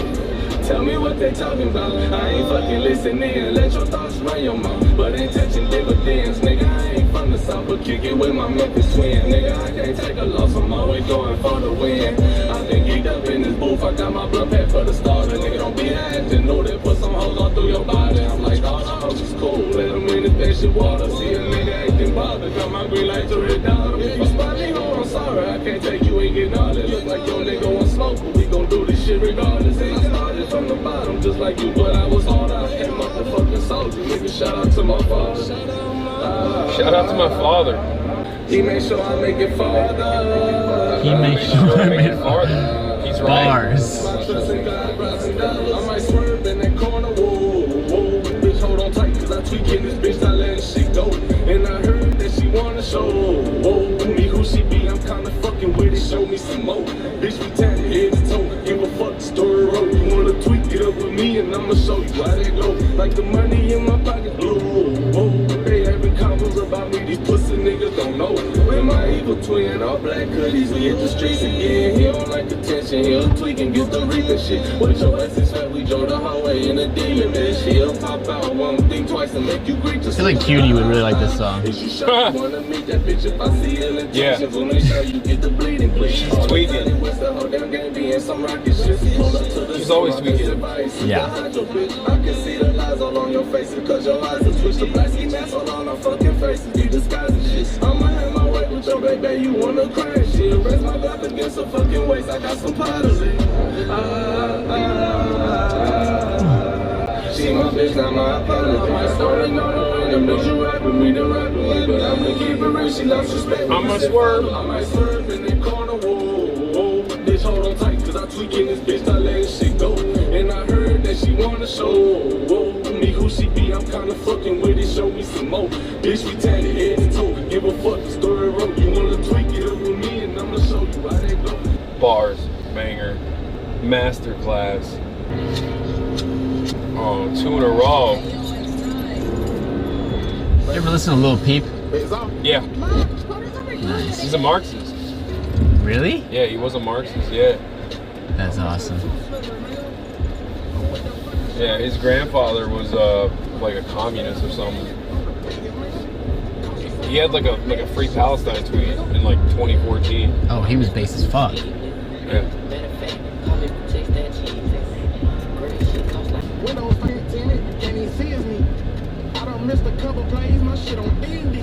Tell me what they talking about. I ain't fucking listening. Let your thoughts run your mouth, but ain't touching dividends, nigga. I ain't from the south, but kick it with my Memphis twin, nigga. I can't take a loss. I'm always going for the win. I been geeked up in this booth. I got my blood pack for the starter, nigga. Don't be acting. Know that put some hoes all through your body. I'm like, oh, it's cool. Let them in this bitch water. See a nigga acting bothered. Got my green light to red dollar. If you spot me, oh, I'm sorry. I can't take you, ain't getting all that. Look like your nigga want smoke, but we gon' do this shit regardless. And I started from the bottom, I'm just like you, but I was hard. I had motherfucking soldier. Nigga, shout out to my father. Shout out to my father. He made sure I make it farther. He made sure I make it farther. He's right. Bars. I might swerve in that corner. Whoa, whoa, bitch, hold on tight, cause I tweaking this bitch, I letting shit go. And I heard that she wanna show. Whoa, me who she be, I'm kinda fucking with it. Show me some more. Bitch, we tatted head to toe. Give a fuck, the story wrote. You wanna tweak it up with me, and I'ma show you how that go. Like the money in my pocket, blue. Whoa, they having combos about me, these pussy niggas don't know. With my evil twin, all black hoodies, we hit the streets again. He don't like attention, he'll tweak and get the reaping shit. With your ass is fat, we drove the hallway in a demon, bitch. He'll pop out, won't think twice and make you greet. I feel like Cutie would really like this song. Yeah. She's tweaking. She's always tweaking. Yeah. I can see the lies all on your face because your eyes are switched. The black ski mask all on our fucking faces. Be disguising shit. I'ma have my way with your baby. You wanna crash shit. Raise my back against her fucking waist. I got some powders in. She my bitch, not my opponent. My story, no, the bitch you rap with me, the rap with me. But I'ma keep it real, she loves respect. I'ma swerve. I might swerve in the corner, whoa, whoa. Bitch, hold on tight, cause I tweaking this bitch, I letting shit go. And I heard that she wanna show, whoa. Me who she be, I'm kinda fucking with it, show me some more. Bitch, we tatted head to toe, give a fuck, the story wrote. You wanna tweak it up with me, and I'ma show you how that go. Bars, banger, masterclass. Oh, 2 in a row. You ever listen to Lil Peep? Yeah. Nice. He's a Marxist. Really? Yeah, he was a Marxist, yeah. That's awesome. Yeah, his grandfather was like a communist or something. He had like a Free Palestine tweet in like 2014. Oh, he was base as fuck. Yeah. Windows ain't tinted, can't even see me. I done missed a couple plays, my shit on D&D.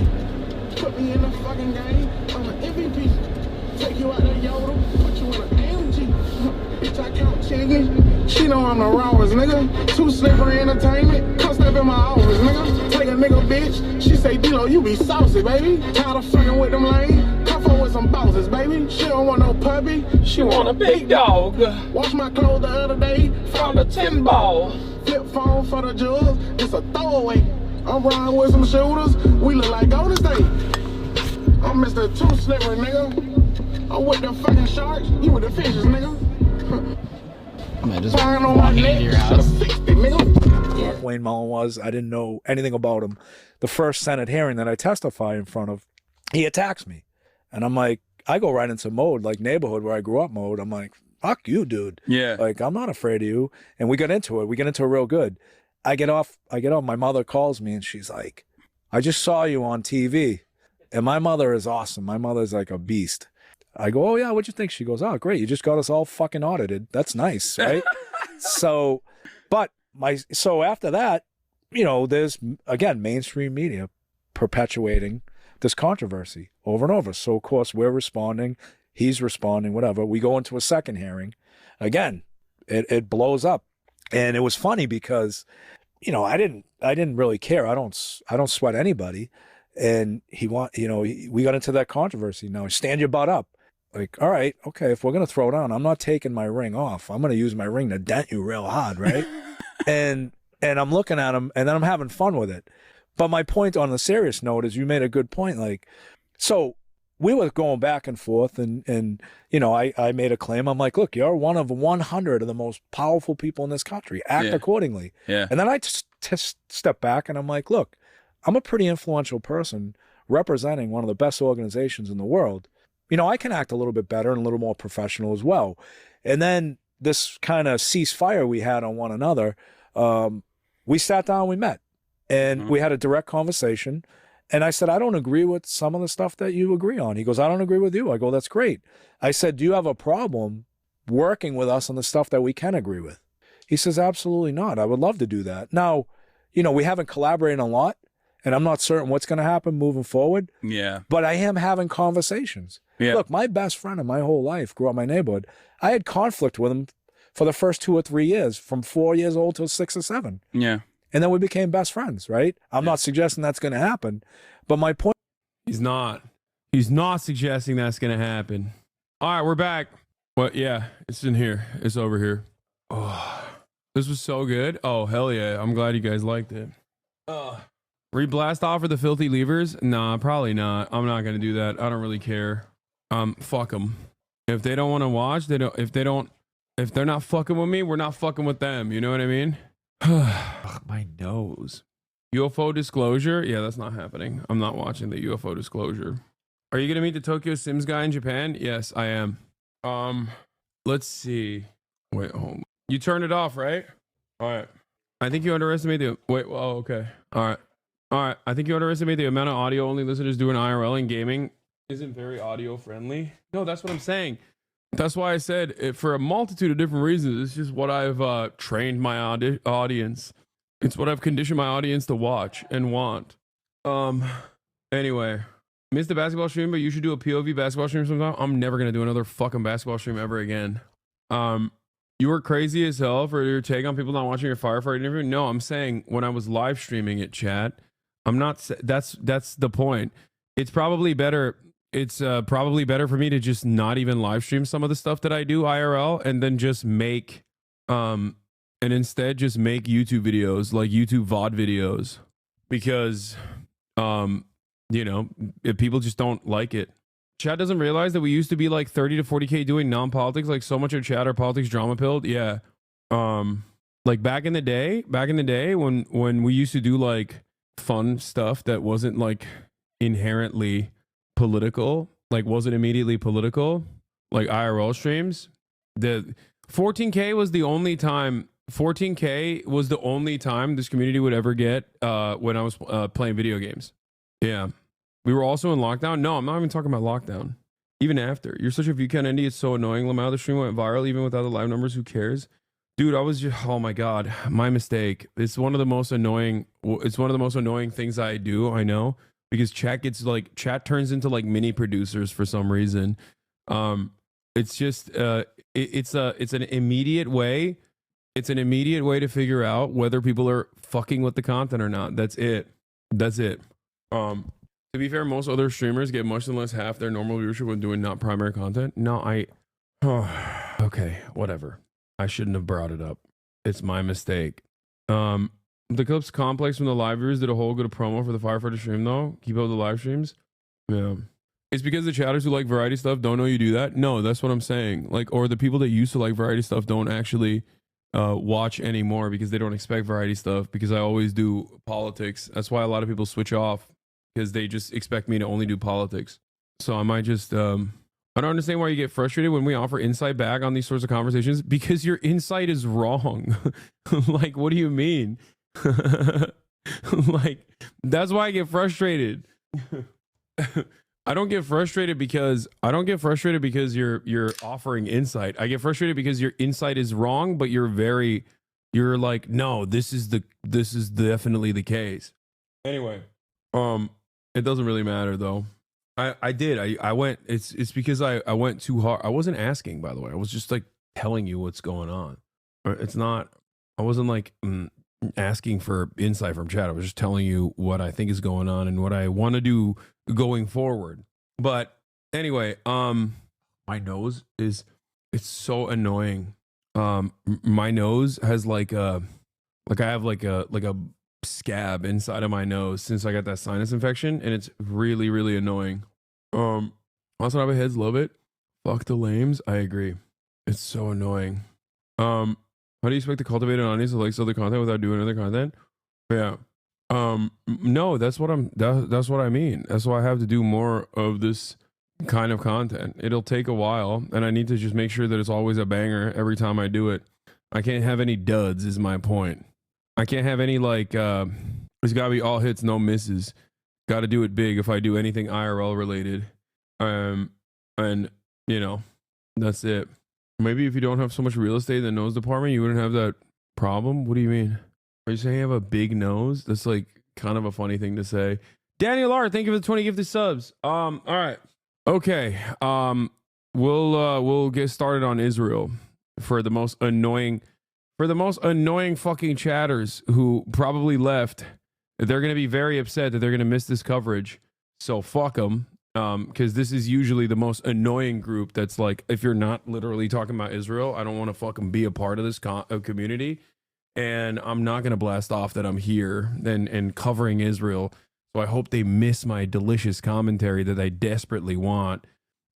Put me in the fucking game, I'm an MVP. Take you out of Yoda, put you in an AMG. Bitch, I count chicken. She know I'm the rawest, nigga. Too slippery entertainment, come step in my office, nigga. Take a nigga, bitch. She say, D-Lo, you be saucy, baby. Tired of fucking with them lanes. Come for with some bosses, baby. She don't want no puppy, she want a big dog. Wash my clothes the other day, found a 10 ball. Flip phone for the jewels, it's a throwaway. I'm riding with some shooters, we look like Golden State. I'm Mr. Too Slippery, nigga. I'm with the fucking sharks, you with the fishes, nigga. Man, just Flying on my neck, your house. 60, nigga. Wayne Mullen was. I didn't know anything about him. The first Senate hearing that I testify in front of, he attacks me. And I'm like, I go right into mode, like neighborhood where I grew up mode. I'm like, fuck you, dude. Yeah. Like, I'm not afraid of you. And we got into it. We get into it real good. I get off. My mother calls me and she's like, I just saw you on TV. And my mother is awesome. My mother's like a beast. I go, oh yeah, what'd you think? She goes, oh great, you just got us all fucking audited. That's nice, right? So after that, you know, there's again mainstream media perpetuating this controversy over and over. So of course we're responding, he's responding, whatever. We go into a second hearing. Again, it blows up. And it was funny because, you know, I didn't really care. I don't sweat anybody. And we got into that controversy. Now stand your butt up. Like, all right, okay, if we're going to throw down, I'm not taking my ring off. I'm going to use my ring to dent you real hard, right? and I'm looking at him, and then I'm having fun with it. But my point on the serious note is you made a good point. Like, so we were going back and forth, and you know, I made a claim. I'm like, look, you're one of 100 of the most powerful people in this country. Act accordingly. Yeah. And then I just step back, and I'm like, look, I'm a pretty influential person representing one of the best organizations in the world. You know, I can act a little bit better and a little more professional as well. And then this kind of ceasefire we had on one another, we sat down, we met, and we had a direct conversation. And I said, I don't agree with some of the stuff that you agree on. He goes, I don't agree with you. I go, that's great. I said, do you have a problem working with us on the stuff that we can agree with? He says, absolutely not. I would love to do that. Now, you know, we haven't collaborated a lot, and I'm not certain what's going to happen moving forward. Yeah. But I am having conversations. Yeah. Look, my best friend in my whole life grew up in my neighborhood. I had conflict with him for the first 2 or 3 years, from 4 years old till 6 or 7. Yeah. And then we became best friends, right? I'm not suggesting that's going to happen, but my point. He's not suggesting that's going to happen. All right, we're back. What? Yeah, it's in here. It's over here. Oh, this was so good. Oh, hell yeah. I'm glad you guys liked it. Reblast off for the filthy levers? Nah, probably not. I'm not going to do that. I don't really care. Fuck them. If they don't want to watch, they don't. If they're not fucking with me, we're not fucking with them. You know what I mean? Ugh, my nose. UFO disclosure? Yeah, that's not happening. I'm not watching the UFO disclosure. Are you gonna meet the Tokyo Sims guy in Japan? Yes, I am. Let's see. Wait, hold on. You turned it off, right? All right. I think you underestimate the okay. All right. I think you underestimate the amount of audio only listeners do in IRL and gaming isn't very audio friendly. No, that's what I'm saying. That's why I said it, for a multitude of different reasons. It's just what I've trained my audience. It's what I've conditioned my audience to watch and want. Anyway, missed the basketball stream, but you should do a POV basketball stream sometime. I'm never gonna do another fucking basketball stream ever again. You were crazy as hell for your take on people not watching your firefighter interview. No, I'm saying when I was live streaming it, chat. I'm not. That's the point. It's probably better. It's probably better for me to just not even live stream some of the stuff that I do IRL and then just make and instead just make YouTube videos, like YouTube VOD videos, because you know, if people just don't like it. Chat doesn't realize that we used to be like 30 to 40K doing non-politics, like so much of chat are politics drama pilled. Yeah. Like back in the day when we used to do like fun stuff that wasn't like inherently political, like wasn't immediately political, like IRL streams. The 14K was the only time 14K was the only time this community would ever get when I was playing video games. Yeah. We were also in lockdown. No, I'm not even talking about lockdown. Even after. You're such a view count indie. It's so annoying. Lamau, the stream went viral even without the live numbers. Who cares? Dude, I was just, oh my God, my mistake. It's one of the most annoying things I do, I know, because chat turns into like mini producers for some reason. It's just it's an immediate way. It's an immediate way to figure out whether people are fucking with the content or not. That's it. To be fair, most other streamers get much less half their normal viewership when doing not primary content. No, okay, whatever. I shouldn't have brought it up. It's my mistake. The Clips Complex from the live viewers did a whole good promo for the Firefighter stream though. Keep up the live streams. Yeah. It's because the chatters who like variety stuff don't know you do that. No, that's what I'm saying. Like, or the people that used to like variety stuff don't actually watch anymore because they don't expect variety stuff, because I always do politics. That's why a lot of people switch off, because they just expect me to only do politics. So I might just I don't understand why you get frustrated when we offer insight back on these sorts of conversations, because your insight is wrong. Like, what do you mean? Like, that's why I get frustrated. I don't get frustrated because you're offering insight. I get frustrated because your insight is wrong, but you're like, no, this is definitely the case. Anyway, it doesn't really matter though. I went, it's because I went too hard. I wasn't asking, by the way. I was just like telling you what's going on. I wasn't like asking for insight from chat. I was just telling you what I think is going on and what I want to do going forward. But anyway, my nose it's so annoying. My nose has like I have like a scab inside of my nose since I got that sinus infection, and it's really, really annoying. HasanAbi heads love it. Fuck the lames. I agree. It's so annoying. How do you expect to cultivate an audience that likes other content without doing other content? Yeah. No, that's what that's what I mean. That's why I have to do more of this kind of content. It'll take a while, and I need to just make sure that it's always a banger every time I do it. I can't have any duds is my point. I can't have any like it's gotta be all hits, no misses. Gotta do it big if I do anything IRL related. And you know, that's it. Maybe if you don't have so much real estate in the nose department, you wouldn't have that problem. What do you mean? Are you saying you have a big nose? That's like kind of a funny thing to say. Daniel R, thank you for the 20 gifted subs. All right. Okay. We'll get started on Israel. for the most annoying fucking chatters who probably left. They're going to be very upset that they're going to miss this coverage. So fuck them. Because this is usually the most annoying group that's like, if you're not literally talking about Israel, I don't want to fucking be a part of this community. And I'm not going to blast off that I'm here and covering Israel. So I hope they miss my delicious commentary that I desperately want.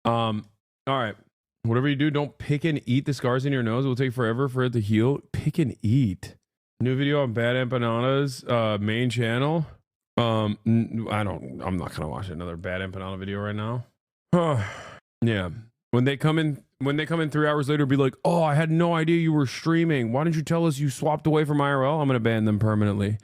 All right. Whatever you do, don't pick and eat the scars in your nose. It will take forever for it to heal. Pick and eat. New video on Bad Empanada's main channel. I'm not gonna watch another Bad Empanada video right now. Yeah. When they come in 3 hours later, be like, oh, I had no idea you were streaming. Why didn't you tell us you swapped away from IRL? I'm gonna ban them permanently.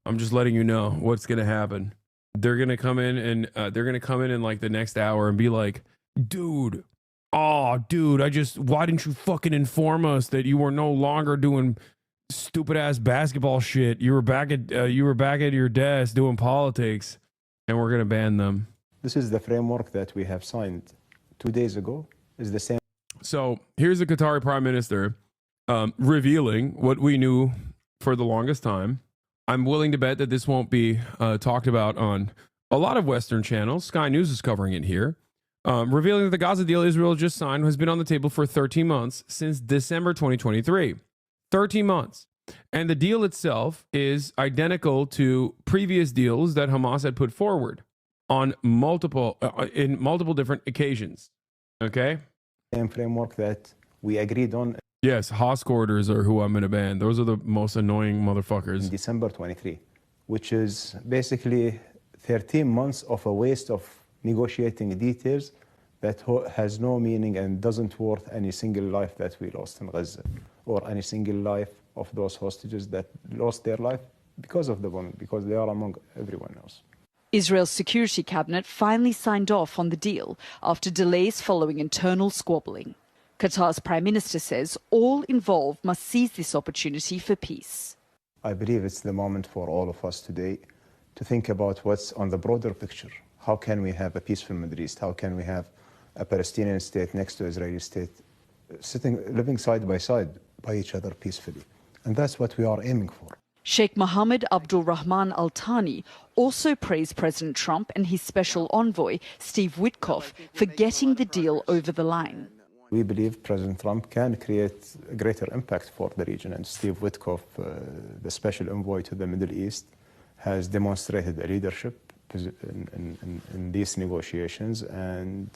I'm just letting you know what's gonna happen. They're gonna come in in like the next hour and be like, dude, why didn't you fucking inform us that you were no longer doing stupid ass basketball shit? You were back at your desk doing politics, and we're gonna ban them. This is the framework that we have signed 2 days ago. Is the same. So here's the Qatari Prime Minister revealing what we knew for the longest time. I'm willing to bet that this won't be talked about on a lot of Western channels. Sky News is covering it here. Revealing that the Gaza deal Israel just signed has been on the table for 13 months since December 2023. 13 months. And the deal itself is identical to previous deals that Hamas had put forward on multiple different occasions. Okay? Same framework that we agreed on. Yes, Haas corridors are who I'm going to ban. Those are the most annoying motherfuckers. In December 23, which is basically 13 months of a waste of negotiating details that has no meaning and doesn't worth any single life that we lost in Gaza, or any single life of those hostages that lost their life because of the bombing, because they are among everyone else. Israel's security cabinet finally signed off on the deal after delays following internal squabbling. Qatar's Prime Minister says all involved must seize this opportunity for peace. I believe it's the moment for all of us today to think about what's on the broader picture. How can we have a peaceful Middle East? How can we have a Palestinian state next to Israeli state, living side by each other peacefully? And that's what we are aiming for. Sheikh Mohammed Abdul Rahman Al Thani also praised President Trump and his special envoy, Steve Witkoff, for getting the deal over the line. We believe President Trump can create a greater impact for the region, and Steve Witkoff, the special envoy to the Middle East, has demonstrated a leadership in these negotiations, and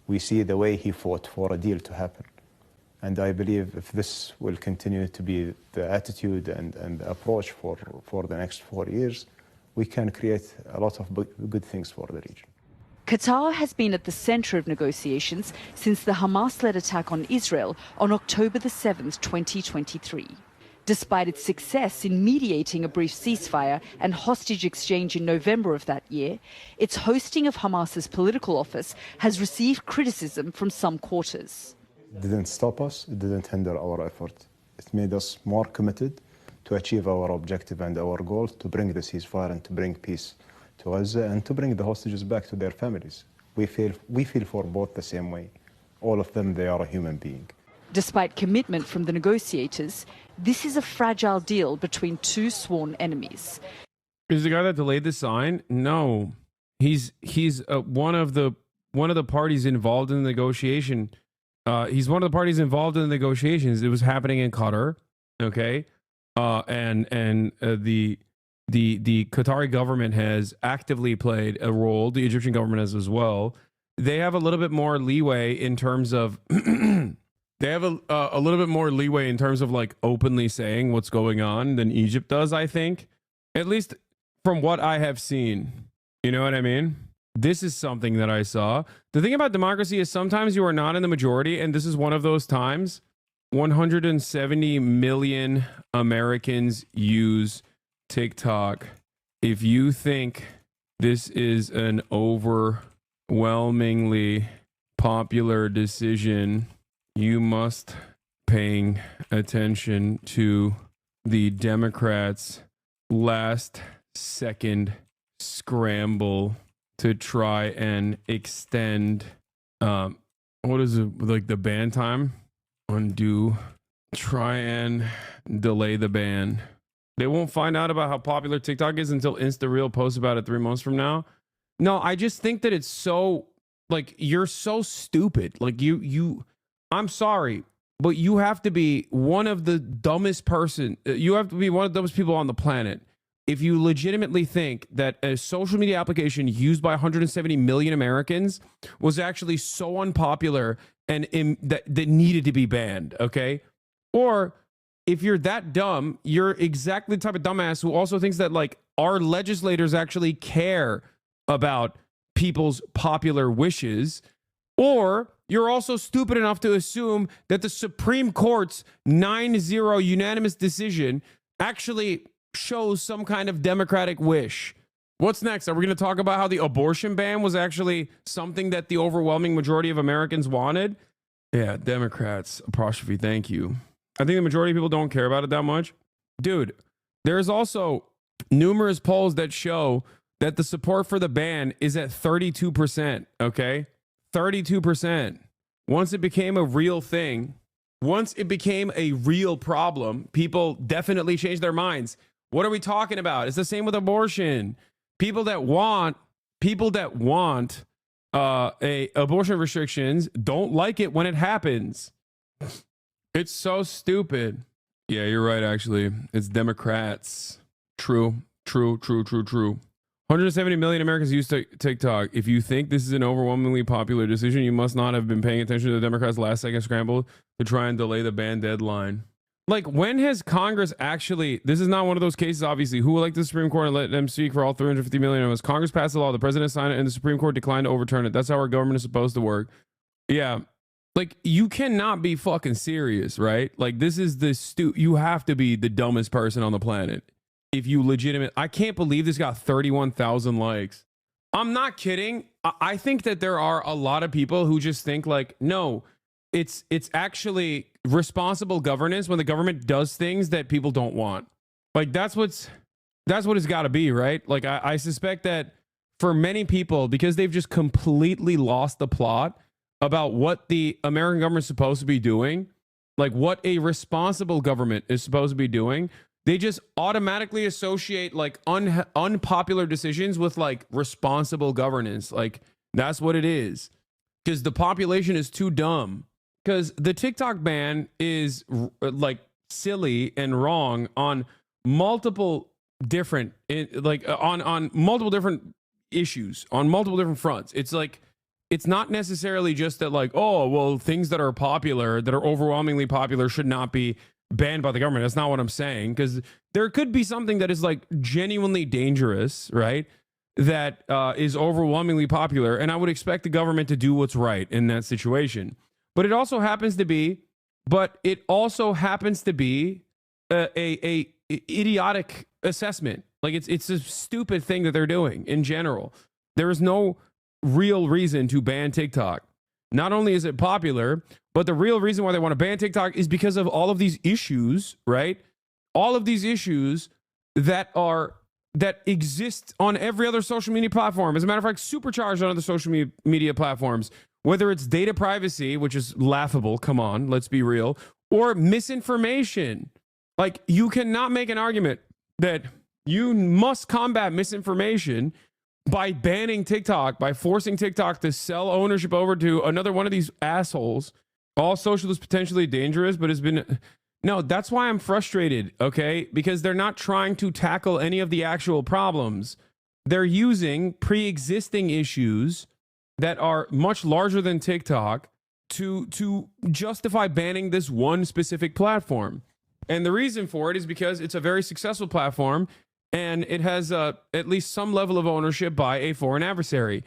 we see the way he fought for a deal to happen. And I believe if this will continue to be the attitude and the approach for the next 4 years, we can create a lot of good things for the region. Qatar has been at the center of negotiations since the Hamas-led attack on Israel on October the 7th, 2023. Despite its success in mediating a brief ceasefire and hostage exchange in November of that year, its hosting of Hamas's political office has received criticism from some quarters. It didn't stop us, it didn't hinder our effort. It made us more committed to achieve our objective and our goal to bring the ceasefire and to bring peace to Gaza and to bring the hostages back to their families. We feel for both the same way. All of them, they are a human being. Despite commitment from the negotiators, this is a fragile deal between two sworn enemies. Is the guy that delayed the sign? No, he's one of the parties involved in the negotiation. He's one of the parties involved in the negotiations. It was happening in Qatar, okay, and the Qatari government has actively played a role. The Egyptian government has as well. They have a little bit more leeway in terms of they have a little bit more leeway in terms of like openly saying what's going on than Egypt does, I think, at least from what I have seen. You know what I mean? This is something that I saw. The thing about democracy is sometimes you are not in the majority, and this is one of those times. 170 million Americans use TikTok. If you think this is an overwhelmingly popular decision, you must paying attention to the Democrats' last second scramble to try and extend what is it, like the ban time Undo. Try and delay the ban. They won't find out about how popular TikTok is until Insta posts about it 3 months from now. No, I just think that it's so, like, you're so stupid. Like, I'm sorry, but you have to be one of the dumbest you have to be one of the dumbest people on the planet if you legitimately think that a social media application used by 170 million Americans was actually so unpopular and that needed to be banned, okay? Or if you're that dumb, you're exactly the type of dumbass who also thinks that, like, our legislators actually care about people's popular wishes. Or you're also stupid enough to assume that the Supreme Court's 9-0 unanimous decision actually shows some kind of democratic wish. What's next? Are we going to talk about how the abortion ban was actually something that the overwhelming majority of Americans wanted? Yeah, Democrats, apostrophe, thank you. I think the majority of people don't care about it that much. Dude, there's also numerous polls that show that the support for the ban is at 32%, okay? 32%. Once it became a real thing, once it became a real problem, people definitely changed their minds. What are we talking about? It's the same with abortion. People that want abortion restrictions don't like it when it happens. It's so stupid. Yeah, you're right, actually. It's Democrats. True. 170 million Americans use TikTok. If you think this is an overwhelmingly popular decision, you must not have been paying attention to the Democrats' last-second scramble to try and delay the ban deadline. Like, when has Congress actually... This is not one of those cases, obviously. Who elected the Supreme Court and let them speak for all 350 million of us? Congress passed the law, the president signed it, and the Supreme Court declined to overturn it. That's how our government is supposed to work. Yeah. Like, you cannot be fucking serious, right? Like, this is the you have to be the dumbest person on the planet. If you I can't believe this got 31,000 likes. I'm not kidding. I think that there are a lot of people who just think, like, no, it's actually responsible governance when the government does things that people don't want. Like, that's what it's got to be, right? Like, I suspect that for many people, because they've just completely lost the plot about what the American government is supposed to be doing, like what a responsible government is supposed to be doing, they just automatically associate, like, unpopular decisions with, like, responsible governance. Like, that's what it is. Because the population is too dumb. Because the TikTok ban is, like, silly and wrong on multiple different, on multiple different issues, on multiple different fronts. It's like, it's not necessarily just that, like, oh, well, things that are popular, that are overwhelmingly popular, should not be banned by the government. That's not what I'm saying, because there could be something that is, like, genuinely dangerous, right? That is overwhelmingly popular, and I would expect the government to do what's right in that situation. But it also happens to be a idiotic assessment. Like, it's a stupid thing that they're doing in general. There is no real reason to ban TikTok. Not only is it popular, but the real reason why they want to ban TikTok is because of all of these issues, right? All of these issues that exist on every other social media platform. As a matter of fact, supercharged on other social media platforms, whether it's data privacy, which is laughable, come on, let's be real, or misinformation. Like, you cannot make an argument that you must combat misinformation by banning TikTok, by forcing TikTok to sell ownership over to another one of these assholes. All social is potentially dangerous, but has been... No, that's why I'm frustrated, okay? Because they're not trying to tackle any of the actual problems. They're using pre-existing issues that are much larger than TikTok to justify banning this one specific platform. And the reason for it is because it's a very successful platform, and it has at least some level of ownership by a foreign adversary,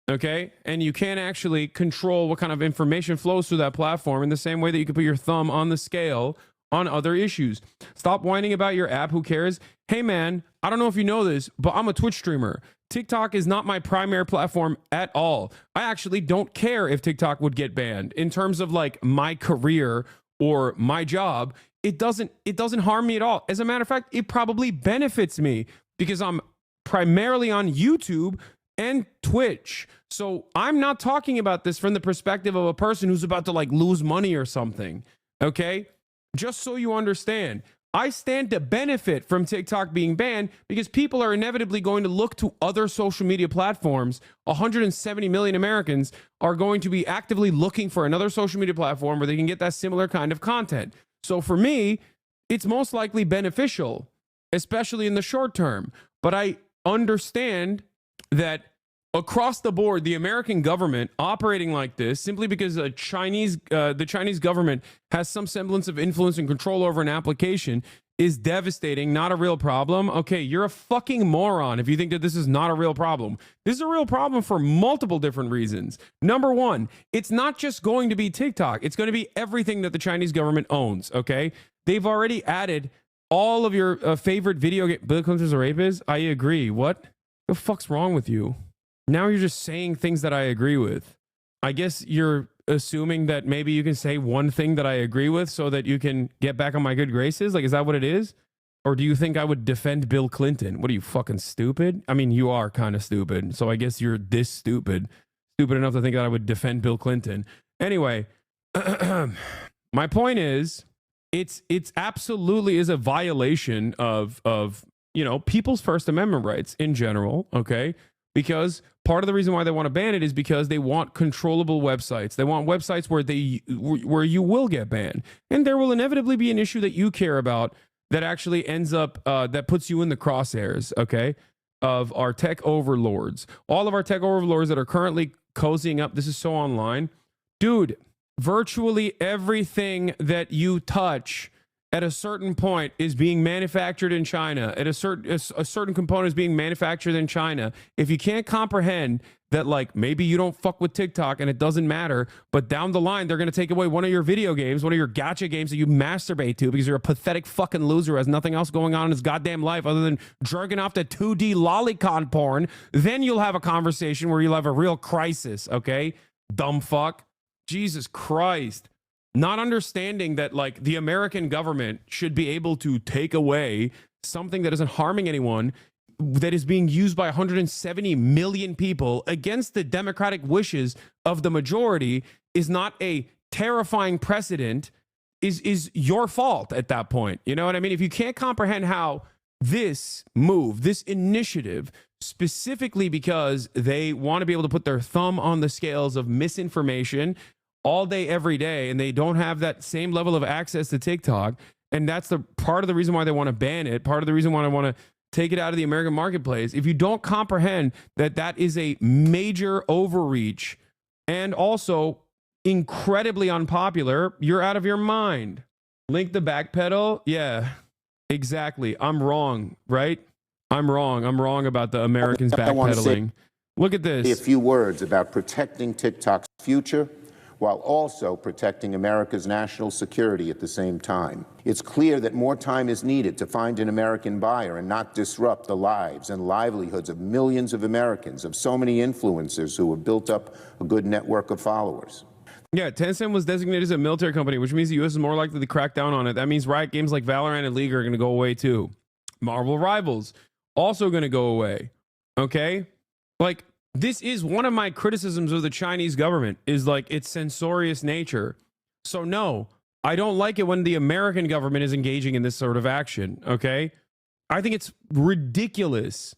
okay? And you can't actually control what kind of information flows through that platform in the same way that you can put your thumb on the scale on other issues. Stop whining about your app. Who cares? Hey, man, I don't know if you know this, but I'm a Twitch streamer. TikTok is not my primary platform at all. I actually don't care if TikTok would get banned. In terms of, like, my career or my job, it doesn't harm me at all. As a matter of fact, it probably benefits me because I'm primarily on YouTube and Twitch. So I'm not talking about this from the perspective of a person who's about to, like, lose money or something. Okay? Just so you understand, I stand to benefit from TikTok being banned because people are inevitably going to look to other social media platforms. 170 million Americans are going to be actively looking for another social media platform where they can get that similar kind of content. So for me, it's most likely beneficial, especially in the short term. But I understand that across the board, the American government operating like this simply because the Chinese government has some semblance of influence and control over an application is devastating, not a real problem. Okay, you're a fucking moron if you think that this is not a real problem. This is a real problem for multiple different reasons. Number one, it's not just going to be TikTok. It's going to be everything that the Chinese government owns, okay? They've already added all of your favorite video game... Bill Clinton's a rapist? I agree. What the fuck's wrong with you? Now you're just saying things that I agree with. I guess you're assuming that maybe you can say one thing that I agree with so that you can get back on my good graces? Like, is that what it is? Or do you think I would defend Bill Clinton? What are you, fucking stupid? I mean, you are kind of stupid. So I guess you're this stupid. Stupid enough to think that I would defend Bill Clinton. Anyway, my point is, it's absolutely is a violation of you know, people's First Amendment rights in general, okay? Because part of the reason why they want to ban it is because they want controllable websites. They want websites where you will get banned. And there will inevitably be an issue that you care about that actually ends up, that puts you in the crosshairs, okay, of our tech overlords. All of our tech overlords that are currently cozying up. This is so online. Dude, virtually everything that you touch at a certain point is being manufactured in China. At a certain component is being manufactured in China. If you can't comprehend that, like, maybe you don't fuck with TikTok and it doesn't matter, but down the line, they're going to take away one of your video games, one of your gacha games that you masturbate to because you're a pathetic fucking loser who has nothing else going on in his goddamn life other than jerking off to 2D lolicon porn, then you'll have a conversation where you'll have a real crisis, okay? Dumb fuck. Jesus Christ. Not understanding that, like, the American government should be able to take away something that isn't harming anyone, that is being used by 170 million people against the democratic wishes of the majority, is not a terrifying precedent, is your fault at that point. You know what I mean? If you can't comprehend how this move, this initiative, specifically because they want to be able to put their thumb on the scales of misinformation all day, every day, and they don't have that same level of access to TikTok. And that's the part of the reason why they want to ban it. Part of the reason why I want to take it out of the American marketplace. If you don't comprehend that that is a major overreach and also incredibly unpopular, you're out of your mind. Link the backpedal. Yeah, exactly. I'm wrong, right? I'm wrong. I'm wrong about the Americans backpedaling. Look at this. A few words about protecting TikTok's future, while also protecting America's national security at the same time. It's clear that more time is needed to find an American buyer and not disrupt the lives and livelihoods of millions of Americans, of so many influencers who have built up a good network of followers. Yeah, Tencent was designated as a military company, which means the U.S. is more likely to crack down on it. That means Riot games like Valorant and League are going to go away too. Marvel Rivals, also going to go away. Okay? Like, this is one of my criticisms of the Chinese government, is like its censorious nature. So no, I don't like it when the American government is engaging in this sort of action, okay? I think it's ridiculous.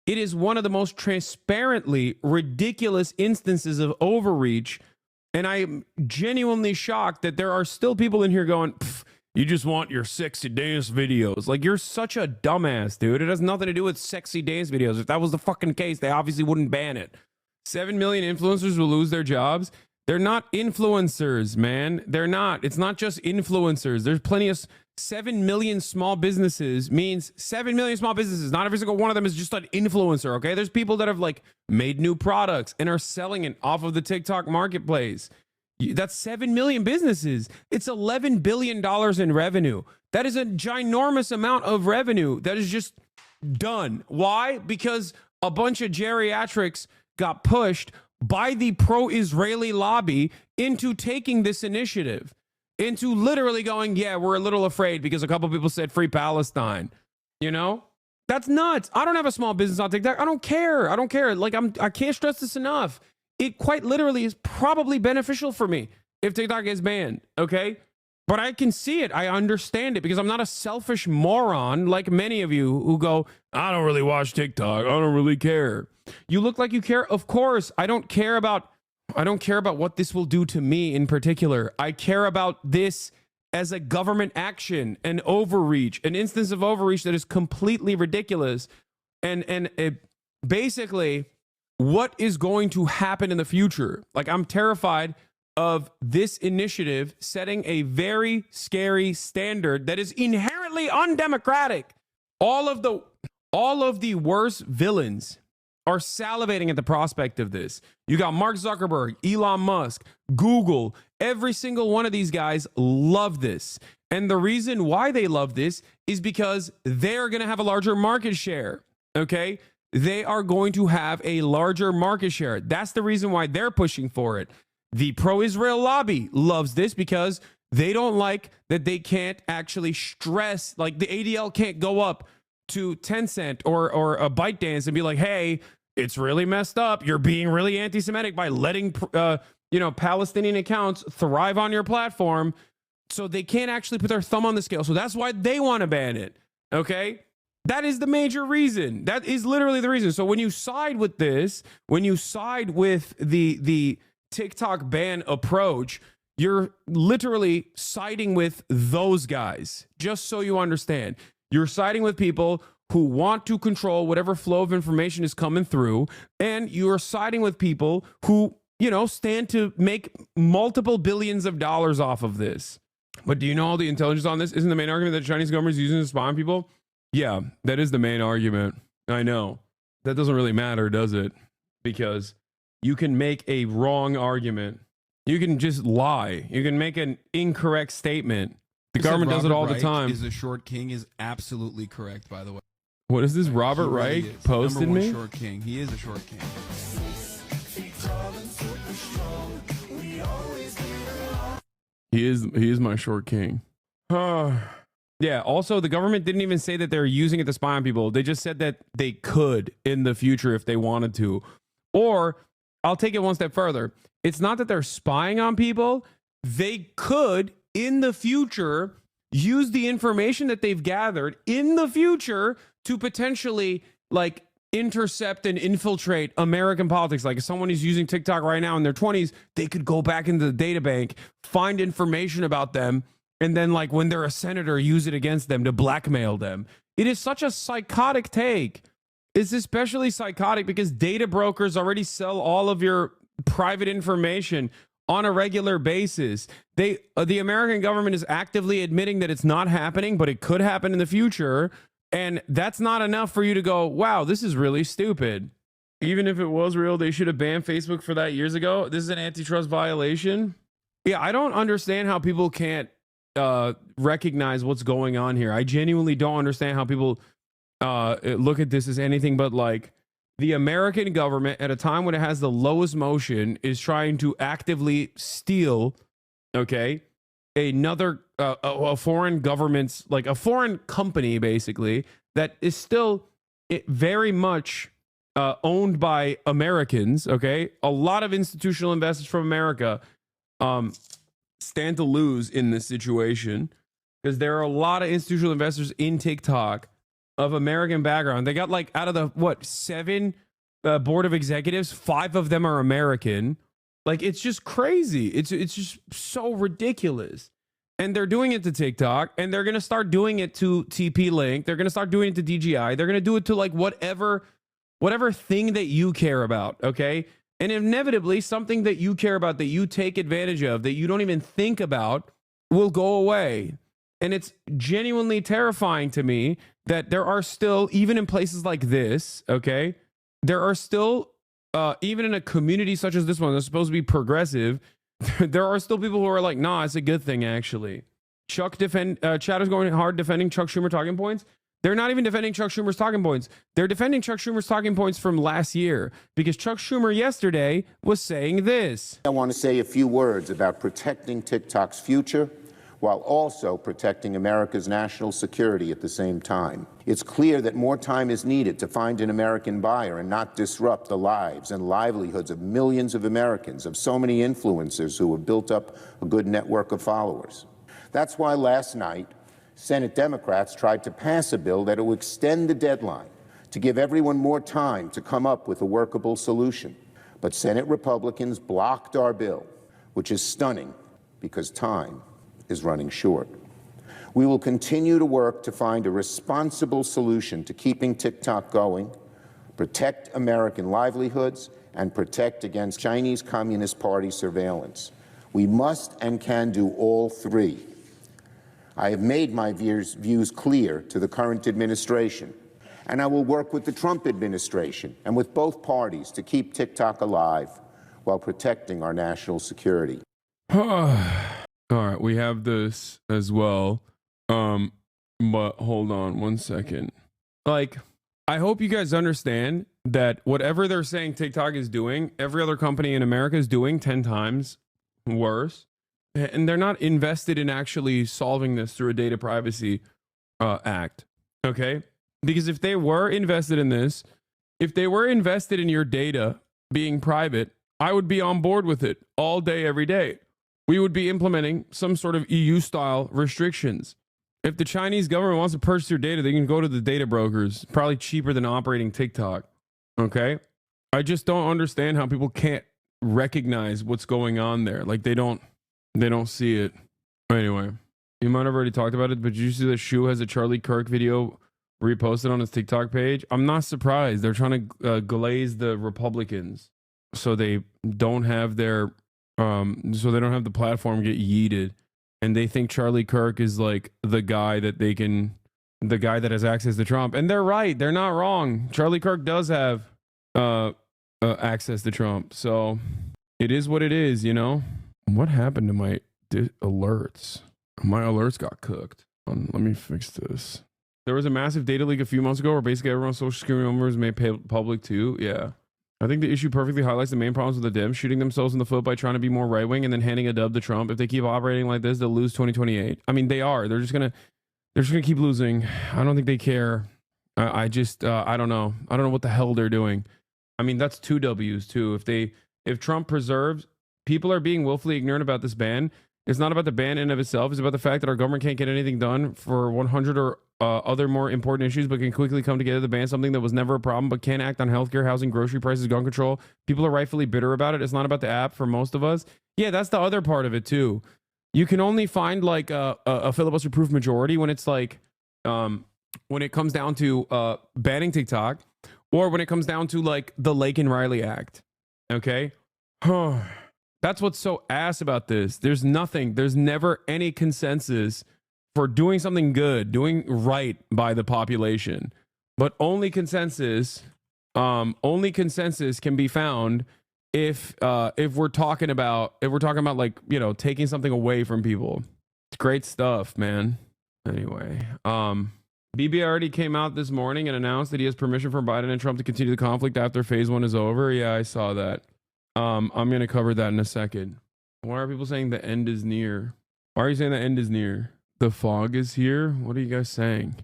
It is one of the most transparently ridiculous instances of overreach, and I am genuinely shocked that there are still people in here going, you just want your sexy dance videos. Like, you're such a dumbass, dude. It has nothing to do with sexy dance videos. If that was the fucking case, they obviously wouldn't ban it. 7 million influencers will lose their jobs. They're not influencers, man. They're not. It's not just influencers. There's plenty of 7 million small businesses means 7 million small businesses. Not every single one of them is just an influencer, okay? There's people that have, like, made new products and are selling it off of the TikTok marketplace. That's 7 million businesses. It's $11 billion in revenue. That is a ginormous amount of revenue that is just done. Why? Because a bunch of geriatrics got pushed by the pro-Israeli lobby into taking this initiative, into literally going, yeah, we're a little afraid because a couple people said free Palestine. You know? That's nuts. I don't have a small business on TikTok. I don't care. I don't care. Like, I can't stress this enough. It quite literally is probably beneficial for me if TikTok is banned, okay? But I can see it. I understand it because I'm not a selfish moron like many of you who go, I don't really watch TikTok. I don't really care. You look like you care. Of course, I don't care about what this will do to me in particular. I care about this as a government action, an overreach, an instance of overreach that is completely ridiculous. And basically, what is going to happen in the future? Like, I'm terrified of this initiative setting a very scary standard that is inherently undemocratic. All of the worst villains are salivating at the prospect of this. You got Mark Zuckerberg, Elon Musk, Google. Every single one of these guys love this. And the reason why they love this is because they're going to have a larger market share. Okay? They are going to have a larger market share. That's the reason why they're pushing for it. The pro-Israel lobby loves this because they don't like that they can't actually stress, like the ADL can't go up to Tencent or a ByteDance and be like, hey, it's really messed up. You're being really anti-Semitic by letting, Palestinian accounts thrive on your platform. So they can't actually put their thumb on the scale. So that's why they want to ban it. Okay? That is the major reason. That is literally the reason. So when you side with this, when you side with the TikTok ban approach, you're literally siding with those guys. Just so you understand, you're siding with people who want to control whatever flow of information is coming through, and you're siding with people who, stand to make multiple billions of dollars off of this. But do you know all the intelligence on this? Isn't the main argument that the Chinese government is using to spy on people? Yeah, that is the main argument. I know. That doesn't really matter, does it? Because you can make a wrong argument. You can just lie. You can make an incorrect statement. The government does it all the time. Is a short king is absolutely correct, by the way. What is this? Robert Reich posted Number one me? short king. He is a short king. He is my short king. Yeah, also the government didn't even say that they're using it to spy on people. They just said that they could in the future if they wanted to. Or I'll take it one step further. It's not that they're spying on people. They could in the future use the information that they've gathered in the future to potentially intercept and infiltrate American politics. Like if someone is using TikTok right now in their 20s, they could go back into the data bank, find information about them, and then when they're a senator, use it against them to blackmail them. It is such a psychotic take. It's especially psychotic because data brokers already sell all of your private information on a regular basis. The American government is actively admitting that it's not happening, but it could happen in the future. And that's not enough for you to go, wow, this is really stupid. Even if it was real, they should have banned Facebook for that years ago. This is an antitrust violation. Yeah, I don't understand how people can't recognize what's going on here. I genuinely don't understand how people look at this as anything but the American government at a time when it has the lowest motion is trying to actively steal, another a foreign government's, a foreign company basically that is still very much owned by Americans. A lot of institutional investors from America stand to lose in this situation because there are a lot of institutional investors in TikTok of American background. They got out of the 7 board of executives, 5 of them are American. It's just crazy. It's just so ridiculous. And they're doing it to TikTok, and they're going to start doing it to TP-Link. They're going to start doing it to DJI. They're going to do it to whatever thing that you care about, okay? And inevitably, something that you care about, that you take advantage of, that you don't even think about, will go away. And it's genuinely terrifying to me that there are still, even in places like this, there are still, even in a community such as this one that's supposed to be progressive, there are still people who are like, nah, it's a good thing, actually. Chat is going hard defending Chuck Schumer talking points. They're not even defending Chuck Schumer's talking points. They're defending Chuck Schumer's talking points from last year because Chuck Schumer yesterday was saying this. I want to say a few words about protecting TikTok's future while also protecting America's national security at the same time. It's clear that more time is needed to find an American buyer and not disrupt the lives and livelihoods of millions of Americans, of so many influencers who have built up a good network of followers. That's why last night, Senate Democrats tried to pass a bill that will extend the deadline to give everyone more time to come up with a workable solution. But Senate Republicans blocked our bill, which is stunning because time is running short. We will continue to work to find a responsible solution to keeping TikTok going, protect American livelihoods, and protect against Chinese Communist Party surveillance. We must and can do all three. I have made my views clear to the current administration, and I will work with the Trump administration and with both parties to keep TikTok alive while protecting our national security. All right, we have this as well. But hold on one second. Like, I hope you guys understand that whatever they're saying TikTok is doing, every other company in America is doing 10 times worse. And they're not invested in actually solving this through a data privacy act. Okay? Because if they were invested in this, if they were invested in your data being private, I would be on board with it all day, every day. We would be implementing some sort of EU-style restrictions. If the Chinese government wants to purchase your data, they can go to the data brokers, probably cheaper than operating TikTok. Okay? I just don't understand how people can't recognize what's going on there. Like, they don't see it. Anyway, you might have already talked about it, but did you see that Shu has a Charlie Kirk video reposted on his TikTok page? I'm not surprised. They're trying to glaze the Republicans so they don't have their the platform get yeeted, and they think Charlie Kirk is like the guy that has access to Trump. And they're right. They're not wrong. Charlie Kirk does have access to Trump. So it is what it is, you know? What happened to my alerts? My alerts got cooked. Let me fix this. There was a massive data leak a few months ago where basically everyone's social security numbers made public too. Yeah. I think the issue perfectly highlights the main problems with the Dems shooting themselves in the foot by trying to be more right-wing and then handing a dub to Trump. If they keep operating like this, they'll lose 2028. I mean, they are. They're just gonna keep losing. I don't think they care. I don't know. I don't know what the hell they're doing. I mean, that's 2 W's too. If Trump preserves, people are being willfully ignorant about this ban. It's not about the ban in and of itself. It's about the fact that our government can't get anything done for 100 or other more important issues, but can quickly come together to ban something that was never a problem, but can't act on healthcare, housing, grocery prices, gun control. People are rightfully bitter about it. It's not about the app for most of us. Yeah, that's the other part of it too. You can only find like a filibuster-proof majority when it's like, when it comes down to banning TikTok, or when it comes down to like the Lake and Riley Act. Okay? That's what's so ass about this. There's never any consensus for doing something good, doing right by the population. But only consensus can be found if we're talking about like, you know, taking something away from people. It's great stuff, man. Anyway, BB already came out this morning and announced that he has permission from Biden and Trump to continue the conflict after phase 1 is over. Yeah, I saw that. I'm going to cover that in a second. Why are people saying the end is near? Why are you saying the end is near? The fog is here? What are you guys saying?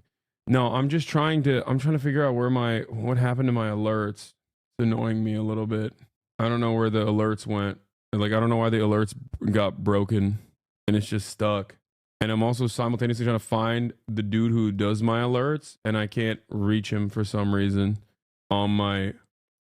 No, I'm trying to figure out what happened to my alerts. It's annoying me a little bit. I don't know where the alerts went. Like, I don't know why the alerts got broken and it's just stuck. And I'm also simultaneously trying to find the dude who does my alerts, and I can't reach him for some reason on my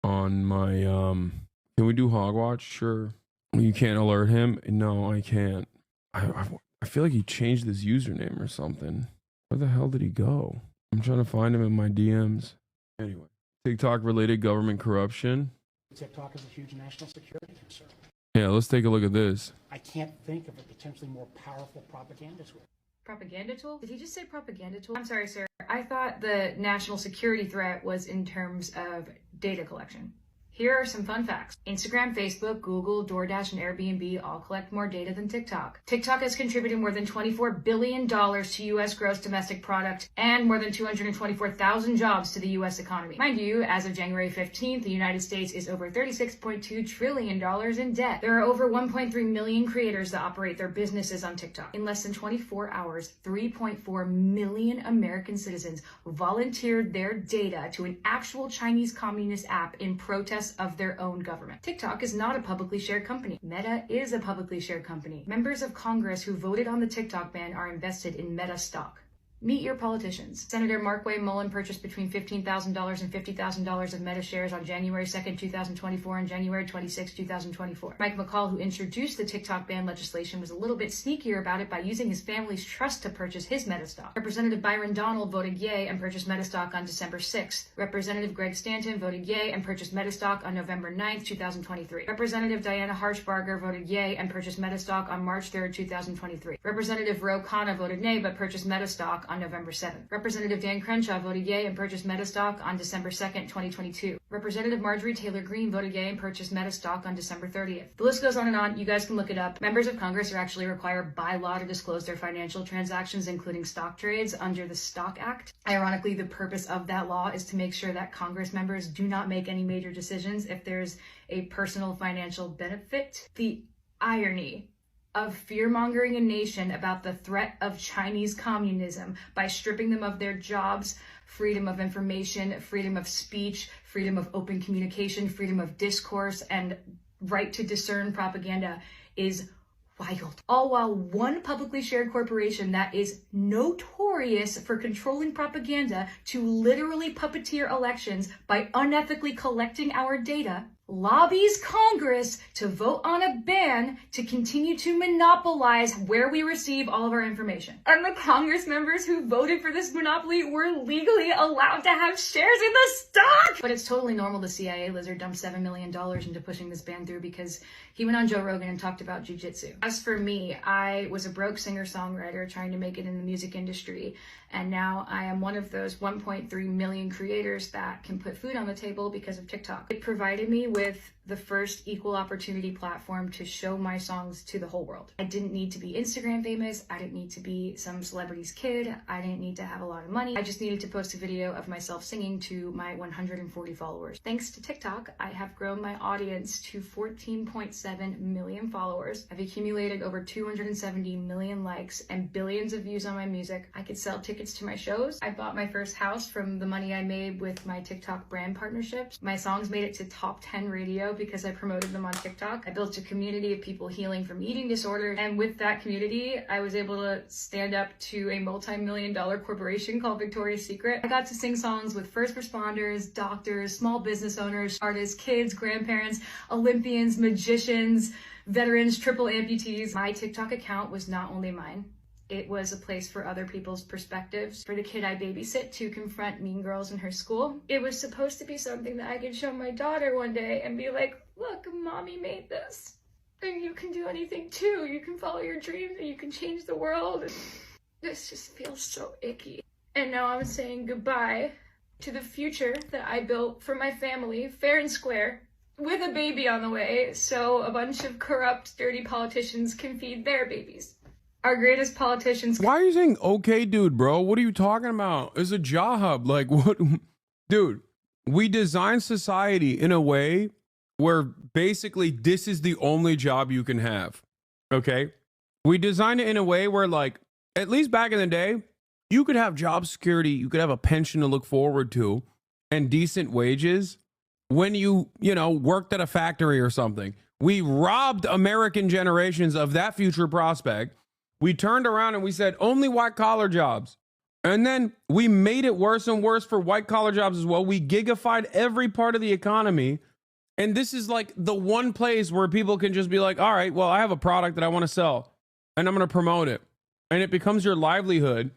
can we do Hogwatch? Sure. You can't alert him? No, I can't. I feel like he changed his username or something. Where the hell did he go? I'm trying to find him in my DMs. Anyway, TikTok-related government corruption. TikTok is a huge national security concern. Yeah, let's take a look at this. I can't think of a potentially more powerful propaganda tool. Propaganda tool? Did he just say propaganda tool? I'm sorry, sir. I thought the national security threat was in terms of data collection. Here are some fun facts. Instagram, Facebook, Google, DoorDash, and Airbnb all collect more data than TikTok. TikTok has contributed more than $24 billion to U.S. gross domestic product and more than 224,000 jobs to the U.S. economy. Mind you, as of January 15th, the United States is over $36.2 trillion in debt. There are over 1.3 million creators that operate their businesses on TikTok. In less than 24 hours, 3.4 million American citizens volunteered their data to an actual Chinese communist app in protest success of their own government. TikTok is not a publicly shared company. Meta is a publicly shared company. Members of Congress who voted on the TikTok ban are invested in Meta stock. Meet your politicians. Senator Markway Mullen purchased between $15,000 and $50,000 of Meta shares on January 2nd, 2024 and January 26, 2024. Mike McCall, who introduced the TikTok ban legislation, was a little bit sneakier about it by using his family's trust to purchase his Meta stock. Representative Byron Donald voted yay and purchased Meta stock on December 6th. Representative Greg Stanton voted yay and purchased Meta stock on November 9th, 2023. Representative Diana Harshbarger voted yay and purchased Meta stock on March 3rd, 2023. Representative Ro Khanna voted nay but purchased Meta stock on November 7th. Representative Dan Crenshaw voted yay and purchased Meta stock on December 2nd, 2022. Representative Marjorie Taylor Greene voted yay and purchased Meta stock on December 30th. The list goes on and on. You guys can look it up. Members of Congress are actually required by law to disclose their financial transactions, including stock trades, under the Stock Act. Ironically, the purpose of that law is to make sure that Congress members do not make any major decisions if there's a personal financial benefit. The irony of fear-mongering a nation about the threat of Chinese communism by stripping them of their jobs, freedom of information, freedom of speech, freedom of open communication, freedom of discourse, and right to discern propaganda is wild. All while one publicly shared corporation that is notorious for controlling propaganda to literally puppeteer elections by unethically collecting our data lobbies Congress to vote on a ban to continue to monopolize where we receive all of our information. And the Congress members who voted for this monopoly were legally allowed to have shares in the stock! But it's totally normal the CIA lizard dumped $7 million into pushing this ban through because he went on Joe Rogan and talked about jujitsu. As for me, I was a broke singer-songwriter trying to make it in the music industry, and now I am one of those 1.3 million creators that can put food on the table because of TikTok. It provided me with the first equal opportunity platform to show my songs to the whole world. I didn't need to be Instagram famous. I didn't need to be some celebrity's kid. I didn't need to have a lot of money. I just needed to post a video of myself singing to my 140 followers. Thanks to TikTok, I have grown my audience to 14.7 million followers. I've accumulated over 270 million likes and billions of views on my music. I could sell tickets to my shows. I bought my first house from the money I made with my TikTok brand partnerships. My songs made it to top 10 radio because I promoted them on TikTok. I built a community of people healing from eating disorders, and with that community, I was able to stand up to a multi-million-dollar corporation called Victoria's Secret. I got to sing songs with first responders, doctors, small business owners, artists, kids, grandparents, Olympians, magicians, veterans, triple amputees. My TikTok account was not only mine. It was a place for other people's perspectives, for the kid I babysit to confront mean girls in her school. It was supposed to be something that I could show my daughter one day and be like, look, mommy made this. And you can do anything too. You can follow your dreams and you can change the world. This just feels so icky. And now I'm saying goodbye to the future that I built for my family, fair and square, with a baby on the way, so a bunch of corrupt, dirty politicians can feed their babies. Our greatest politicians. Why are you saying okay, dude, bro? What are you talking about? It's a job. Like, what? Dude, we design society in a way where basically this is the only job you can have. Okay? We design it in a way where, like, at least back in the day, you could have job security, you could have a pension to look forward to, and decent wages when you know, worked at a factory or something. We robbed American generations of that future prospect. We turned around and we said only white collar jobs. And then we made it worse and worse for white collar jobs as well. We gigafied every part of the economy. And this is like the one place where people can just be like, all right, well, I have a product that I want to sell and I'm going to promote it. And it becomes your livelihood.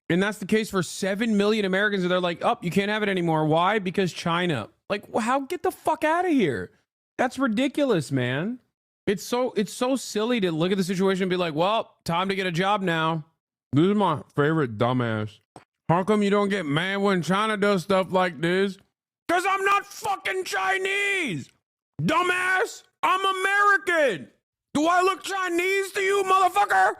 And that's the case for 7 million Americans. And they're like, oh, you can't have it anymore. Why? Because China. Like, how? Get the fuck out of here. That's ridiculous, man. It's so silly to look at the situation and be like, well, time to get a job now. This is my favorite dumbass. How come you don't get mad when China does stuff like this? Because I'm not fucking Chinese. Dumbass, I'm American. Do I look Chinese to you, motherfucker?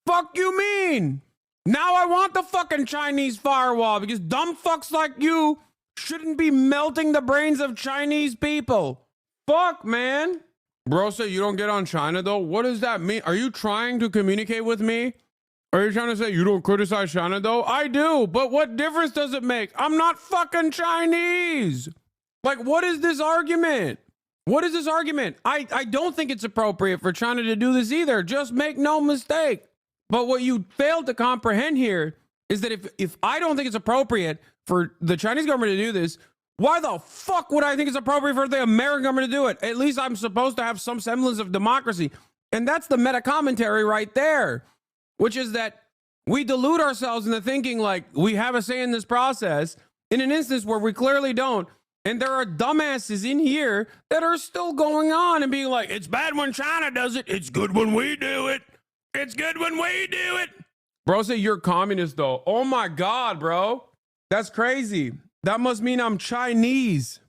Fuck you mean? Now I want the fucking Chinese firewall because dumb fucks like you shouldn't be melting the brains of Chinese people. Fuck, man. Bro said you don't get on China, though? What does that mean? Are you trying to communicate with me? Are you trying to say you don't criticize China, though? I do, but what difference does it make? I'm not fucking Chinese. Like, what is this argument? What is this argument? I don't think it's appropriate for China to do this either. Just make no mistake. But what you failed to comprehend here is that if I don't think it's appropriate for the Chinese government to do this, why the fuck would I think it's appropriate for the American government to do it? At least I'm supposed to have some semblance of democracy. And that's the meta commentary right there, which is that we delude ourselves into thinking like we have a say in this process in an instance where we clearly don't. And there are dumbasses in here that are still going on and being like, it's bad when China does it. It's good when we do it. It's good when we do it. Bro, say you're communist though. Oh my God, bro. That's crazy. That must mean I'm Chinese.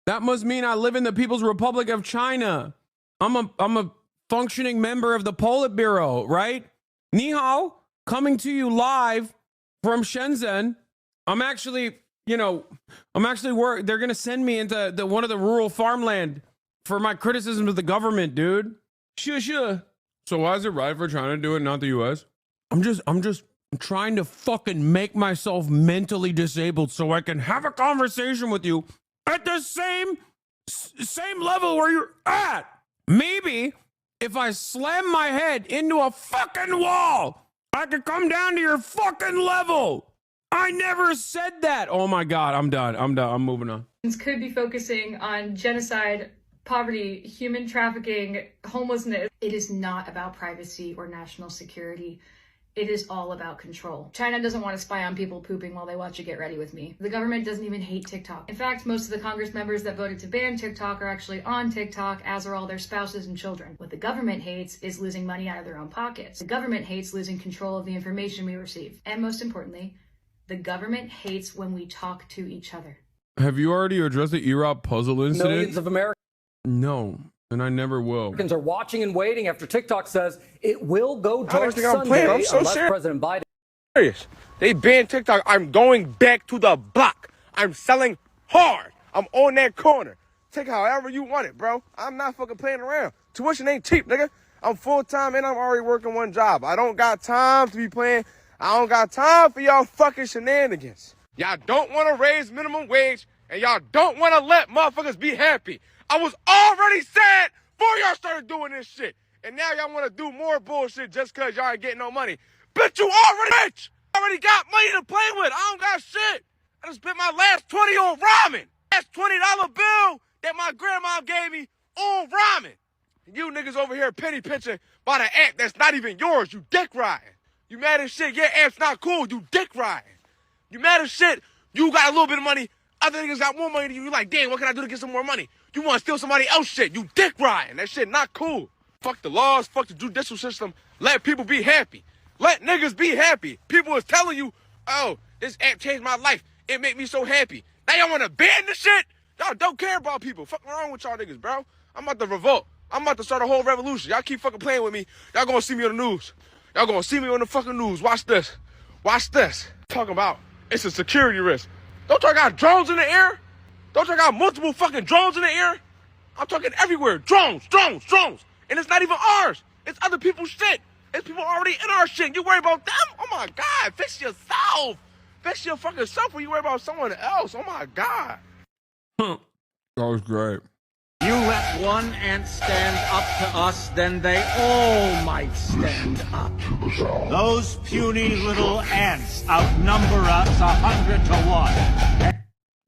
That must mean I live in the People's Republic of China. I'm a functioning member of the Politburo, right? Ni hao, coming to you live from Shenzhen. I'm actually they're going to send me into one of the rural farmland for my criticism of the government, dude. Sure. So why is it right for China to do it, not the US? I'm just trying to fucking make myself mentally disabled so I can have a conversation with you at the same level where you're at. Maybe if I slam my head into a fucking wall, I could come down to your fucking level. I never said that. Oh my God, I'm done. I'm moving on. Could be focusing on genocide, poverty, human trafficking, homelessness. It is not about privacy or national security. It is all about control. China doesn't want to spy on people pooping while they watch a Get Ready With Me. The government doesn't even hate TikTok. In fact, most of the Congress members that voted to ban TikTok are actually on TikTok, as are all their spouses and children. What the government hates is losing money out of their own pockets. The government hates losing control of the information we receive. And most importantly, the government hates when we talk to each other. Have you already addressed the Iraq puzzle incident? Millions of Americans. No, and I never will. Americans are watching and waiting after TikTok says it will go I don't dark think I'm Sunday playing. I'm so unless serious. President Biden. Serious. They banned TikTok. I'm going back to the block. I'm selling hard. I'm on that corner. Take however you want it, bro. I'm not fucking playing around. Tuition ain't cheap, nigga. I'm full-time and I'm already working one job. I don't got time to be playing. I don't got time for y'all fucking shenanigans. Y'all don't want to raise minimum wage and y'all don't want to let motherfuckers be happy. I was already sad before y'all started doing this shit. And now y'all want to do more bullshit just because y'all ain't getting no money. Bitch, you already rich. Already got money to play with. I don't got shit. I just spent my last 20 on ramen. That's $20 bill that my grandma gave me on ramen. And you niggas over here penny pinching by the app that's not even yours. You dick riding. You mad as shit, your app's not cool, you dick riding. You mad as shit, you got a little bit of money, other niggas got more money than you. You like, damn, what can I do to get some more money? You want to steal somebody else's shit, you dick riding. That shit not cool. Fuck the laws, fuck the judicial system. Let people be happy. Let niggas be happy. People is telling you, oh, this app changed my life. It made me so happy. Now y'all want to ban this shit? Y'all don't care about people. Fuck wrong with y'all niggas, bro. I'm about to revolt. I'm about to start a whole revolution. Y'all keep fucking playing with me. Y'all gonna see me on the news. Y'all gonna see me on the fucking news. Watch this. Watch this. Talking about it's a security risk. Don't y'all got drones in the air? Don't y'all got multiple fucking drones in the air? I'm talking everywhere. Drones. And it's not even ours. It's other people's shit. It's people already in our shit. You worry about them? Oh my God. Fix yourself. Fix your fucking self when you worry about someone else. Oh my God. That was great. You let one ant stand up to us, then they all might stand up. Those puny little ants outnumber us 100 to 1.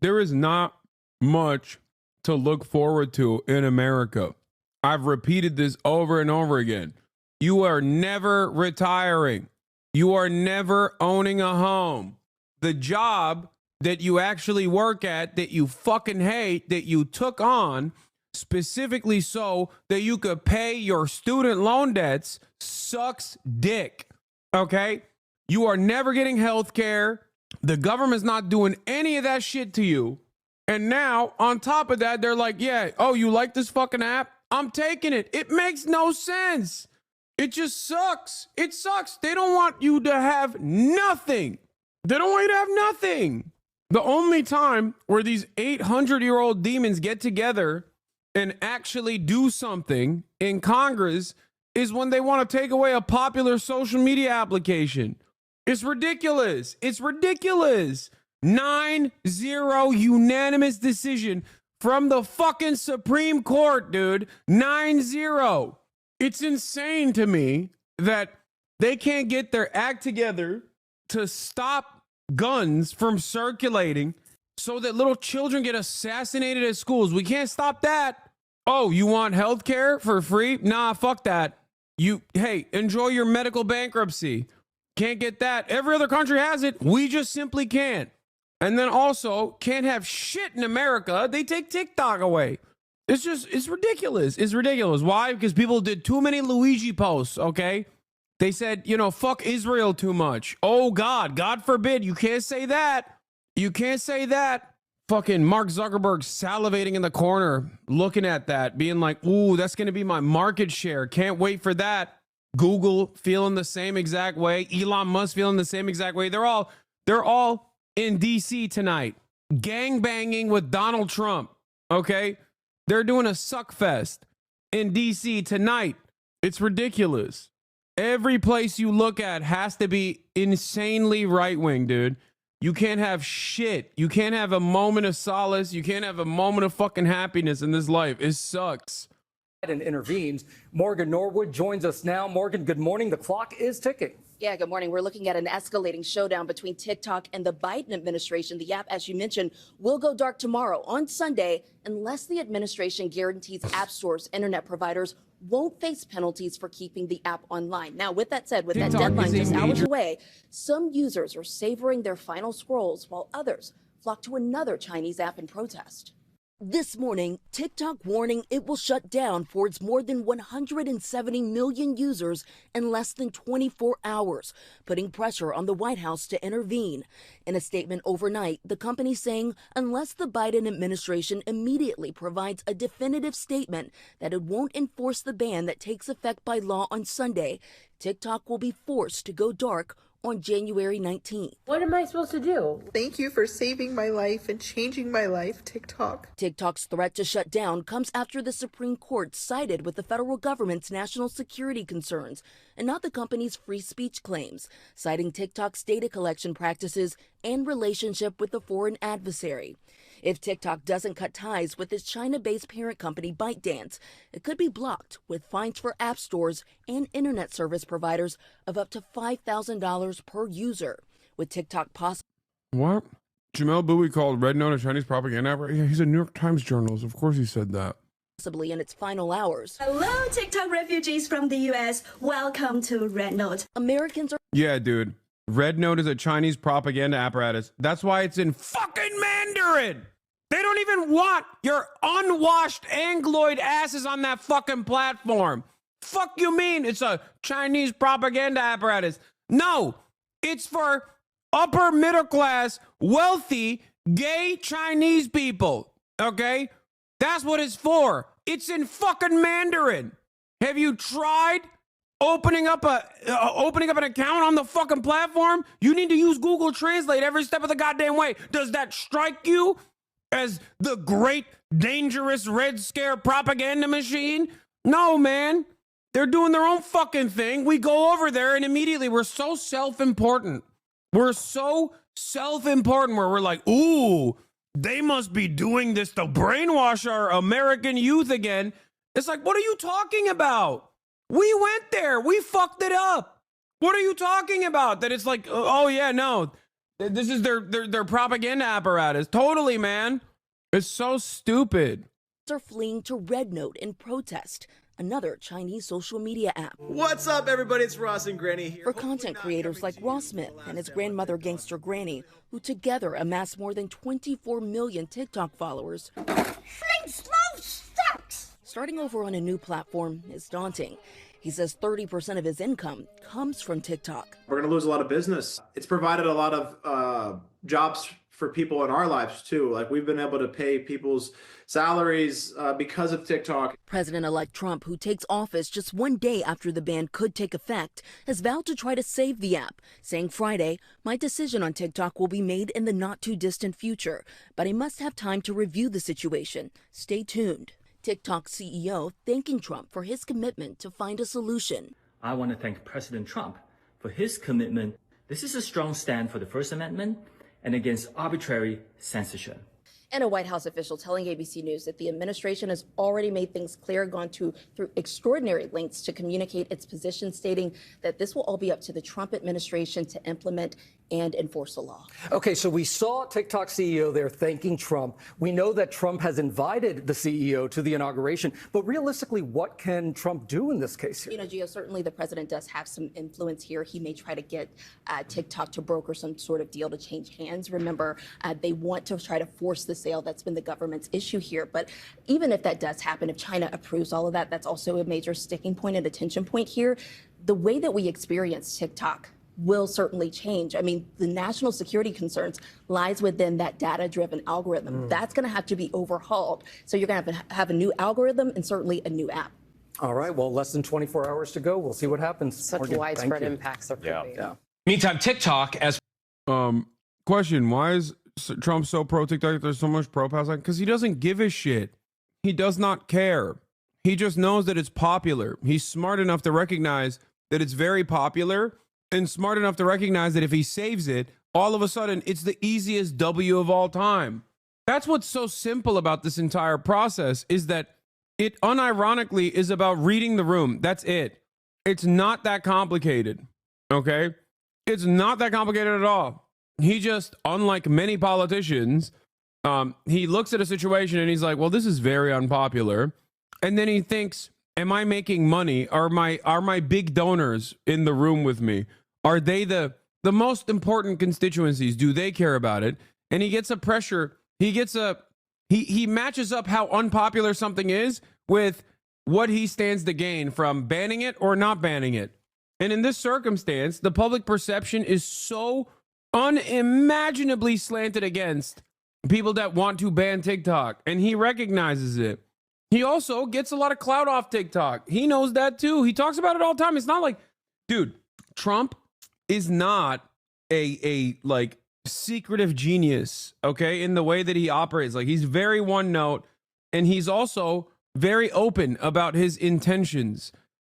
There is not much to look forward to in America. I've repeated this over and over again. You are never retiring. You are never owning a home. The job that you actually work at, that you fucking hate, that you took on specifically so that you could pay your student loan debts, sucks dick. Okay? You are never getting health care. The government's not doing any of that shit to you. And now, on top of that, they're like, yeah, oh, you like this fucking app? I'm taking it. It makes no sense. It just sucks. It sucks. They don't want you to have nothing. They don't want you to have nothing. The only time where these 800-year-old demons get together and actually do something in Congress is when they want to take away a popular social media application. It's ridiculous. It's ridiculous. 9-0 unanimous decision from the fucking Supreme Court, dude. 9-0. It's insane to me that they can't get their act together to stop guns from circulating so that little children get assassinated at schools. We can't stop that. Oh, you want health care for free? Nah, fuck that. Hey, enjoy your medical bankruptcy. Can't get that. Every other country has it. We just simply can't. And then also can't have shit in America. They take TikTok away. It's ridiculous. It's ridiculous. Why? Because people did too many Luigi posts, okay? They said, fuck Israel too much. Oh, God forbid. You can't say that. You can't say that. Fucking Mark Zuckerberg salivating in the corner, looking at that, being like, ooh, that's going to be my market share. Can't wait for that. Google feeling the same exact way. Elon Musk feeling the same exact way. They're all in DC tonight, gang banging with Donald Trump. Okay. They're doing a suck fest in DC tonight. It's ridiculous. Every place you look at has to be insanely right wing, dude. You can't have shit. You can't have a moment of solace. You can't have a moment of fucking happiness in this life. It sucks. And intervenes. Morgan Norwood joins us now. Morgan, good morning. The clock is ticking. Yeah, good morning. We're looking at an escalating showdown between TikTok and the Biden administration. The app, as you mentioned, will go dark tomorrow on Sunday unless the administration guarantees app stores, internet providers won't face penalties for keeping the app online. Now, with that said, with that deadline just hours away, some users are savoring their final scrolls while others flock to another Chinese app in protest. This morning, TikTok warning it will shut down for its more than 170 million users in less than 24 hours, putting pressure on the White House to intervene. In a statement overnight, the company saying unless the Biden administration immediately provides a definitive statement that it won't enforce the ban that takes effect by law on Sunday, TikTok will be forced to go dark on January 19th. What am I supposed to do? Thank you for saving my life and changing my life, TikTok. TikTok's threat to shut down comes after the Supreme Court sided with the federal government's national security concerns and not the company's free speech claims, citing TikTok's data collection practices and relationship with a foreign adversary. If TikTok doesn't cut ties with its China-based parent company ByteDance, it could be blocked with fines for app stores and internet service providers of up to $5,000 per user. With TikTok possible. What? Jamel Bowie called Red Note a Chinese propaganda app? Yeah, he's a New York Times journalist. Of course he said that. Possibly in its final hours. Hello, TikTok refugees from the U.S. Welcome to Red Note. Americans are... Yeah, dude. Red Note is a Chinese propaganda apparatus. That's why it's in fucking Mandarin. They don't even want your unwashed Angloid asses on that fucking platform. Fuck you mean it's a Chinese propaganda apparatus? No, it's for upper middle class, wealthy, gay Chinese people. Okay? That's what it's for. It's in fucking Mandarin. Have you tried opening up an account on the fucking platform? You need to use Google Translate every step of the goddamn way. Does that strike you as the great dangerous Red Scare propaganda machine? No, man. They're doing their own fucking thing. We go over there and immediately we're so self-important. We're so self-important where we're like, ooh, they must be doing this to brainwash our American youth again. It's like, what are you talking about? We went there. We fucked it up. What are you talking about? That it's like, oh yeah, no, this is their propaganda apparatus. Totally, man. It's so stupid. Are fleeing to Red Note in protest, another Chinese social media app. What's up, everybody? It's Ross and Granny here. For content creators like Ross Smith and his grandmother Gangster Granny, who together amass more than 24 million TikTok followers. Starting over on a new platform is daunting. He says 30% of his income comes from TikTok. We're going to lose a lot of business. It's provided a lot of jobs for people in our lives, too. Like, we've been able to pay people's salaries because of TikTok. President-elect Trump, who takes office just one day after the ban could take effect, has vowed to try to save the app, saying Friday, my decision on TikTok will be made in the not-too-distant future, but I must have time to review the situation. Stay tuned. TikTok CEO thanking Trump for his commitment to find a solution. I want to thank President Trump for his commitment. This is a strong stand for the First Amendment and against arbitrary censorship. And a White House official telling ABC News that the administration has already made things clear, gone through extraordinary lengths to communicate its position, stating that this will all be up to the Trump administration to implement and enforce the law. Okay, so we saw TikTok CEO there thanking Trump. We know that Trump has invited the CEO to the inauguration, but realistically, what can Trump do in this case here? You know, Gio, certainly the president does have some influence here. He may try to get TikTok to broker some sort of deal to change hands. Remember, they want to try to force the sale. That's been the government's issue here. But even if that does happen, if China approves all of that, that's also a major sticking point and attention point here. The way that we experience TikTok will certainly change. I mean, the national security concerns lies within that data-driven algorithm. That's going to have to be overhauled. So you're going to have a new algorithm and certainly a new app. All right, well, less than 24 hours to go. We'll see what happens. Such Morgan, widespread thank you. impacts there could be. Yeah. Meantime, TikTok as Question: why is Trump so pro TikTok? There's so much pro Palestine because he doesn't give a shit. He does not care. He just knows that it's popular. He's smart enough to recognize that it's very popular, and smart enough to recognize that if he saves it, all of a sudden it's the easiest W of all time. That's what's so simple about this entire process, is that it unironically is about reading the room. That's it. It's not that complicated. Okay? It's not that complicated at all. He just, unlike many politicians, he looks at a situation and he's like, well, this is very unpopular. And then he thinks, am I making money? Are my big donors in the room with me? Are they the most important constituencies? Do they care about it? And he gets a pressure. He matches up how unpopular something is with what he stands to gain from banning it or not banning it. And in this circumstance, the public perception is so unimaginably slanted against people that want to ban TikTok, and he recognizes it. He also gets a lot of clout off TikTok. He knows that too. He talks about it all the time. It's not like, dude, Trump is not a like secretive genius, okay, in the way that he operates. Like, he's very one note, and he's also very open about his intentions.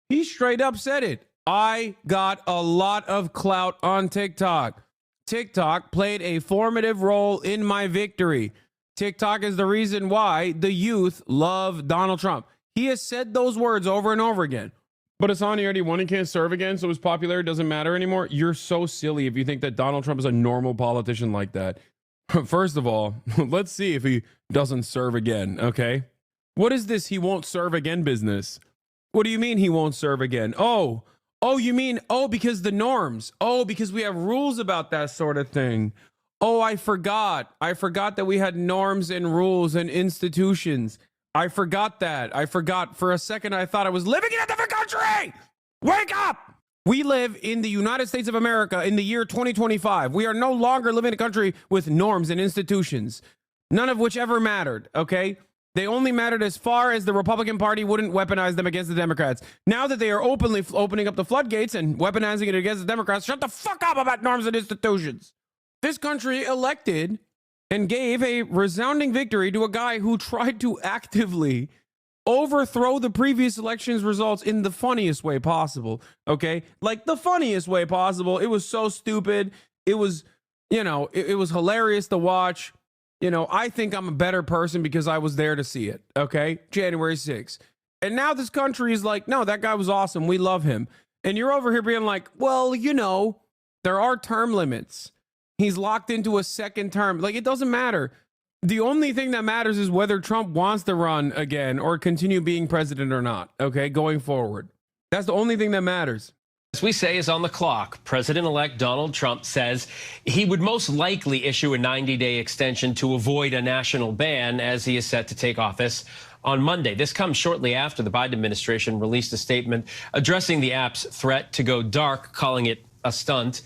He straight up said it. I got a lot of clout on TikTok. TikTok played a formative role in my victory. TikTok is the reason why the youth love Donald Trump. He has said those words over and over again. But Hasan, he already won and can't serve again, so his popularity doesn't matter anymore. You're so silly if you think that Donald Trump is a normal politician like that. First of all, let's see if he doesn't serve again, okay? What is this he won't serve again business? What do you mean he won't serve again? Oh, you mean, because the norms. Oh, because we have rules about that sort of thing. Oh, I forgot. I forgot that we had norms and rules and institutions. I forgot that. I forgot. For a second, I thought I was living in a different country. Wake up. We live in the United States of America in the year 2025. We are no longer living in a country with norms and institutions, none of which ever mattered, okay? They only mattered as far as the Republican Party wouldn't weaponize them against the Democrats. Now that they are openly opening up the floodgates and weaponizing it against the Democrats, shut the fuck up about norms and institutions. This country elected and gave a resounding victory to a guy who tried to actively overthrow the previous election's results in the funniest way possible, okay? Like, the funniest way possible. It was so stupid. It was, it was hilarious to watch. I think I'm a better person because I was there to see it, okay? January 6th. And now this country is like, no, that guy was awesome. We love him. And you're over here being like, well, there are term limits. He's locked into a second term. Like, it doesn't matter. The only thing that matters is whether Trump wants to run again or continue being president or not, okay, going forward. That's the only thing that matters. As we say, is on the clock. President-elect Donald Trump says he would most likely issue a 90-day extension to avoid a national ban as he is set to take office on Monday. This comes shortly after the Biden administration released a statement addressing the app's threat to go dark, calling it a stunt.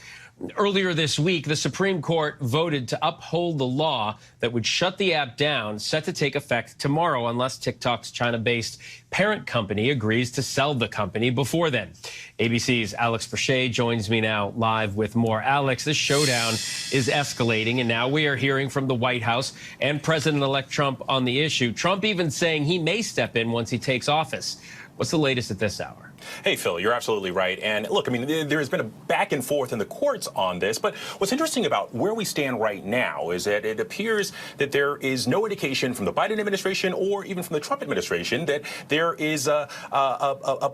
Earlier this week, the Supreme Court voted to uphold the law that would shut the app down, set to take effect tomorrow unless TikTok's China-based parent company agrees to sell the company before then. ABC's Alex Brachet joins me now live with more. Alex, this showdown is escalating, and now we are hearing from the White House and President-elect Trump on the issue. Trump even saying he may step in once he takes office. What's the latest at this hour? Hey, Phil, you're absolutely right. And look, I mean, there's been a back and forth in the courts on this. But what's interesting about where we stand right now is that it appears that there is no indication from the Biden administration or even from the Trump administration that there is a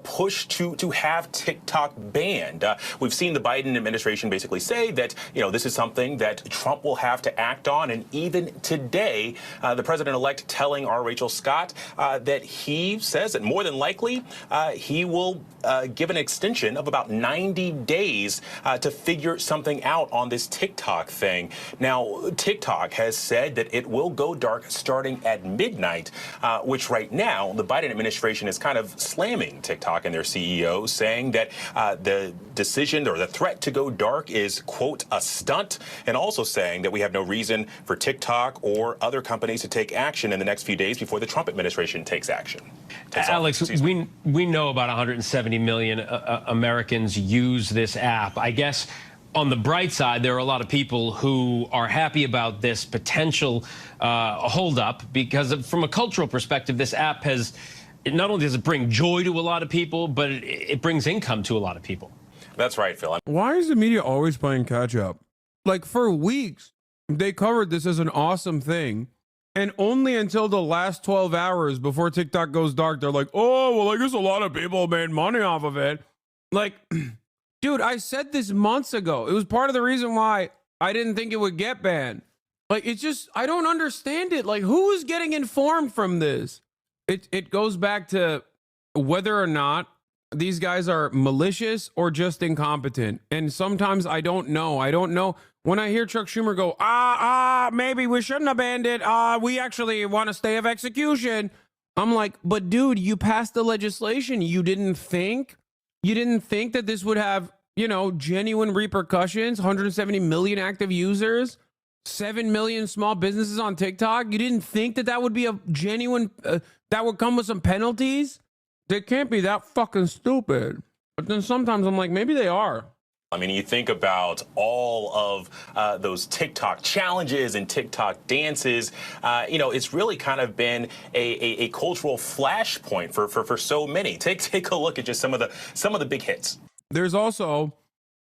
push to have TikTok banned. We've seen the Biden administration basically say that, this is something that Trump will have to act on. And even today, the president-elect telling our Rachel Scott that he says that more than likely he will give an extension of about 90 days to figure something out on this TikTok thing. Now, TikTok has said that it will go dark starting at midnight, which right now the Biden administration is kind of slamming TikTok and their CEO, saying that the decision or the threat to go dark is, quote, a stunt, and also saying that we have no reason for TikTok or other companies to take action in the next few days before the Trump administration takes action. Alex, we know about 170 million Americans use this app. I guess on the bright side, there are a lot of people who are happy about this potential holdup because from a cultural perspective, this app not only does it bring joy to a lot of people, but it brings income to a lot of people. That's right, Phil. Why is the media always playing catch up? Like for weeks, they covered this as an awesome thing. And only until the last 12 hours before TikTok goes dark, they're like, oh, well, I guess a lot of people made money off of it. Like, dude, I said this months ago. It was part of the reason why I didn't think it would get banned. Like, it's just, I don't understand it. Like, who is getting informed from this? It goes back to whether or not these guys are malicious or just incompetent. And sometimes I don't know. I don't know. When I hear Chuck Schumer go, maybe we shouldn't have banned it. We actually want a stay of execution. I'm like, but dude, you passed the legislation. You didn't think that this would have, genuine repercussions, 170 million active users, 7 million small businesses on TikTok. You didn't think that would be a genuine, that would come with some penalties? They can't be that fucking stupid. But then sometimes I'm like, maybe they are. I mean, you think about all of those TikTok challenges and TikTok dances. It's really kind of been a cultural flashpoint for so many. Take a look at just some of the big hits. There's also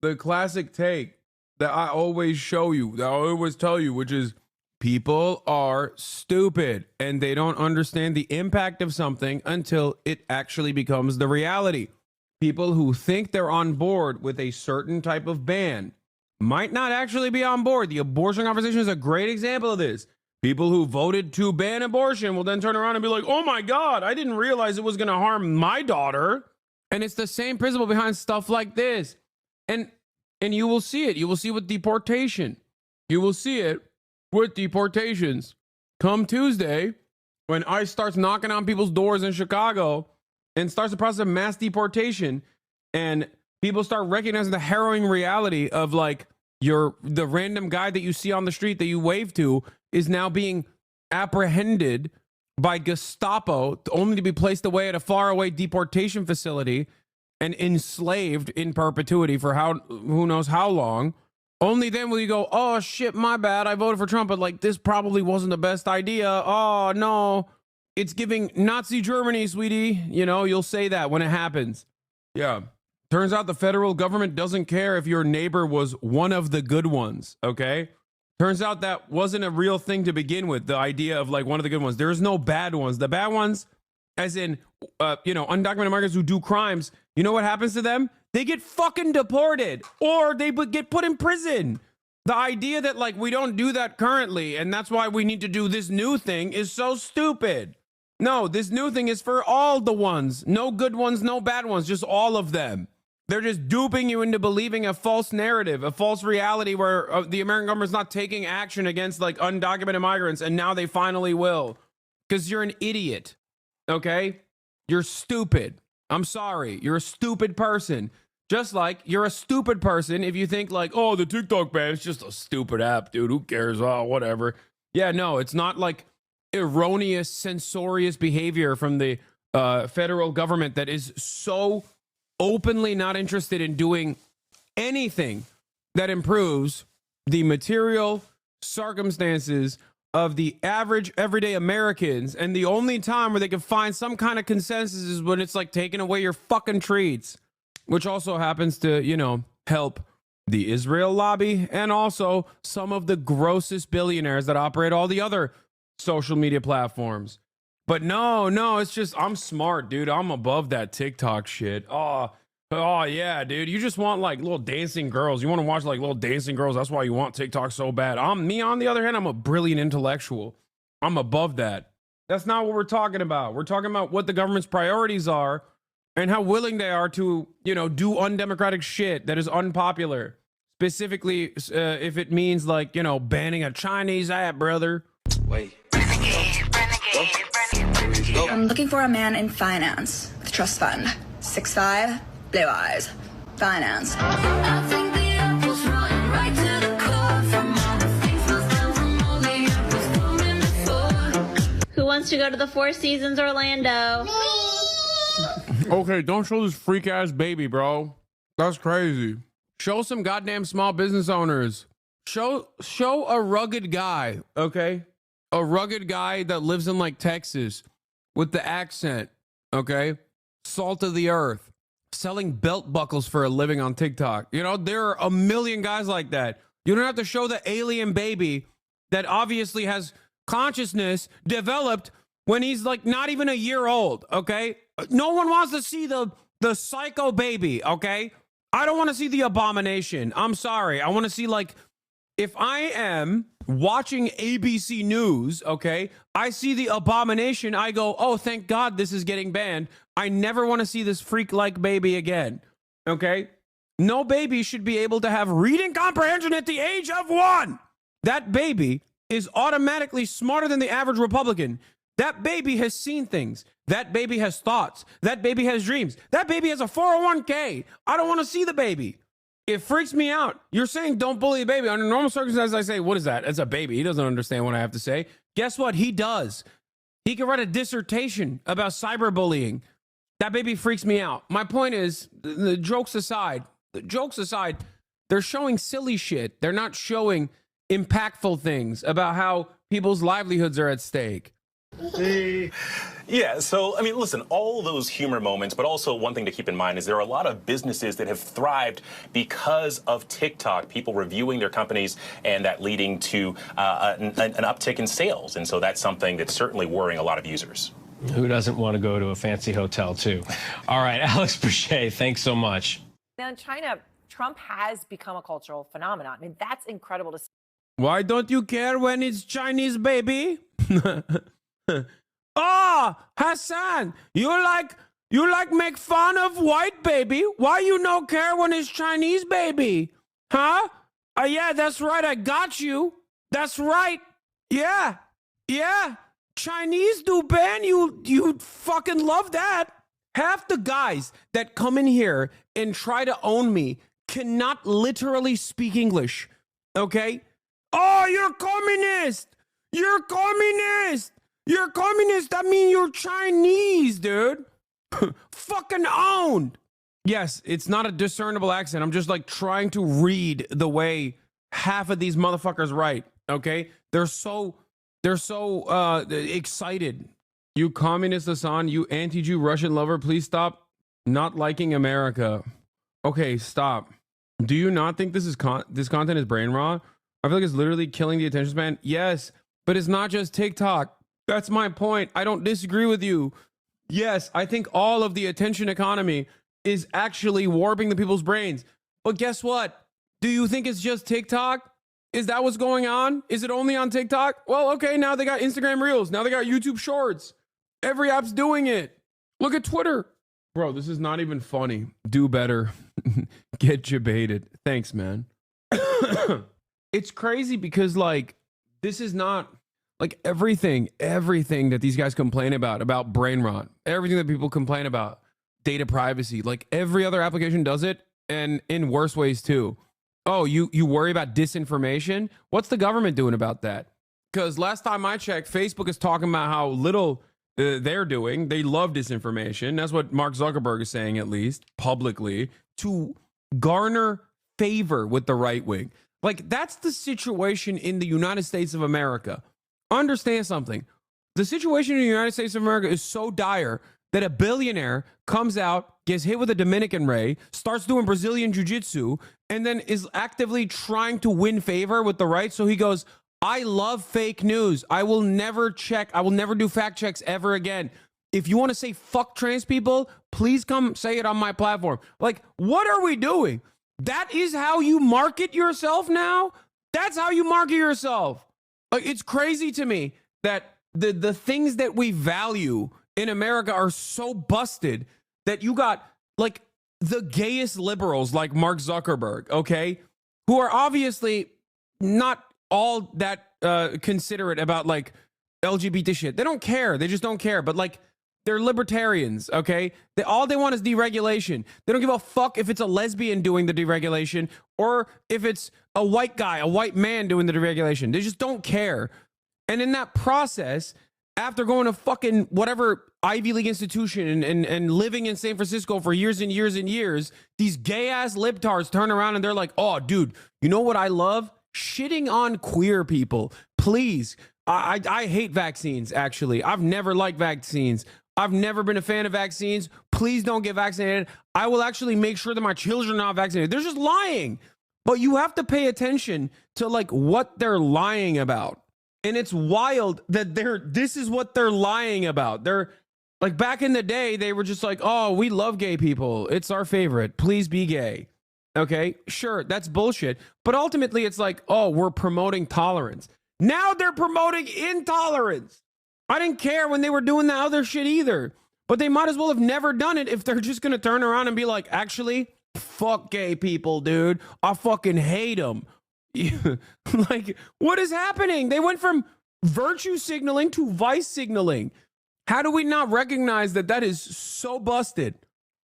the classic take that I always show you, that I always tell you, which is people are stupid and they don't understand the impact of something until it actually becomes the reality. People who think they're on board with a certain type of ban might not actually be on board. The abortion conversation is a great example of this. People who voted to ban abortion will then turn around and be like, oh my God, I didn't realize it was going to harm my daughter. And it's the same principle behind stuff like this. And you will see it. You will see with deportation. You will see it with deportations. Come Tuesday, when ICE starts knocking on people's doors in Chicago and starts the process of mass deportation, and people start recognizing the harrowing reality of like the random guy that you see on the street that you wave to is now being apprehended by Gestapo only to be placed away at a faraway deportation facility and enslaved in perpetuity for who knows how long. Only then will you go, oh shit, my bad, I voted for Trump, but like this probably wasn't the best idea. Oh no. It's giving Nazi Germany, sweetie. You'll say that when it happens. Yeah. Turns out the federal government doesn't care if your neighbor was one of the good ones, okay? Turns out that wasn't a real thing to begin with, the idea of like one of the good ones. There's no bad ones. The bad ones, as in, undocumented migrants who do crimes, you know what happens to them? They get fucking deported or they get put in prison. The idea that like we don't do that currently and that's why we need to do this new thing is so stupid. No, this new thing is for all the ones. No good ones, no bad ones, just all of them. They're just duping you into believing a false narrative, a false reality where the American government's not taking action against like undocumented migrants, and now they finally will. Because you're an idiot, okay? You're stupid. I'm sorry. You're a stupid person. Just like you're a stupid person if you think like, oh, the TikTok ban is just a stupid app, dude. Who cares? Oh, whatever. Yeah, no, it's not like erroneous, censorious behavior from the federal government that is so openly not interested in doing anything that improves the material circumstances of the average everyday Americans, and the only time where they can find some kind of consensus is when it's like taking away your fucking treats, which also happens to, you know, help the Israel lobby and also some of the grossest billionaires that operate all the other social media platforms. But no, it's just, I'm smart, dude. I'm above that TikTok shit. Oh yeah, dude. You just want like little dancing girls. You want to watch like little dancing girls. That's why you want TikTok so bad. Me, on the other hand, I'm a brilliant intellectual. I'm above that. That's not what we're talking about. We're talking about what the government's priorities are and how willing they are to, you know, do undemocratic shit that is unpopular. Specifically, if it means like, you know, banning a Chinese app, brother. Wait. I'm looking for a man in finance with trust fund. 6'5", blue eyes. Finance. Who wants to go to the Four Seasons Orlando? Okay, don't show this freak ass baby, bro. That's crazy. Show some goddamn small business owners. Show a rugged guy, okay? A rugged guy that lives in like Texas with the accent, okay? Salt of the earth, selling belt buckles for a living on TikTok. You know, there are a million guys like that. You don't have to show the alien baby that obviously has consciousness developed when he's like not even a year old, okay? No one wants to see the psycho baby, okay? I don't want to see the abomination. I'm sorry. I want to see like, if I am watching ABC News, okay, I see the abomination, I go, oh, thank God this is getting banned. I never want to see this freak-like baby again, okay? No baby should be able to have reading comprehension at the age of 1. That baby is automatically smarter than the average Republican. That baby has seen things. That baby has thoughts. That baby has dreams. That baby has a 401k. I don't want to see the baby. It freaks me out. You're saying don't bully a baby. Under normal circumstances, I say, what is that? It's a baby. He doesn't understand what I have to say. Guess what? He does. He can write a dissertation about cyberbullying. That baby freaks me out. My point is, the jokes aside, they're showing silly shit. They're not showing impactful things about how people's livelihoods are at stake. Yeah, so, I mean, listen, all those humor moments, but also one thing to keep in mind is there are a lot of businesses that have thrived because of TikTok, people reviewing their companies and that leading to an uptick in sales. And so that's something that's certainly worrying a lot of users. Who doesn't want to go to a fancy hotel, too? All right, Alex Boucher, thanks so much. Now, in China, Trump has become a cultural phenomenon. I mean, that's incredible to see. Why don't you care when it's Chinese, baby? Oh, Hassan, you like make fun of white baby? Why you no care when it's Chinese baby? Huh? Yeah, that's right. I got you. That's right. Yeah. Chinese do ban you fucking love that. Half the guys that come in here and try to own me cannot literally speak English. Okay? Oh, you're communist. You're communist. You're communist. That means you're Chinese, dude. Fucking owned. Yes, it's not a discernible accent. I'm just like trying to read the way half of these motherfuckers write. Okay? They're so excited. You communist Hassan, you anti-Jew Russian lover, please stop not liking America. Okay, stop. Do you not think this content is brain rot? I feel like it's literally killing the attention span. Yes, but it's not just TikTok. That's my point. I don't disagree with you. Yes, I think all of the attention economy is actually warping the people's brains. But guess what? Do you think it's just TikTok? Is that what's going on? Is it only on TikTok? Well, okay, now they got Instagram Reels. Now they got YouTube Shorts. Every app's doing it. Look at Twitter. Bro, this is not even funny. Do better. Get jebaited. Thanks, man. It's crazy because, like, this is not... Like everything that these guys complain about brain rot, everything that people complain about, data privacy, like every other application does it, and in worse ways too. Oh, you worry about disinformation? What's the government doing about that? Because last time I checked, Facebook is talking about how little they're doing. They love disinformation. That's what Mark Zuckerberg is saying, at least publicly, to garner favor with the right wing. Like that's the situation in the United States of America. understand something. The situation in the United States of America is so dire that a billionaire comes out, gets hit with a Dominican ray, starts doing Brazilian jiu-jitsu, and then is actively trying to win favor with the right. So he goes, I love fake news. I will never check. I will never do fact checks ever again. If you want to say fuck trans people, please come say it on my platform. Like, what are we doing? That is how you market yourself now? That's how you market yourself. Like, it's crazy to me that the things that we value in America are so busted that you got like the gayest liberals like Mark Zuckerberg, okay, who are obviously not all that considerate about like LGBT shit. They don't care. They just don't care. But like, they're libertarians, okay? All they want is deregulation. They don't give a fuck if it's a lesbian doing the deregulation or if it's a white guy, a white man doing the deregulation. They just don't care. And in that process, after going to fucking whatever Ivy League institution and living in San Francisco for years and years and years, these gay-ass libtards turn around and they're like, oh, dude, you know what I love? Shitting on queer people. Please. I hate vaccines, actually. I've never liked vaccines. I've never been a fan of vaccines. Please don't get vaccinated. I will actually make sure that my children are not vaccinated. They're just lying. But you have to pay attention to like what they're lying about. And it's wild that this is what they're lying about. They're like, back in the day, they were just like, oh, we love gay people. It's our favorite. Please be gay. Okay, sure, that's bullshit. But ultimately, it's like, oh, we're promoting tolerance. Now they're promoting intolerance. I didn't care when they were doing the other shit either. But they might as well have never done it if they're just going to turn around and be like, actually, fuck gay people, dude. I fucking hate them. Like, what is happening? They went from virtue signaling to vice signaling. How do we not recognize that that is so busted?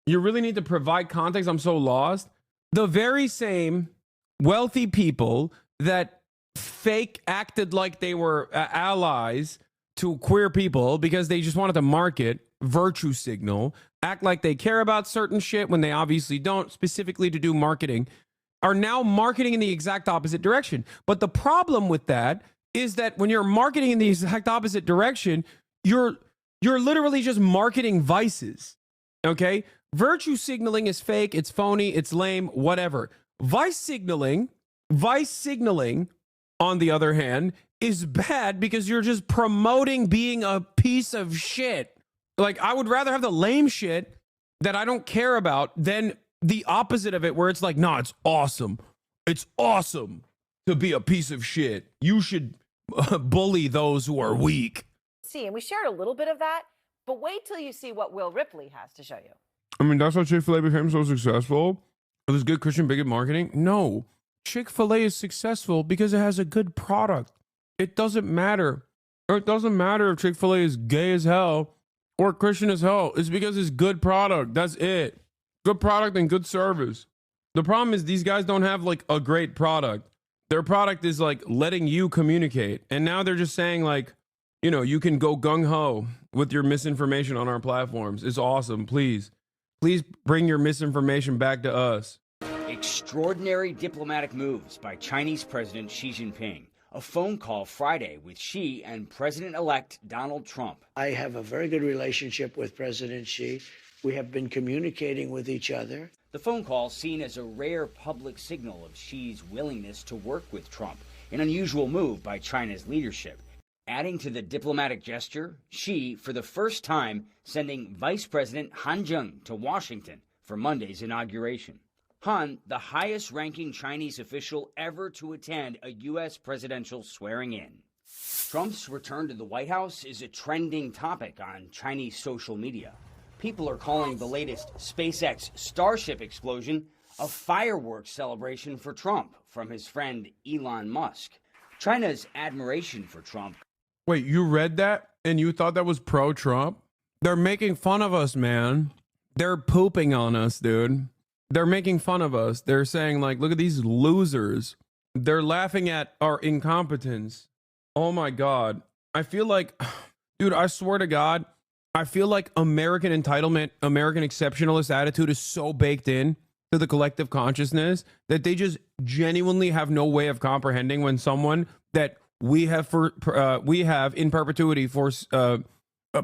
You really need to provide context. I'm so lost. The very same wealthy people that fake acted like they were allies to queer people because they just wanted to market, virtue signal, act like they care about certain shit when they obviously don't, specifically to do marketing, are now marketing in the exact opposite direction. But the problem with that is that when you're marketing in the exact opposite direction, you're literally just marketing vices. Okay? Virtue signaling is fake, it's phony, it's lame, whatever. Vice signaling, on the other hand, is bad because you're just promoting being a piece of shit. Like, I would rather have the lame shit that I don't care about than the opposite of it, where it's like, nah, it's awesome. It's awesome to be a piece of shit. You should bully those who are weak. And we shared a little bit of that, but wait till you see what Will Ripley has to show you. I mean, that's how Chick-fil-A became so successful. It was good Christian bigot marketing. No, Chick-fil-A is successful because it has a good product. It doesn't matter. Or it doesn't matter if Chick-fil-A is gay as hell or Christian as hell. It's because it's good product. That's it. Good product and good service. The problem is these guys don't have like a great product. Their product is like letting you communicate. And now they're just saying like, you know, you can go gung-ho with your misinformation on our platforms. It's awesome. Please bring your misinformation back to us. Extraordinary diplomatic moves by Chinese President Xi Jinping. A phone call Friday with Xi and President-elect Donald Trump. I have a very good relationship with President Xi. We have been communicating with each other. The phone call seen as a rare public signal of Xi's willingness to work with Trump, an unusual move by China's leadership. Adding to the diplomatic gesture, Xi, for the first time, sending Vice President Han Zheng to Washington for Monday's inauguration. Han, the highest-ranking Chinese official ever to attend a U.S. presidential swearing-in. Trump's return to the White House is a trending topic on Chinese social media. People are calling the latest SpaceX Starship explosion a fireworks celebration for Trump from his friend Elon Musk. China's admiration for Trump. Wait, you read that and you thought that was pro-Trump? They're making fun of us, man. They're pooping on us, dude. They're making fun of us. They're saying like, look at these losers. They're laughing at our incompetence. Oh my God. I feel like, dude, I swear to God, I feel like American entitlement, American exceptionalist attitude is so baked in to the collective consciousness that they just genuinely have no way of comprehending when someone that we have in perpetuity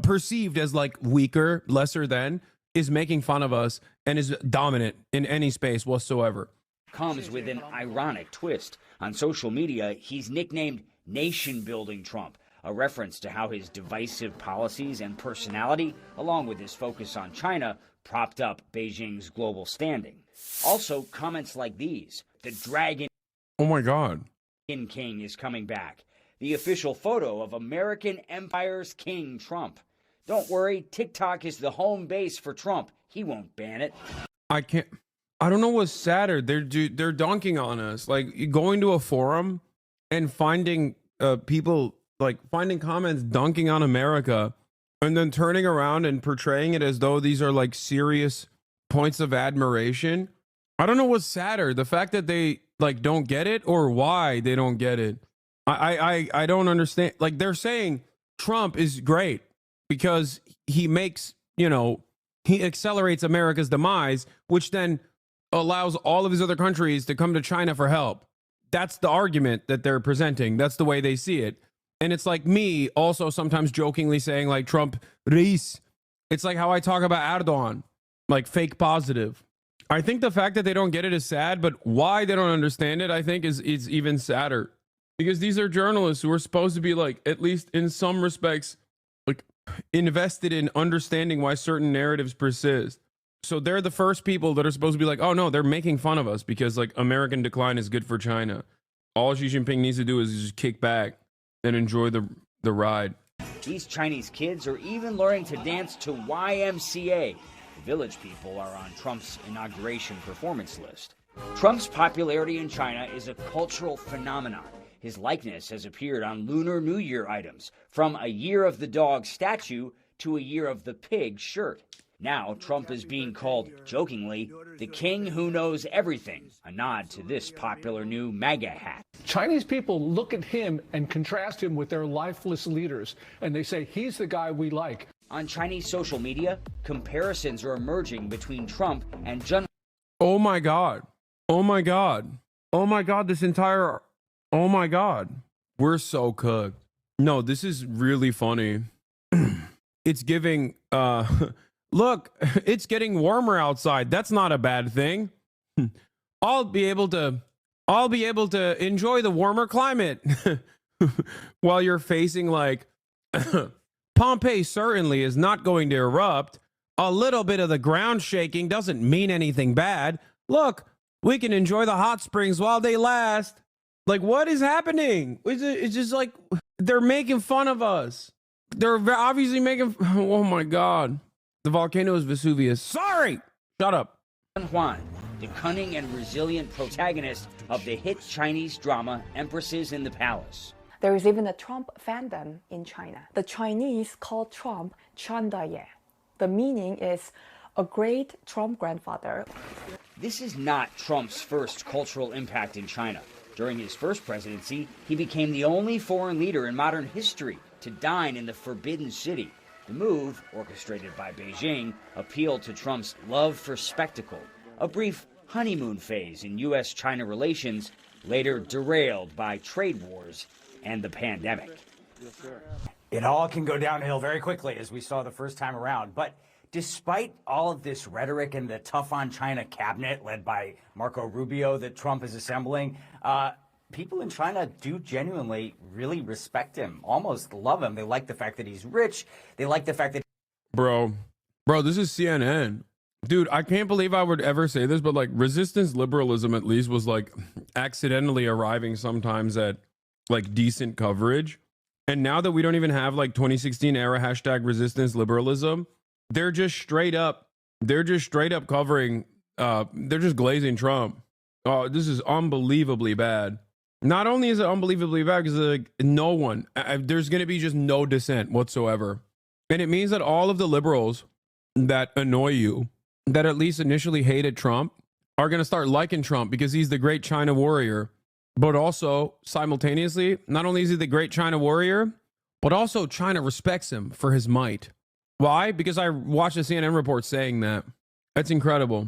perceived as like weaker, lesser than, is making fun of us and is dominant in any space whatsoever. Comes with an ironic twist. On social media, he's nicknamed Nation-Building Trump, a reference to how his divisive policies and personality, along with his focus on China, propped up Beijing's global standing. Also, comments like these: the Dragon Oh my God. King is coming back. The official photo of American Empire's King Trump. Don't worry, TikTok is the home base for Trump. He won't ban it. I don't know what's sadder. They're dunking on us. Like going to a forum and finding people, like finding comments dunking on America and then turning around and portraying it as though these are like serious points of admiration. I don't know what's sadder, the fact that they like don't get it or why they don't get it. I don't understand. Like they're saying Trump is great because he makes, he accelerates America's demise, which then allows all of these other countries to come to China for help. That's the argument that they're presenting. That's the way they see it. And it's like me also sometimes jokingly saying like Trump, Reis. It's like how I talk about Erdogan, like fake positive. I think the fact that they don't get it is sad, but why they don't understand it, I think is even sadder. Because these are journalists who are supposed to be like, at least in some respects, like invested in understanding why certain narratives persist. So they're the first people that are supposed to be like, oh no, they're making fun of us because like American decline is good for China. All Xi Jinping needs to do is just kick back and enjoy the ride. These Chinese kids are even learning to dance to YMCA. The Village People are on Trump's inauguration performance list. Trump's popularity in China is a cultural phenomenon. His likeness has appeared on Lunar New Year items, from a Year of the Dog statue to a Year of the Pig shirt. Now, Trump is being called, jokingly, the king who knows everything, a nod to this popular new MAGA hat. Chinese people look at him and contrast him with their lifeless leaders, and they say, he's the guy we like. On Chinese social media, comparisons are emerging between Trump and Oh my God. Oh my God. Oh my God, this entire... Oh my God. We're so cooked. No, this is really funny. It's giving... Look, it's getting warmer outside. That's not a bad thing. I'll be able to enjoy the warmer climate while you're facing like Pompeii certainly is not going to erupt. A little bit of the ground shaking doesn't mean anything bad. Look, we can enjoy the hot springs while they last. Like, what is happening? It's just like they're making fun of us. They're obviously making... Oh my God. The volcano is Vesuvius. Sorry! Shut up. Juan, the cunning and resilient protagonist of the hit Chinese drama Empresses in the Palace. There is even a Trump fandom in China. The Chinese call Trump Chandaye. The meaning is a great Trump grandfather. This is not Trump's first cultural impact in China. During his first presidency, he became the only foreign leader in modern history to dine in the Forbidden City. The move, orchestrated by Beijing, appealed to Trump's love for spectacle, a brief honeymoon phase in U.S.-China relations, later derailed by trade wars and the pandemic. It all can go downhill very quickly, as we saw the first time around. But despite all of this rhetoric and the tough on China cabinet led by Marco Rubio that Trump is assembling, people in China do genuinely really respect him, almost love him. They like the fact that he's rich. They like the fact that... Bro, this is CNN. Dude, I can't believe I would ever say this, but like resistance liberalism at least was like accidentally arriving sometimes at like decent coverage. And now that we don't even have like 2016 era hashtag resistance liberalism, they're just straight up covering, they're just glazing Trump. Oh, this is unbelievably bad. Not only is it unbelievably bad because like no one, there's going to be just no dissent whatsoever. And it means that all of the liberals that annoy you, that at least initially hated Trump, are going to start liking Trump because he's the great China warrior. But also, simultaneously, not only is he the great China warrior, but also China respects him for his might. Why? Because I watched a CNN report saying that. That's incredible.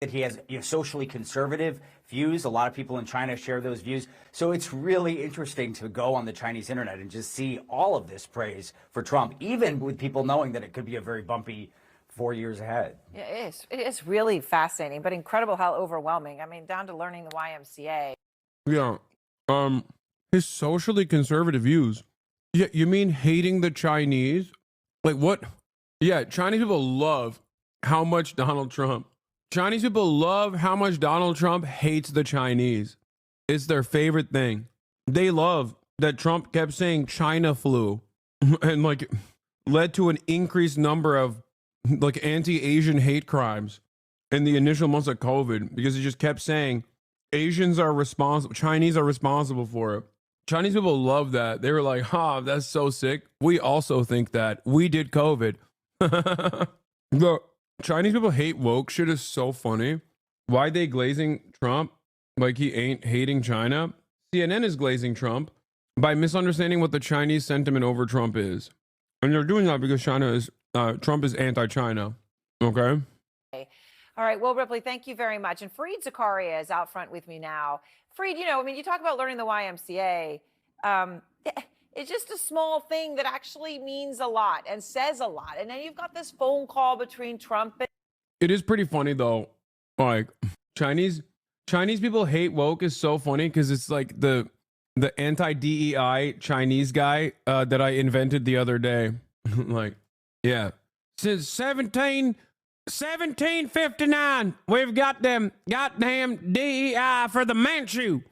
that he has socially conservative views. A lot of people in China share those views. So it's really interesting to go on the Chinese internet and just see all of this praise for Trump, even with people knowing that it could be a very bumpy 4 years ahead. Yeah, it is. It is really fascinating, but incredible how overwhelming. I mean, down to learning the YMCA. Yeah. His socially conservative views. Yeah, you mean hating the Chinese? Like what? Yeah, Chinese people love how much Donald Trump hates the Chinese. It's their favorite thing. They love that Trump kept saying China flu and like led to an increased number of like anti-Asian hate crimes in the initial months of COVID because he just kept saying Chinese are responsible for it. Chinese people love that. They were like, that's so sick. We also think that. We did COVID. The Chinese people hate woke shit is so funny. Why they glazing Trump like he ain't hating China? CNN is glazing Trump by misunderstanding what the Chinese sentiment over Trump is. And they're doing that because Trump is anti-China. Okay? All right. Well, Ripley, thank you very much. And Fareed Zakaria is out front with me now. Fareed, you talk about learning the YMCA. It's just a small thing that actually means a lot and says a lot. And then you've got this phone call between Trump and... It is pretty funny, though. Like, Chinese people hate woke is so funny because it's like the anti-DEI Chinese guy that I invented the other day. Like, yeah. Since 1759, we've got them goddamn DEI for the Manchu.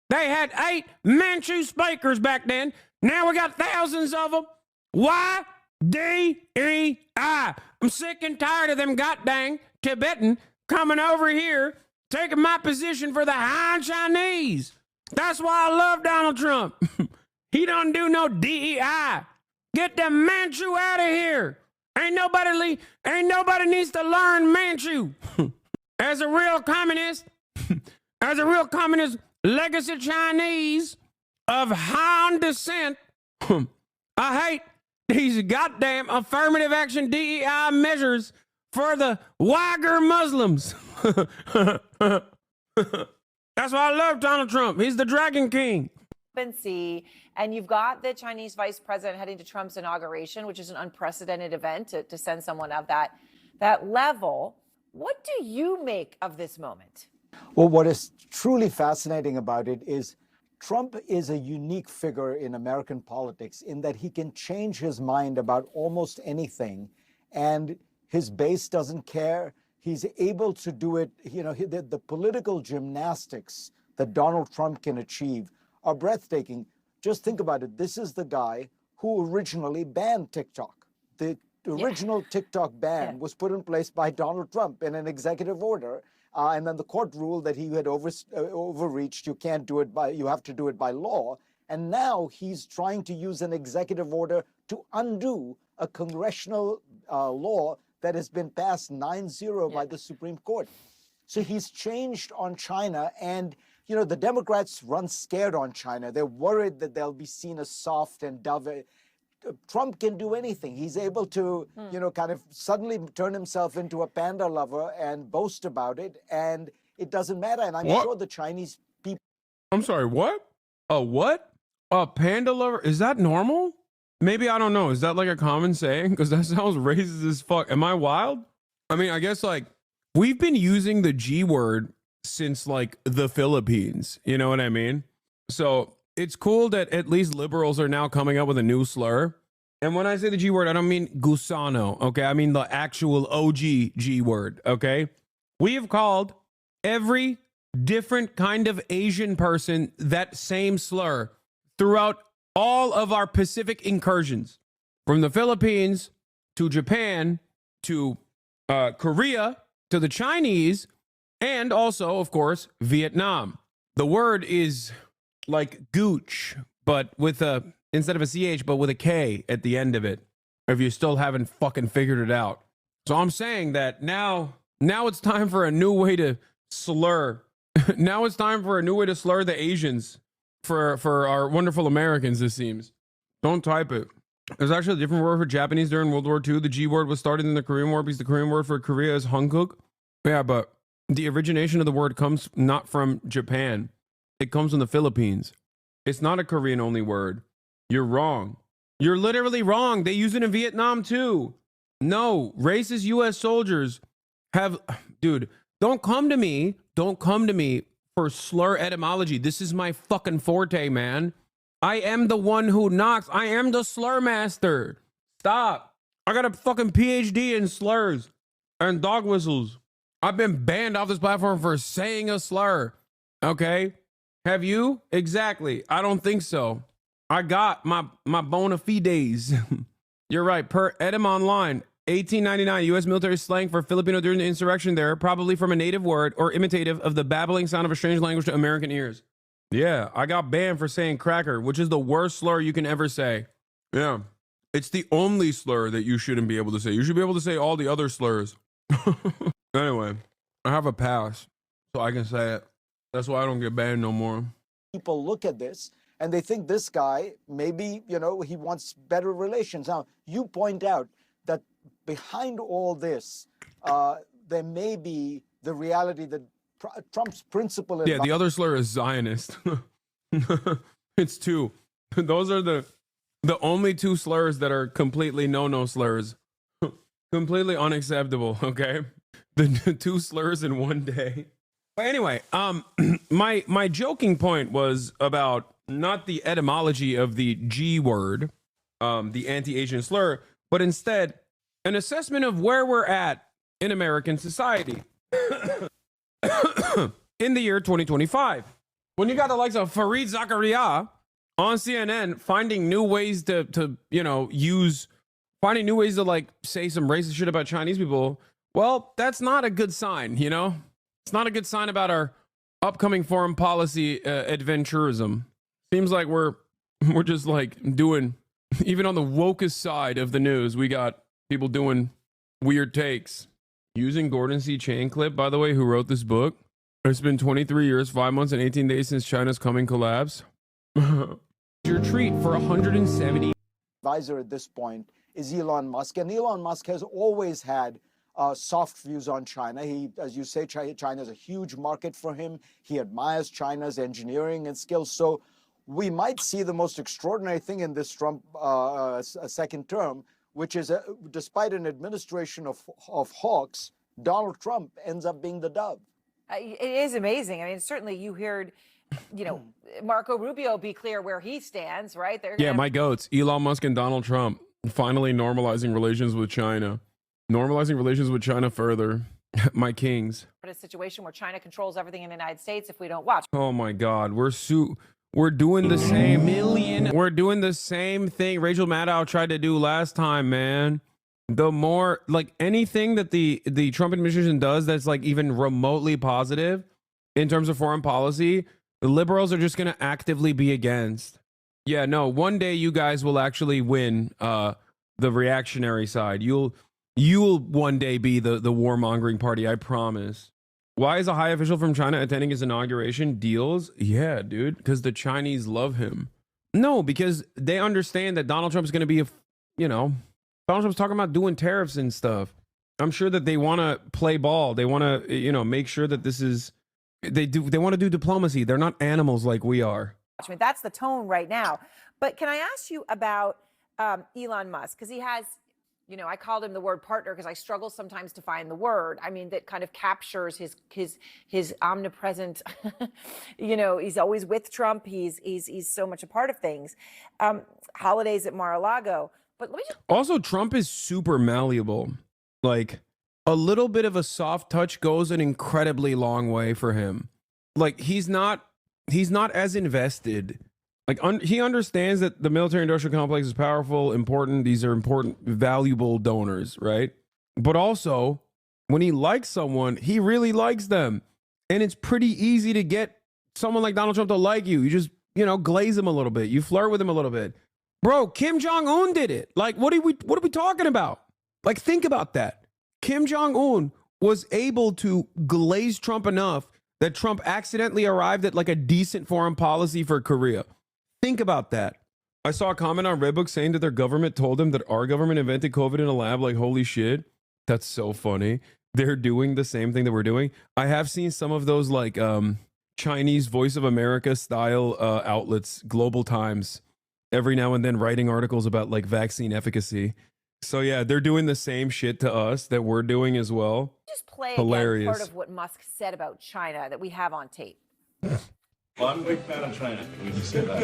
They had 8 Manchu speakers back then. Now we got thousands of them. Why? DEI. I'm sick and tired of them goddamn Tibetan coming over here, taking my position for the Han Chinese. That's why I love Donald Trump. He don't do no DEI. Get the Manchu out of here. Ain't nobody needs to learn Manchu. As a real communist legacy Chinese of Han descent, I hate these goddamn affirmative action DEI measures for the Uyghur Muslims. That's why I love Donald Trump. He's the Dragon King. And you've got the Chinese vice president heading to Trump's inauguration, which is an unprecedented event to send someone of that level. What do you make of this moment? Well, what is truly fascinating about it is Trump is a unique figure in American politics in that he can change his mind about almost anything, and his base doesn't care. He's able to do it. The political gymnastics that Donald Trump can achieve are breathtaking. Just think about it. This is the guy who originally banned TikTok. The original TikTok ban was put in place by Donald Trump in an executive order. And then the court ruled that he had overreached. You have to do it by law. And now he's trying to use an executive order to undo a congressional law that has been passed 9-0 by the Supreme Court. So he's changed on China. And, the Democrats run scared on China. They're worried that they'll be seen as soft and dove. Trump can do anything. He's able to, kind of suddenly turn himself into a panda lover and boast about it. And it doesn't matter. And I'm sure the Chinese people. I'm sorry, what? A what? A panda lover? Is that normal? Maybe, I don't know. Is that like a common saying? Because that sounds racist as fuck. Am I wild? I mean, I guess like we've been using the G word since like the Philippines. You know what I mean? So it's cool that at least liberals are now coming up with a new slur. And when I say the G word, I don't mean gusano, okay? I mean the actual OG G word, okay? We have called every different kind of Asian person that same slur throughout all of our Pacific incursions, from the Philippines to Japan to Korea to the Chinese, and also, of course, Vietnam. The word is like gooch, but with instead of a CH, but with a K at the end of it, if you still haven't fucking figured it out. So I'm saying that now it's time for a new way to slur. Now it's time for a new way to slur the Asians for our wonderful Americans, it seems. Don't type it. There's actually a different word for Japanese during World War II. The G word was started in the Korean War because the Korean word for Korea is Hankook. Yeah, but The origination of the word comes not from Japan. It comes from the Philippines. It's not a Korean only word. You're wrong. You're literally wrong. They use it in Vietnam too. No, racist US soldiers have, dude, don't come to me. Don't come to me for slur etymology. This is my fucking forte, man. I am the one who knocks. I am the slur master. Stop. I got a fucking PhD in slurs and dog whistles. I've been banned off this platform for saying a slur. Okay? Have you? Exactly. I don't think so. I got my bona fides. You're right. Per Edom Online, 1899, U.S. military slang for Filipino during the insurrection there, probably from a native word or imitative of the babbling sound of a strange language to American ears. Yeah, I got banned for saying cracker, which is the worst slur you can ever say. Yeah. It's the only slur that you shouldn't be able to say. You should be able to say all the other slurs. Anyway, I have a pass, so I can say it. That's why I don't get banned no more. People look at this and they think this guy, maybe, you know, he wants better relations. Now, you point out that behind all this, there may be the reality that Trump's principle. Yeah, the other slur is Zionist. It's two. Those are the only two slurs that are completely no slurs. Completely unacceptable, okay? The two slurs in one day. But anyway, my joking point was about not the etymology of the G word, the anti-Asian slur, but instead an assessment of where we're at in American society in the year 2025. When you got the likes of Fareed Zakaria on CNN finding new ways to finding new ways to like say some racist shit about Chinese people, well, that's not a good sign, you know? It's not a good sign about our upcoming foreign policy adventurism. Seems like we're just like doing, even on the wokest side of the news, we got people doing weird takes. Using Gordon C. Chaincliffe, by the way, who wrote this book. It's been 23 years, 5 months, and 18 days since China's coming collapse. Your treat for 170. Advisor at this point is Elon Musk, and Elon Musk has always had soft views on China. He, as you say, China is a huge market for him. He admires China's engineering and skills. So we might see the most extraordinary thing in this Trump second term, which is despite an administration of hawks, Donald Trump ends up being the dove. It is amazing. I mean, certainly you heard, Marco Rubio be clear where he stands, right? Yeah, my goats, Elon Musk and Donald Trump, finally normalizing relations with China. Normalizing relations with China further. My kings. A situation where China controls everything in the United States if we don't watch. Oh my God, we're doing the same We're doing the same thing Rachel Maddow tried to do last time, man. The more like anything that the Trump administration does that's like even remotely positive in terms of foreign policy, the liberals are just going to actively be against. Yeah, no, one day you guys will actually win the reactionary side. You'll one day be the warmongering party, I promise. Why is a high official from China attending his inauguration? Deals? Yeah, dude, because the Chinese love him. No, because they understand that Donald Trump's going to be Donald Trump's talking about doing tariffs and stuff. I'm sure that they want to play ball. They want to, make sure that this is, they want to do diplomacy. They're not animals like we are. I mean, that's the tone right now. But can I ask you about Elon Musk? Because he has, I called him the word partner because I struggle sometimes to find the word. I mean, that kind of captures his omnipresent, he's always with Trump. He's so much a part of things. Holidays at Mar-a-Lago. But let me just... Also, Trump is super malleable. Like, a little bit of a soft touch goes an incredibly long way for him. Like, he's not as invested. Like, he understands that the military-industrial complex is powerful, important. These are important, valuable donors, right? But also, when he likes someone, he really likes them. And it's pretty easy to get someone like Donald Trump to like you. You just, glaze him a little bit. You flirt with him a little bit. Bro, Kim Jong-un did it. Like, what are we talking about? Like, think about that. Kim Jong-un was able to glaze Trump enough that Trump accidentally arrived at like a decent foreign policy for Korea. Think about that. I saw a comment on Redbook saying that their government told them that our government invented COVID in a lab. Like, holy shit. That's so funny. they're doing the same thing that we're doing. I have seen some of those like Chinese Voice of America style outlets, Global Times, every now and then writing articles about like vaccine efficacy. So yeah, they're doing the same shit to us that we're doing as well. Just play Hilarious. again part of what Musk said about China that we have on tape. Well, I'm a big fan of China. Can we just say that?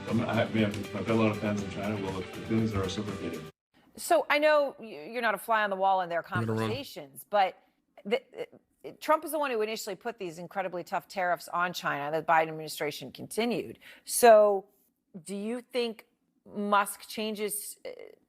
I've got a lot of fans in China. Well, the feelings are reciprocated. So I know you're not a fly on the wall in their conversations, but Trump is the one who initially put these incredibly tough tariffs on China that the Biden administration continued. So do you think Musk changes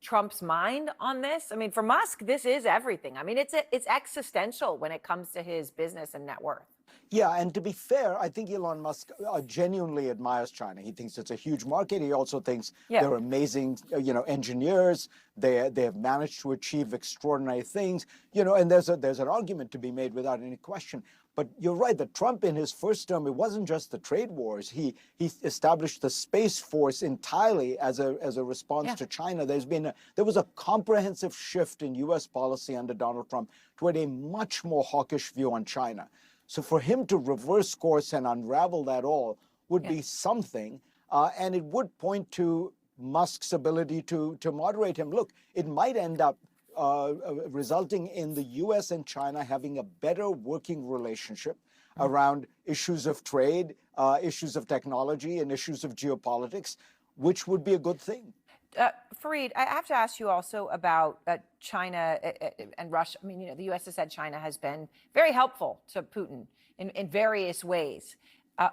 Trump's mind on this? I mean, for Musk, this is everything. I mean, it's existential when it comes to his business and net worth. Yeah, and to be fair, I think Elon Musk genuinely admires China. He thinks it's a huge market. He also thinks they're amazing, engineers. They have managed to achieve extraordinary things, and there's an argument to be made without any question. But you're right that Trump in his first term, it wasn't just the trade wars. He established the Space Force entirely as a response to China. There was a comprehensive shift in U.S. policy under Donald Trump toward a much more hawkish view on China. So for him to reverse course and unravel that all would be something, and it would point to Musk's ability to moderate him. Look, it might end up resulting in the U.S. and China having a better working relationship around issues of trade, issues of technology, and issues of geopolitics, which would be a good thing. Fareed, I have to ask you also about China and Russia. I mean, the U.S. has said China has been very helpful to Putin in various ways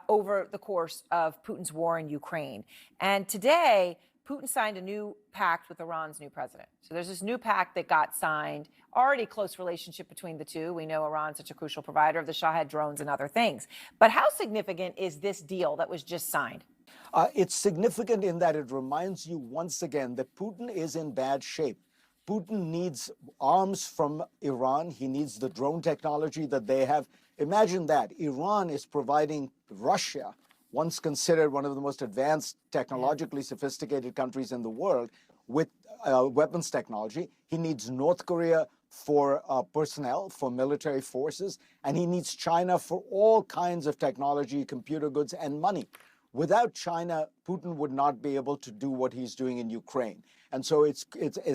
over the course of Putin's war in Ukraine. And today, Putin signed a new pact with Iran's new president. So there's this new pact that got signed, already close relationship between the two. We know Iran's such a crucial provider of the Shahed drones and other things. But how significant is this deal that was just signed? It's significant in that it reminds you once again that Putin is in bad shape. Putin needs arms from Iran. He needs the drone technology that they have. Imagine that. Iran is providing Russia, once considered one of the most advanced, technologically sophisticated countries in the world, with weapons technology. He needs North Korea for personnel, for military forces, and he needs China for all kinds of technology, computer goods, and money. Without China, Putin would not be able to do what he's doing in Ukraine. And so it's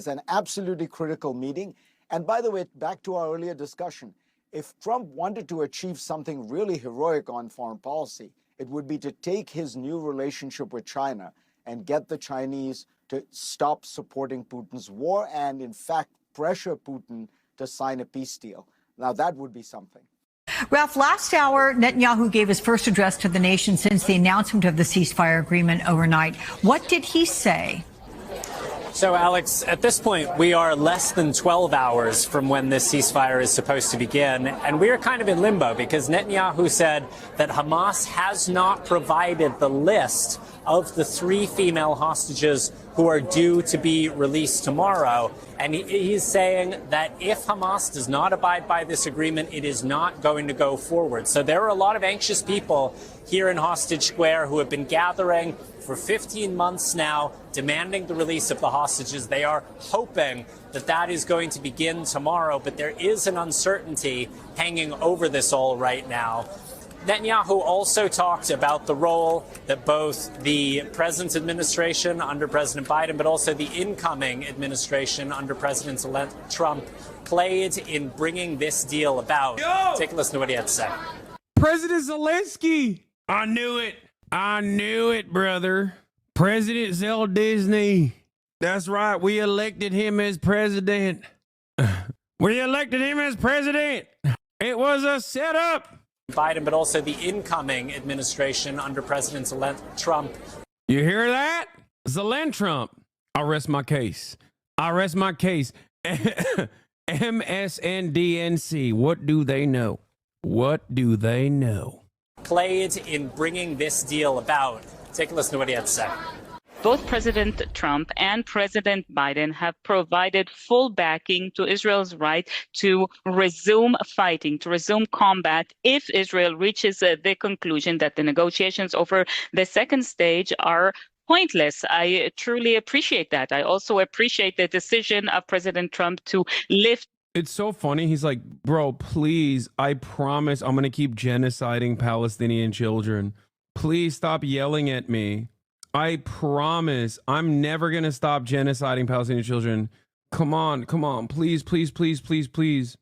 an absolutely critical meeting. And by the way, back to our earlier discussion, if Trump wanted to achieve something really heroic on foreign policy, it would be to take his new relationship with China and get the Chinese to stop supporting Putin's war and, in fact, pressure Putin to sign a peace deal. Now, that would be something. Ralph, last hour, Netanyahu gave his first address to the nation since the announcement of the ceasefire agreement overnight. What did he say? So, Alex, at this point, we are less than 12 hours from when this ceasefire is supposed to begin, and we are kind of in limbo because Netanyahu said that Hamas has not provided the list of the 3 female hostages who are due to be released tomorrow. And he's saying that if Hamas does not abide by this agreement, it is not going to go forward. So there are a lot of anxious people here in Hostage Square who have been gathering for 15 months now, demanding the release of the hostages. They are hoping that that is going to begin tomorrow, but there is an uncertainty hanging over this all right now. Netanyahu also talked about the role that both the president's administration under President Biden, but also the incoming administration under President-elect Trump played in bringing this deal about. Take a listen to what he had to say. President Zelensky. I knew it. I knew it, brother. President Zell Disney. That's right. We elected him as president. We elected him as president. It was a setup. Biden, but also the incoming administration under President-elect Trump. You hear that? Trump. I rest my case. I rest my case. MSNDNC. What do they know? What do they know? Played in bringing this deal about. Take a listen to what he had to say. Both President Trump and President Biden have provided full backing to Israel's right to resume fighting, to resume combat if Israel reaches the conclusion that the negotiations over the second stage are pointless. I truly appreciate that. I also appreciate the decision of President Trump to lift It's so funny. He's like, bro, please, I promise I'm going to keep genociding Palestinian children. Please stop yelling at me. I promise I'm never going to stop genociding Palestinian children. Come on, please, please, please, please, please.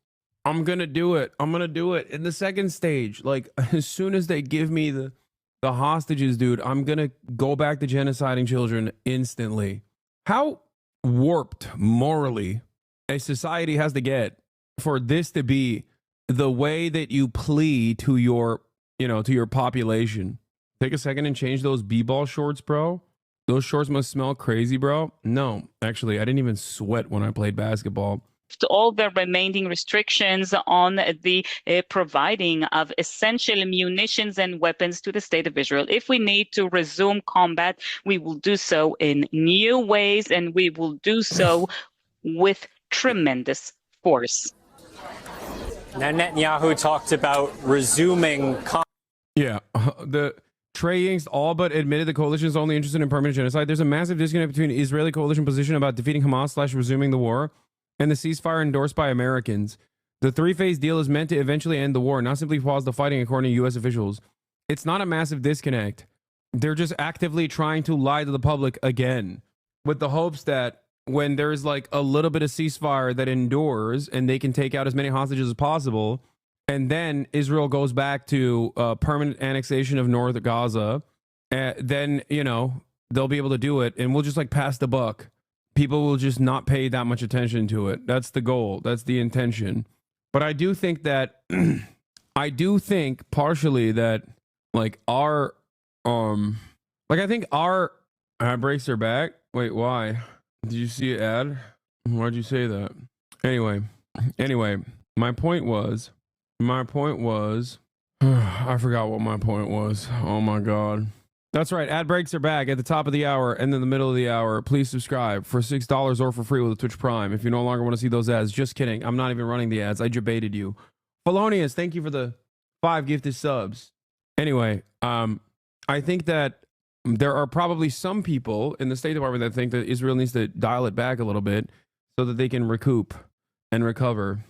I'm going to do it. I'm going to do it. In the second stage, like as soon as they give me the hostages, dude, I'm going to go back to genociding children instantly. How warped morally a society has to get for this to be the way that you plead to your, to your population. Take a second and change those b-ball shorts, bro. Those shorts must smell crazy, bro. No, actually, I didn't even sweat when I played basketball. All the remaining restrictions on the providing of essential munitions and weapons to the state of Israel. If we need to resume combat, we will do so in new ways, and we will do so with tremendous force. Now, Netanyahu talked about resuming Yeah, the Trey Yingst all but admitted the coalition is only interested in permanent genocide. There's a massive disconnect between the Israeli coalition position about defeating Hamas / resuming the war and the ceasefire endorsed by Americans. The three-phase deal is meant to eventually end the war, not simply pause the fighting, according to U.S. officials. It's not a massive disconnect. They're just actively trying to lie to the public again, with the hopes that when there's like a little bit of ceasefire that endures and they can take out as many hostages as possible, and then Israel goes back to permanent annexation of North Gaza, then, they'll be able to do it, and we'll just like pass the buck. People will just not pay that much attention to it. That's the goal. That's the intention. But I do think that, partially that like our, I think our ad breaks are back. Wait, why? Did you see an ad? Why'd you say that? Anyway, my point was, I forgot what my point was. Oh my God. That's right. Ad breaks are back at the top of the hour and in the middle of the hour. Please subscribe for $6 or for free with a Twitch Prime if you no longer want to see those ads. Just kidding. I'm not even running the ads. I debated you. Polonius, thank you for the 5 gifted subs. Anyway, I think that there are probably some people in the State Department that think that Israel needs to dial it back a little bit so that they can recoup and recover.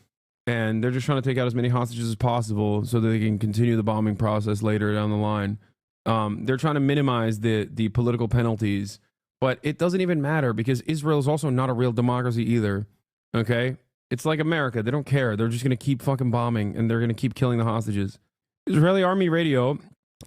And they're just trying to take out as many hostages as possible so that they can continue the bombing process later down the line. They're trying to minimize the political penalties, but it doesn't even matter because Israel is also not a real democracy either. Okay? It's like America. They don't care. They're just going to keep fucking bombing and they're going to keep killing the hostages. Israeli Army Radio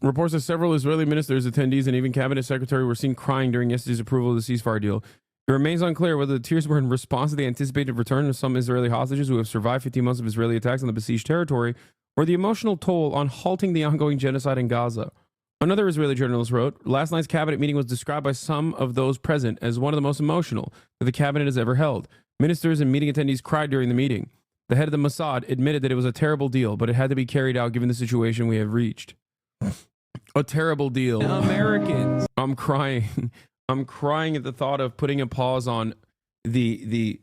reports that several Israeli ministers, attendees, and even cabinet secretary were seen crying during yesterday's approval of the ceasefire deal. It remains unclear whether the tears were in response to the anticipated return of some Israeli hostages who have survived 15 months of Israeli attacks on the besieged territory, or the emotional toll on halting the ongoing genocide in Gaza. Another Israeli journalist wrote, last night's cabinet meeting was described by some of those present as one of the most emotional that the cabinet has ever held. Ministers and meeting attendees cried during the meeting. The head of the Mossad admitted that it was a terrible deal, but it had to be carried out given the situation we have reached. A terrible deal. Americans. I'm crying. I'm crying at the thought of putting a pause on the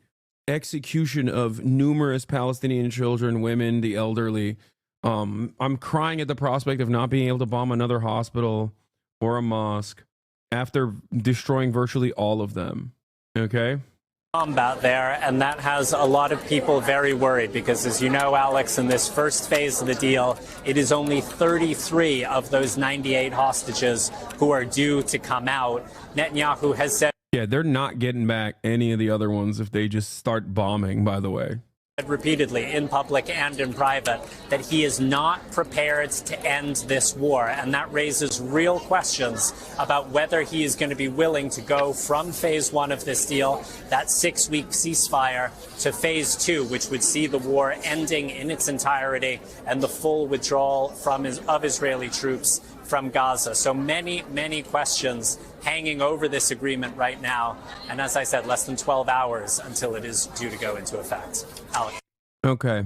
execution of numerous Palestinian children, women, the elderly. I'm crying at the prospect of not being able to bomb another hospital or a mosque after destroying virtually all of them. Okay? Combat there, and that has a lot of people very worried because, as you know, Alex, in this first phase of the deal, it is only 33 of those 98 hostages who are due to come out. Netanyahu has said... Yeah, they're not getting back any of the other ones if they just start bombing, by the way. Repeatedly in public and in private that he is not prepared to end this war, and that raises real questions about whether he is going to be willing to go from phase 1 of this deal, that 6-week ceasefire, to phase 2, which would see the war ending in its entirety and the full withdrawal of Israeli troops from Gaza. So many questions hanging over this agreement right now. And as I said, less than 12 hours until it is due to go into effect. Alex. Okay.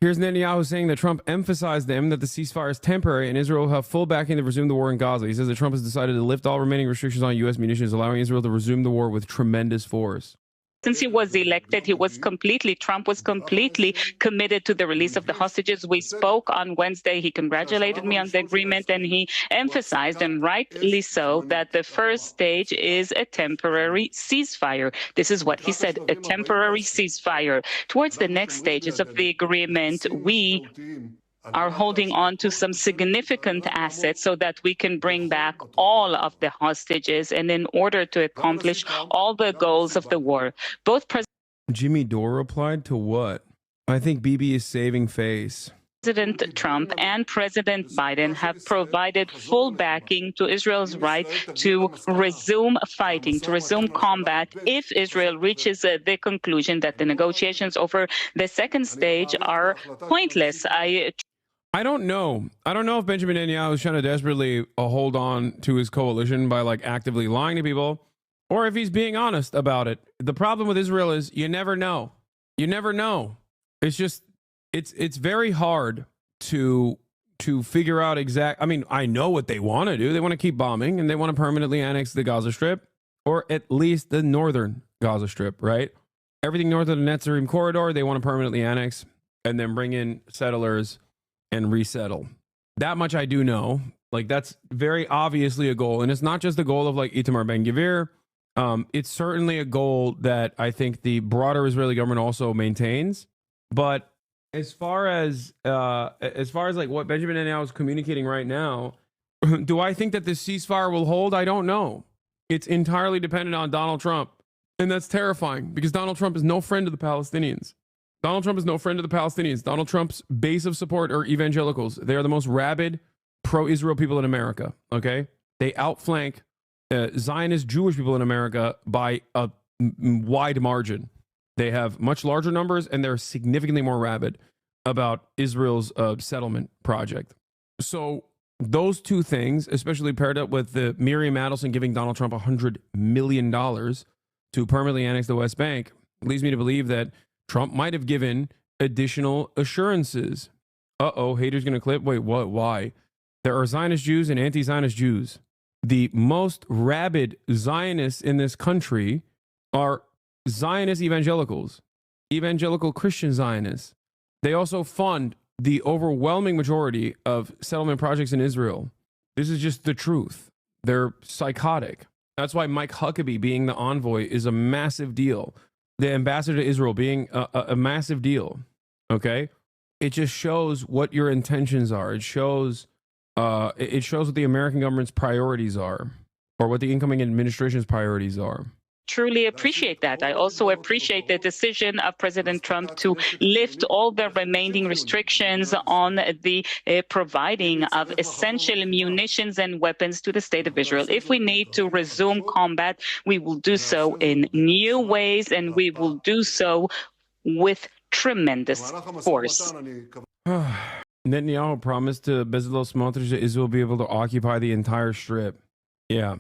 Here's Netanyahu saying that Trump emphasized to him that the ceasefire is temporary and Israel will have full backing to resume the war in Gaza. He says that Trump has decided to lift all remaining restrictions on U.S. munitions, allowing Israel to resume the war with tremendous force. Since he was elected, Trump was completely committed to the release of the hostages. We spoke on Wednesday. He congratulated me on the agreement, and he emphasized, and rightly so, that the first stage is a temporary ceasefire. This is what he said, a temporary ceasefire. Towards the next stages of the agreement, we are holding on to some significant assets so that we can bring back all of the hostages, and in order to accomplish all the goals of the war. Both Jimmy Dore replied to what? I think Bibi is saving face. President Trump and President Biden have provided full backing to Israel's right to resume fighting, to resume combat, if Israel reaches the conclusion that the negotiations over the second stage are pointless. I don't know. I don't know if Benjamin Netanyahu is trying to desperately hold on to his coalition by like actively lying to people, or if he's being honest about it. The problem with Israel is you never know. You never know. It's just it's very hard to figure out exact. I mean, I know what they want to do. They want to keep bombing, and they want to permanently annex the Gaza Strip, or at least the northern Gaza Strip, right? Everything north of the Netzarim corridor, they want to permanently annex and then bring in settlers and resettle. That much I do know. Like, that's very obviously a goal. And it's not just the goal of like Itamar Ben-Gvir. It's certainly a goal that I think the broader Israeli government also maintains. But as far as like what Benjamin Netanyahu is communicating right now, do I think that this ceasefire will hold? I don't know. It's entirely dependent on Donald Trump. And that's terrifying because Donald Trump is no friend of the Palestinians. Donald Trump is no friend of the Palestinians. Donald Trump's base of support are evangelicals. They are the most rabid pro-Israel people in America, okay? They outflank Zionist Jewish people in America by a wide margin. They have much larger numbers, and they're significantly more rabid about Israel's settlement project. So those two things, especially paired up with the Miriam Adelson giving Donald Trump $100 million to permanently annex the West Bank, leads me to believe that Trump might have given additional assurances. Haters gonna clip. Wait, what? Why? There are Zionist Jews and anti-Zionist Jews. The most rabid Zionists in this country are Zionist evangelicals, evangelical Christian Zionists. They also fund the overwhelming majority of settlement projects in Israel. This is just the truth. They're psychotic. That's why Mike Huckabee being the envoy is a massive deal. The ambassador to Israel being a massive deal, okay? It just shows what your intentions are. It shows what the American government's priorities are, or what the incoming administration's priorities are. Truly appreciate that. I also appreciate the decision of President Trump to lift all the remaining restrictions on the providing of essential munitions and weapons to the state of Israel. If we need to resume combat, we will do so in new ways, and we will do so with tremendous force. Netanyahu promised to Bezalel Smotrich that Israel will be able to occupy the entire strip. Yeah.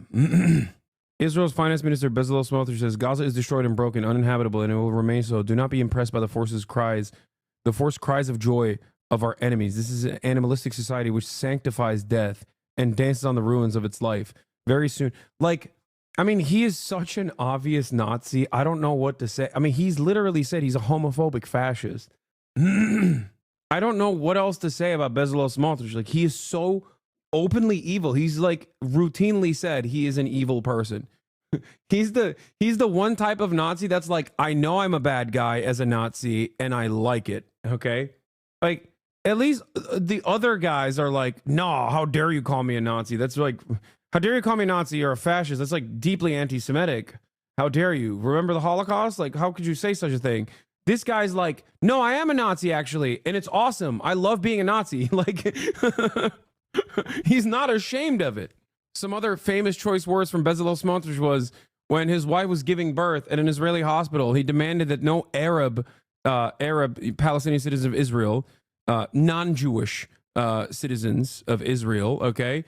Israel's finance minister Bezalel Smotrich says Gaza is destroyed and broken, uninhabitable, and it will remain so. Do not be impressed by the forced cries of joy of our enemies. This is an animalistic society which sanctifies death and dances on the ruins of its life. Very soon, he is such an obvious Nazi. I don't know what to say. I mean, he's literally said he's a homophobic fascist. I don't know what else to say about Bezalel Smotrich. Like, he is so openly evil. He's like routinely said he is an evil person. He's the one type of Nazi that's like, I know I'm a bad guy as a Nazi and I like it. Okay. Like, at least the other guys are like, no, how dare you call me a Nazi? That's like, how dare you call me a Nazi or a fascist? That's like deeply anti-Semitic. How dare you? Remember the Holocaust? Like, how could you say such a thing? This guy's like, no, I am a Nazi actually. And it's awesome. I love being a Nazi. Like, he's not ashamed of it. Some other famous choice words from Bezalel Smotrich was when his wife was giving birth at an Israeli hospital, he demanded that no Arab Palestinian citizens of Israel, non-Jewish citizens of Israel, okay,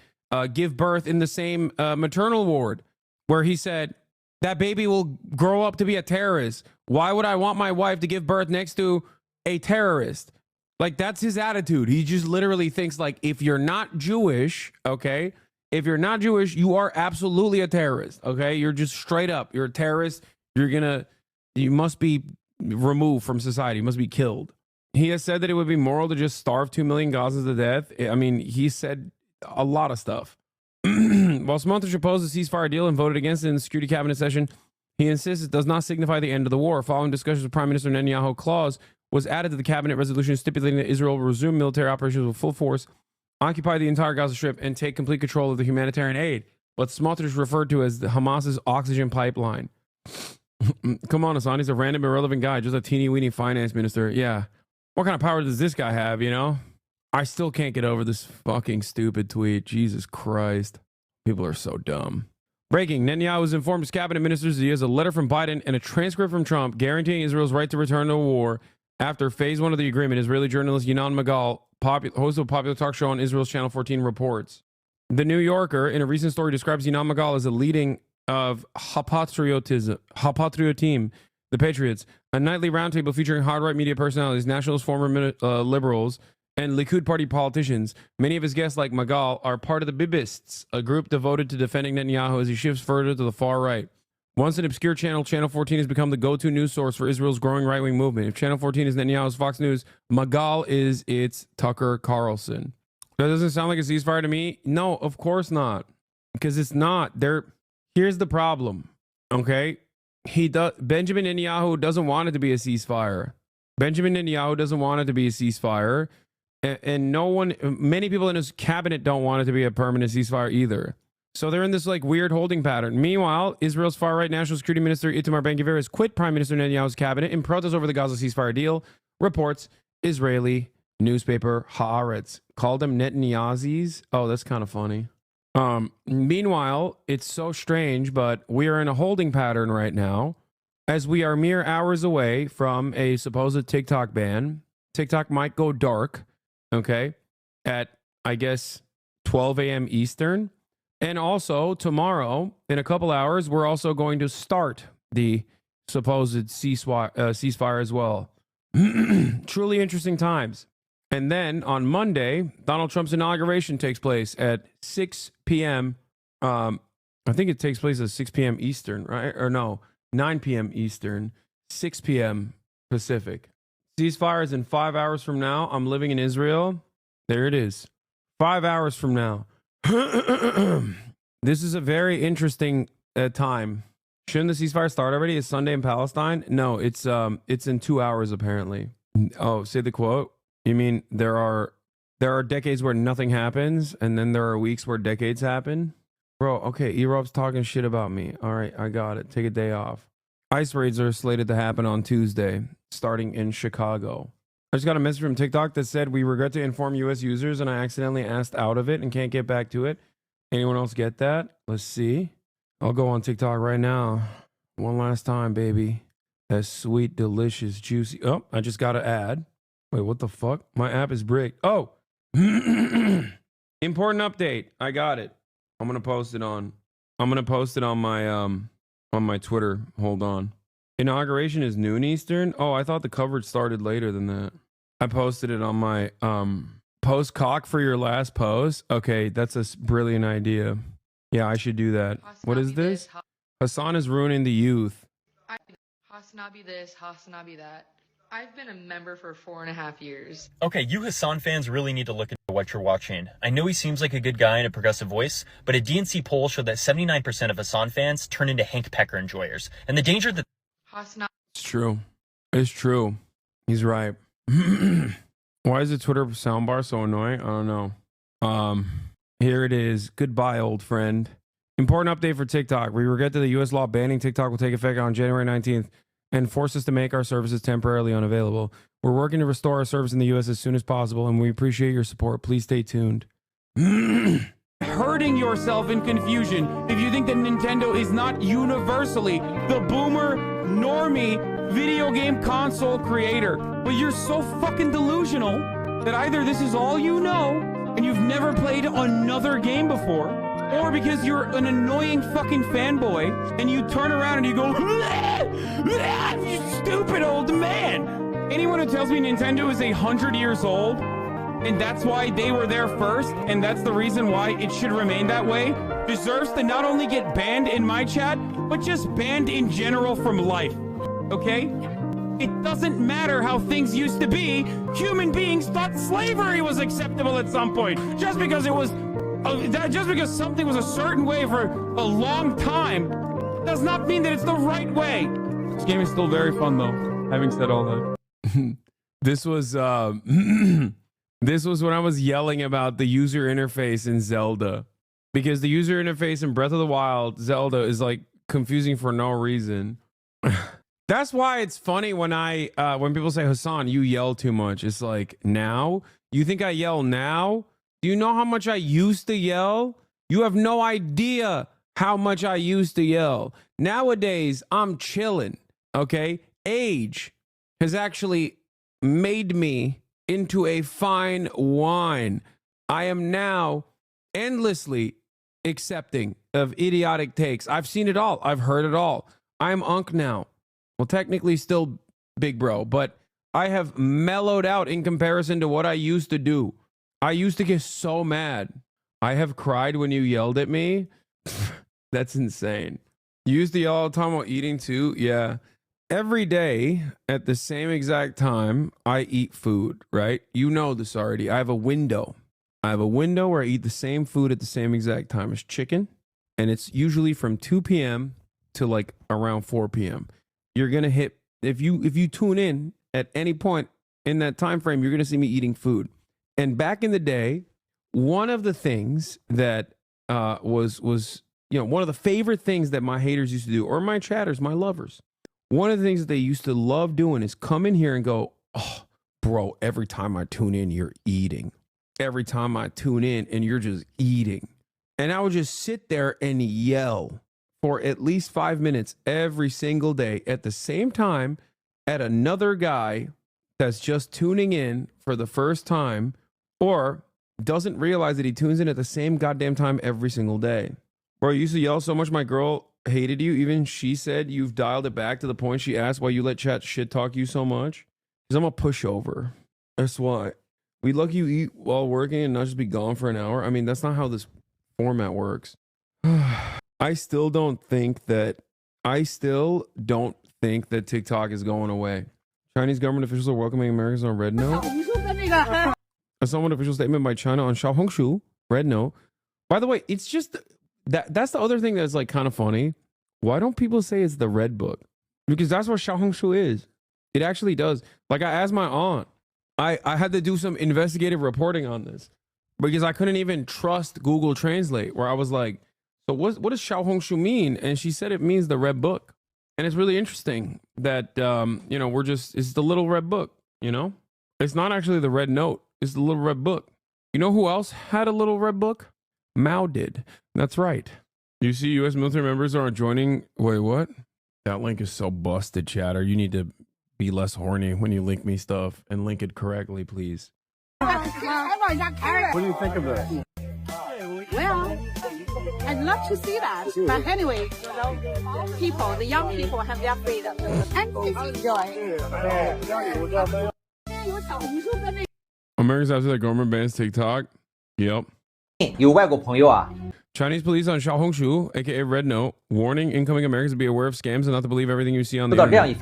give birth in the same maternal ward, where he said, that baby will grow up to be a terrorist. Why would I want my wife to give birth next to a terrorist? Like, that's his attitude. He just literally thinks, like, if you're not Jewish, okay, if you're not Jewish, you are absolutely a terrorist, okay? You're just straight up. You're a terrorist. You're gonna you must be removed from society. You must be killed. He has said that it would be moral to just starve 2 million Gazans to death. I mean, he said a lot of stuff. While Smotrich opposed the ceasefire deal and voted against it in the Security Cabinet session, he insists it does not signify the end of the war. Following discussions with Prime Minister Netanyahu, a clause was added to the cabinet resolution stipulating that Israel will resume military operations with full force, occupy the entire Gaza Strip, and take complete control of the humanitarian aid. What Smotrich referred to as the Hamas's oxygen pipeline. Come on, Hassan. He's a random, irrelevant guy, just a teeny-weeny finance minister. Yeah. What kind of power does this guy have, you know? I still can't get over this fucking stupid tweet. Jesus Christ. People are so dumb. Breaking. Netanyahu has informed his cabinet ministers that he has a letter from Biden and a transcript from Trump guaranteeing Israel's right to return to war after phase 1 of the agreement. Israeli journalist Yinan Magal, host of a popular talk show on Israel's Channel 14, reports. The New Yorker, in a recent story, describes Yinan Magal as a leading of Hapatriotism, the Patriots, a nightly roundtable featuring hard-right media personalities, nationalists, former liberals, and Likud party politicians. Many of his guests, like Magal, are part of the Bibists, a group devoted to defending Netanyahu as he shifts further to the far right. Once an obscure channel, Channel 14 has become the go-to news source for Israel's growing right-wing movement. If Channel 14 is Netanyahu's Fox News, Magal is its Tucker Carlson. That doesn't sound like a ceasefire to me. No, of course not. Because it's not. Here's the problem. Okay? Benjamin Netanyahu doesn't want it to be a ceasefire. Benjamin Netanyahu doesn't want it to be a ceasefire. And many people in his cabinet don't want it to be a permanent ceasefire either. So they're in this like weird holding pattern. Meanwhile, Israel's far-right National Security Minister Itamar Ben-Gvir has quit Prime Minister Netanyahu's cabinet in protest over the Gaza ceasefire deal, reports Israeli newspaper Haaretz. Called them Netanyazis. Oh, that's kind of funny. Meanwhile, it's so strange, but we are in a holding pattern right now as we are mere hours away from a supposed TikTok ban. TikTok might go dark, okay, at, I guess, 12 a.m. Eastern. And also, tomorrow, in a couple hours, we're also going to start the supposed ceasefire as well. Truly interesting times. And then on Monday, Donald Trump's inauguration takes place at 6 p.m. I think it takes place at 6 p.m. Eastern, right? Or no, 9 p.m. Eastern, 6 p.m. Pacific. Ceasefire is in 5 hours from now. I'm living in Israel. There it is. 5 hours from now. This is a very interesting time. Shouldn't the ceasefire start already? Is Sunday in Palestine? No, it's in 2 hours apparently. Oh, say the quote. You mean there are decades where nothing happens, and then there are weeks where decades happen? Bro, okay, E-Rob's talking shit about me. All right, I got it. Take a day off. Ice raids are slated to happen on Tuesday, starting in Chicago. I just got a message from TikTok that said, we regret to inform U.S. users, and I accidentally asked out of it and can't get back to it. Anyone else get that? Let's see. I'll go on TikTok right now. One last time, baby. That sweet, delicious, juicy. Oh, I just got an ad. Wait, what the fuck? My app is bricked. Oh, important update. I got it. I'm gonna post it on my Twitter. Hold on. Inauguration is noon Eastern. Oh, I thought the coverage started later than that. I posted it on my post cock for your last post. Okay, that's a brilliant idea. Yeah, I should do that. What is this? Hassan is ruining the youth. HasanAbi this, HasanAbi that. I've been a member for 4.5 years. Okay, you Hassan fans really need to look into what you're watching. I know he seems like a good guy and a progressive voice, but a DNC poll showed that 79% of Hassan fans turn into Hank Pecker enjoyers. And the danger that... It's true. It's true. He's right. Why is the Twitter soundbar so annoying? I don't know. Here it is. Goodbye, old friend. Important update for TikTok. We regret that the U.S. law banning TikTok will take effect on January 19th and force us to make our services temporarily unavailable. We're working to restore our service in the U.S. as soon as possible, and we appreciate your support. Please stay tuned. Hurting yourself in confusion if you think that Nintendo is not universally the boomer, normie, video game console creator. But you're so fucking delusional that either this is all you know and you've never played another game before, or because you're an annoying fucking fanboy and you turn around and you go, you stupid old man. Anyone who tells me Nintendo is 100 years old and that's why they were there first and that's the reason why it should remain that way deserves to not only get banned in my chat, but just banned in general from life. okay? It doesn't matter how things used to be. Human beings thought slavery was acceptable at some point. Just because something was a certain way for a long time does not mean that it's the right way. This game is still very fun, though. Having said all that. This was this was when I was yelling about the user interface in Zelda, because the user interface in Breath of the Wild, Zelda, is like confusing for no reason. That's why it's funny when when people say, Hasan, you yell too much. It's like, now? You think I yell now? Do you know how much I used to yell? You have no idea how much I used to yell. Nowadays, I'm chilling, okay? Age has actually made me into a fine wine. I am now endlessly accepting of idiotic takes. I've seen it all. I've heard it all. I'm Unc now. Well, technically still big bro, but I have mellowed out in comparison to what I used to do. I used to get so mad. I have cried when you yelled at me. That's insane. You used to yell all the time while eating too? Yeah. Every day at the same exact time, I eat food, right? You know this already. I have a window. I have a window where I eat the same food at the same exact time as chicken. And it's usually from 2 p.m. to like around 4 p.m. You're going to hit, if you tune in at any point in that time frame, you're going to see me eating food. And back in the day, one of the things that was one of the favorite things that my haters used to do, or my chatters, my lovers, one of the things that they used to love doing is come in here and go, oh, bro, every time I tune in, you're eating. Every time I tune in and you're just eating. And I would just sit there and yell for at least 5 minutes every single day at the same time at another guy that's just tuning in for the first time or doesn't realize that he tunes in at the same goddamn time every single day. Bro, you used to yell so much my girl hated you. Even she said you've dialed it back to the point she asked why you let chat shit talk you so much. Because I'm a pushover. That's why. We let you eat while working and not just be gone for an hour. I mean, that's not how this format works. I still don't think that TikTok is going away. Chinese government officials are welcoming Americans on Red Note. A somewhat official statement by China on Xiaohongshu, Red Note. By the way, it's just that's the other thing that's like kind of funny. Why don't people say it's the Red Book? Because that's what Xiaohongshu is. It actually does. Like, I asked my aunt, I had to do some investigative reporting on this because I couldn't even trust Google Translate, where I was like, so what does Xiaohongshu mean? And she said it means the Red Book. And it's really interesting that, it's the little Red Book, you know? It's not actually the Red Note. It's the little Red Book. You know who else had a little Red Book? Mao did. That's right. You see U.S. military members are joining. Wait, what? That link is so busted, chatter. You need to be less horny when you link me stuff and link it correctly, please. What do you think of that? Well, I'd love to see that. But anyway, the young people have their freedom. And enjoy. Americans after the government bans TikTok. Yep. Chinese police on Xiaohongshu, aka Red Note, warning incoming Americans to be aware of scams and not to believe everything you see on the internet.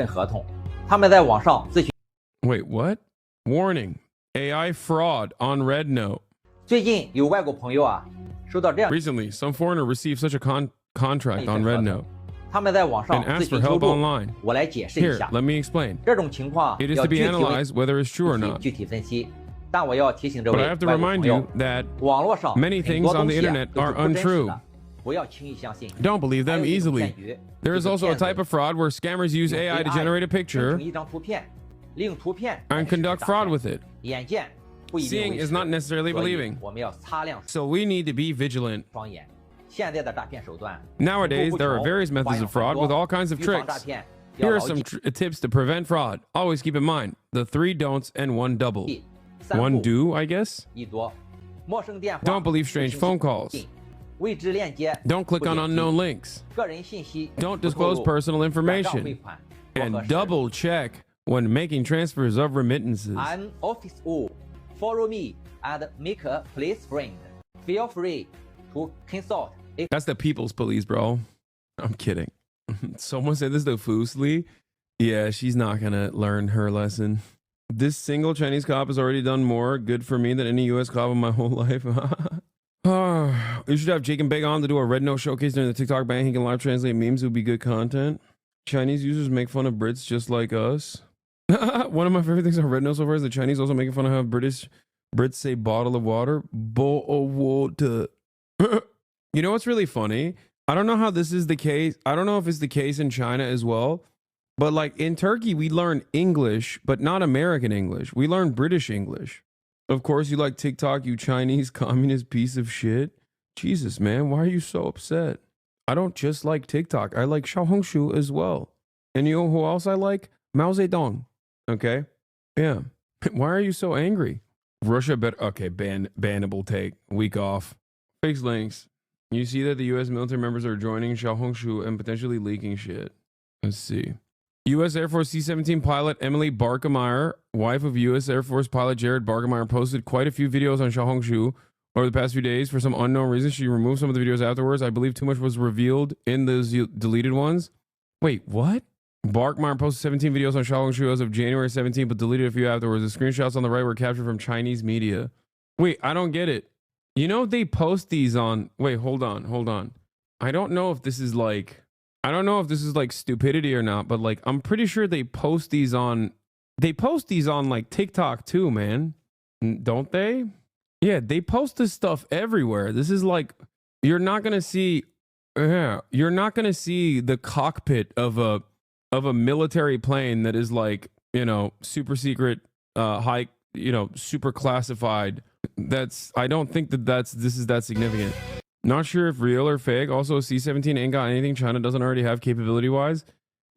Wait, what? Warning. AI fraud on Red Note. Recently, some foreigner received such a contract on Red Note and asked for help online. Here, let me explain. It is to be analyzed whether it's true or not. But I have to remind you that many things on the internet are untrue. Don't believe them easily. There is also a type of fraud where scammers use AI to generate a picture and conduct fraud with it. Seeing is not necessarily believing. So we need to be vigilant. Nowadays, there are various methods of fraud with all kinds of tricks. Here are some tips to prevent fraud. Always keep in mind the 3 don'ts and 1 double. 1 do, I guess? Don't believe strange phone calls. Don't click on unknown links. Don't disclose personal information. And double check when making transfers of remittances. I'm Office O. Follow me and make a police friend. Feel free to consult. That's the people's police, bro. I'm kidding. Someone said this to Fusli. Yeah, she's not gonna learn her lesson. This single Chinese cop has already done more good for me than any U.S. cop in my whole life. You should have Jake and Big on to do a Red Note showcase during the TikTok ban. He can live translate memes. It would be good content. Chinese users make fun of Brits just like us. One of my favorite things on Red Note so far is the Chinese also making fun of how Brits say bottle of water. Bowl of water. You know what's really funny? I don't know how this is the case. I don't know if it's the case in China as well. But like in Turkey, we learn English, but not American English. We learn British English. Of course, you like TikTok, you Chinese communist piece of shit. Jesus, man, why are you so upset? I don't just like TikTok. I like Xiaohongshu as well. And you know who else I like? Mao Zedong. Okay? Yeah. Why are you so angry? Russia better... Okay, bannable take. Week off. Fix links. You see that the U.S. military members are joining Xiaohongshu and potentially leaking shit. Let's see. U.S. Air Force C-17 pilot Emily Barkemeyer, wife of U.S. Air Force pilot Jared Barkemeyer, posted quite a few videos on Xiaohongshu over the past few days. For some unknown reason, she removed some of the videos afterwards. I believe too much was revealed in those deleted ones. Wait, what? Barkemeyer posted 17 videos on Xiaohongshu as of January 17, but deleted a few afterwards. The screenshots on the right were captured from Chinese media. Wait, I don't get it. You know, they post these on... Wait, hold on. I don't know if this is like... I don't know if this is like stupidity or not, but like I'm pretty sure they post these on like TikTok too, man. Don't they? Yeah, they post this stuff everywhere. This is like you're not going to see the cockpit of a military plane that is like, you know, super secret, high, you know, super classified. I don't think this is that significant. Not sure if real or fake. Also, C-17 ain't got anything China doesn't already have capability-wise.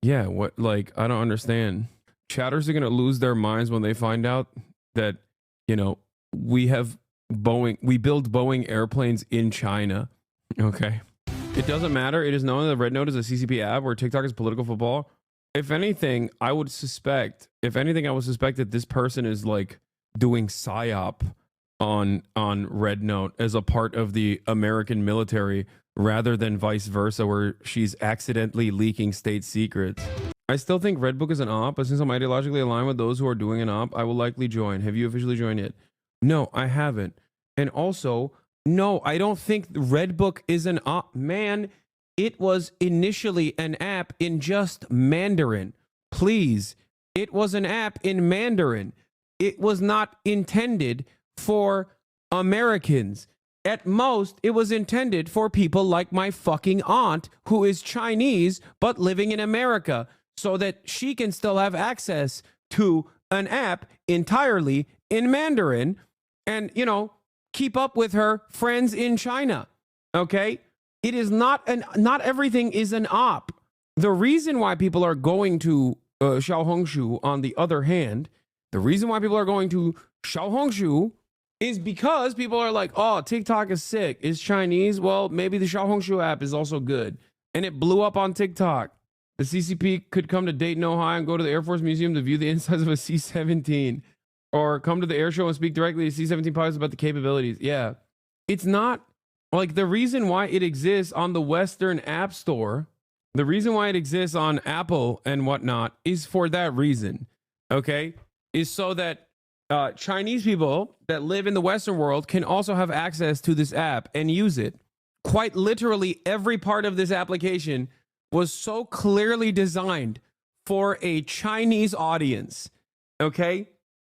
Yeah, what? Like, I don't understand. Chatters are going to lose their minds when they find out that, you know, we build Boeing airplanes in China. Okay. It doesn't matter. It is known that Red Note is a CCP app where TikTok is political football. If anything, I would suspect that this person is like doing PSYOP on Red Note as a part of the American military rather than vice versa, where she's accidentally leaking state secrets. I still think Redbook is an op, but since I'm ideologically aligned with those who are doing an op, I will likely join. Have you officially joined yet? No, I haven't. And also, no, I don't think Redbook is an op. Man, it was initially an app in just Mandarin. Please, it was an app in Mandarin. It was not intended for Americans. At most, it was intended for people like my fucking aunt who is Chinese but living in America so that she can still have access to an app entirely in Mandarin and, you know, keep up with her friends in China. Okay? It is not everything is an op. The reason why people are going to Xiaohongshu, on the other hand, the reason why people are going to Xiaohongshu is because people are like, oh, TikTok is sick. It's Chinese. Well, maybe the Xiaohongshu app is also good. And it blew up on TikTok. The CCP could come to Dayton, Ohio and go to the Air Force Museum to view the insides of a C-17. Or come to the air show and speak directly to C-17 pilots about the capabilities. Yeah. It's not like the reason why it exists on the Western App Store, the reason why it exists on Apple and whatnot is for that reason. Okay? Is so that Chinese people that live in the Western world can also have access to this app and use it. Quite literally, every part of this application was so clearly designed for a Chinese audience. Okay?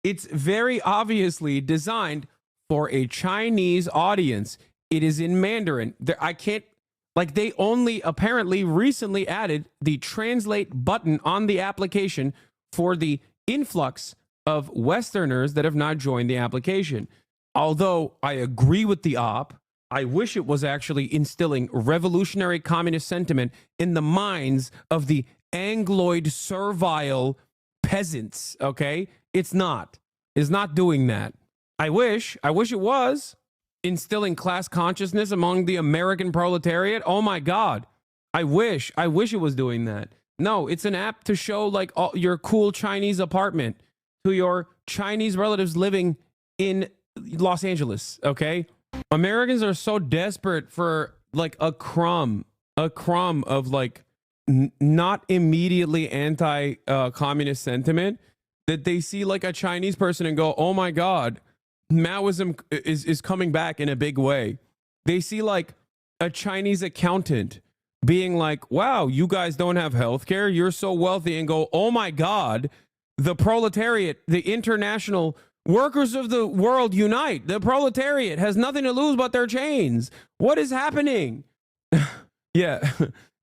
It's very obviously designed for a Chinese audience. It is in Mandarin. They only apparently recently added the translate button on the application for the influx of Westerners that have not joined the application. Although I agree with the op, I wish it was actually instilling revolutionary communist sentiment in the minds of the Angloid servile peasants, okay? It's not. It's not doing that. I wish it was instilling class consciousness among the American proletariat. Oh my God. I wish it was doing that. No, it's an app to show like your cool Chinese apartment to your Chinese relatives living in Los Angeles, okay? Americans are so desperate for like a crumb of like not immediately anti-communist sentiment, that they see like a Chinese person and go, oh my God, Maoism is coming back in a big way. They see like a Chinese accountant being like, wow, you guys don't have healthcare, you're so wealthy, and go, oh my God, the proletariat, the international workers of the world unite. The proletariat has nothing to lose but their chains. What is happening? Yeah,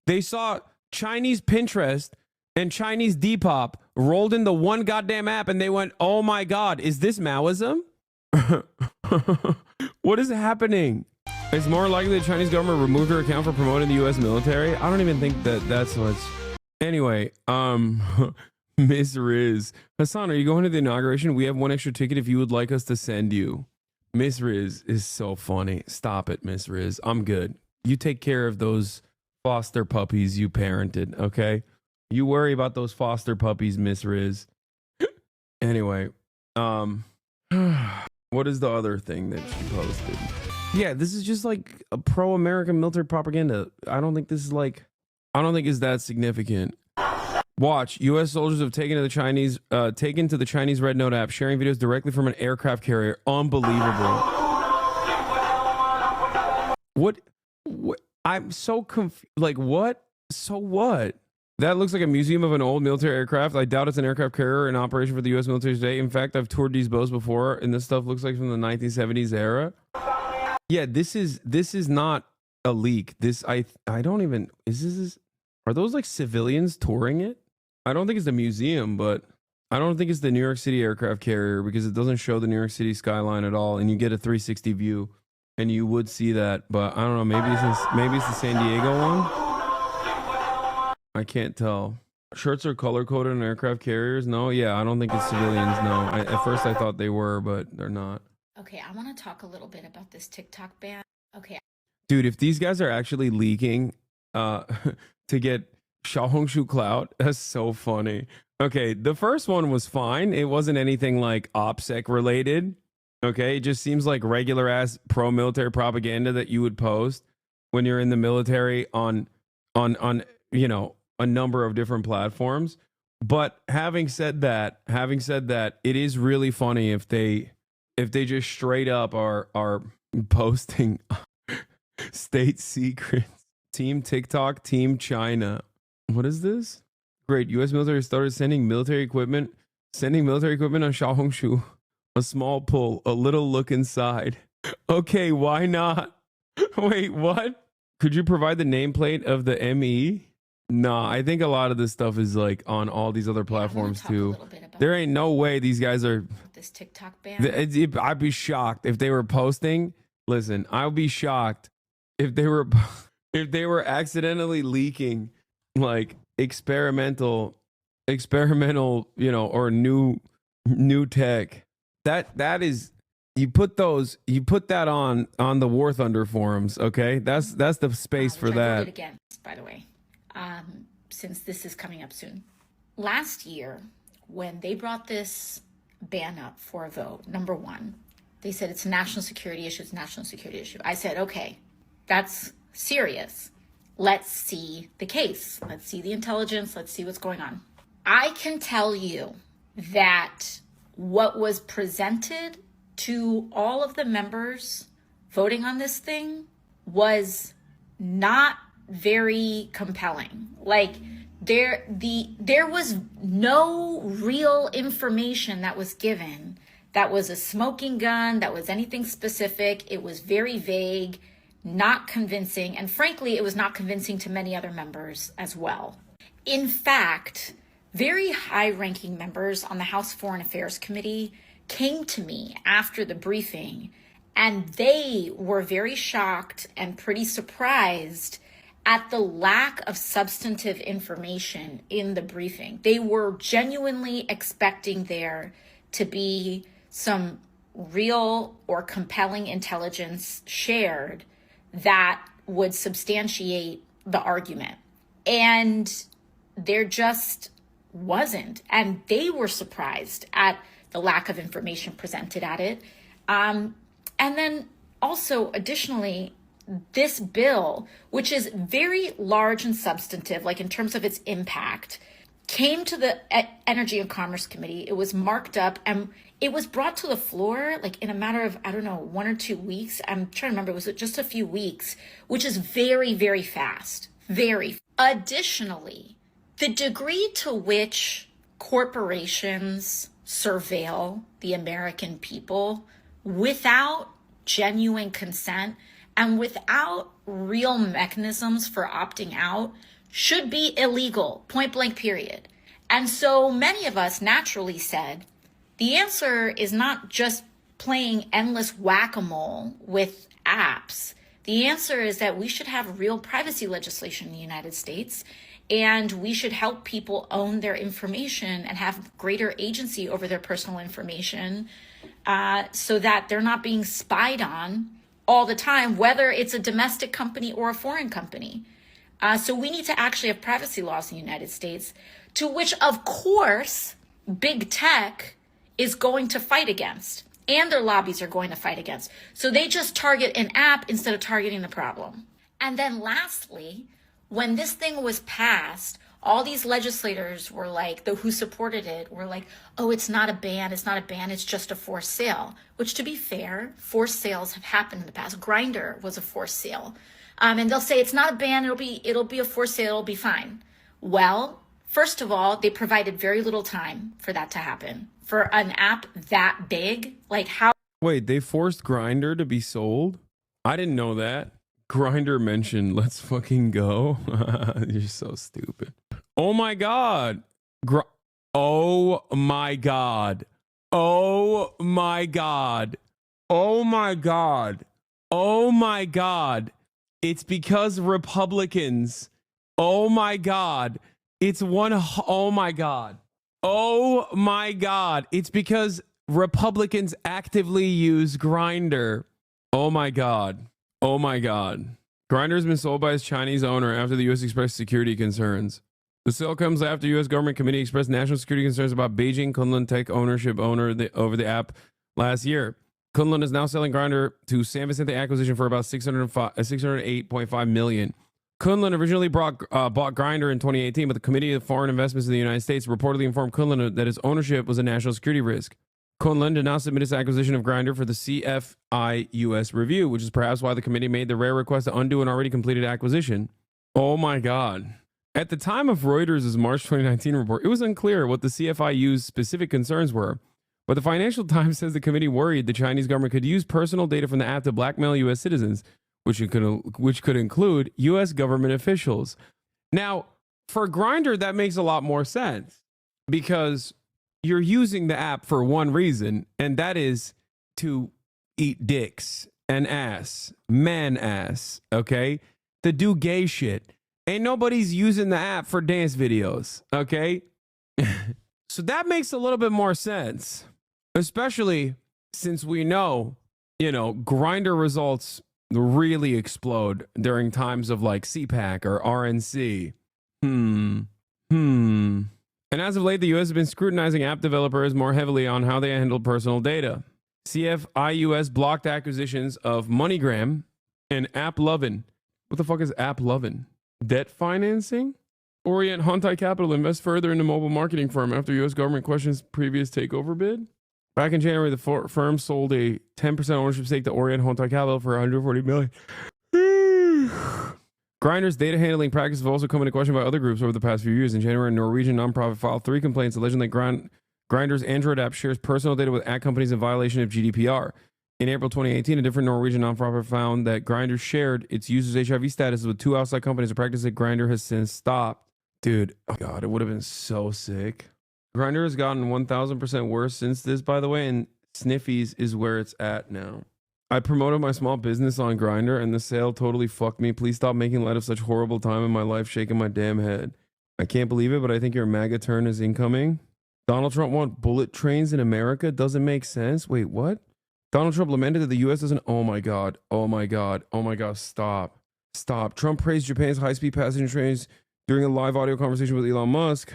they saw Chinese Pinterest and Chinese Depop rolled into one goddamn app and they went, oh my God, is this Maoism? What is happening? It's more likely the Chinese government removed her account for promoting the U.S. military. I don't even think that's what's... Anyway, Miss Riz. Hasan, are you going to the inauguration? We have one extra ticket if you would like us to send you. Miss Riz is so funny. Stop it, Miss Riz. I'm good. You take care of those foster puppies you parented, okay? You worry about those foster puppies, Miss Riz. Anyway, what is the other thing that she posted? Yeah, this is just like a pro-American military propaganda. I don't think it's that significant. Watch, U.S. soldiers have taken to the Chinese Red Note app, sharing videos directly from an aircraft carrier. Unbelievable. What? I'm so confused. Like, what? So what? That looks like a museum of an old military aircraft. I doubt it's an aircraft carrier in operation for the U.S. military today. In fact, I've toured these boats before, and this stuff looks like from the 1970s era. Yeah, this is not a leak. I don't even... Are those like civilians touring it? I don't think it's a museum, but I don't think it's the New York City aircraft carrier because it doesn't show the New York City skyline at all, and you get a 360 view, and you would see that. But I don't know. Maybe it's the San Diego one. I can't tell. Shirts are color coded on aircraft carriers. No, yeah, I don't think it's civilians. No, at first I thought they were, but they're not. Okay, I want to talk a little bit about this TikTok ban. Okay. Dude, if these guys are actually leaking to get Xiaohongshu clout, that's so funny. Okay, the first one was fine. It wasn't anything like OPSEC related. Okay, it just seems like regular ass pro-military propaganda that you would post when you're in the military on you know, a number of different platforms. But having said that, it is really funny if they just straight up are posting state secrets. Team TikTok, Team China. What is this? Great. U.S. military started sending military equipment on Xiaohongshu. A small pull, a little look inside. Okay, why not? Wait, what? Could you provide the nameplate of the ME? Nah, I think a lot of this stuff is like on all these other platforms too. There ain't no way these guys are... This TikTok ban. I'd be shocked if they were posting. Listen, I would be shocked if they were accidentally leaking like experimental, you know, or new tech. That is, you put that on the War Thunder forums, okay? That's the space for that. I voted against, by the way, since this is coming up soon. Last year, when they brought this ban up for a vote, number one, they said it's a national security issue. It's a national security issue. I said, okay, that's serious. Let's see the case. Let's see the intelligence. Let's see what's going on. I can tell you that what was presented to all of the members voting on this thing was not very compelling. Like there was no real information that was given that was a smoking gun, that was anything specific. It was very vague, not convincing, and frankly, it was not convincing to many other members as well. In fact, very high-ranking members on the House Foreign Affairs Committee came to me after the briefing, and they were very shocked and pretty surprised at the lack of substantive information in the briefing. They were genuinely expecting there to be some real or compelling intelligence shared that would substantiate the argument. And there just wasn't. And they were surprised at the lack of information presented at it. And then also, additionally, this bill, which is very large and substantive, like in terms of its impact, came to the Energy and Commerce Committee. It was marked up and it was brought to the floor like in a matter of, I don't know, 1 or 2 weeks. I'm trying to remember, was it just a few weeks, which is very, very fast. Very. Additionally, the degree to which corporations surveil the American people without genuine consent and without real mechanisms for opting out should be illegal, point blank, period. And so many of us naturally said, the answer is not just playing endless whack-a-mole with apps. The answer is that we should have real privacy legislation in the United States, and we should help people own their information and have greater agency over their personal information so that they're not being spied on all the time, whether it's a domestic company or a foreign company. So we need to actually have privacy laws in the United States, to which, of course, big tech is going to fight against, and their lobbies are going to fight against. So they just target an app instead of targeting the problem. And then lastly, when this thing was passed, all these legislators were like, who supported it, were like, oh, it's not a ban, it's just a forced sale. Which, to be fair, forced sales have happened in the past. Grindr was a forced sale. And they'll say it's not a ban, it'll be a forced sale, it'll be fine. Well, first of all, they provided very little time for that to happen. For an app that big, like how? Wait, they forced Grindr to be sold? I didn't know that. Grindr mentioned let's fucking go. You're so stupid. Oh my god. Oh my god. Oh my god. Oh my god. Oh my god. It's because Republicans. Oh my god. It's oh my god. Oh my god. It's because Republicans actively use Grindr. Oh my god. Oh my god. Grindr has been sold by its Chinese owner after the U.S. expressed security concerns. The sale comes after U.S. government committee expressed national security concerns about Beijing Kunlun Tech ownership over the app last year. Kunlun is now selling Grindr to San Vicente Acquisition for about $608.5 million. Kunlun originally bought Grindr in 2018, but the Committee of Foreign Investments in the United States reportedly informed Kunlun that its ownership was a national security risk. Kunlun did not submit its acquisition of Grindr for the CFI-US review, which is perhaps why the committee made the rare request to undo an already completed acquisition. Oh my God. At the time of Reuters' March 2019 report, it was unclear what the CFI-U's specific concerns were. But the Financial Times says the committee worried the Chinese government could use personal data from the app to blackmail U.S. citizens, which could include U.S. government officials. Now, for Grindr, that makes a lot more sense because you're using the app for one reason, and that is to eat dicks and ass, man ass, okay? To do gay shit. Ain't nobody's using the app for dance videos, okay? So that makes a little bit more sense, especially since we know, Grindr results really explode during times of like CPAC or RNC. And as of late, the U.S. has been scrutinizing app developers more heavily on how they handle personal data. CFI-US blocked acquisitions of MoneyGram and AppLovin. What the fuck is AppLovin? Debt financing? Orient Hontai Capital invests further into mobile marketing firm after U.S. government questions previous takeover bid. Back in January, the firm sold a 10% ownership stake to Orient Hontai Capital for $140 million. Grindr's data handling practices have also come into question by other groups over the past few years. In January, a Norwegian nonprofit filed 3 complaints alleging that Grindr's Android app shares personal data with ad companies in violation of GDPR. In April 2018, a different Norwegian nonprofit found that Grindr shared its users' HIV status with 2 outside companies, a practice that Grindr has since stopped. Dude, oh God, it would have been so sick. Grindr has gotten 1,000% worse since this, by the way, and Sniffies is where it's at now. I promoted my small business on Grindr, and the sale totally fucked me. Please stop making light of such horrible time in my life, shaking my damn head. I can't believe it, but I think your MAGA turn is incoming. Donald Trump wants bullet trains in America? Doesn't make sense. Wait, what? Donald Trump lamented that the U.S. doesn't... Oh my God. Oh my God. Oh my God. Stop. Stop. Trump praised Japan's high-speed passenger trains during a live audio conversation with Elon Musk.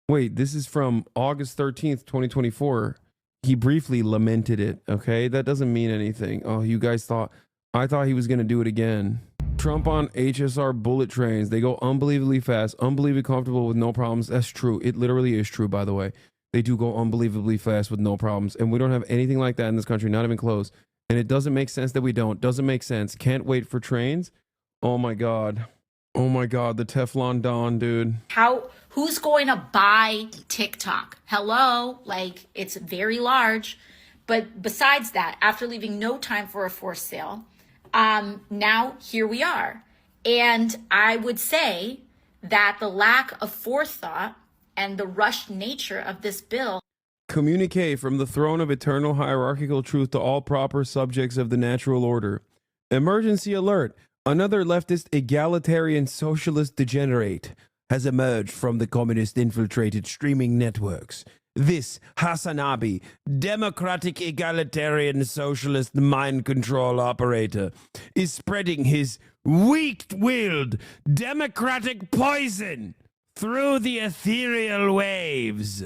Wait, this is from August 13th, 2024. He briefly lamented it, okay? That doesn't mean anything. Oh, you guys thought, I thought he was going to do it again. Trump on HSR bullet trains. They go unbelievably fast, unbelievably comfortable with no problems. That's true. It literally is true, by the way. They do go unbelievably fast with no problems. And we don't have anything like that in this country, not even close. And it doesn't make sense that we don't. Doesn't make sense. Can't wait for trains. Oh my God. Oh my God. The Teflon Don, dude. Who's going to buy TikTok? Hello? Like, it's very large. But besides that, after leaving no time for a forced sale, now here we are. And I would say that the lack of forethought and the rushed nature of this bill. Communique from the throne of eternal hierarchical truth to all proper subjects of the natural order. Emergency alert. Another leftist egalitarian socialist degenerate has emerged from the communist infiltrated streaming networks. This HasanAbi, democratic egalitarian socialist mind control operator, is spreading his weak-willed democratic poison through the ethereal waves.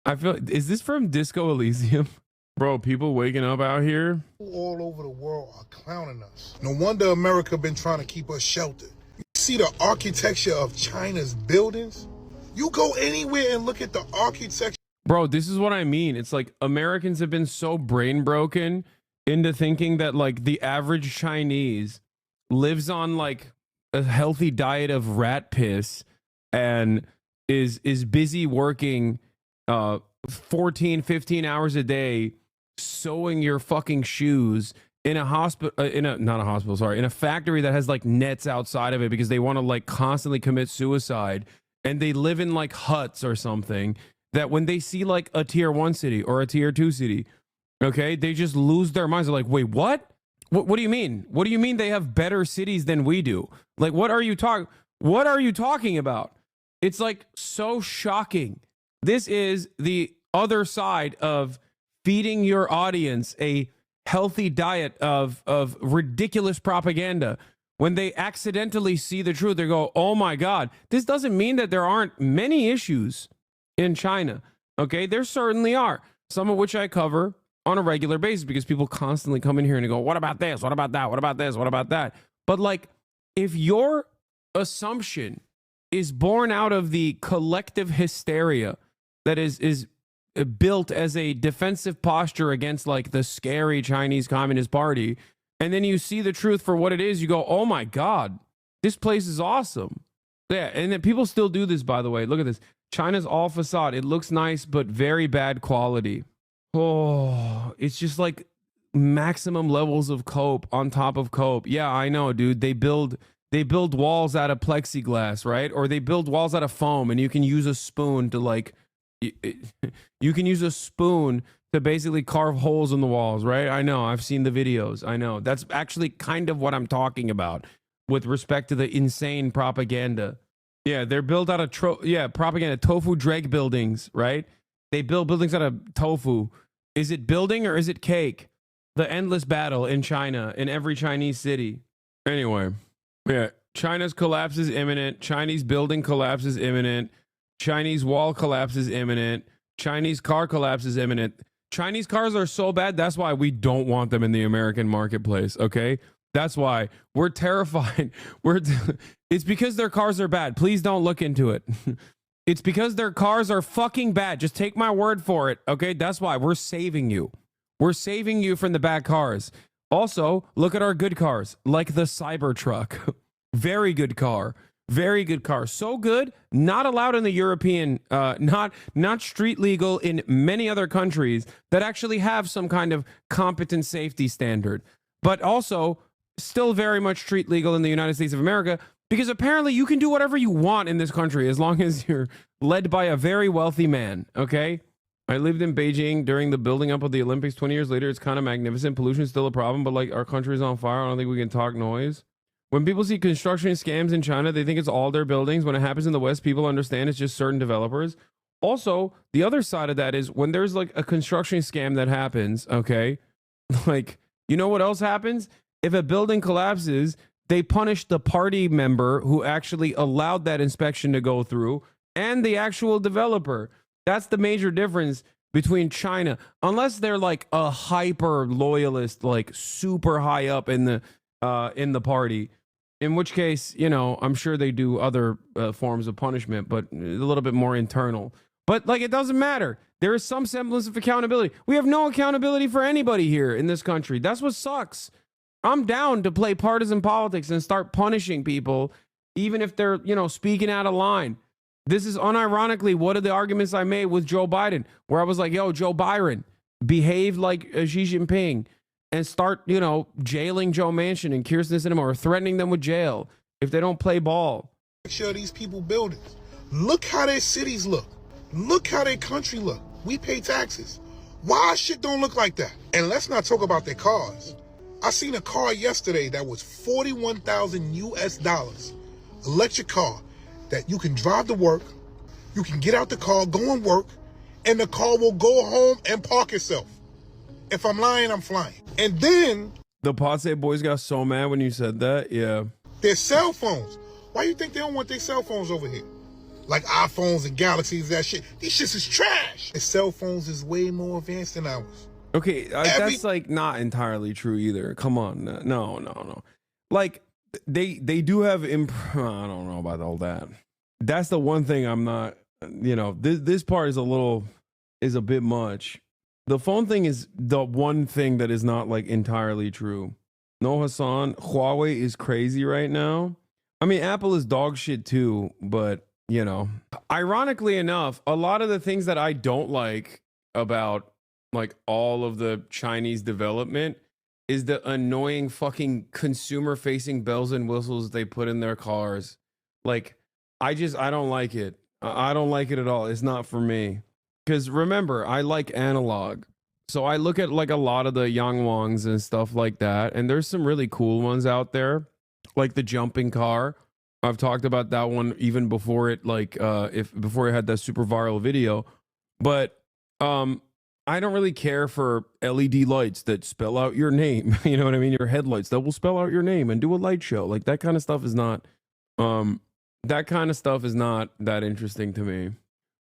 I feel, is this from Disco Elysium? Bro, people waking up out here? All over the world are clowning us. No wonder America been trying to keep us sheltered. You see the architecture of China's buildings? You go anywhere and look at the architecture. Bro, this is what I mean. It's like Americans have been so brain broken into thinking that like the average Chinese lives on like a healthy diet of rat piss and is busy working 14, 15 hours a day sewing your fucking shoes in a hospital, in a factory that has like nets outside of it because they want to like constantly commit suicide. And they live in like huts or something, that when they see like a tier 1 city or a tier 2 city, okay, they just lose their minds. They're like, wait, what? What do you mean? What do you mean they have better cities than we do? Like, what are you talking about? It's like so shocking. This is the other side of feeding your audience a healthy diet of ridiculous propaganda. When they accidentally see the truth, they go, oh my God, this doesn't mean that there aren't many issues in China. Okay, there certainly are, some of which I cover on a regular basis because people constantly come in here and go, what about this? What about that? What about this? What about that? But like, if your assumption is born out of the collective hysteria that is built as a defensive posture against like the scary Chinese Communist Party, and then you see the truth for what it is, you go, oh my God, this place is awesome. Yeah, and then people still do this, by the way. Look at this. China's all facade. It looks nice, but very bad quality. Oh, it's just like maximum levels of cope on top of cope. Yeah, I know, dude. They build walls out of plexiglass, right? Or they build walls out of foam, and you can use a spoon to like, you can use a spoon to basically carve holes in the walls, right? I know, I've seen the videos. I know. That's actually kind of what I'm talking about with respect to the insane propaganda. Yeah, they're built out of propaganda, tofu dreg buildings, right? They build buildings out of tofu. Is it building or is it cake? The endless battle in China, in every Chinese city. Anyway, yeah, China's collapse is imminent. Chinese building collapse is imminent. Chinese wall collapse is imminent. Chinese car collapse is imminent. Chinese cars are so bad, that's why we don't want them in the American marketplace, okay? That's why we're terrified. It's because their cars are bad. Please don't look into it. It's because their cars are fucking bad. Just take my word for it, okay? That's why we're saving you. We're saving you from the bad cars. Also, look at our good cars, like the Cybertruck. Very good car. Very good car. So good, not allowed in the European, not street legal in many other countries that actually have some kind of competent safety standard, but also still very much street legal in the United States of America, because apparently you can do whatever you want in this country as long as you're led by a very wealthy man, okay? I lived in Beijing during the building up of the Olympics 20 years later. It's kind of magnificent. Pollution is still a problem, but like our country's on fire. I don't think we can talk noise. When people see construction scams in China, they think it's all their buildings. When it happens in the West, people understand it's just certain developers. Also, the other side of that is when there's like a construction scam that happens, okay? Like, you know what else happens? If a building collapses, they punish the party member who actually allowed that inspection to go through and the actual developer. That's the major difference between China, unless they're like a hyper loyalist, like super high up in the party, in which case, you know, I'm sure they do other forms of punishment, but a little bit more internal. But like, it doesn't matter. There is some semblance of accountability. We have no accountability for anybody here in this country. That's what sucks. I'm down to play partisan politics and start punishing people, even if they're, you know, speaking out of line. This is unironically one of the arguments I made with Joe Biden, where I was like, yo, Joe Biden, behave like Xi Jinping and start, you know, jailing Joe Manchin and Kyrsten Sinema, or threatening them with jail if they don't play ball. Make sure these people buildings. Look how their cities look. Look how their country look. We pay taxes. Why shit don't look like that? And let's not talk about their cars. I seen a car yesterday that was $41,000 US, electric car, that you can drive to work, you can get out the car, go and work, and the car will go home and park itself. If I'm lying, I'm flying. And then the Patsy boys got so mad when you said that. Yeah. Their cell phones. Why you think they don't want their cell phones over here? Like iPhones and Galaxies, that shit. These shits is trash. Their cell phones is way more advanced than ours. Okay, that's like not entirely true either. Come on. No. Like they do have I don't know about all that. That's the one thing I'm not, you know, this part is a bit much. The phone thing is the one thing that is not like entirely true. No, Hasan, Huawei is crazy right now. I mean, Apple is dog shit too, but you know, ironically enough, a lot of the things that I don't like about like all of the Chinese development is the annoying fucking consumer facing bells and whistles they put in their cars. Like, I don't like it. I don't like it at all. It's not for me. Because remember, I like analog. So I look at like a lot of the Yangwangs and stuff like that. And there's some really cool ones out there. Like the jumping car. I've talked about that one even before it before it had that super viral video. But I don't really care for LED lights that spell out your name. You know what I mean? Your headlights that will spell out your name and do a light show. Like that kind of stuff is not that interesting to me.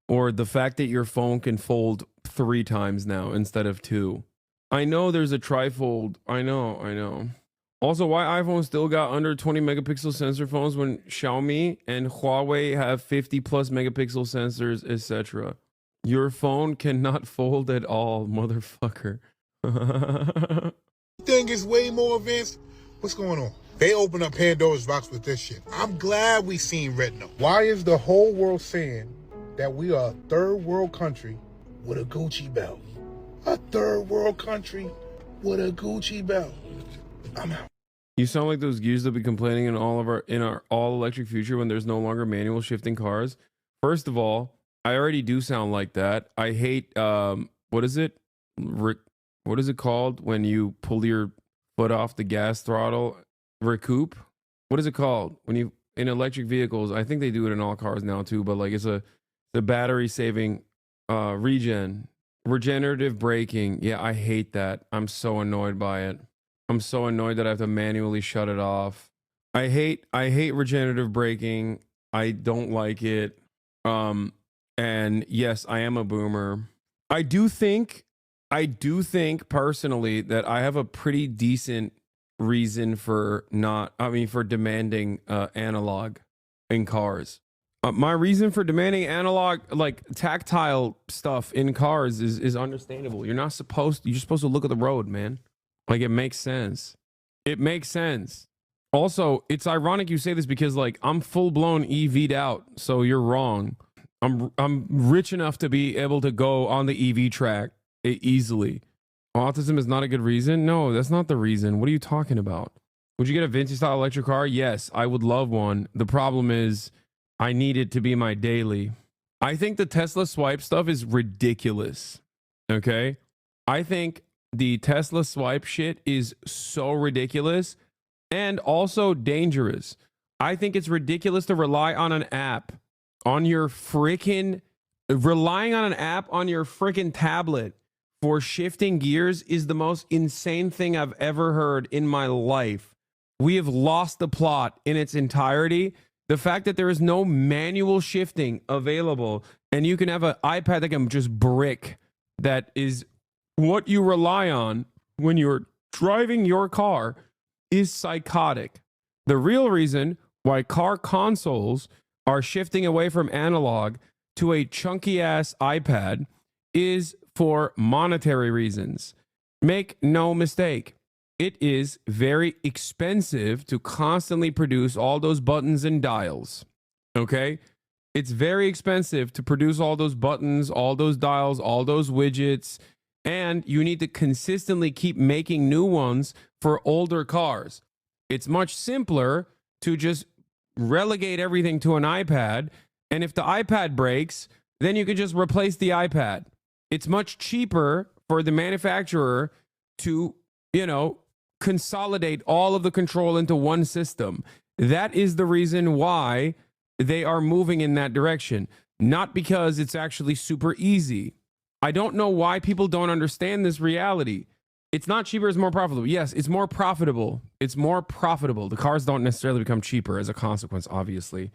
Or the fact that your phone can fold 3 times now instead of 2. I know there's a trifold. I know. Also, why iPhone still got under 20 megapixel sensor phones when Xiaomi and Huawei have 50 plus megapixel sensors, etc. Your phone cannot fold at all, motherfucker. Thing is way more advanced. What's going on? They open up Pandora's box with this shit. I'm glad we seen retinal. Why is the whole world saying that we are a third world country with a Gucci belt? A third world country with a Gucci belt. I'm out. You sound like those gears that be complaining in our all electric future when there's no longer manual shifting cars. First of all, I already do sound like that. I hate what is it? What is it called when you pull your foot off the gas throttle? Recoup? What is it called? When you in electric vehicles, I think they do it in all cars now too, but like it's the battery saving regenerative braking. Yeah, I hate that. I'm so annoyed by it. I'm so annoyed that I have to manually shut it off. I hate regenerative braking. I don't like it. And yes, I am a boomer. I do think personally that I have a pretty decent reason for demanding analog in cars. My reason for demanding analog, like tactile stuff in cars is understandable. You're supposed to look at the road, man. Like it makes sense. Also, it's ironic you say this because like I'm full blown EV'd out, so you're wrong. I'm rich enough to be able to go on the EV track easily. Autism is not a good reason. No, that's not the reason. What are you talking about? Would you get a vintage style electric car? Yes, I would love one. The problem is I need it to be my daily. I think the Tesla swipe stuff is ridiculous. Okay? I think the Tesla swipe shit is so ridiculous and also dangerous. I think it's ridiculous to rely on an app on your freaking tablet for shifting gears is the most insane thing I've ever heard in my life. We have lost the plot in its entirety. The fact that there is no manual shifting available and you can have an iPad that can just brick that is what you rely on when you're driving your car is psychotic. The real reason why car consoles are shifting away from analog to a chunky ass iPad is for monetary reasons. Make no mistake, it is very expensive to constantly produce all those buttons and dials. Okay? It's very expensive to produce all those buttons, all those dials, all those widgets, and you need to consistently keep making new ones for older cars. It's much simpler to just relegate everything to an iPad, and if the iPad breaks, then you can just replace the iPad. It's much cheaper for the manufacturer to, consolidate all of the control into one system. That is the reason why they are moving in that direction, not because it's actually super easy. I don't know why people don't understand this reality. It's not cheaper, it's more profitable. Yes, it's more profitable. It's more profitable. The cars don't necessarily become cheaper as a consequence, obviously.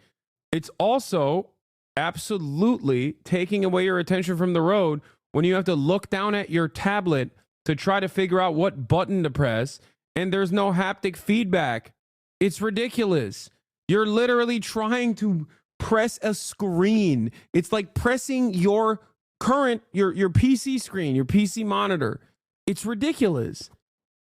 It's also absolutely taking away your attention from the road when you have to look down at your tablet to try to figure out what button to press, and there's no haptic feedback. It's ridiculous. You're literally trying to press a screen. It's like pressing your PC screen, your PC monitor. It's ridiculous.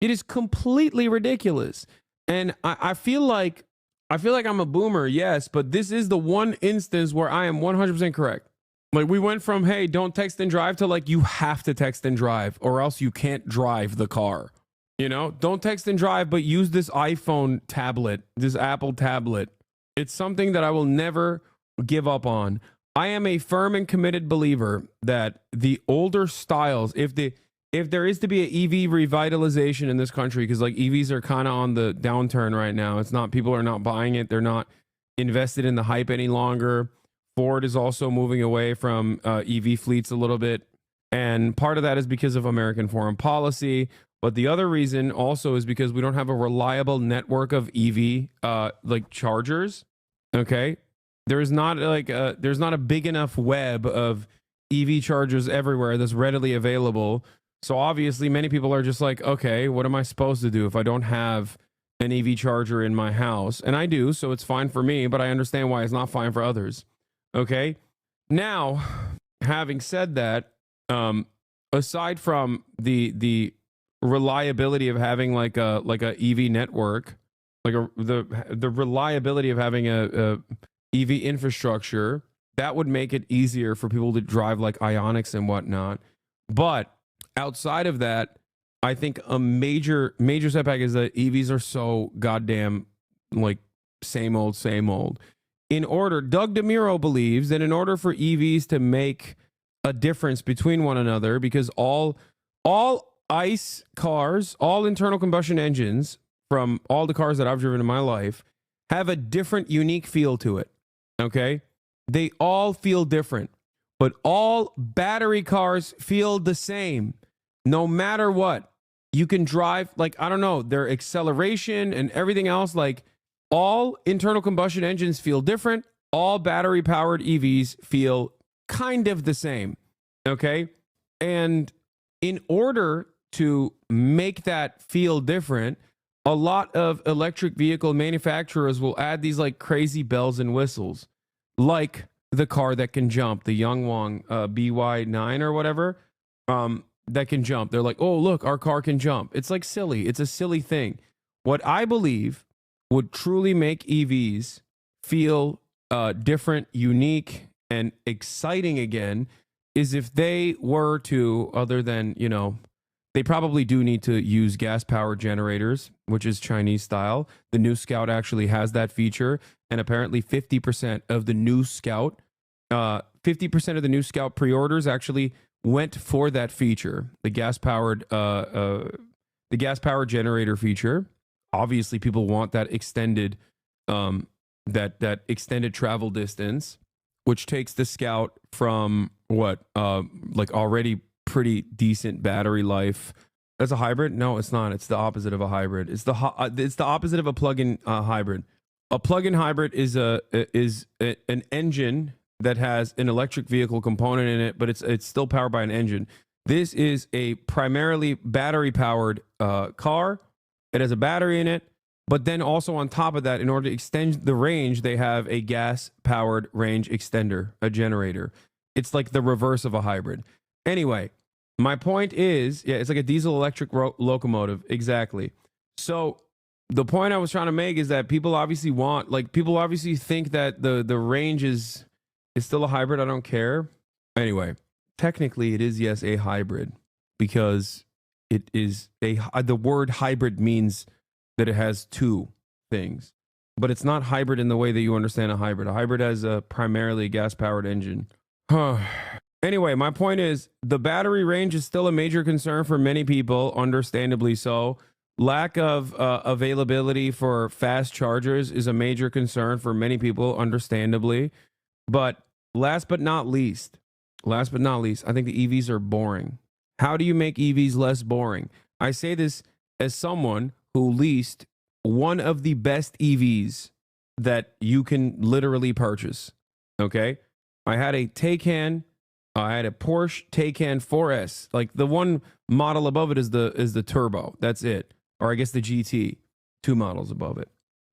It is completely ridiculous. And I feel like I'm a boomer, yes, but this is the one instance where I am 100% correct. Like, we went from, hey, don't text and drive, to like, you have to text and drive or else you can't drive the car. Don't text and drive, but use this iPhone tablet, this Apple tablet. It's something that I will never give up on. I am a firm and committed believer that the older styles, if there is to be an EV revitalization in this country, because like EVs are kind of on the downturn right now. It's not, people are not buying it. They're not invested in the hype any longer. Ford is also moving away from EV fleets a little bit. And part of that is because of American foreign policy. But the other reason also is because we don't have a reliable network of EV like chargers. Okay. There's not a big enough web of EV chargers everywhere that's readily available. So obviously many people are just like, okay, what am I supposed to do if I don't have an EV charger in my house? And I do, so it's fine for me, but I understand why it's not fine for others. Okay. Now, having said that, aside from the reliability of having like a EV network, the reliability of having a EV infrastructure, that would make it easier for people to drive like Ioniqs and whatnot. But outside of that, I think a major setback is that EVs are so goddamn like same old. Doug DeMuro believes that in order for EVs to make a difference between one another, because all ICE cars, all internal combustion engines from all the cars that I've driven in my life have a different, unique feel to it. Okay? They all feel different, but all battery cars feel the same. No matter what, you can drive, like, I don't know, their acceleration and everything else, like, all internal combustion engines feel different. All battery powered EVs feel kind of the same. Okay? And in order to make that feel different, a lot of electric vehicle manufacturers will add these like crazy bells and whistles, like the car that can jump, the Yangwang BY9 or whatever, that can jump. They're like, oh, look, our car can jump. It's like silly. It's a silly thing. What I believe would truly make EVs feel different, unique, and exciting again is if they were to, other than, they probably do need to use gas-powered generators, which is Chinese style. The new Scout actually has that feature, and apparently 50% of the new Scout, 50% of the new Scout pre-orders actually went for that feature, the gas-powered generator feature. Obviously, people want that extended, that extended travel distance, which takes the Scout from like already pretty decent battery life. That's a hybrid? No, it's not. It's the opposite of a hybrid. It's the opposite of a plug-in hybrid. A plug-in hybrid is an engine that has an electric vehicle component in it, but it's still powered by an engine. This is a primarily battery-powered car. It has a battery in it, but then also on top of that, in order to extend the range, they have a gas-powered range extender, a generator. It's like the reverse of a hybrid. Anyway, my point is, yeah, it's like a diesel-electric locomotive. Exactly. So the point I was trying to make is that people obviously think that the range is still a hybrid. I don't care. Anyway, technically it is, yes, a hybrid, because it is the word hybrid means that it has two things, but it's not hybrid in the way that you understand a hybrid. A hybrid has a primarily gas-powered engine. Anyway, my point is the battery range is still a major concern for many people, understandably so. Lack of availability for fast chargers is a major concern for many people, understandably. But last but not least, I think the EVs are boring. How do you make EVs less boring? I say this as someone who leased one of the best EVs that you can literally purchase. Okay? I had a Taycan. I had a Porsche Taycan 4S. Like, the one model above it is the turbo. That's it. Or I guess the GT. 2 models above it.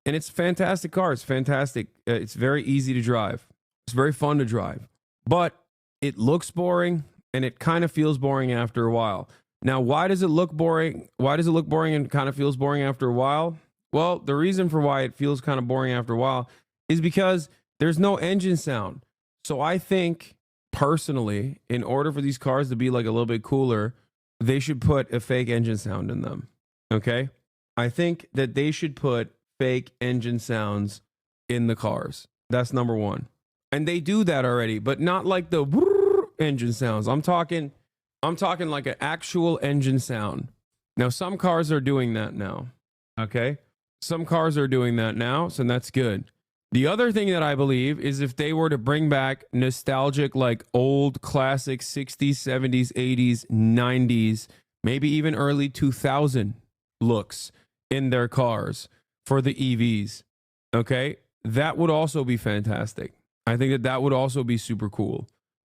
And it's a fantastic car. It's fantastic. It's very easy to drive. It's very fun to drive. But it looks boring, and it kind of feels boring after a while. Now, why does it look boring? Why does it look boring and kind of feels boring after a while? Well, the reason for why it feels kind of boring after a while is because there's no engine sound. So I think, personally, in order for these cars to be like a little bit cooler, they should put a fake engine sound in them. Okay? I think that they should put fake engine sounds in the cars. That's number one. And they do that already, but not like the engine sounds. I'm talking like an actual engine sound. Now, some cars are doing that now. Okay? Some cars are doing that now, so that's good. The other thing that I believe is if they were to bring back nostalgic, like old classic 60s, 70s, 80s, 90s, maybe even early 2000 looks in their cars for the EVs, okay, that would also be fantastic. I think that would also be super cool.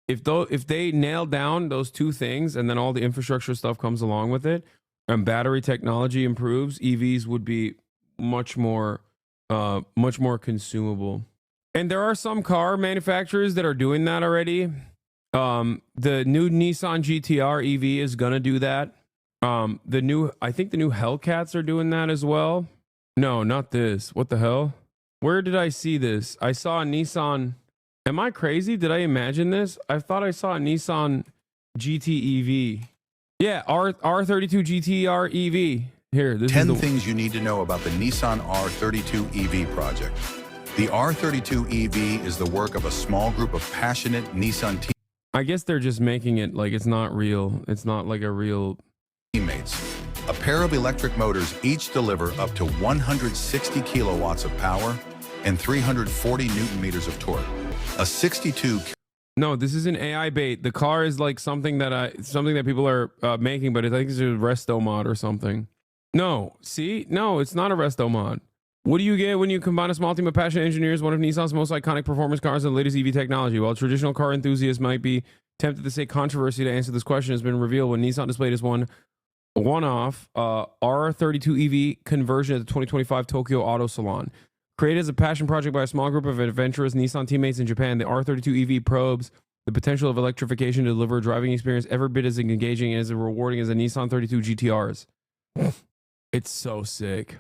If they nail down those two things and then all the infrastructure stuff comes along with it and battery technology improves, EVs would be much more consumable. And there are some car manufacturers that are doing that already. The new Nissan GTR EV is gonna do that. I think the new Hellcats are doing that as well. No, not this. What the hell? Where did I see this? I saw a Nissan. Am I crazy? Did I imagine this? I thought I saw a Nissan GT EV. Yeah, R32 GTR EV. Here, this 10 things you need to know about the Nissan R32 EV project. The R32 EV is the work of a small group of passionate Nissan I guess they're just making it like it's not real. It's not like a real teammates. A pair of electric motors each deliver up to 160 kilowatts of power and 340 newton meters of torque. A 62. No, this is an AI bait. The car is like something that people are making, but I think it's a resto mod or something. No, see? No, it's not a resto mod. What do you get when you combine a small team of passionate engineers, one of Nissan's most iconic performance cars and the latest EV technology? While traditional car enthusiasts might be tempted to say controversy to answer this question has been revealed when Nissan displayed as one-off R32 EV conversion at the 2025 Tokyo Auto Salon. Created as a passion project by a small group of adventurous Nissan teammates in Japan, the R32 EV probes the potential of electrification to deliver a driving experience every bit as engaging and as rewarding as the Nissan 32 GTRs. It's so sick.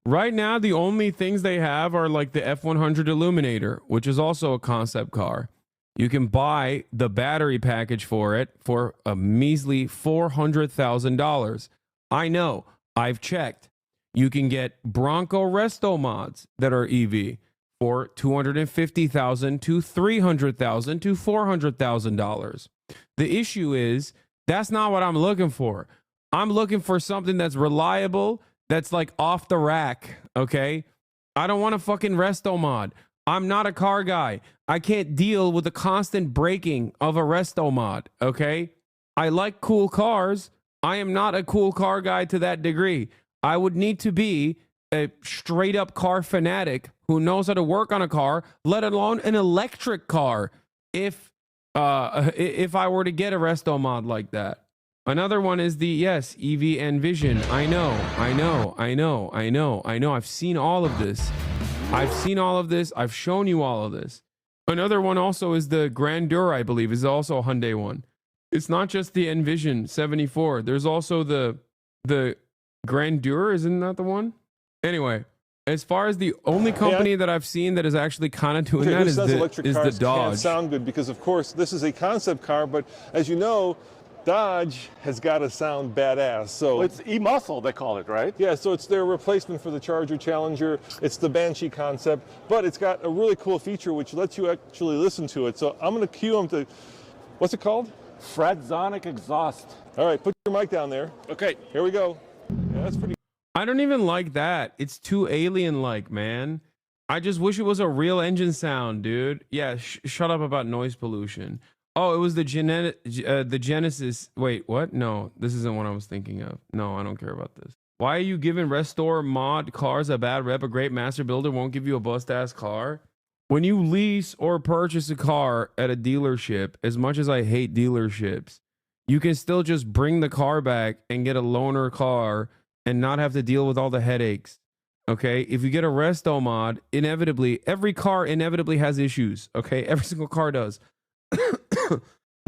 Right now, the only things they have are like the F100 Illuminator, which is also a concept car. You can buy the battery package for it for a measly $400,000. I know, I've checked. You can get Bronco Resto mods that are EV for $250,000 to $300,000 to $400,000. The issue is that's not what I'm looking for. I'm looking for something that's reliable, that's like off the rack, okay? I don't want a fucking resto mod. I'm not a car guy. I can't deal with the constant breaking of a resto mod, okay? I like cool cars. I am not a cool car guy to that degree. I would need to be a straight up car fanatic who knows how to work on a car, let alone an electric car, if I were to get a resto mod like that. Another one is the, yes, EV Envision. I know. I've seen all of this. I've shown you all of this. Another one also is the Grandeur, I believe, is also a Hyundai one. It's not just the Envision 74. There's also the Grandeur, isn't that the one? Anyway, as far as the only company that I've seen that is actually kind of doing that is the Dodge. Can't sound good because, of course, this is a concept car, but as you know, Dodge has got to sound badass. So it's E-Muscle, they call it, right? Yeah, so it's their replacement for the Charger Challenger. It's the Banshee concept, but it's got a really cool feature which lets you actually listen to it. So I'm going to cue them to, what's it called? Fratzonic exhaust. All right, put your mic down there. Okay. Here we go. Yeah, that's pretty. I don't even like that. It's too alien-like, man. I just wish it was a real engine sound, dude. Yeah, shut up about noise pollution. Oh, it was the Genesis. Wait, what? No, this isn't what I was thinking of. No, I don't care about this. Why are you giving Restore mod cars a bad rep? A great master builder won't give you a bust-ass car? When you lease or purchase a car at a dealership, as much as I hate dealerships, you can still just bring the car back and get a loaner car and not have to deal with all the headaches. Okay? If you get a Resto mod, inevitably, every car inevitably has issues. Okay? Every single car does.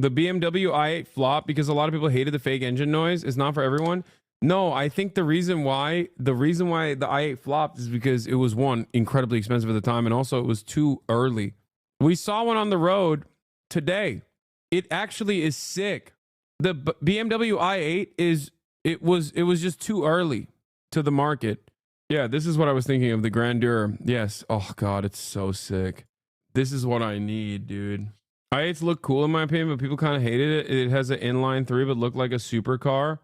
The BMW i8 flop because a lot of people hated the fake engine noise. It's not for everyone. No, I think the reason why the i8 flopped is because it was, one, incredibly expensive at the time, and also it was too early. We saw one on the road today. It actually is sick. The BMW i8 it was just too early to the market. Yeah, this is what I was thinking of, the Grandeur. Yes. Oh god, it's so sick. This is what I need, dude. i8s look cool in my opinion, but people kind of hated it. It has an inline 3 but looked like a supercar.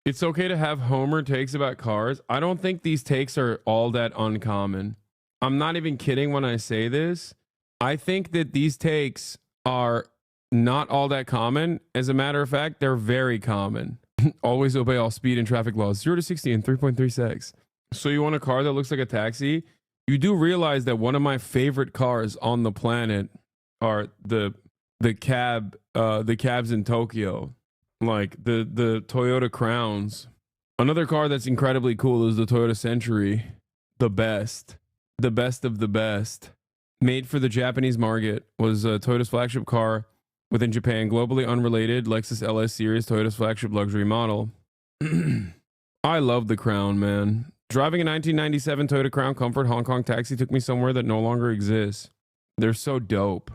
It's okay to have Homer takes about cars. I don't think these takes are all that uncommon. I'm not even kidding when I say this. I think that these takes are not all that common. As a matter of fact, they're very common. Always obey all speed and traffic laws. 0 to 60 in 3.3 seconds. So you want a car that looks like a taxi? You do realize that one of my favorite cars on the planet are the cabs in Tokyo. Like the Toyota Crowns. Another car that's incredibly cool is the Toyota Century. The best of the best. Made for the Japanese market, was Toyota's flagship car within Japan. Globally unrelated, Lexus LS series, Toyota's flagship luxury model. I love the Crown, man. Driving a 1997 Toyota Crown Comfort Hong Kong taxi took me somewhere that no longer exists. They're so dope.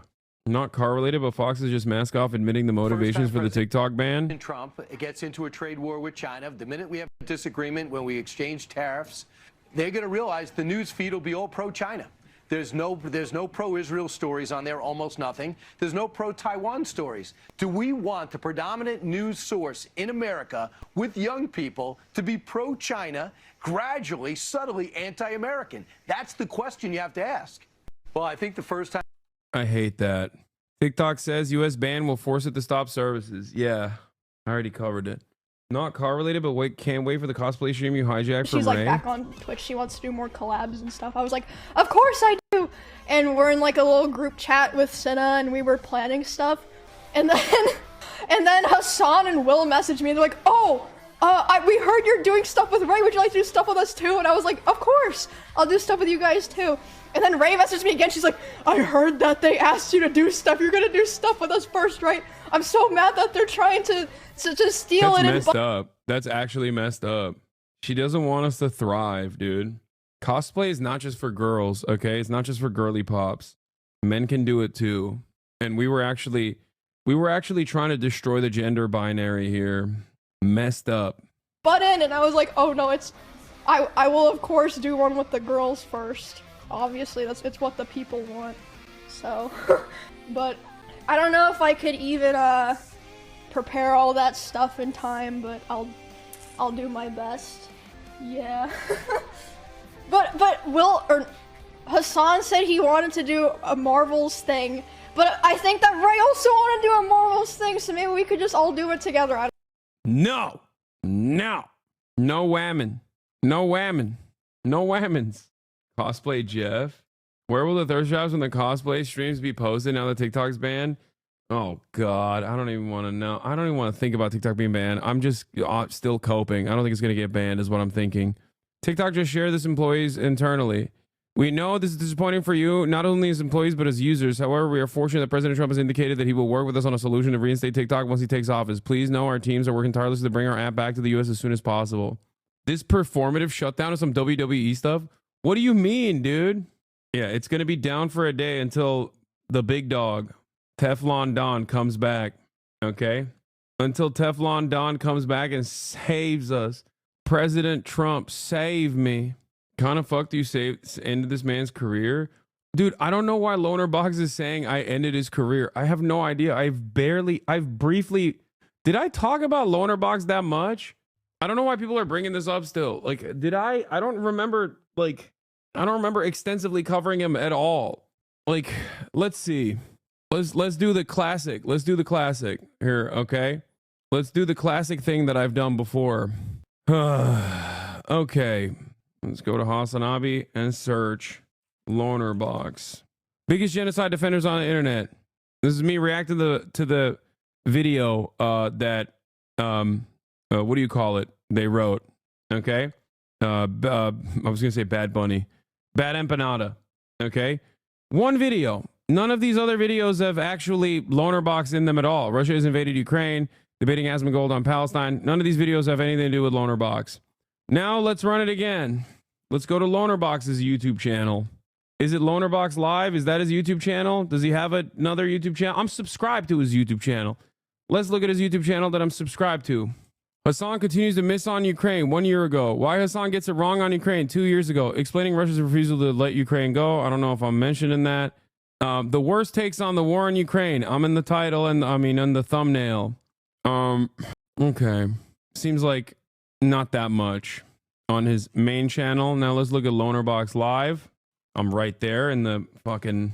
Not car related, but Fox is just mask off admitting the motivations for the TikTok ban. Trump gets into a trade war with China. The minute we have a disagreement, when we exchange tariffs, they're going to realize the news feed will be all pro-China. There's no pro-Israel stories on there, almost nothing. There's no pro-Taiwan stories. Do we want the predominant news source in America with young people to be pro-China, gradually, subtly anti-American? That's the question you have to ask. Well, I think the first time... I hate that. TikTok says U.S. ban will force it to stop services. Yeah, I already covered it. Not car related, but can't wait for the cosplay stream you hijacked from She's like Ray. back on Twitch. She wants to do more collabs and stuff. I was like, of course I do. And we're in like a little group chat with Senna, and we were planning stuff. And then Hasan and Will messaged me. They're like, oh, we heard you're doing stuff with Ray. Would you like to do stuff with us too? And I was like, of course, I'll do stuff with you guys too. And then Ray messaged me again. She's like, I heard that they asked you to do stuff. You're gonna do stuff with us first, right? I'm so mad that they're trying to just steal it. That's messed up. That's actually messed up. She doesn't want us to thrive, dude. Cosplay is not just for girls, okay? It's not just for girly pops. Men can do it too. And we were actually trying to destroy the gender binary here. Messed up. Butt in, and I was like, oh no, I will of course do one with the girls first. Obviously, it's what the people want. So, but I don't know if I could even prepare all that stuff in time, but I'll do my best. Yeah. but Hasan said he wanted to do a Marvels thing, but I think that Ray also wanted to do a Marvels thing, so maybe we could just all do it together. No whammon. No whammons. Cosplay Jeff. Where will the thirst traps when the cosplay streams be posted now that TikTok's banned? Oh God, I don't even want to know. I don't even want to think about TikTok being banned. I'm just still coping. I don't think it's going to get banned is what I'm thinking. TikTok just share this employees internally. We know this is disappointing for you, not only as employees, but as users. However, we are fortunate that President Trump has indicated that he will work with us on a solution to reinstate TikTok once he takes office. Please know our teams are working tirelessly to bring our app back to the U.S. as soon as possible. This performative shutdown of some WWE stuff? What do you mean, dude? Yeah, it's going to be down for a day until the big dog, Teflon Don, comes back. Okay? Until Teflon Don comes back and saves us. President Trump, save me. Kind of fucked you ended this man's career. Dude, I don't know why Loner Box is saying I ended his career. I have no idea. I've briefly, did I talk about Loner Box that much? I don't know why people are bringing this up still. Like, I don't remember extensively covering him at all. Like, let's see. Let's do the classic. Let's do the classic here, okay? Let's do the classic thing that I've done before. Okay. Let's go to HasanAbi and search Loner Box. Biggest genocide defenders on the internet. This is me reacting to the video that what do you call it? They wrote. Okay. I was gonna say Bad Bunny. Bad Empanada. Okay. One video. None of these other videos have actually Loner Box in them at all. Russia has invaded Ukraine, debating Asmongold on Palestine. None of these videos have anything to do with Loner Box. Now let's run it again. Let's go to Loner Box's YouTube channel. Is it Loner Box Live? Is that his YouTube channel? Does he have another YouTube channel? I'm subscribed to his YouTube channel. Let's look at his YouTube channel that I'm subscribed to. Hasan continues to miss on Ukraine 1 year ago. Why Hasan gets it wrong on Ukraine 2 years ago. Explaining Russia's refusal to let Ukraine go. I don't know if I'm mentioning that. The worst takes on the war in Ukraine. I'm in the title and in the thumbnail. Okay. Seems like not that much on his main channel. Now let's look at Loner Box Live. I'm right there in the fucking...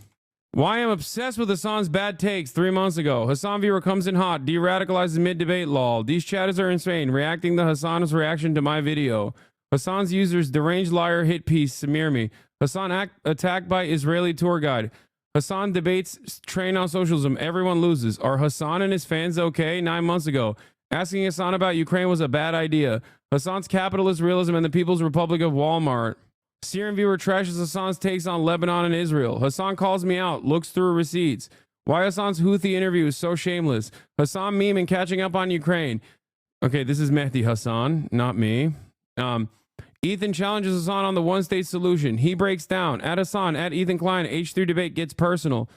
Why I'm obsessed with Hasan's bad takes 3 months ago. Hasan viewer comes in hot, de-radicalizes mid-debate lol. These chatters are insane, reacting to Hasan's reaction to my video. Hasan's users deranged liar hit piece smear me. Hasan attacked by Israeli tour guide. Hasan debates train on socialism. Everyone loses. Are Hasan and his fans okay? 9 months ago. Asking Hasan about Ukraine was a bad idea. Hasan's capitalist realism and the People's Republic of Walmart. Syrian viewer trashes Hasan's takes on Lebanon and Israel. Hasan calls me out, looks through receipts. Why Hasan's Houthi interview is so shameless. Hasan meme and catching up on Ukraine. Okay, this is Mehdi Hasan, not me. Ethan challenges Hasan on the one-state solution. He breaks down. At Hasan, at Ethan Klein, H3 debate gets personal.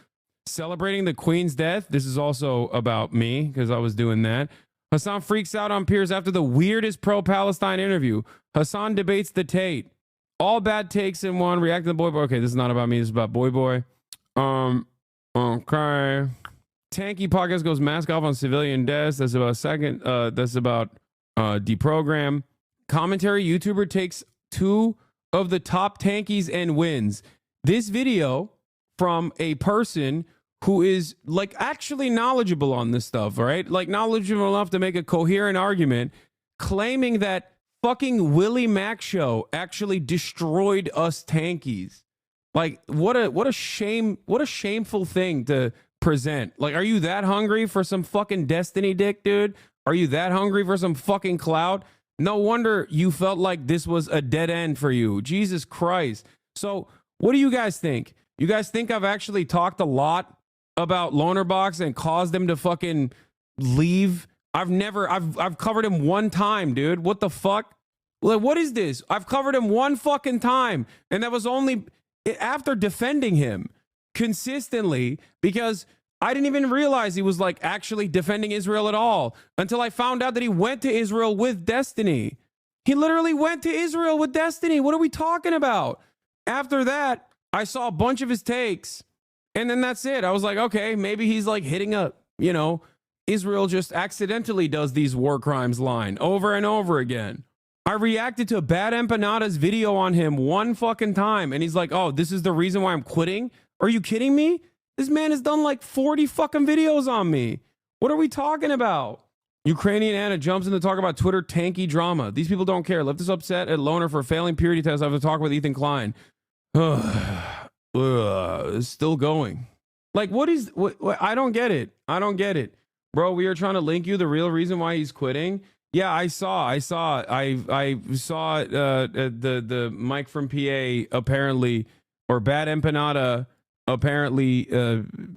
Celebrating the Queen's death. This is also about me, because I was doing that. Hasan freaks out on peers after the weirdest pro-Palestine interview. Hasan debates the Tate. All bad takes in one. React to the Boy Boy. Okay, this is not about me. This is about Boy Boy. Okay. Tanky podcast goes mask off on civilian deaths. That's about that's about deprogram. Commentary YouTuber takes 2 of the top tankies and wins. This video from a person who is like actually knowledgeable on this stuff, right? Like knowledgeable enough to make a coherent argument, claiming that fucking Willie Mac show actually destroyed us tankies. Like what a shameful thing to present. Like, are you that hungry for some fucking destiny dick, dude? Are you that hungry for some fucking clout? No wonder you felt like this was a dead end for you. Jesus Christ. So what do you guys think? You guys think I've actually talked a lot about Loner Box and caused them to fucking leave? I've covered him one time, dude. What the fuck? Like, what is this? I've covered him one fucking time. And that was only after defending him consistently, because I didn't even realize he was like actually defending Israel at all until I found out that he went to Israel with Destiny. He literally went to Israel with Destiny. What are we talking about? After that, I saw a bunch of his takes, and then that's it. I was like, okay, maybe he's like hitting a, Israel just accidentally does these war crimes line over and over again. I reacted to Bad Empanada's video on him one fucking time, and he's like, oh, this is the reason why I'm quitting? Are you kidding me? This man has done like 40 fucking videos on me. What are we talking about? Ukrainian Anna jumps in to talk about Twitter tanky drama. These people don't care. Left us upset at Loner for failing purity test. I have to talk with Ethan Klein. It's still going. Like, what? I don't get it. I don't get it. Bro, we are trying to link you the real reason why he's quitting. Yeah, I saw the Mike from PA apparently, or Bad Empanada apparently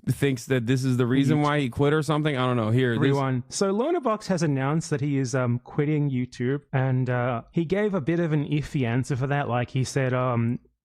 thinks that this is the reason why he quit or something. I don't know. Here, Everyone. So Lonerbox has announced that he is quitting YouTube, and he gave a bit of an iffy answer for that. Like he said,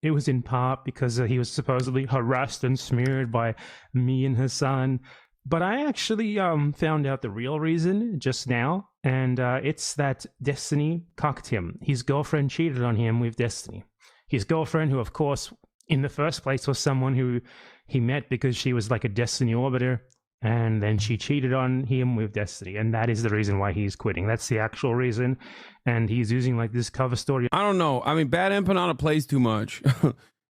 it was in part because he was supposedly harassed and smeared by me and Hasan. But I actually found out the real reason just now, and it's that Destiny cucked him. His girlfriend cheated on him with Destiny. His girlfriend, who of course in the first place was someone who he met because she was like a Destiny orbiter, and then she cheated on him with Destiny, and that is the reason why he's quitting. That's the actual reason, and he's using like this cover story. I don't know. I mean, Bad Empanada plays too much,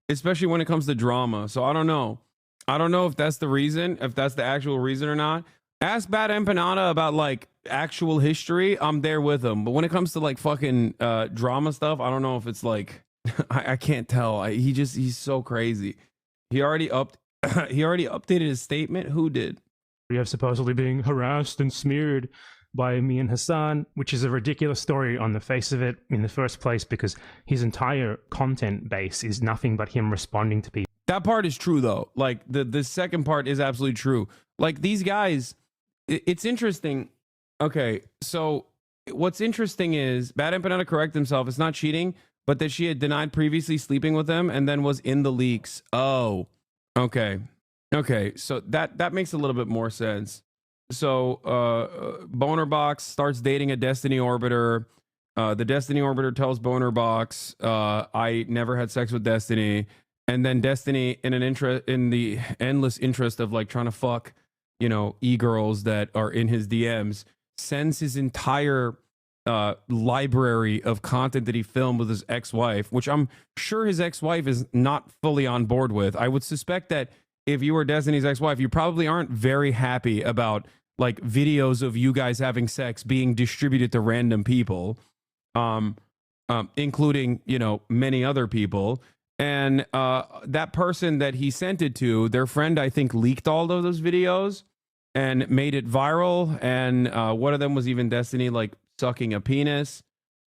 especially when it comes to drama. So I don't know. I don't know if that's the reason, if that's the actual reason or not. Ask Bad Empanada about like actual history. I'm there with him. But when it comes to like fucking drama stuff, I don't know if it's like, I can't tell. He's so crazy. He already updated his statement. Who did? We have supposedly being harassed and smeared by me and Hasan, which is a ridiculous story on the face of it in the first place, because his entire content base is nothing but him responding to people. That part is true though. Like the second part is absolutely true. Like these guys, it's interesting. Okay, so what's interesting is Bad Empanada correct himself. It's not cheating, but that she had denied previously sleeping with him and then was in the leaks. Oh, okay. Okay, so that makes a little bit more sense. So Bonerbox starts dating a Destiny orbiter. The Destiny orbiter tells Bonerbox, I never had sex with Destiny. And then Destiny, in the endless interest of like trying to fuck, you know, e-girls that are in his DMs, sends his entire library of content that he filmed with his ex-wife, which I'm sure his ex-wife is not fully on board with. I would suspect that if you were Destiny's ex-wife, you probably aren't very happy about like videos of you guys having sex being distributed to random people, including, you know, many other people. And that person that he sent it to, their friend, I think, leaked all of those videos and made it viral. And one of them was even Destiny, like, sucking a penis.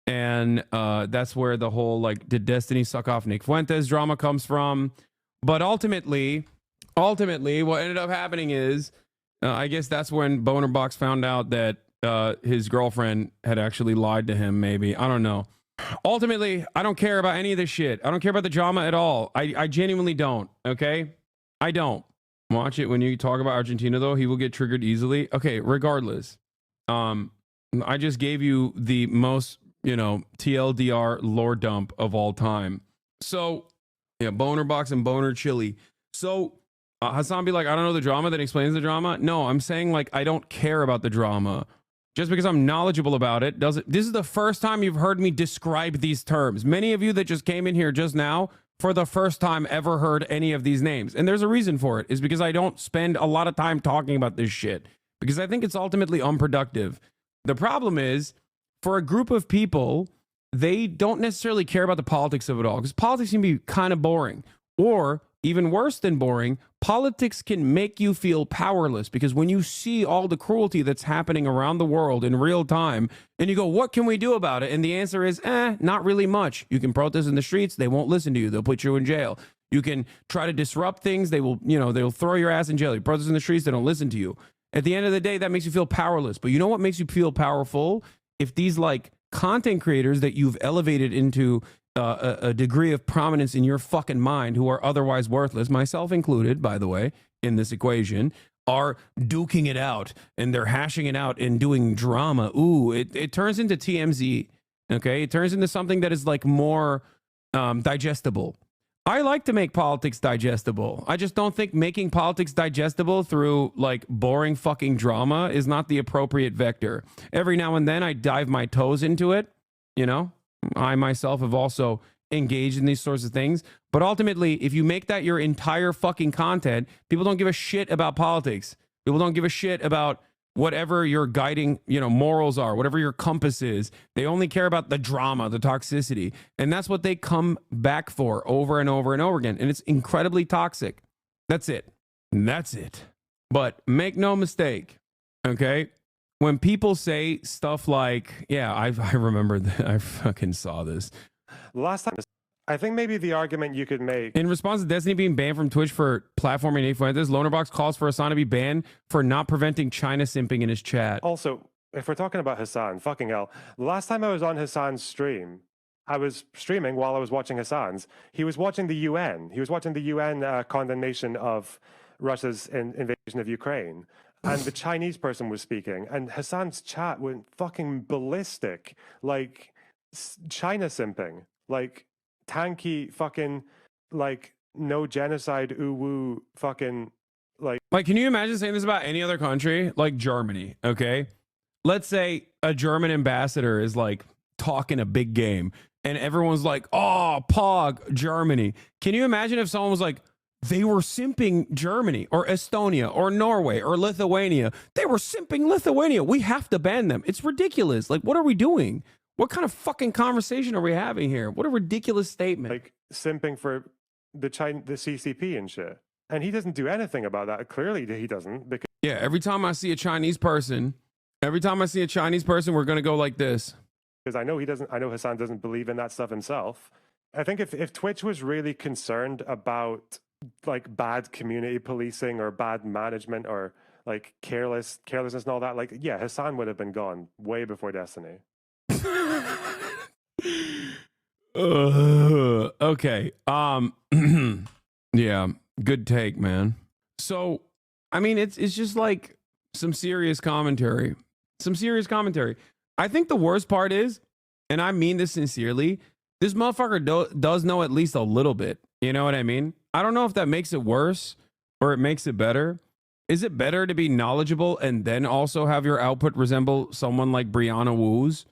And that's where the whole, like, did Destiny suck off Nick Fuentes drama comes from. But ultimately, what ended up happening is, I guess that's when Bonerbox found out that his girlfriend had actually lied to him, maybe. I don't know. Ultimately, I don't care about any of this shit. I don't care about the drama at all. I genuinely don't, okay? I don't. Watch it. When you talk about Argentina, though, he will get triggered easily. Okay, regardless. I just gave you the most, you know, TLDR lore dump of all time. So, yeah, Bonerbox and Boner Chili. So, Hasan be like, I don't know the drama that explains the drama. No, I'm saying, like, I don't care about the drama. Just because I'm knowledgeable about it doesn't. This is the first time you've heard me describe these terms. Many of you that just came in here just now, for the first time ever heard any of these names. And there's a reason for it, is because I don't spend a lot of time talking about this shit, because I think it's ultimately unproductive. The problem is, for a group of people, they don't necessarily care about the politics of it all, because politics can be kind of boring. Or, even worse than boring, politics can make you feel powerless, because when you see all the cruelty that's happening around the world in real time, and you go, what can we do about it? And the answer is, not really much. You can protest in the streets. They won't listen to you. They'll put you in jail. You can try to disrupt things. They will, you know, they'll throw your ass in jail. You protest in the streets. They don't listen to you. At the end of the day, that makes you feel powerless. But you know what makes you feel powerful? If these like content creators that you've elevated into a degree of prominence in your fucking mind, who are otherwise worthless, myself included, by the way, in this equation, are duking it out and they're hashing it out and doing drama. Ooh, it turns into TMZ. Okay, it turns into something that is like more digestible. I like to make politics digestible. I just don't think making politics digestible through like boring fucking drama is not the appropriate vector. Every now and then I dive my toes into it, you know. I myself have also engaged in these sorts of things. But ultimately, if you make that your entire fucking content, people don't give a shit about politics. People don't give a shit about whatever your guiding, you know, morals are, whatever your compass is. They only care about the drama, the toxicity. And that's what they come back for over and over and over again. And it's incredibly toxic. That's it. And that's it. But make no mistake, okay? When people say stuff like, yeah, I remember that. I fucking saw this. Last time, I think maybe the argument you could make. In response to Destiny being banned from Twitch for platforming Nate Fuentes, Lonerbox calls for Hasan to be banned for not preventing China simping in his chat. Also, if we're talking about Hasan, fucking hell. The last time I was on Hasan's stream, I was streaming while I was watching Hasan's. He was watching the UN. He was watching the UN condemnation of Russia's invasion of Ukraine. And the Chinese person was speaking. And Hasan's chat went fucking ballistic. Like, China simping. Like, tanky fucking, like, no genocide, ooh-woo fucking, like... Like, can you imagine saying this about any other country? Like Germany, okay? Let's say a German ambassador is, like, talking a big game. And everyone's like, oh, Pog, Germany. Can you imagine if someone was like, they were simping Germany or Estonia or Norway or Lithuania. They were simping Lithuania. We have to ban them. It's ridiculous. Like, what are we doing? What kind of fucking conversation are we having here? What a ridiculous statement. Like, simping for the CCP and shit. And he doesn't do anything about that. Clearly, he doesn't. Because yeah, every time I see a Chinese person, we're going to go like this. Because I know Hasan doesn't believe in that stuff himself. I think if Twitch was really concerned about like bad community policing or bad management or like carelessness and all that, like, yeah, Hasan would have been gone way before Destiny. Okay. Yeah, good take, man. So, I mean, it's just like some serious commentary. I think the worst part is, and I mean this sincerely, this motherfucker does know at least a little bit. You know what I mean? I don't know if that makes it worse or it makes it better. Is it better to be knowledgeable and then also have your output resemble someone like Brianna Wu's?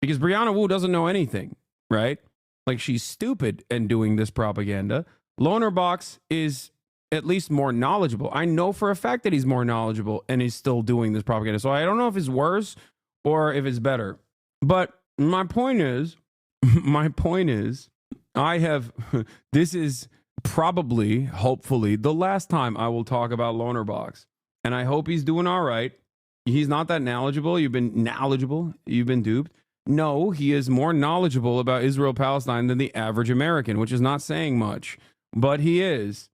Because Brianna Wu doesn't know anything, right? Like, she's stupid and doing this propaganda. Lonerbox is at least more knowledgeable. I know for a fact that he's more knowledgeable and he's still doing this propaganda. So I don't know if it's worse or if it's better. But my point is, this is probably, hopefully, the last time I will talk about Lonerbox. And I hope he's doing all right. He's not that knowledgeable. You've been duped. No, he is more knowledgeable about Israel-Palestine than the average American, which is not saying much. But he is.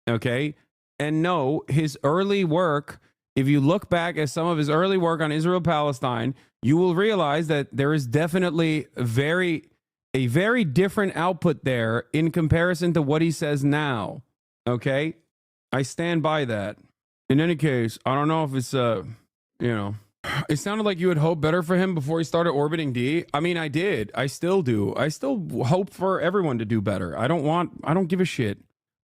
Okay? And no, his early work, if you look back at some of his early work on Israel-Palestine, you will realize that there is definitely a very different output there in comparison to what he says now. Okay? I stand by that. In any case, I don't know if it's, it sounded like you had hoped better for him before he started orbiting D. I mean, I did. I still do. I still hope for everyone to do better. I don't give a shit.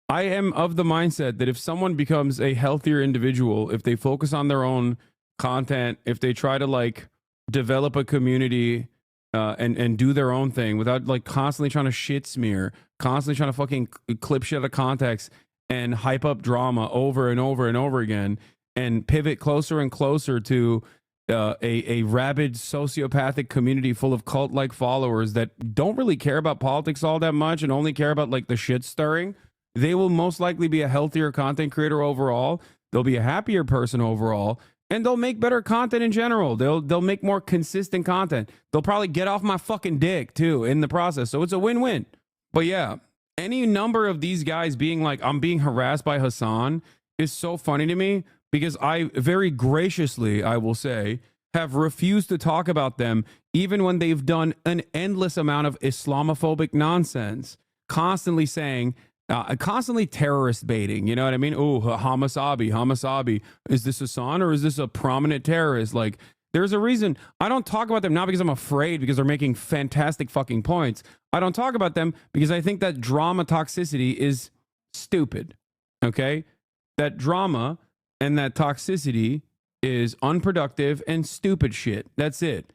I am of the mindset that if someone becomes a healthier individual, if they focus on their own content, if they try to like develop a community and do their own thing without like constantly trying to shit smear, constantly trying to fucking clip shit out of context and hype up drama over and over and over again and pivot closer and closer to a rabid sociopathic community full of cult-like followers that don't really care about politics all that much and only care about like the shit stirring, they will most likely be a healthier content creator overall. They'll be a happier person overall, and they'll make better content in general. They'll make more consistent content. They'll probably get off my fucking dick too in the process. So it's a win-win. But yeah, any number of these guys being like, I'm being harassed by Hasan is so funny to me because I very graciously, I will say, have refused to talk about them even when they've done an endless amount of Islamophobic nonsense, constantly saying, constantly terrorist baiting, you know what I mean? Oh, HasanAbi. Is this Hasan or is this a prominent terrorist? Like, there's a reason I don't talk about them, not because I'm afraid, because they're making fantastic fucking points. I don't talk about them because I think that drama toxicity is stupid, okay? That drama and that toxicity is unproductive and stupid shit. That's it.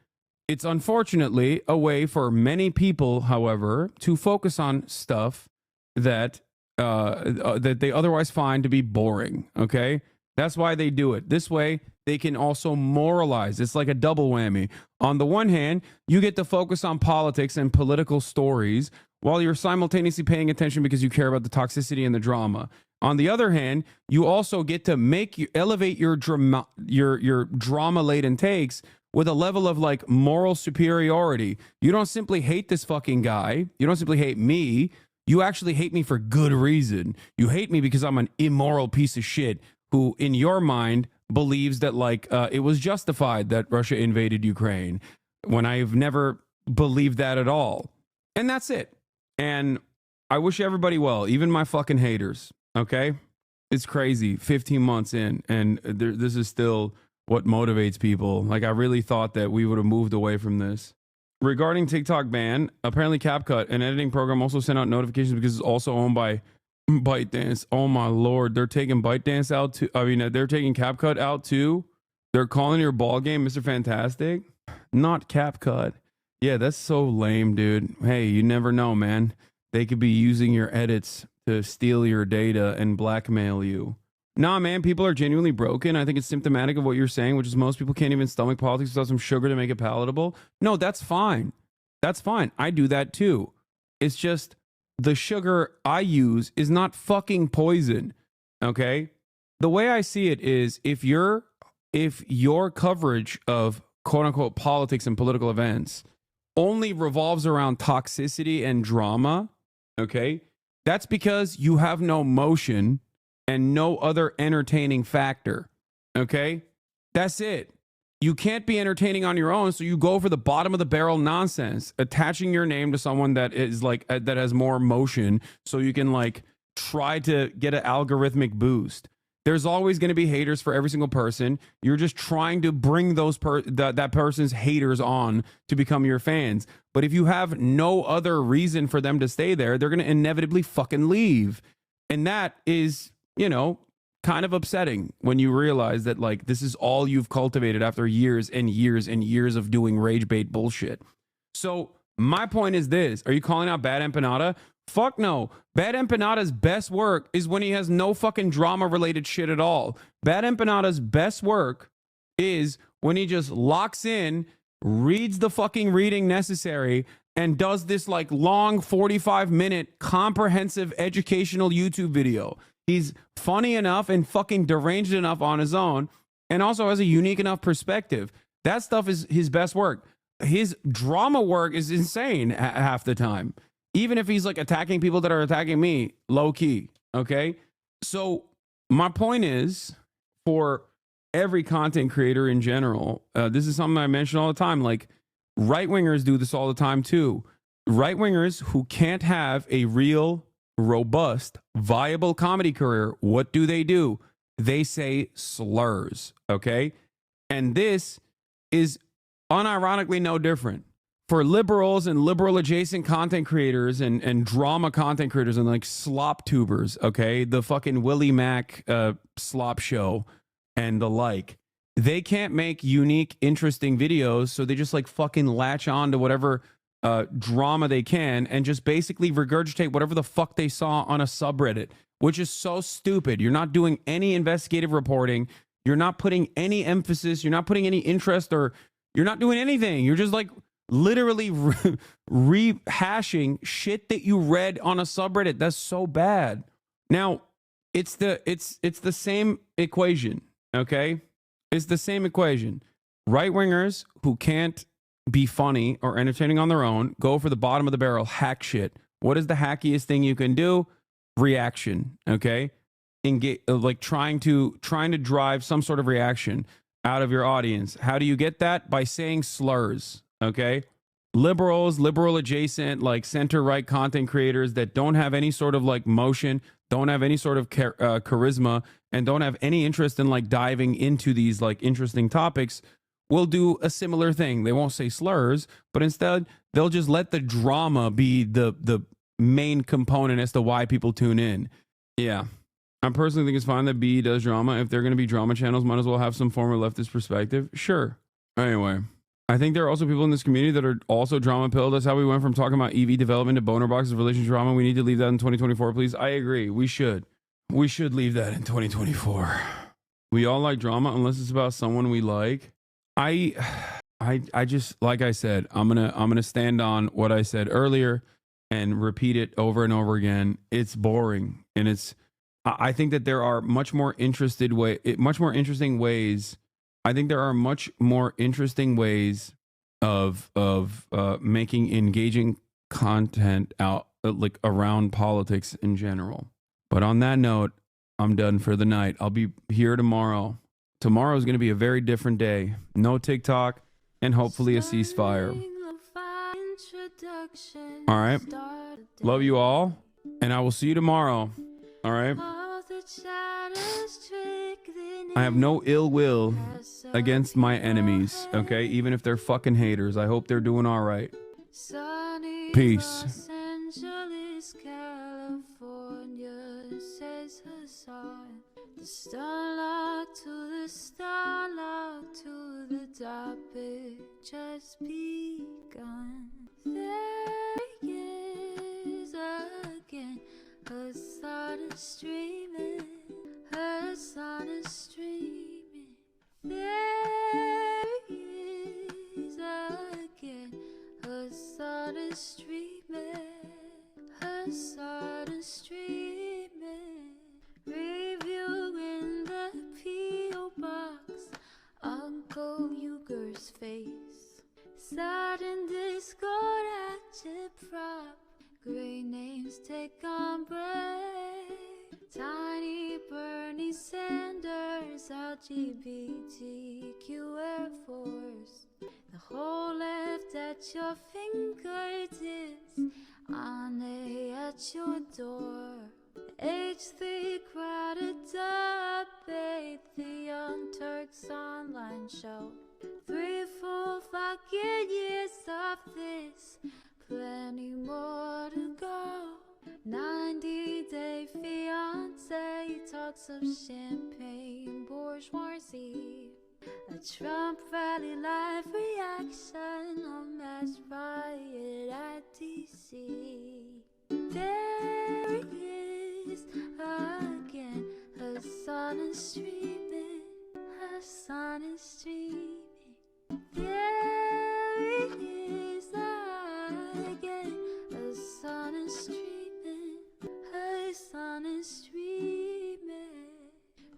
It's unfortunately a way for many people, however, to focus on stuff that that they otherwise find to be boring, okay? That's why they do it. This way, they can also moralize. It's like a double whammy. On the one hand, you get to focus on politics and political stories while you're simultaneously paying attention because you care about the toxicity and the drama. On the other hand, you also get to elevate your drama laden takes with a level of like moral superiority. You don't simply hate this fucking guy. You don't simply hate me. You actually hate me for good reason. You hate me because I'm an immoral piece of shit who, in your mind, believes that like it was justified that Russia invaded Ukraine, when I've never believed that at all. And that's it. And I wish everybody well, even my fucking haters. Okay? It's crazy. 15 months in, and this is still what motivates people. Like, I really thought that we would have moved away from this. Regarding TikTok ban, apparently CapCut, an editing program, also sent out notifications because it's also owned by ByteDance. Oh my lord, they're taking ByteDance out too. I mean, they're taking CapCut out too. They're calling your ball game Mr. Fantastic, not CapCut. Yeah, that's so lame, dude. Hey, you never know, man. They could be using your edits to steal your data and blackmail you. Nah, man, people are genuinely broken. I think it's symptomatic of what you're saying, which is most people can't even stomach politics without some sugar to make it palatable. No, that's fine. That's fine. I do that too. It's just the sugar I use is not fucking poison. Okay? The way I see it is if your coverage of quote unquote politics and political events only revolves around toxicity and drama, okay? That's because you have no motion and no other entertaining factor, okay? That's it. You can't be entertaining on your own, so you go for the bottom of the barrel nonsense, attaching your name to someone that is like that has more motion, so you can like try to get an algorithmic boost. There's always going to be haters for every single person. You're just trying to bring those that person's haters on to become your fans. But if you have no other reason for them to stay there, they're going to inevitably fucking leave. And that is, you know, kind of upsetting when you realize that like this is all you've cultivated after years and years and years of doing rage bait bullshit. So my point is this: are you calling out Bad Empanada? Fuck no. Bad Empanada's best work is when he has no fucking drama related shit at all. Bad Empanada's best work is when he just locks in, reads the fucking reading necessary, and does this like long 45-minute comprehensive educational YouTube video. He's funny enough and fucking deranged enough on his own, and also has a unique enough perspective. That stuff is his best work. His drama work is insane half the time. Even if he's like attacking people that are attacking me, low key. Okay. So my point is, for every content creator in general, this is something I mention all the time. Like, right wingers do this all the time too. Right wingers who can't have a real, robust, viable comedy career, what do? They say slurs. Okay. And this is unironically no different. For liberals and liberal adjacent content creators and drama content creators and like slop tubers, okay, the fucking Willie Mac slop show and the like, they can't make unique, interesting videos, so they just like fucking latch on to whatever drama they can and just basically regurgitate whatever the fuck they saw on a subreddit, which is so stupid. You're not doing any investigative reporting. You're not putting any emphasis. You're not putting any interest, or you're not doing anything. You're just like literally rehashing shit that you read on a subreddit. That's so bad. Now, it's the same equation, okay? It's the same equation. Right-wingers who can't be funny or entertaining on their own go for the bottom of the barrel hack shit. What is the hackiest thing you can do? Reaction, okay? Like trying to drive some sort of reaction out of your audience. How do you get that? By saying slurs. Okay, liberals, liberal adjacent, like center right content creators that don't have any sort of like motion, don't have any sort of charisma, and don't have any interest in like diving into these like interesting topics will do a similar thing. They won't say slurs, but instead they'll just let the drama be the main component as to why people tune in. Yeah, I personally think it's fine that BE does drama. If they're going to be drama channels, might as well have some form of leftist perspective. Sure. Anyway, I think there are also people in this community that are also drama pilled. That's how we went from talking about EV development to boner boxes, relationship drama. We need to leave that in 2024, please. I agree. We should leave that in 2024. We all like drama unless it's about someone we like. I just, like I said, I'm gonna stand on what I said earlier and repeat it over and over again. It's boring, and I think that there are much more interesting ways. I think there are much more interesting ways of making engaging content out like around politics in general. But on that note, I'm done for the night. I'll be here tomorrow. Tomorrow is going to be a very different day. No TikTok and hopefully a ceasefire. All right. Love you all. And I will see you tomorrow. All right. I have no ill will against my enemies. Okay. Even if they're fucking haters. I hope they're doing all right. Peace. The starlight to the topic just begun. There is again, her sun is streaming, her sun is streaming. There is again, her sun is streaming, her sun is streaming. Review in the P.O. box, Uncle Uger's face. Sudden Discord agitprop, great names take on break. Tiny Bernie Sanders, LGBTQ Air Force. The whole left at your fingertips, Ane at your door. H3 crowded debate, the Young Turks online show. 3 full fucking years of this, plenty more to go. 90-day fiance, talks of champagne bourgeoisie. A Trump rally live reaction, a mass riot at DC. There he is again, her sun is streaming, her sun is streaming. There he is again, her sun is streaming, her sun is streaming.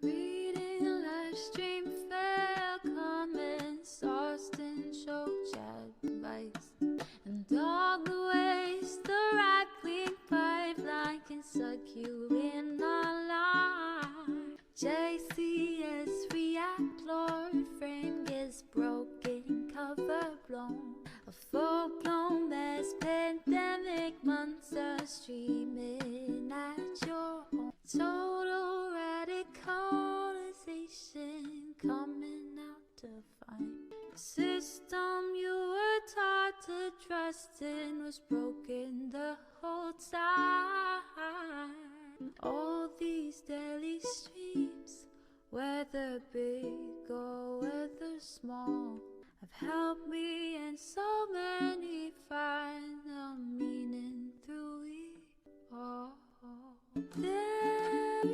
Reading live stream fail comments, Austin show chat advice, and all the ways the right-wing pipeline can suck you in online. JCS react, Lord frame gets broken, cover blown. A full-blown mass pandemic, monster streaming at your home. Total radicalization coming out to find. The system you were taught to trust in was broken the whole time. All these daily streams, whether big or whether small, have helped me and so many find the meaning through it all. There